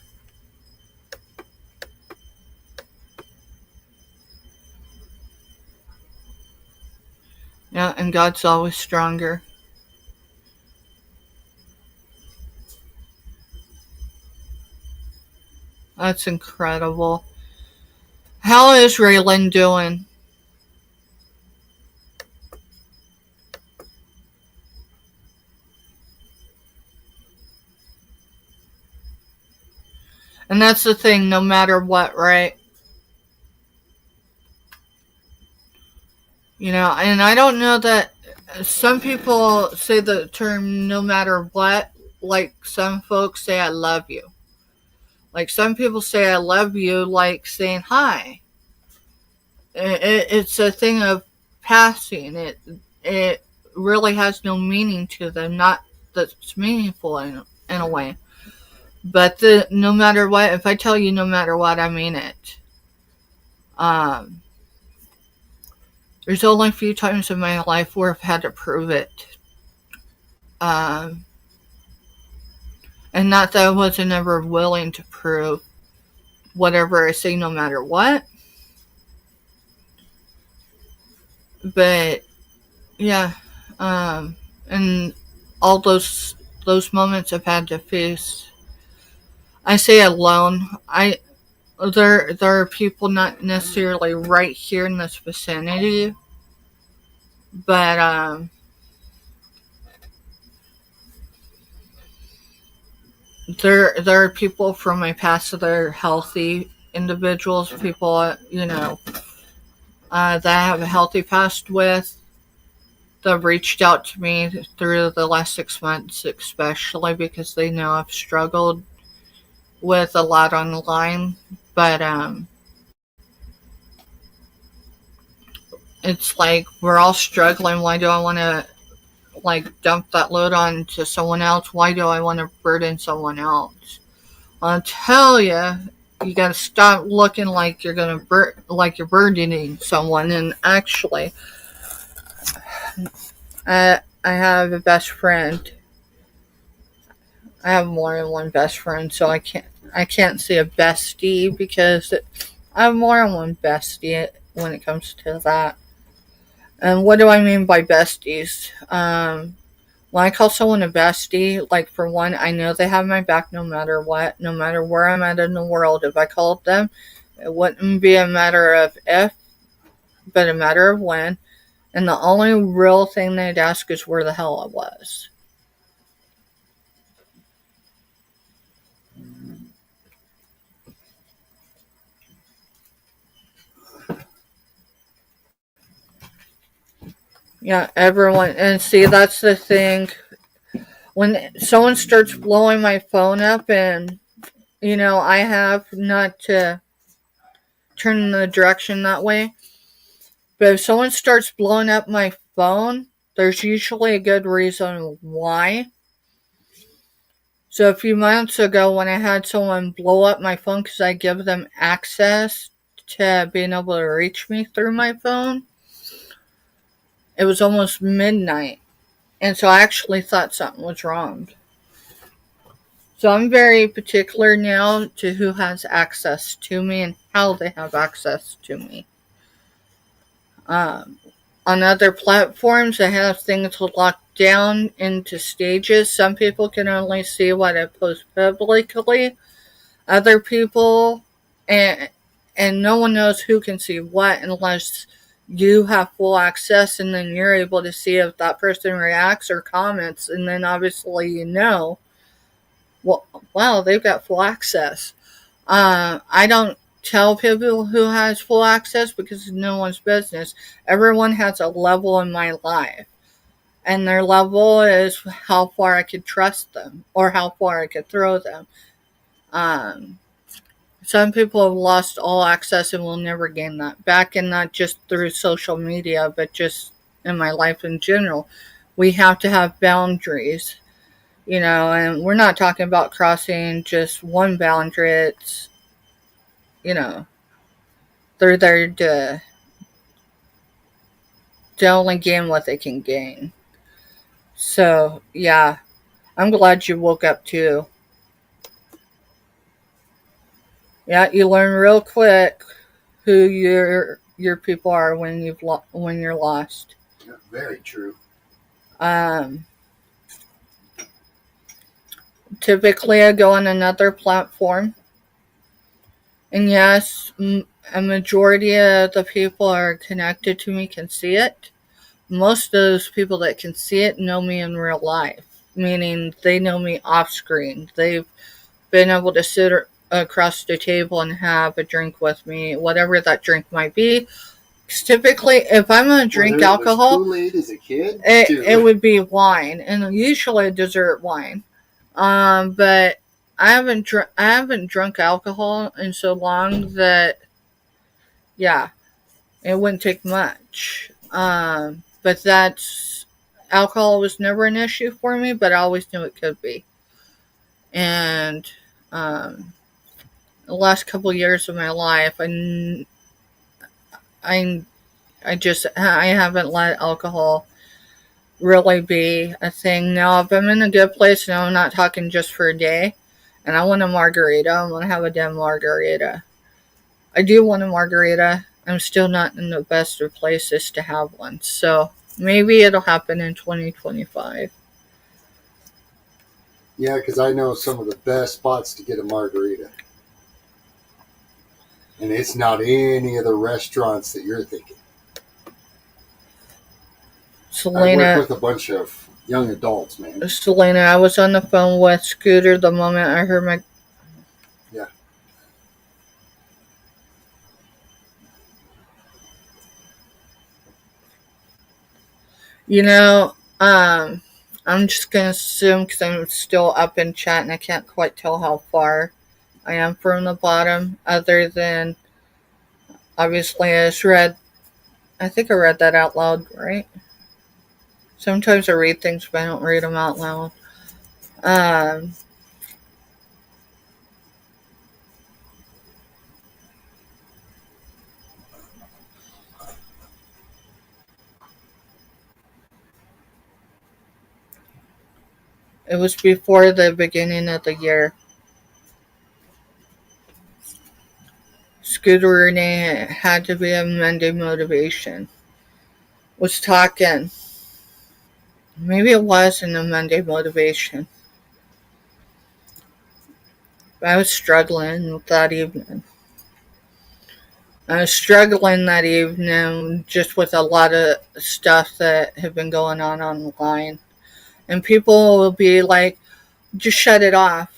Yeah, and God's always stronger. That's incredible. How is Raylan doing? And that's the thing, no matter what, right? And I don't know that some people say the term no matter what, like some folks say I love you. Like some people say I love you like saying hi. It's a thing of passing. It really has no meaning to them. Not that it's meaningful in a way. But no matter what, if I tell you no matter what, I mean it. There's only a few times in my life where I've had to prove it. And not that I wasn't ever willing to prove whatever I say no matter what. But, yeah. And all those moments I've had to face. I say alone. There are people not necessarily right here in this vicinity. But, there are people from my past that are healthy individuals, people, that I have a healthy past with, that have reached out to me through the last 6 months, especially because they know I've struggled with a lot online. But it's like we're all struggling. Why do I want to dump that load onto someone else? Why do I want to burden someone else? I'll tell you, you gotta stop looking like you're gonna like you're burdening someone. And actually, I have a best friend. I have more than one best friend, so I can't say a bestie because I have more than one bestie when it comes to that. And what do I mean by besties? When I call someone a bestie, like for one, I know they have my back no matter what, no matter where I'm at in the world. If I called them, it wouldn't be a matter of if, but a matter of when. And the only real thing they'd ask is where the hell I was. Yeah, everyone. And see, that's the thing. When someone starts blowing my phone up, and, I have not to turn in the direction that way, but if someone starts blowing up my phone, there's usually a good reason why. So a few months ago, when I had someone blow up my phone because I give them access to being able to reach me through my phone, it was almost midnight. And so I actually thought something was wrong. So I'm very particular now to who has access to me and how they have access to me. Um, on other platforms, I have things locked down into stages. Some people can only see what I post publicly. Other people, and no one knows who can see what unless you have full access, and then you're able to see if that person reacts or comments, and then obviously well, wow, they've got full access. I don't tell people who has full access because it's no one's business. Everyone has a level in my life, and their level is how far I could trust them or how far I could throw them. Um, some people have lost all access and will never gain that back, and not just through social media, but just in my life in general. We have to have boundaries, and we're not talking about crossing just one boundary. It's, you know, they're there to only gain what they can gain. So, yeah, I'm glad you woke up too. Yeah, you learn real quick who your people are when when you're lost. Yeah, very true. Um, Typically, I go on another platform, and yes, a majority of the people are connected to me can see it. Most of those people that can see it know me in real life, meaning they know me off screen. They've been able to sit across the table and have a drink with me, whatever that drink might be. 'Cause typically, if I'm going to drink alcohol, Kool-Aid as a kid, it would be wine, and usually dessert wine. But I haven't drunk alcohol in so long that, yeah, it wouldn't take much. But alcohol was never an issue for me, but I always knew it could be. And the last couple years of my life, I I haven't let alcohol really be a thing. Now, if I'm in a good place, and I'm not talking just for a day, and I want a margarita, I want to have a damn margarita. I do want a margarita. I'm still not in the best of places to have one. So maybe it'll happen in 2025. Yeah, because I know some of the best spots to get a margarita. And it's not any of the restaurants that you're thinking. Selena, I work with a bunch of young adults, man. Selena, I was on the phone with Scooter the moment I heard my... Yeah. I'm just going to assume, because I'm still up in chat and I can't quite tell how far I am from the bottom, other than, obviously, I think I read that out loud, right? Sometimes I read things, but I don't read them out loud. It was before the beginning of the year. Scooter Renee had to be a Monday motivation. Was talking. Maybe it wasn't a Monday motivation. But I was struggling that evening. I was struggling that evening just with a lot of stuff that had been going on online. And people will be like, just shut it off.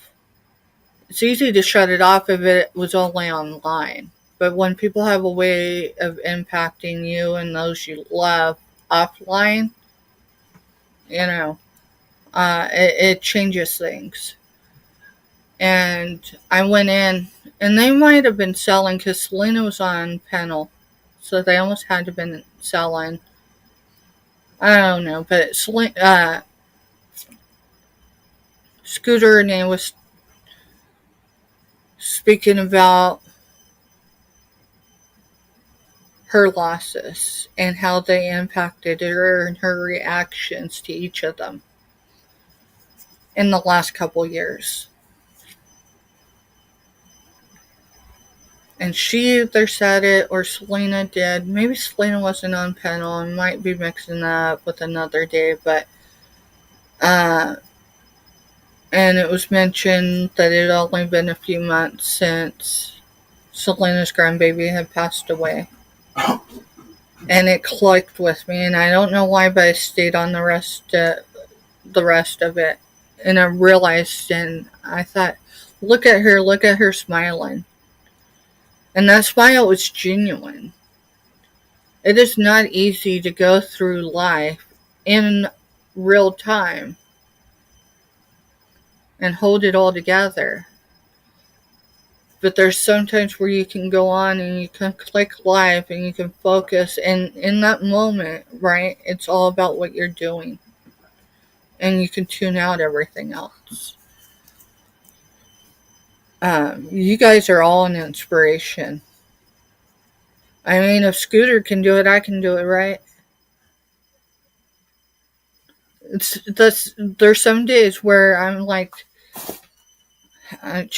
It's easy to shut it off if it was only online. But when people have a way of impacting you and those you love, offline, you know, it changes things. And I went in, and they might have been selling because Selena was on panel, so they almost had to have been selling. I don't know, but Scooter and they was speaking about her losses and how they impacted her and her reactions to each of them in the last couple years. And she either said it or Selena did. Maybe Selena wasn't on panel. I might be mixing that up with another day, but and it was mentioned that it had only been a few months since Selena's grandbaby had passed away. And it clicked with me, and I don't know why, but I stayed on the rest of it. And I realized, and I thought, look at her smiling. And that smile was genuine. It is not easy to go through life in real time and hold it all together. But there's sometimes where you can go on and you can click live and you can focus. And in that moment, right, it's all about what you're doing. And you can tune out everything else. You guys are all an inspiration. I mean, if Scooter can do it, I can do it, right? There's some days where I'm like, I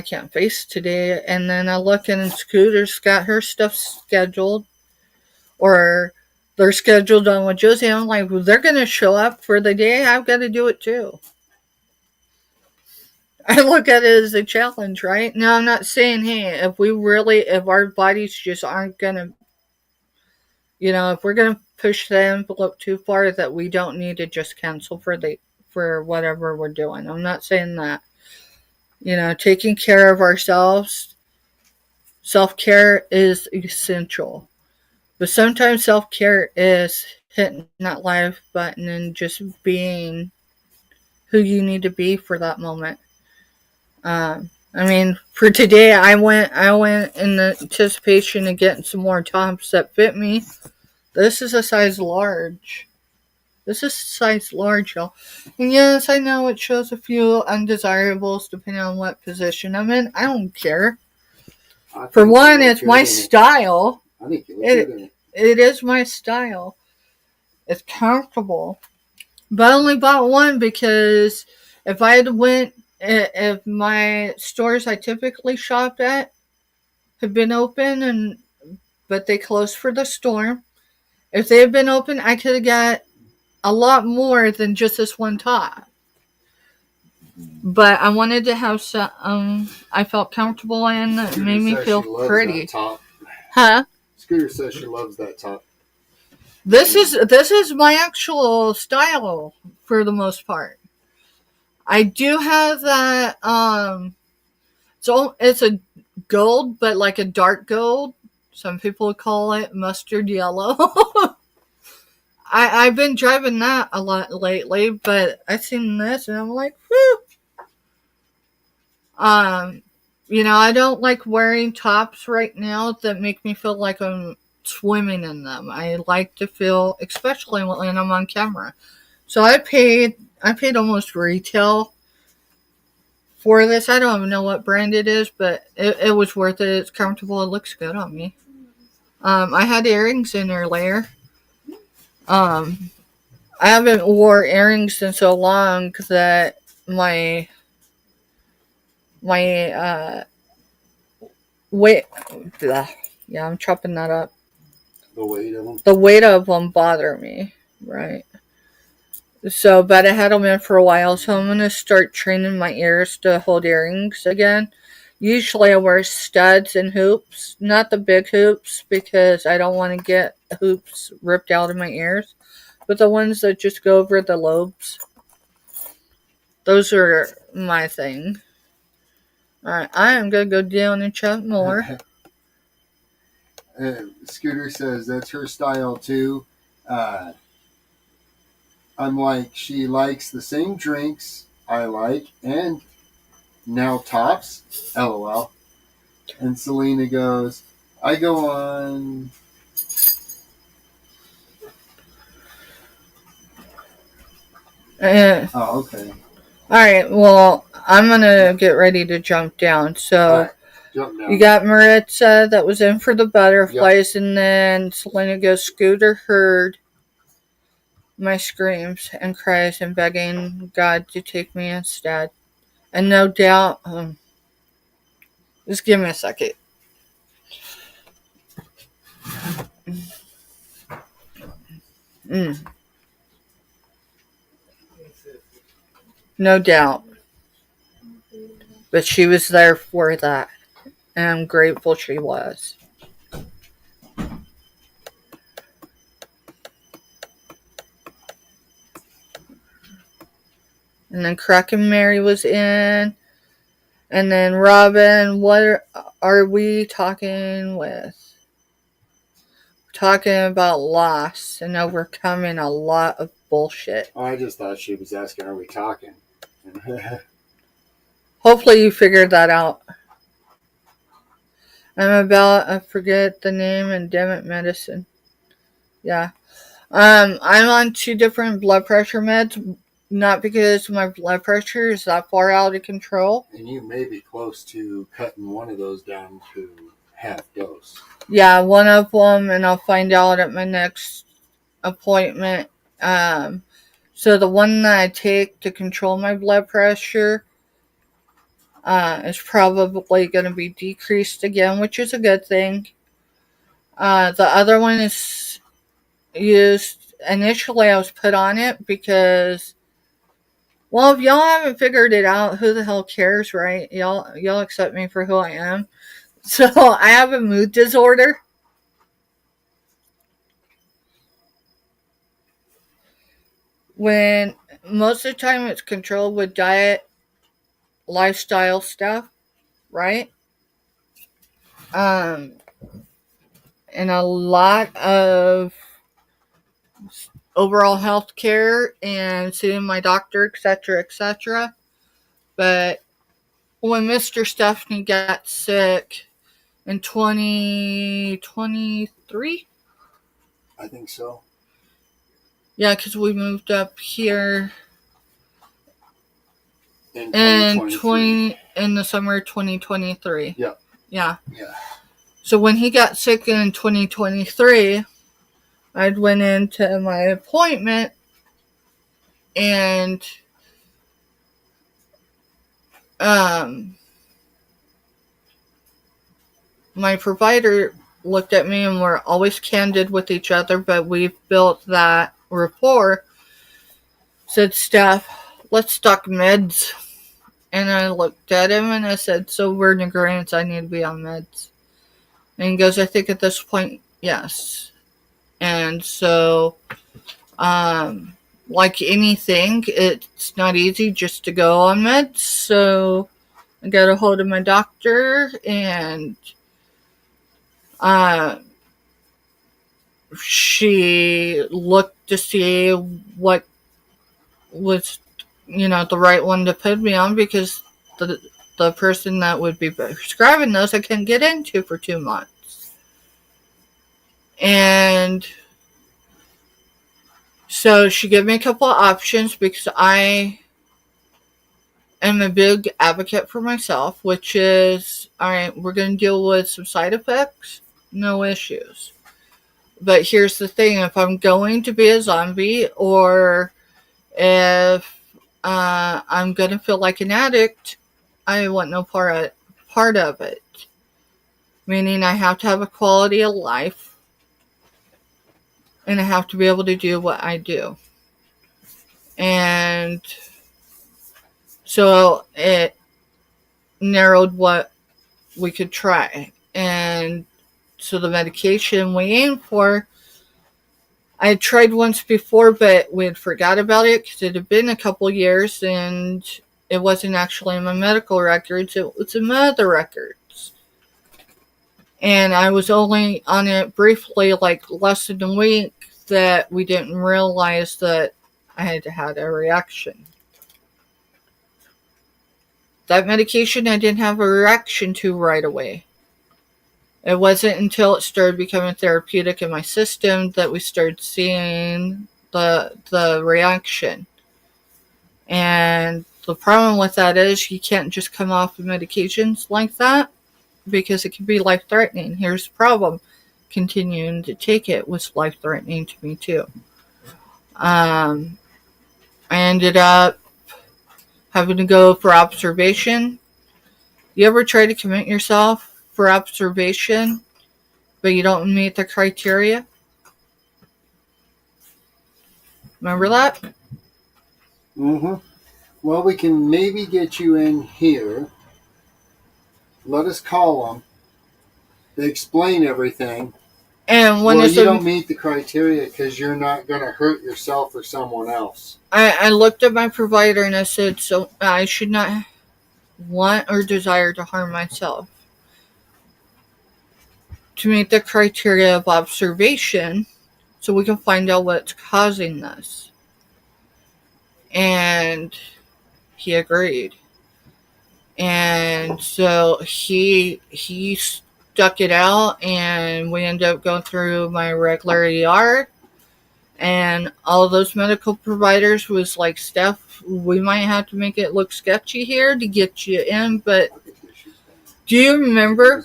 can't face today. And then I look and Scooter's got her stuff scheduled, or they're scheduled on with Josie. I'm like, well, they're going to show up for the day. I've got to do it too. I look at it as a challenge, right? Now, I'm not saying, hey, if our bodies just aren't going to, if we're going to push the envelope too far, that we don't need to just cancel for whatever we're doing. I'm not saying that. Taking care of ourselves, self-care is essential. But sometimes self-care is hitting that live button and just being who you need to be for that moment. I mean, for today, I went in anticipation of getting some more tops that fit me. This is a size large. Y'all. And yes, I know it shows a few undesirables depending on what position I'm in. I don't care. For one, it's my style. I think you look good in it. It is my style. It's comfortable. But I only bought one because if my stores I typically shop at have been open but they closed for the storm, if they had been open, I could have got a lot more than just this one top. But I wanted to have some I felt comfortable in. It made me feel pretty. Huh? Scooter says she loves that top. This is my actual style for the most part. I do have that so it's a gold, but like a dark gold. Some people call it mustard yellow. I've been driving that a lot lately, but I seen this and I'm like, whew. I don't like wearing tops right now that make me feel like I'm swimming in them. I like to feel, especially when I'm on camera. So I paid almost retail for this. I don't even know what brand it is, but it was worth it. It's comfortable. It looks good on me. I had earrings in earlier. I haven't wore earrings in so long that my weight. Yeah, I'm chopping that up. The weight of them? The weight of them bother me, right? So, but I had them in for a while, so I'm going to start training my ears to hold earrings again. Usually I wear studs and hoops, not the big hoops, because I don't want to get hoops ripped out of my ears, but the ones that just go over the lobes. Those are my thing. Alright, I am going to go down and chat more. Scooter says that's her style too. I'm like, she likes the same drinks I like, and now tops. LOL. And Selena goes, I go on. Oh, okay. All right. Well, I'm gonna get ready to jump down. So jump down. You got Maritza that was in for the butterflies, and then Selena goes, Scooter heard my screams and cries and begging God to take me instead. And no doubt, just give me a second. No doubt. But she was there for that. And I'm grateful she was. And then Crack and Mary was in. And then Robin, what are we talking with? Talking about loss and overcoming a lot of bullshit. Oh, I just thought she was asking, are we talking? Hopefully you figured that out. I forget the name, endemic medicine. Yeah. I'm on 2 different blood pressure meds, not because my blood pressure is that far out of control. And you may be close to cutting one of those down to half dose. Yeah, one of them, and I'll find out at my next appointment. So the one that I take to control my blood pressure is probably going to be decreased again, which is a good thing. The other one is used. Initially, I was put on it because, well, if y'all haven't figured it out, who the hell cares, right? Y'all accept me for who I am. So I have a mood disorder. When most of the time it's controlled with diet, lifestyle stuff, right? And a lot of overall health care and seeing my doctor, etc., etc. But when Mr. Stephanie got sick in 2023, I think so. Yeah, because we moved up here in the summer of 2023. Yep. Yeah. So when he got sick in 2023, I went into my appointment and my provider looked at me, and we're always candid with each other, but we've built that rapport. Said, Steph, let's talk meds. And I looked at him and I said, so we're in agreement I need to be on meds. And he goes, I think at this point, yes. And so, like anything, it's not easy just to go on meds. So I got a hold of my doctor, and she looked to see what was, the right one to put me on, because the person that would be prescribing those I couldn't get into for 2 months. And so she gave me a couple of options, because I am a big advocate for myself, which is, all right, we're going to deal with some side effects, no issues. But here's the thing, if I'm going to be a zombie, or if I'm going to feel like an addict, I want no part of it. Meaning I have to have a quality of life, and I have to be able to do what I do. And so it narrowed what we could try. And so the medication we aimed for, I had tried once before, but we had forgot about it because it had been a couple years, and it wasn't actually in my medical records. It was in my other records. And I was only on it briefly, like less than a week, that we didn't realize that I had had a reaction. That medication I didn't have a reaction to right away. It wasn't until it started becoming therapeutic in my system that we started seeing the reaction. And the problem with that is you can't just come off of medications like that because it can be life-threatening. Here's the problem. Continuing to take it was life-threatening to me too. I ended up having to go for observation. You ever try to commit yourself for observation, but you don't meet the criteria? Remember that? Mm-hmm. Well, we can maybe get you in here. Let us call them. They explain everything. And when well, it's you don't meet the criteria because you're not going to hurt yourself or someone else. I looked at my provider and I said, so I should not want or desire to harm myself. To meet the criteria of observation so we can find out what's causing this. And he agreed. And so he stuck it out, and we ended up going through my regular ER. And all of those medical providers was like, Steph, we might have to make it look sketchy here to get you in, but do you remember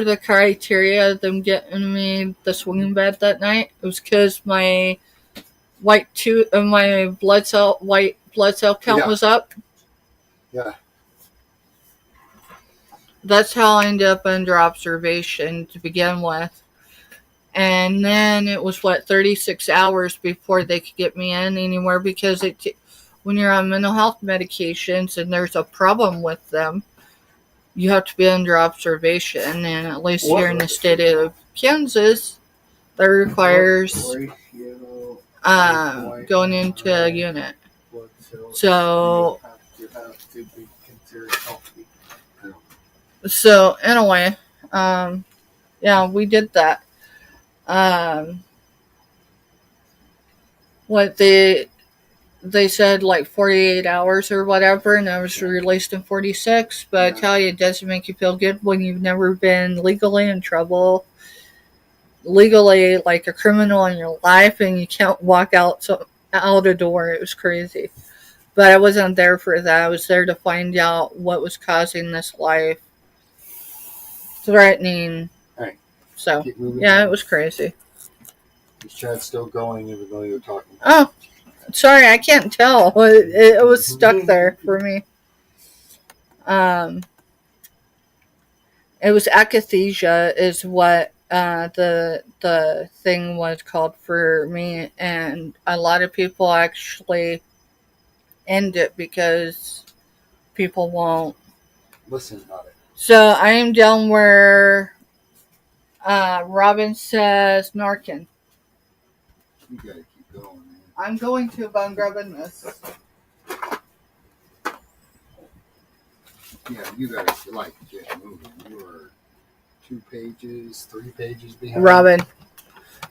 the criteria of them getting me the swinging bed that night? It was because my white blood cell count was up. Yeah. That's how I ended up under observation to begin with. And then it was 36 hours before they could get me in anywhere, because when you're on mental health medications and there's a problem with them, you have to be under observation. And at least here in the state of Kansas, that requires going into a unit. So anyway, yeah, we did that. What they said, like 48 hours or whatever, and I was released in 46. But I tell you, it doesn't make you feel good when you've never been legally in trouble, legally like a criminal in your life, and you can't walk out a door. It was crazy. But I wasn't there for that. I was there to find out what was causing this life threatening. Right. So yeah, it was crazy. Is Chad still going even though you're talking? Oh, sorry, I can't tell. It was stuck there for me. It was akathisia is what the thing was called for me, and a lot of people actually end it because people won't listen about it. So I am down where Robin says Narcan. You gotta keep going, man. I'm going to, but I'm grabbing this. Yeah, you guys like get moving. You are 3 pages behind. Robin,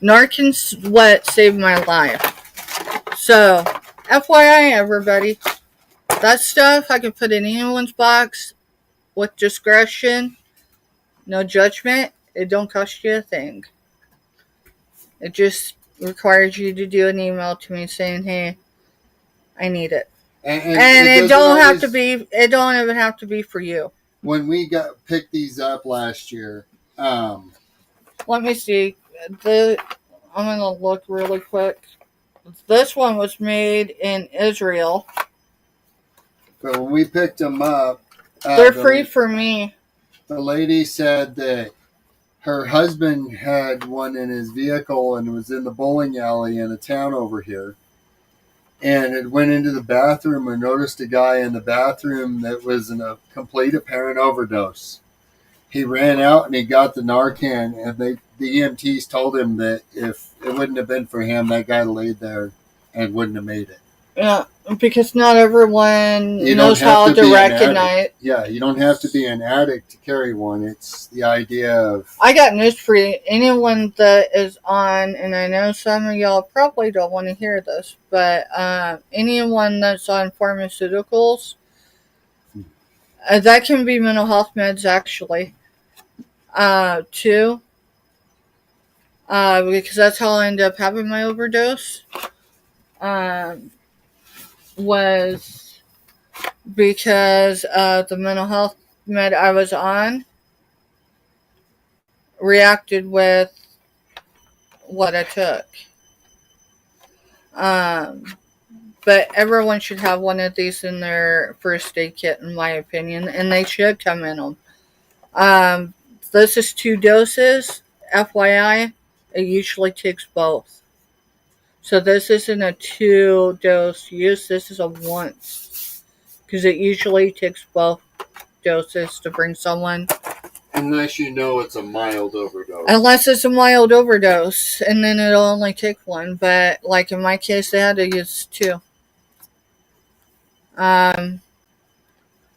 Narcan's what saved my life. So, FYI, everybody, that stuff I can put in anyone's box with discretion, no judgment. It don't cost you a thing. It just requires you to do an email to me saying, "Hey, I need it." And it don't have to be. It don't even have to be for you. When we picked these up last year, let me see. I'm gonna look really quick. This one was made in Israel. But when we picked them up, they're free for me. The lady said that her husband had one in his vehicle and was in the bowling alley in a town over here. And it went into the bathroom and noticed a guy in the bathroom that was in a complete apparent overdose. He ran out and he got the Narcan, and the EMTs told him that if it wouldn't have been for him, that guy laid there and wouldn't have made it. Yeah, because not everyone You don't knows have how to to be an recognize. Yeah, you don't have to be an addict to carry one. It's the idea of I got news for you. Anyone that is on, and I know some of y'all probably don't want to hear this, but anyone that's on pharmaceuticals, that can be mental health meds actually, too. Because that's how I ended up having my overdose. Um, was because the mental health med I was on reacted with what I took. Um, but everyone should have one of these in their first aid kit, in my opinion, and they should come in them. Um, this is 2 doses. FYI, it usually takes both. So this isn't a 2-dose use. This is a once, because it usually takes both doses to bring someone. unless you know it's a mild overdose. Unless it's a mild overdose, and then it'll only take one. But like in my case, they had to use 2. I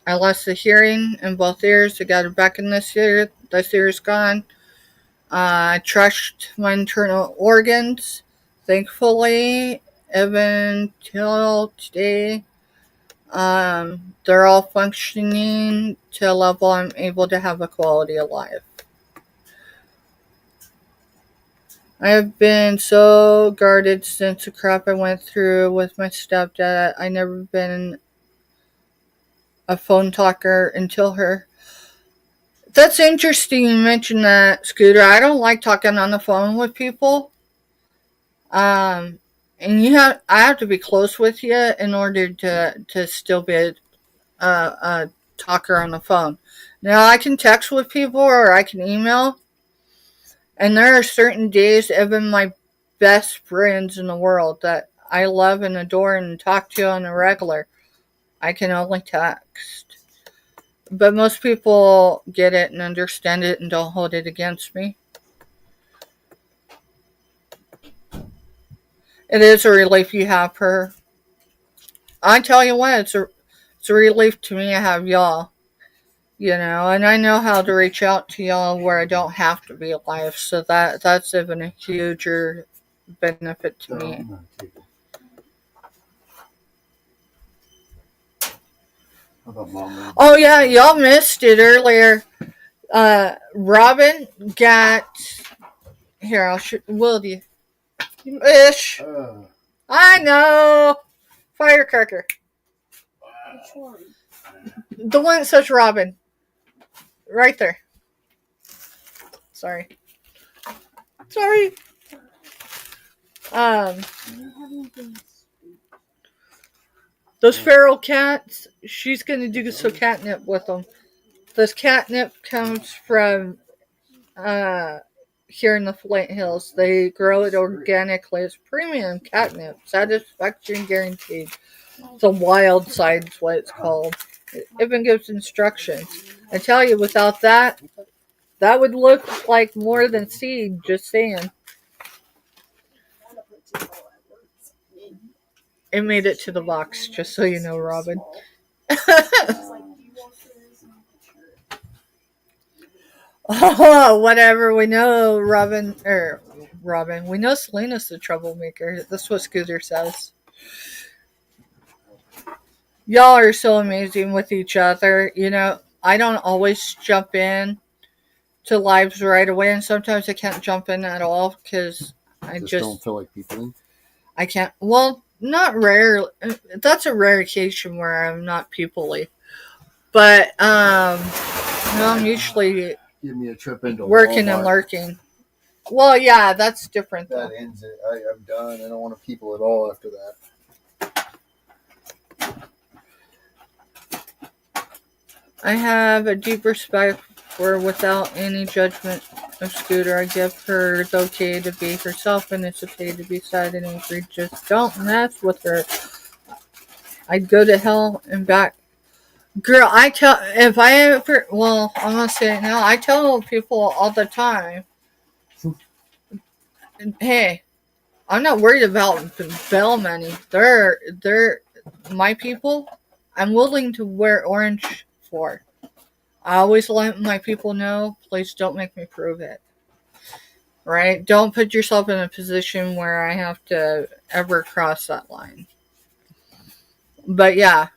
lost the hearing in both ears. I got it back in this ear. This ear's gone. I trashed my internal organs. Thankfully, even till today, they're all functioning to a level I'm able to have a quality of life. I have been so guarded since the crap I went through with my stepdad. I never been a phone talker until her. That's interesting you mentioned that, Scooter. I don't like talking on the phone with people. Um, and I have to be close with you in order to still be a talker on the phone. Now I can text with people or I can email, and there are certain days, even my best friends in the world that I love and adore and talk to on a regular, I can only text. But most people get it and understand it and don't hold it against me. It is a relief you have her. I tell you what, it's a relief to me to have y'all. And I know how to reach out to y'all where I don't have to be alive. So that's even a huger benefit to me. Oh yeah, y'all missed it earlier. Robin got here. Will you? Ish. I know. Firecracker. Which one? The one that says Robin. Right there. Sorry. Um, those feral cats, she's going to do some catnip with them. This catnip comes from here in the Flint Hills. They grow it organically. It's premium catnip. Satisfaction guaranteed. The wild side is what it's called. It even gives instructions. I tell you, without that, that would look like more than seed, just saying. It made it to the box, just so you know, Robin. Oh, whatever. We know Robin. We know Selena's the troublemaker. That's what Scooter says. Y'all are so amazing with each other. I don't always jump in to lives right away, and sometimes I can't jump in at all because I just don't feel like people. I can't. Well, not rare. That's a rare occasion where I'm not people-y. But I'm usually Give me a trip into working Walmart. and lurking. Well, yeah, that's different though. That ends it. I'm done. I don't want to people at all after that. I have a deep respect for, without any judgment of Scooter. I give her the okay to be herself, and it's okay to be sad and angry. Just don't mess with her. I'd go to hell and back. Girl, I'm gonna say it now. I tell people all the time, hey, I'm not worried about bail money. They're my people. I'm willing to wear orange for. I always let my people know, please don't make me prove it. Right? Don't put yourself in a position where I have to ever cross that line. But yeah.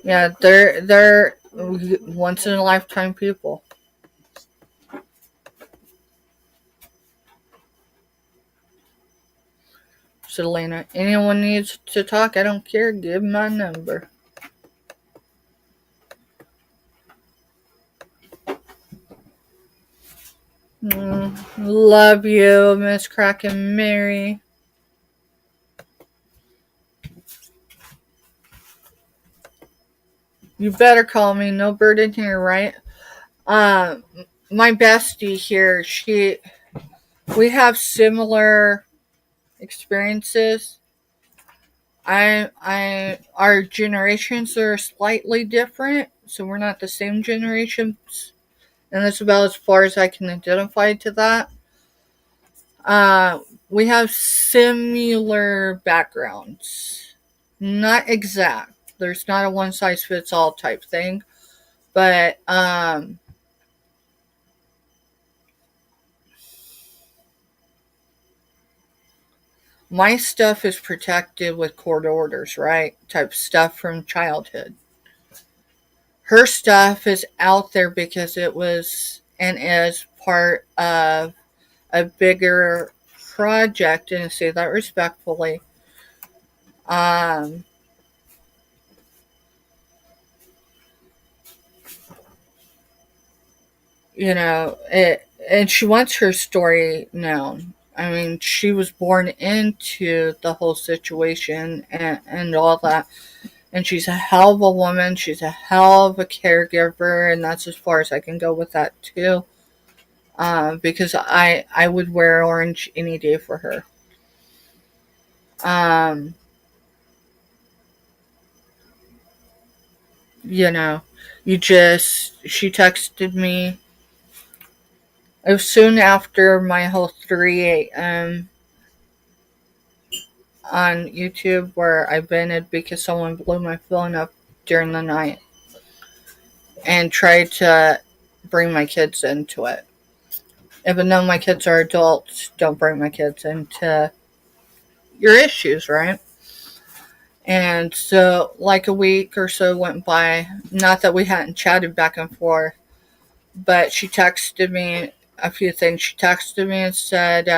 Yeah, they're once in a lifetime people. Selena, anyone needs to talk, I don't care, give my number. Love you, Miss Kraken Mary. You better call me. No bird in here, right? My bestie here, we have similar experiences. Our generations are slightly different, so we're not the same generations, and that's about as far as I can identify to that. We have similar backgrounds. Not exact. There's not a one size fits all type thing. But my stuff is protected with court orders, right? Type stuff from childhood. Her stuff is out there because it was and is part of a bigger project, and I say that respectfully. And she wants her story known. I mean, she was born into the whole situation and all that. And she's a hell of a woman. She's a hell of a caregiver. And that's as far as I can go with that, too. Because I would wear orange any day for her. She texted me. It was soon after my whole 3 a.m. on YouTube where I vented because someone blew my phone up during the night and tried to bring my kids into it. Even though my kids are adults, don't bring my kids into your issues, right? And so, like a week or so went by. Not that we hadn't chatted back and forth, but she texted me a few things. She texted me and said,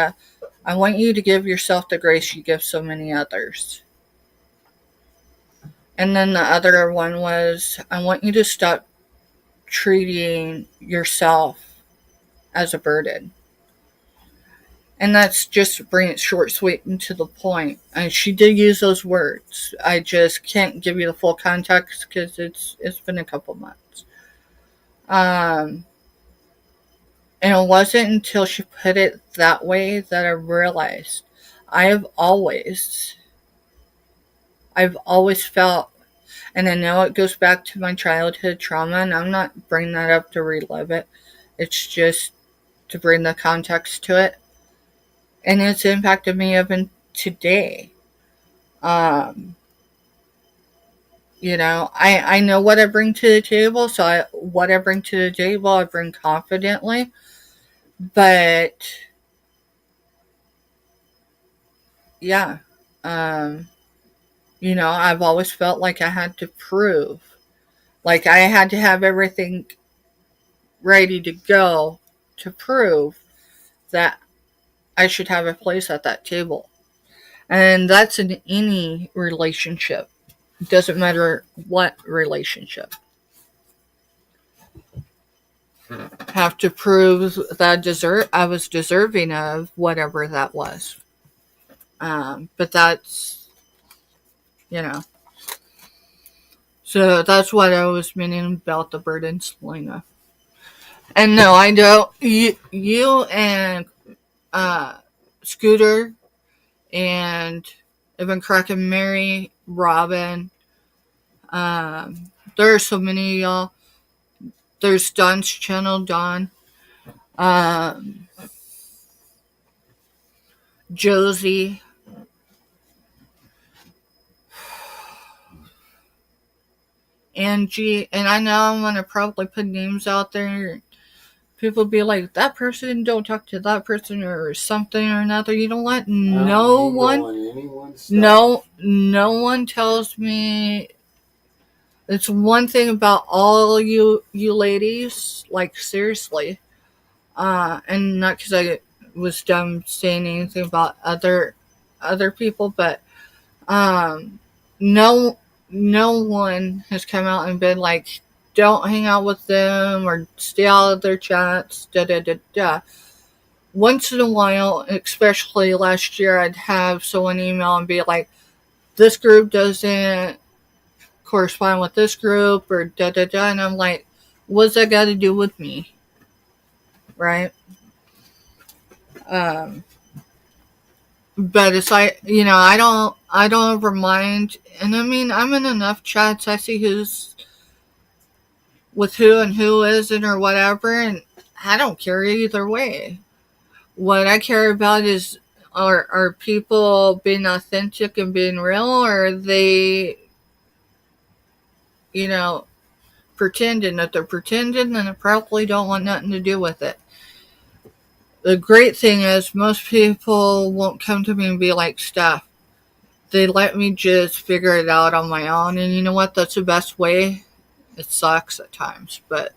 I want you to give yourself the grace you give so many others. And then the other one was, I want you to stop treating yourself as a burden. And that's just to bring it short, sweet, and to the point. And she did use those words. I just can't give you the full context because it's been a couple months. And it wasn't until she put it that way that I realized I've always felt, and I know it goes back to my childhood trauma, and I'm not bringing that up to relive it. It's just to bring the context to it. And it's impacted me even today. I know what I bring to the table, so what I bring to the table, I bring confidently. But, yeah, I've always felt like I had to prove. Like I had to have everything ready to go to prove that I should have a place at that table. And that's in any relationship. It doesn't matter what relationship. Have to prove that I was deserving of whatever that was. But that's, So that's what I was meaning about the burden, Selena. And no, I don't. You and Scooter and even Kraken Mary, Robin. There are so many of y'all. There's Don's channel, Don. Josie, Angie, and I know I'm gonna probably put names out there. People be like, that person, don't talk to that person or something or another. You know what? No one tells me. It's one thing about all you ladies, like seriously, and not because I was done saying anything about other people, but no one has come out and been like, don't hang out with them or stay out of their chats, da da da da. Once in a while, especially last year, I'd have someone email and be like, this group doesn't correspond with this group or da da da, and I'm like, what's that got to do with me, right? But it's like, I don't ever mind, and I mean, I'm in enough chats. I see who's with who and who isn't or whatever, and I don't care either way. What I care about is, are people being authentic and being real, or are they, pretending? If they're pretending, then I probably don't want nothing to do with it. The great thing is most people won't come to me and be like, Steph, they let me just figure it out on my own, and you know what? That's the best way. It sucks at times, but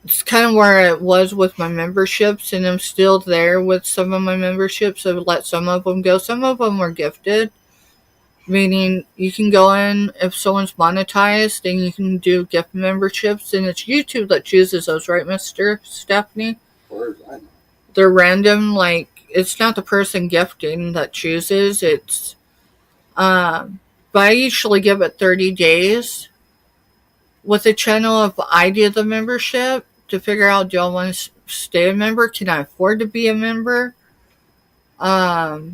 it's kind of where it was with my memberships, and I'm still there with some of my memberships. I've let some of them go. Some of them were gifted, meaning you can go in if someone's monetized and you can do gift memberships, and it's YouTube that chooses those, right, Mr. Stephanie? They're random, like, it's not the person gifting that chooses, it's, but I usually give it 30 days with the channel if I do the membership to figure out, do I want to stay a member? Can I afford to be a member? What's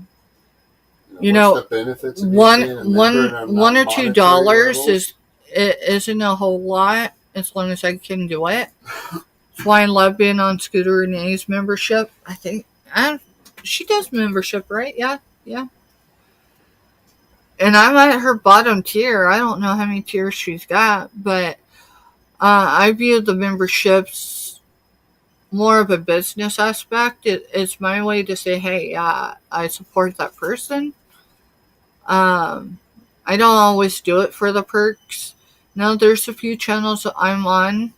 the benefits of being a member one or $2 isn't a whole lot as long as I can do it. That's why I love being on Scooter Renee's membership. I think she does membership, right? Yeah. And I'm at her bottom tier. I don't know how many tiers she's got, but I view the memberships more of a business aspect. It's my way to say, hey, I support that person. I don't always do it for the perks. Now, there's a few channels that I'm on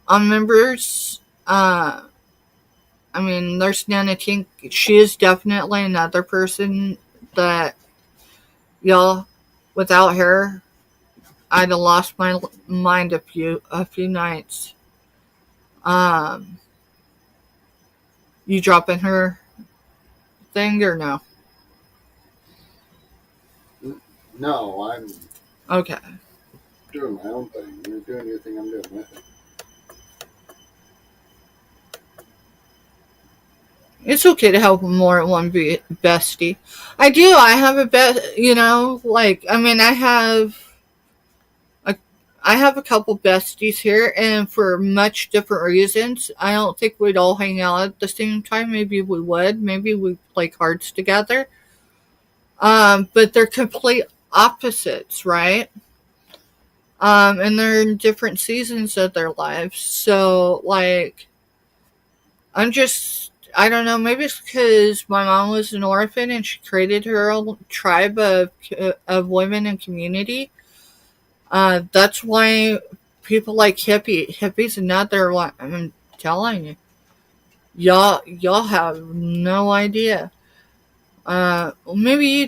members. I mean, there's Nana Tink. She is definitely another person that, y'all, without her, I'd have lost my mind a few nights. You dropping her thing or no? No, I'm Okay. doing my own thing. You're doing your thing, I'm doing my thing. It's okay to have more than one bestie. I do. I have a I have a couple besties here, and for much different reasons. I don't think we'd all hang out at the same time. Maybe we would. Maybe we'd play cards together. But they're complete opposites, right? And they're in different seasons of their lives. So, like, I don't know, maybe it's because my mom was an orphan and she created her own tribe of women and community. That's why people like hippies another one. I'm telling you, y'all have no idea. Maybe you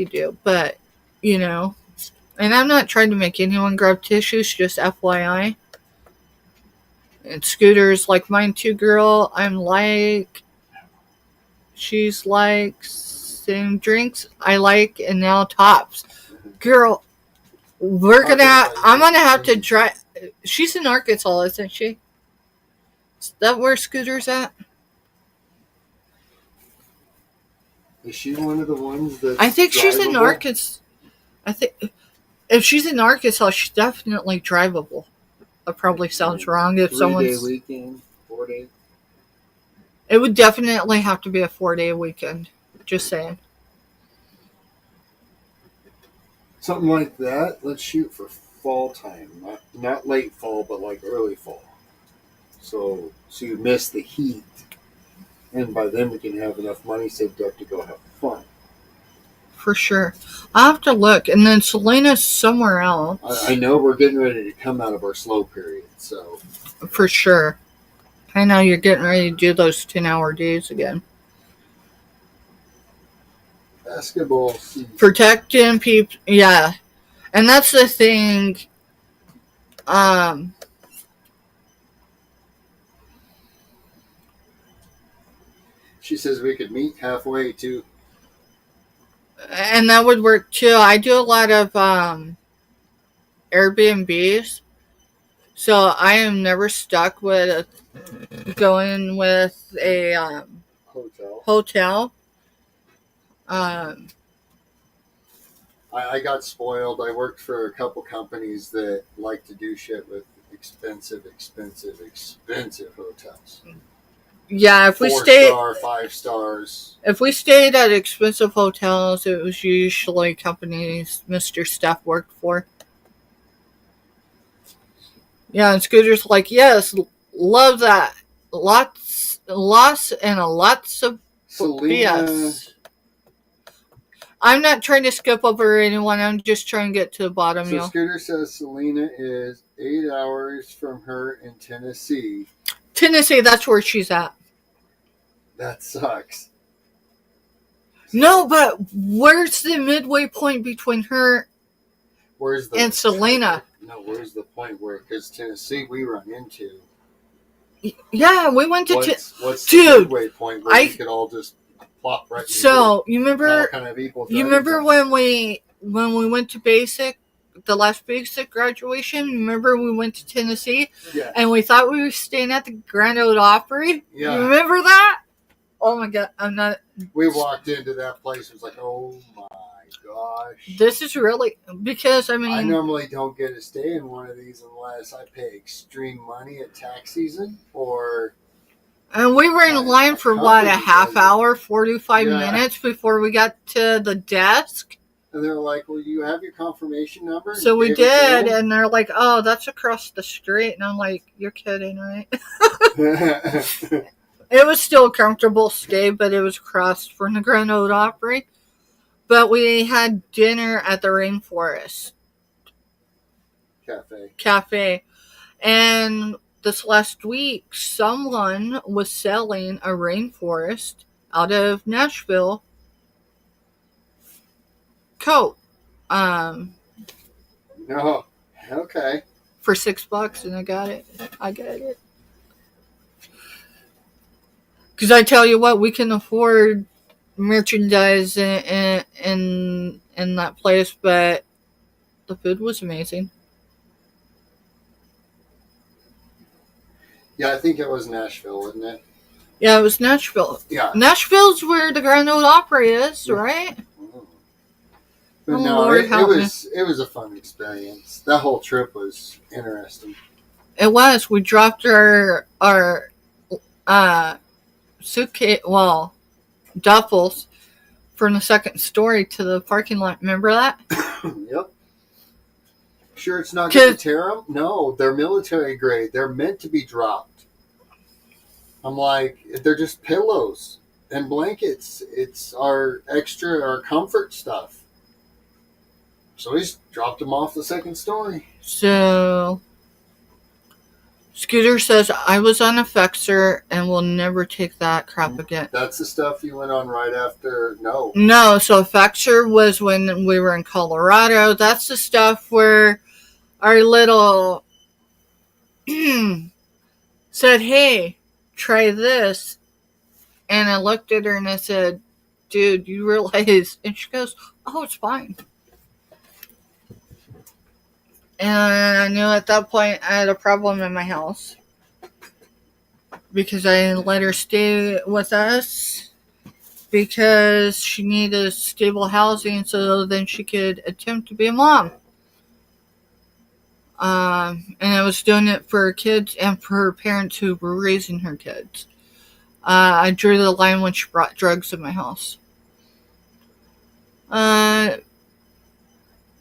do, but and I'm not trying to make anyone grab tissues. Just FYI. And Scooter's like mine too, girl. I'm like, she's like, same drinks I like, and now tops. Girl, I'm gonna have to try. She's in Arkansas, isn't she? Is that where Scooter's at? Is she one of the ones that? I think she's in Arkansas. I think if she's in Arkansas, she's definitely drivable. That probably sounds wrong if someone's 3-day weekend, 4 days. It would definitely have to be a 4-day weekend. Just saying. Something like that. Let's shoot for fall time. Not late fall, but like early fall. So you miss the heat. And by then we can have enough money saved up to go have fun. For sure. I'll have to look. And then Selena's somewhere else. I know we're getting ready to come out of our slow period, so. For sure. I know you're getting ready to do those 10-hour days again. Basketball season. Protecting people. Yeah. And that's the thing. She says we could meet halfway too. And that would work too. I do a lot of Airbnbs. So I am never stuck with going with a hotel. I got spoiled. I worked for a couple companies that like to do shit with expensive hotels. Yeah, if we 4-star, 5 stars. If we stayed at expensive hotels, it was usually companies Mr. Steph worked for. Yeah, and Scooter's like, yes, love that. Lots and lots of Selena. BS. I'm not trying to skip over anyone. I'm just trying to get to the bottom. So Scooter says Selena is 8 hours from her in Tennessee. Tennessee, that's where she's at. That sucks. No, but where's the midway point between her and Selena? No, where's the point where, because Tennessee we run into. Yeah, we went to what's the midway point where we could all just plop right. So you remember? Kind of when we went to basic, the last basic graduation? Remember we went to Tennessee? Yeah. And we thought we were staying at the Grand Ole Opry. Yeah. You remember that? Oh my god, I'm not. We walked into that place. It was like, oh my gosh. This is really because I normally don't get to stay in one of these unless I pay extreme money at tax season or. And we were in line for a half hour, 45 minutes before we got to the desk. And they're like, well, you have your confirmation number? So we did, and they're like, oh, that's across the street. And I'm like, you're kidding, right? It was still a comfortable stay, but it was across from the Grand Ole Opry. But we had dinner at the Rainforest Cafe. And this last week, someone was selling a Rainforest out of Nashville coat. No. Okay. For $6, and I got it. Because I tell you what, we can afford merchandise in that place, but the food was amazing. Yeah, I think it was Nashville, wasn't it? Yeah, it was Nashville. Yeah. Nashville's where the Grand Ole Opry is, right? But no, it was a fun experience. That whole trip was interesting. It was. We dropped our suitcase, duffels from the second story to the parking lot. Remember that? Yep. Sure it's not going to tear them? No, they're military grade. They're meant to be dropped. I'm like, they're just pillows and blankets. It's our comfort stuff. So we just dropped them off the second story. So, Scooter says, I was on Effexor and will never take that crap again. That's the stuff you went on right after? No. No, so Effexor was when we were in Colorado. That's the stuff where our little said, hey, try this. And I looked at her and I said, dude, you realize? And she goes, oh, it's fine. And I knew at that point I had a problem in my house. Because I let her stay with us. Because she needed stable housing so then she could attempt to be a mom. And I was doing it for her kids and for her parents who were raising her kids. I drew the line when she brought drugs in my house.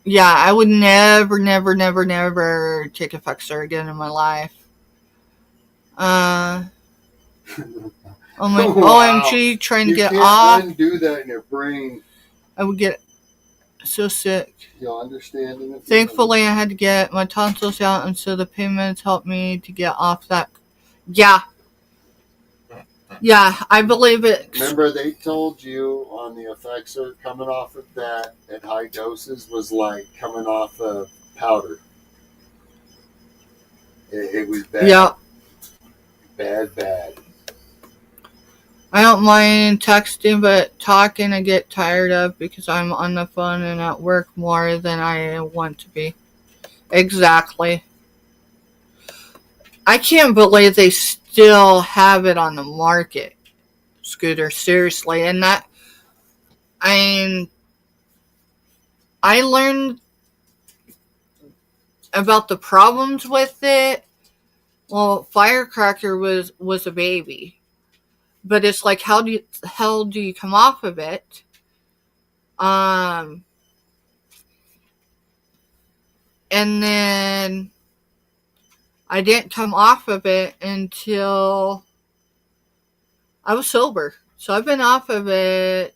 Yeah, I would never take a fuckster again in my life. Oh my, Wow. OMG, trying to You get can't off. undo that in your brain. I would get so sick. You'll understand in a few Thankfully, I minutes. had to get my tonsils out, and so the payments helped me to get off that. Yeah. Yeah, I believe it. Remember, they told you on the effects of coming off of that at high doses was like coming off of powder. It was bad. Yeah. Bad. I don't mind texting, but talking I get tired of because I'm on the phone and at work more than I want to be. Exactly. I can't believe they still have it on the market, Scooter. Seriously. And that, I mean, I learned about the problems with it. Well, Firecracker was a baby. But it's like, how the hell do you come off of it? And then I didn't come off of it until I was sober. So I've been off of it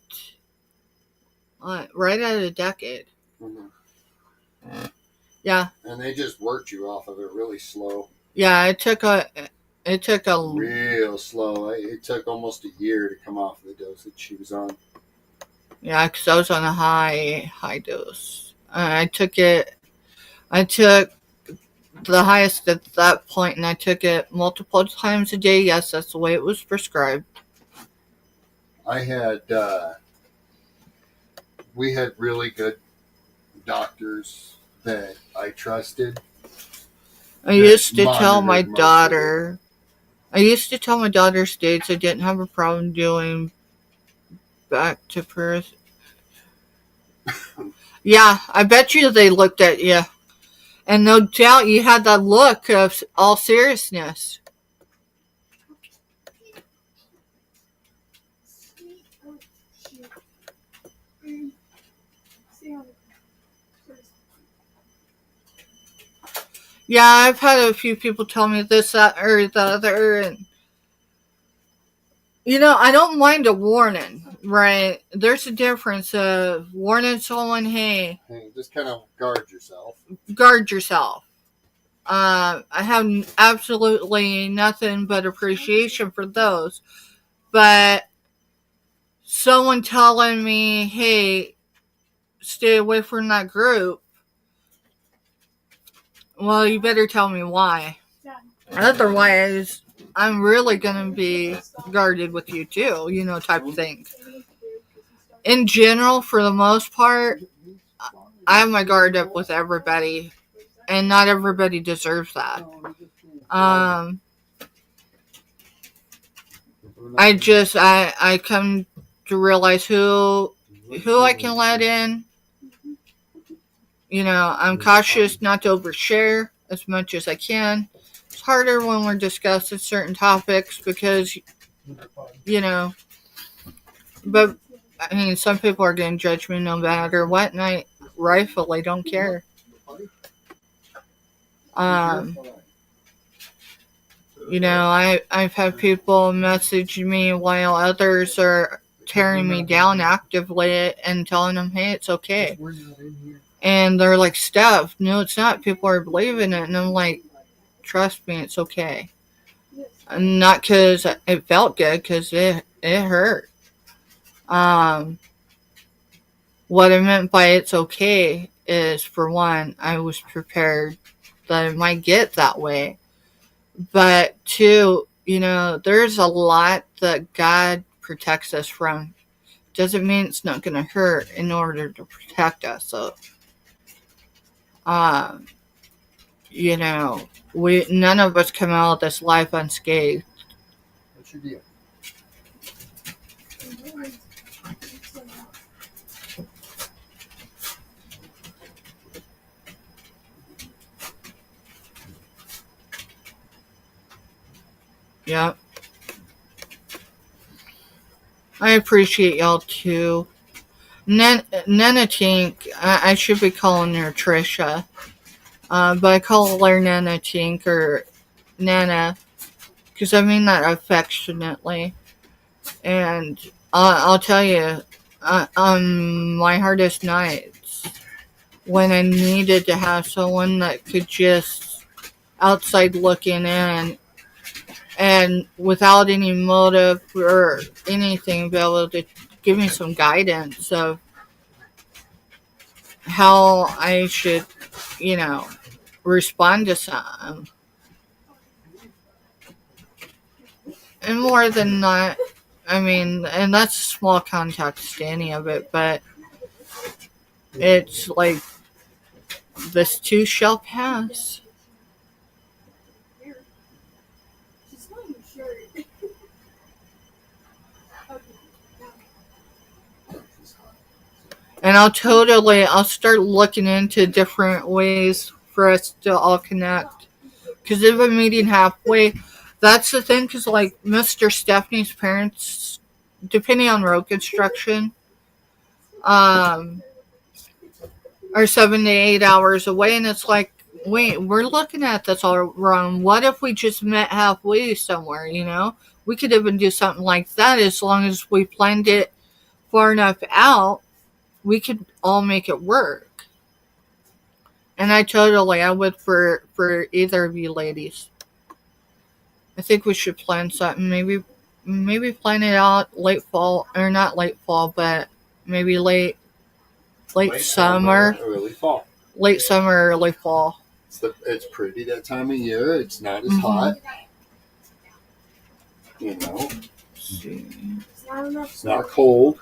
right at a decade. Mm-hmm. Yeah. And they just worked you off of it really slow. Yeah, it took a real slow. It took almost a year to come off the dosage she was on. Yeah, because I was on a high dose. I took the highest at that point, and I took it multiple times a day. Yes, that's the way it was prescribed. I had, we had really good doctors that I trusted. I used to tell my daughter states I didn't have a problem doing back to Perth. Yeah, I bet you they looked at you. And no doubt you had that look of all seriousness. Yeah, I've had a few people tell me this, that, or the other, and I don't mind a warning, right? There's a difference of warning someone, hey, just kind of guard yourself. Guard yourself. I have absolutely nothing but appreciation for those. But someone telling me, hey, stay away from that group, well, you better tell me why. Otherwise, I'm really going to be guarded with you too, type of thing. In general, for the most part, I have my guard up with everybody, and not everybody deserves that. I come to realize who I can let in. I'm cautious not to overshare as much as I can. It's harder when we're discussing certain topics because, but I mean, some people are going to judge me no matter what, and I rightfully don't care. I've had people message me while others are tearing me down actively and telling them, hey, it's okay. And they're like, Steph, no, it's not. People are believing it. And I'm like, trust me, it's okay. And not because it felt good, because it hurt. What I meant by it's okay is, for one, I was prepared that it might get that way. But two, there's a lot that God protects us from. Doesn't mean it's not going to hurt in order to protect us. So, none of us come out of this life unscathed. What's your deal? Yep. I appreciate y'all too. Nana Tink, I should be calling her Trisha, but I call her Nana Tink or Nana because I mean that affectionately. And I'll tell you, on my hardest nights, when I needed to have someone that could just outside looking in and without any motive or anything be able to give me some guidance of how I should, you know, respond to something. And more than that, I mean, and that's small context to any of it, but it's like this too shall pass. And I'll start looking into different ways for us to all connect. Because if I'm meeting halfway, that's the thing. Because like Mr. Stephanie's parents, depending on road construction, are 7 to 8 hours away, and it's like, wait, we're looking at this all wrong. What if we just met halfway somewhere? You know, we could even do something like that as long as we planned it far enough out. We could all make it work. And I would for either of you ladies. I think we should plan something. Maybe plan it out late fall, or not late fall, but maybe late summer, early fall. Late summer, early fall. It's pretty that time of year. It's not as hot. You know, it's not cold.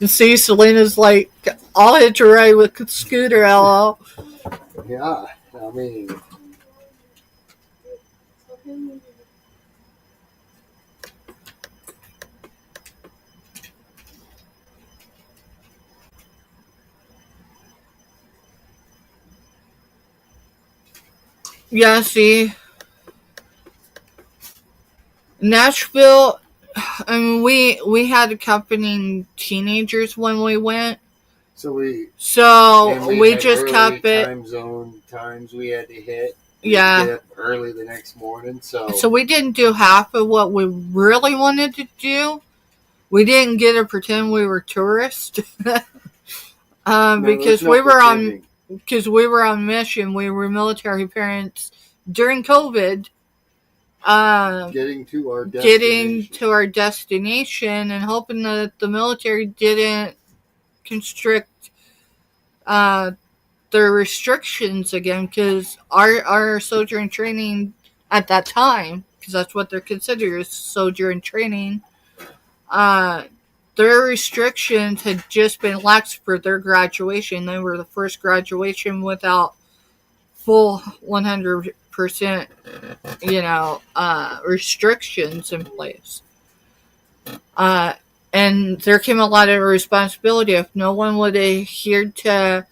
And see, Selena's like, I'll hitch a ride with a scooter, LL. Yeah, I mean, yeah, see, Nashville, I mean, we had accompanying teenagers when we went. so we just kept it. Time zone times we had to hit. Yeah. Get up early the next morning. So we didn't do half of what we really wanted to do. We didn't get to pretend we were tourists. Because we were on mission. We were military parents during COVID. Getting to our destination and hoping that the military didn't constrict their restrictions again, because our soldier in training at that time, because that's what they're considered as soldier in training, their restrictions had just been laxed for their graduation. They were the first graduation without full 100%, restrictions in place. And there came a lot of responsibility. If no one would adhere to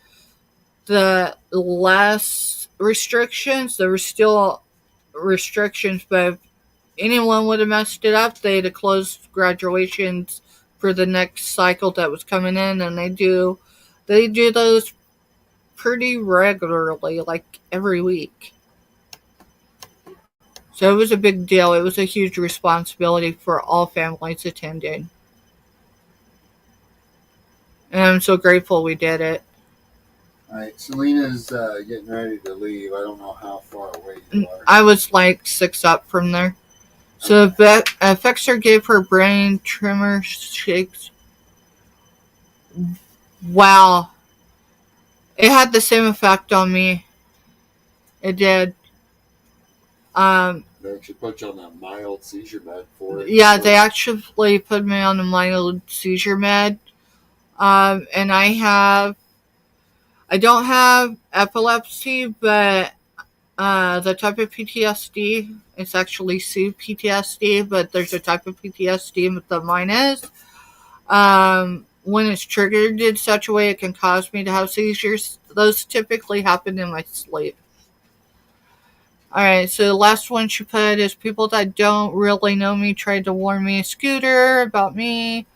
the last restrictions, there were still restrictions, but if anyone would have messed it up, they'd have closed graduations for the next cycle that was coming in, and they do those pretty regularly, like every week. So it was a big deal. It was a huge responsibility for all families attending. And I'm so grateful we did it. All right, Selena's getting ready to leave. I don't know how far away you are. I was like 6 up from there. So a fixer gave her brain tremor shakes. Wow. It had the same effect on me. It did. They actually put you on a mild seizure med for it. Yeah, they actually put me on a mild seizure med. And I don't have epilepsy, but the type of PTSD, it's actually CPTSD, but there's a type of PTSD that mine is. When it's triggered in such a way it can cause me to have seizures, those typically happen in my sleep. Alright, so the last one she put is people that don't really know me tried to warn me, Scooter, about me.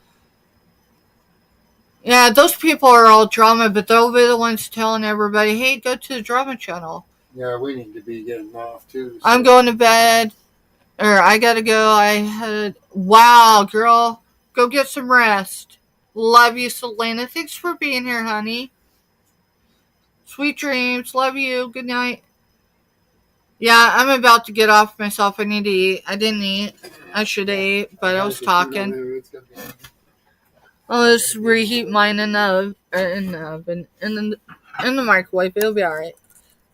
Yeah, those people are all drama, but they'll be the ones telling everybody, hey, go to the drama channel. Yeah, we need to be getting off too. I'm going to bed. Or I gotta go. Wow, girl. Go get some rest. Love you, Selena. Thanks for being here, honey. Sweet dreams. Love you. Good night. Yeah, I'm about to get off myself. I need to eat. I didn't eat. I should have ate, but I was talking. I'll just reheat mine in the oven. In the microwave. It'll be alright.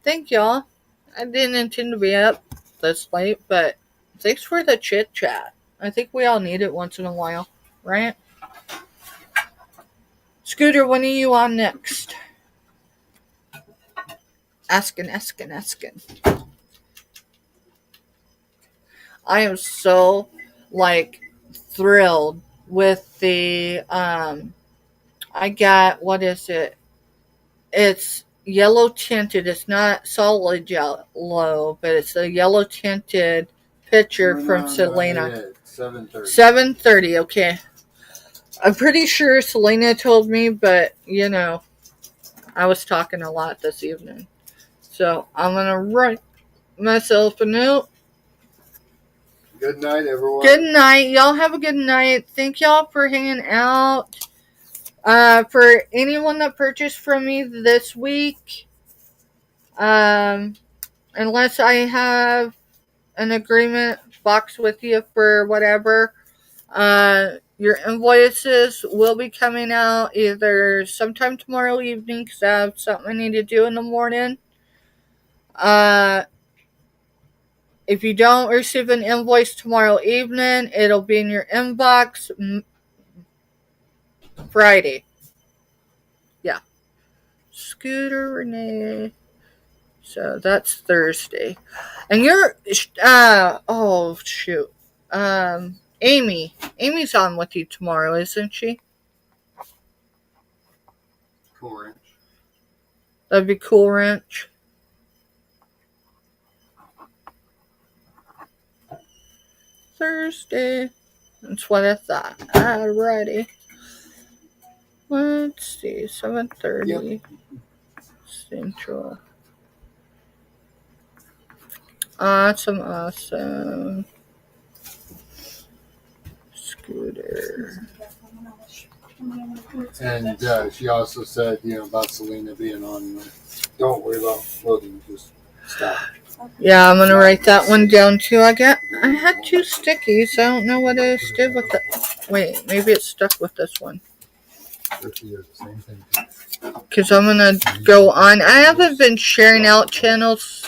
Thank y'all. I didn't intend to be up this late, but thanks for the chit chat. I think we all need it once in a while, right? Scooter, when are you on next? Asking. I am so, thrilled with the, I got, what is it? It's yellow tinted. It's not solid yellow, but it's a yellow tinted picture from Selena. 7:30. 7:30, okay. I'm pretty sure Selena told me, but, I was talking a lot this evening. So, I'm going to write myself a note. Good night, everyone. Good night. Y'all have a good night. Thank y'all for hanging out. For anyone that purchased from me this week, unless I have an agreement box with you for whatever, your invoices will be coming out either sometime tomorrow evening because I have something I need to do in the morning. If you don't receive an invoice tomorrow evening, it'll be in your inbox Friday. Yeah. Scooter Renee. So that's Thursday. And you're, oh shoot. Amy's on with you tomorrow, isn't she? Cool Ranch. That'd be Cool Ranch. Thursday. That's what I thought. Alrighty. Let's see. 7:30. Yep. Central. Awesome. Scooter. And she also said, about Selena being on. Don't worry about floating. Just stop. Yeah, I'm gonna write that one down too. I had 2 stickies. I don't know what it did with it. Wait, maybe it's stuck with this one. Because I'm gonna go on. I haven't been sharing out channels.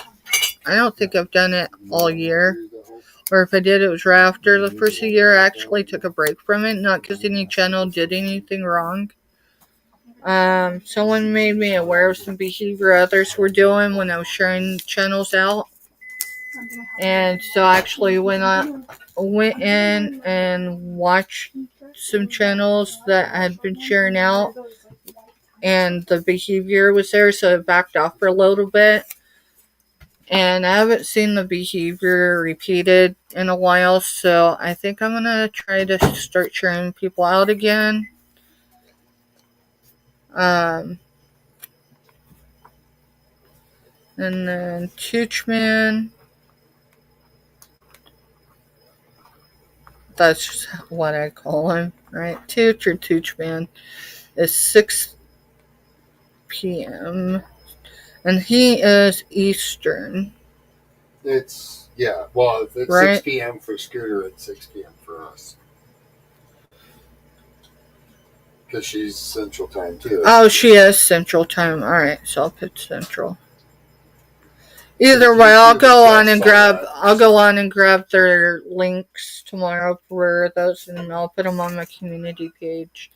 I don't think I've done it all year. Or if I did, it was right after the first year. I actually took a break from it. Not because any channel did anything wrong. Someone made me aware of some behavior others were doing when I was sharing channels out. And so I actually went in and watched some channels that I had been sharing out. And the behavior was there, so it backed off for a little bit. And I haven't seen the behavior repeated in a while, so I think I'm going to try to start sharing people out again. And then Toochman. That's what I call him, right? Tooch or Toochman is 6 p.m. And he is Eastern. It's, well, it's right? 6 p.m. for Scooter, it's 6 p.m. for us. Because she's Central Time, too. Oh, she is Central Time. Alright, so I'll put Central. Either way, I'll go on and grab their links tomorrow for those, and I'll put them on my community page.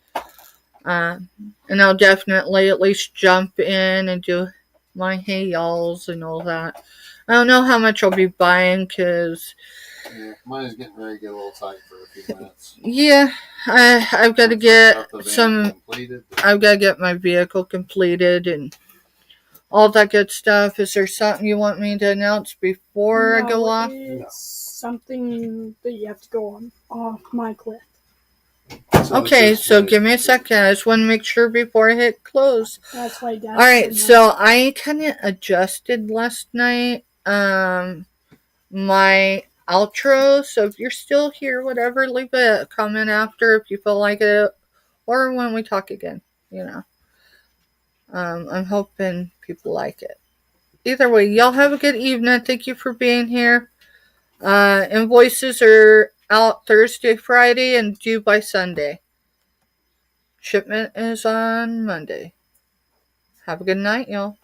And I'll definitely at least jump in and do my hey y'alls and all that. I don't know how much I'll be buying because mine is getting ready to get a little tight for a few minutes. Yeah, I've got to get I've got to get my vehicle completed and all that good stuff. Is there something you want me to announce before I go off? It's something that you have to go on off my cliff. Okay, so give me a second. I just want to make sure before I hit close. That's why Dad. Alright, so I kind of adjusted last night my outro. So if you're still here, whatever, leave a comment after if you feel like it, or when we talk again, you know. I'm hoping people like it. Either way, y'all have a good evening. Thank you for being here. Invoices are out Thursday, Friday, and due by Sunday. Shipment is on Monday. Have a good night, y'all.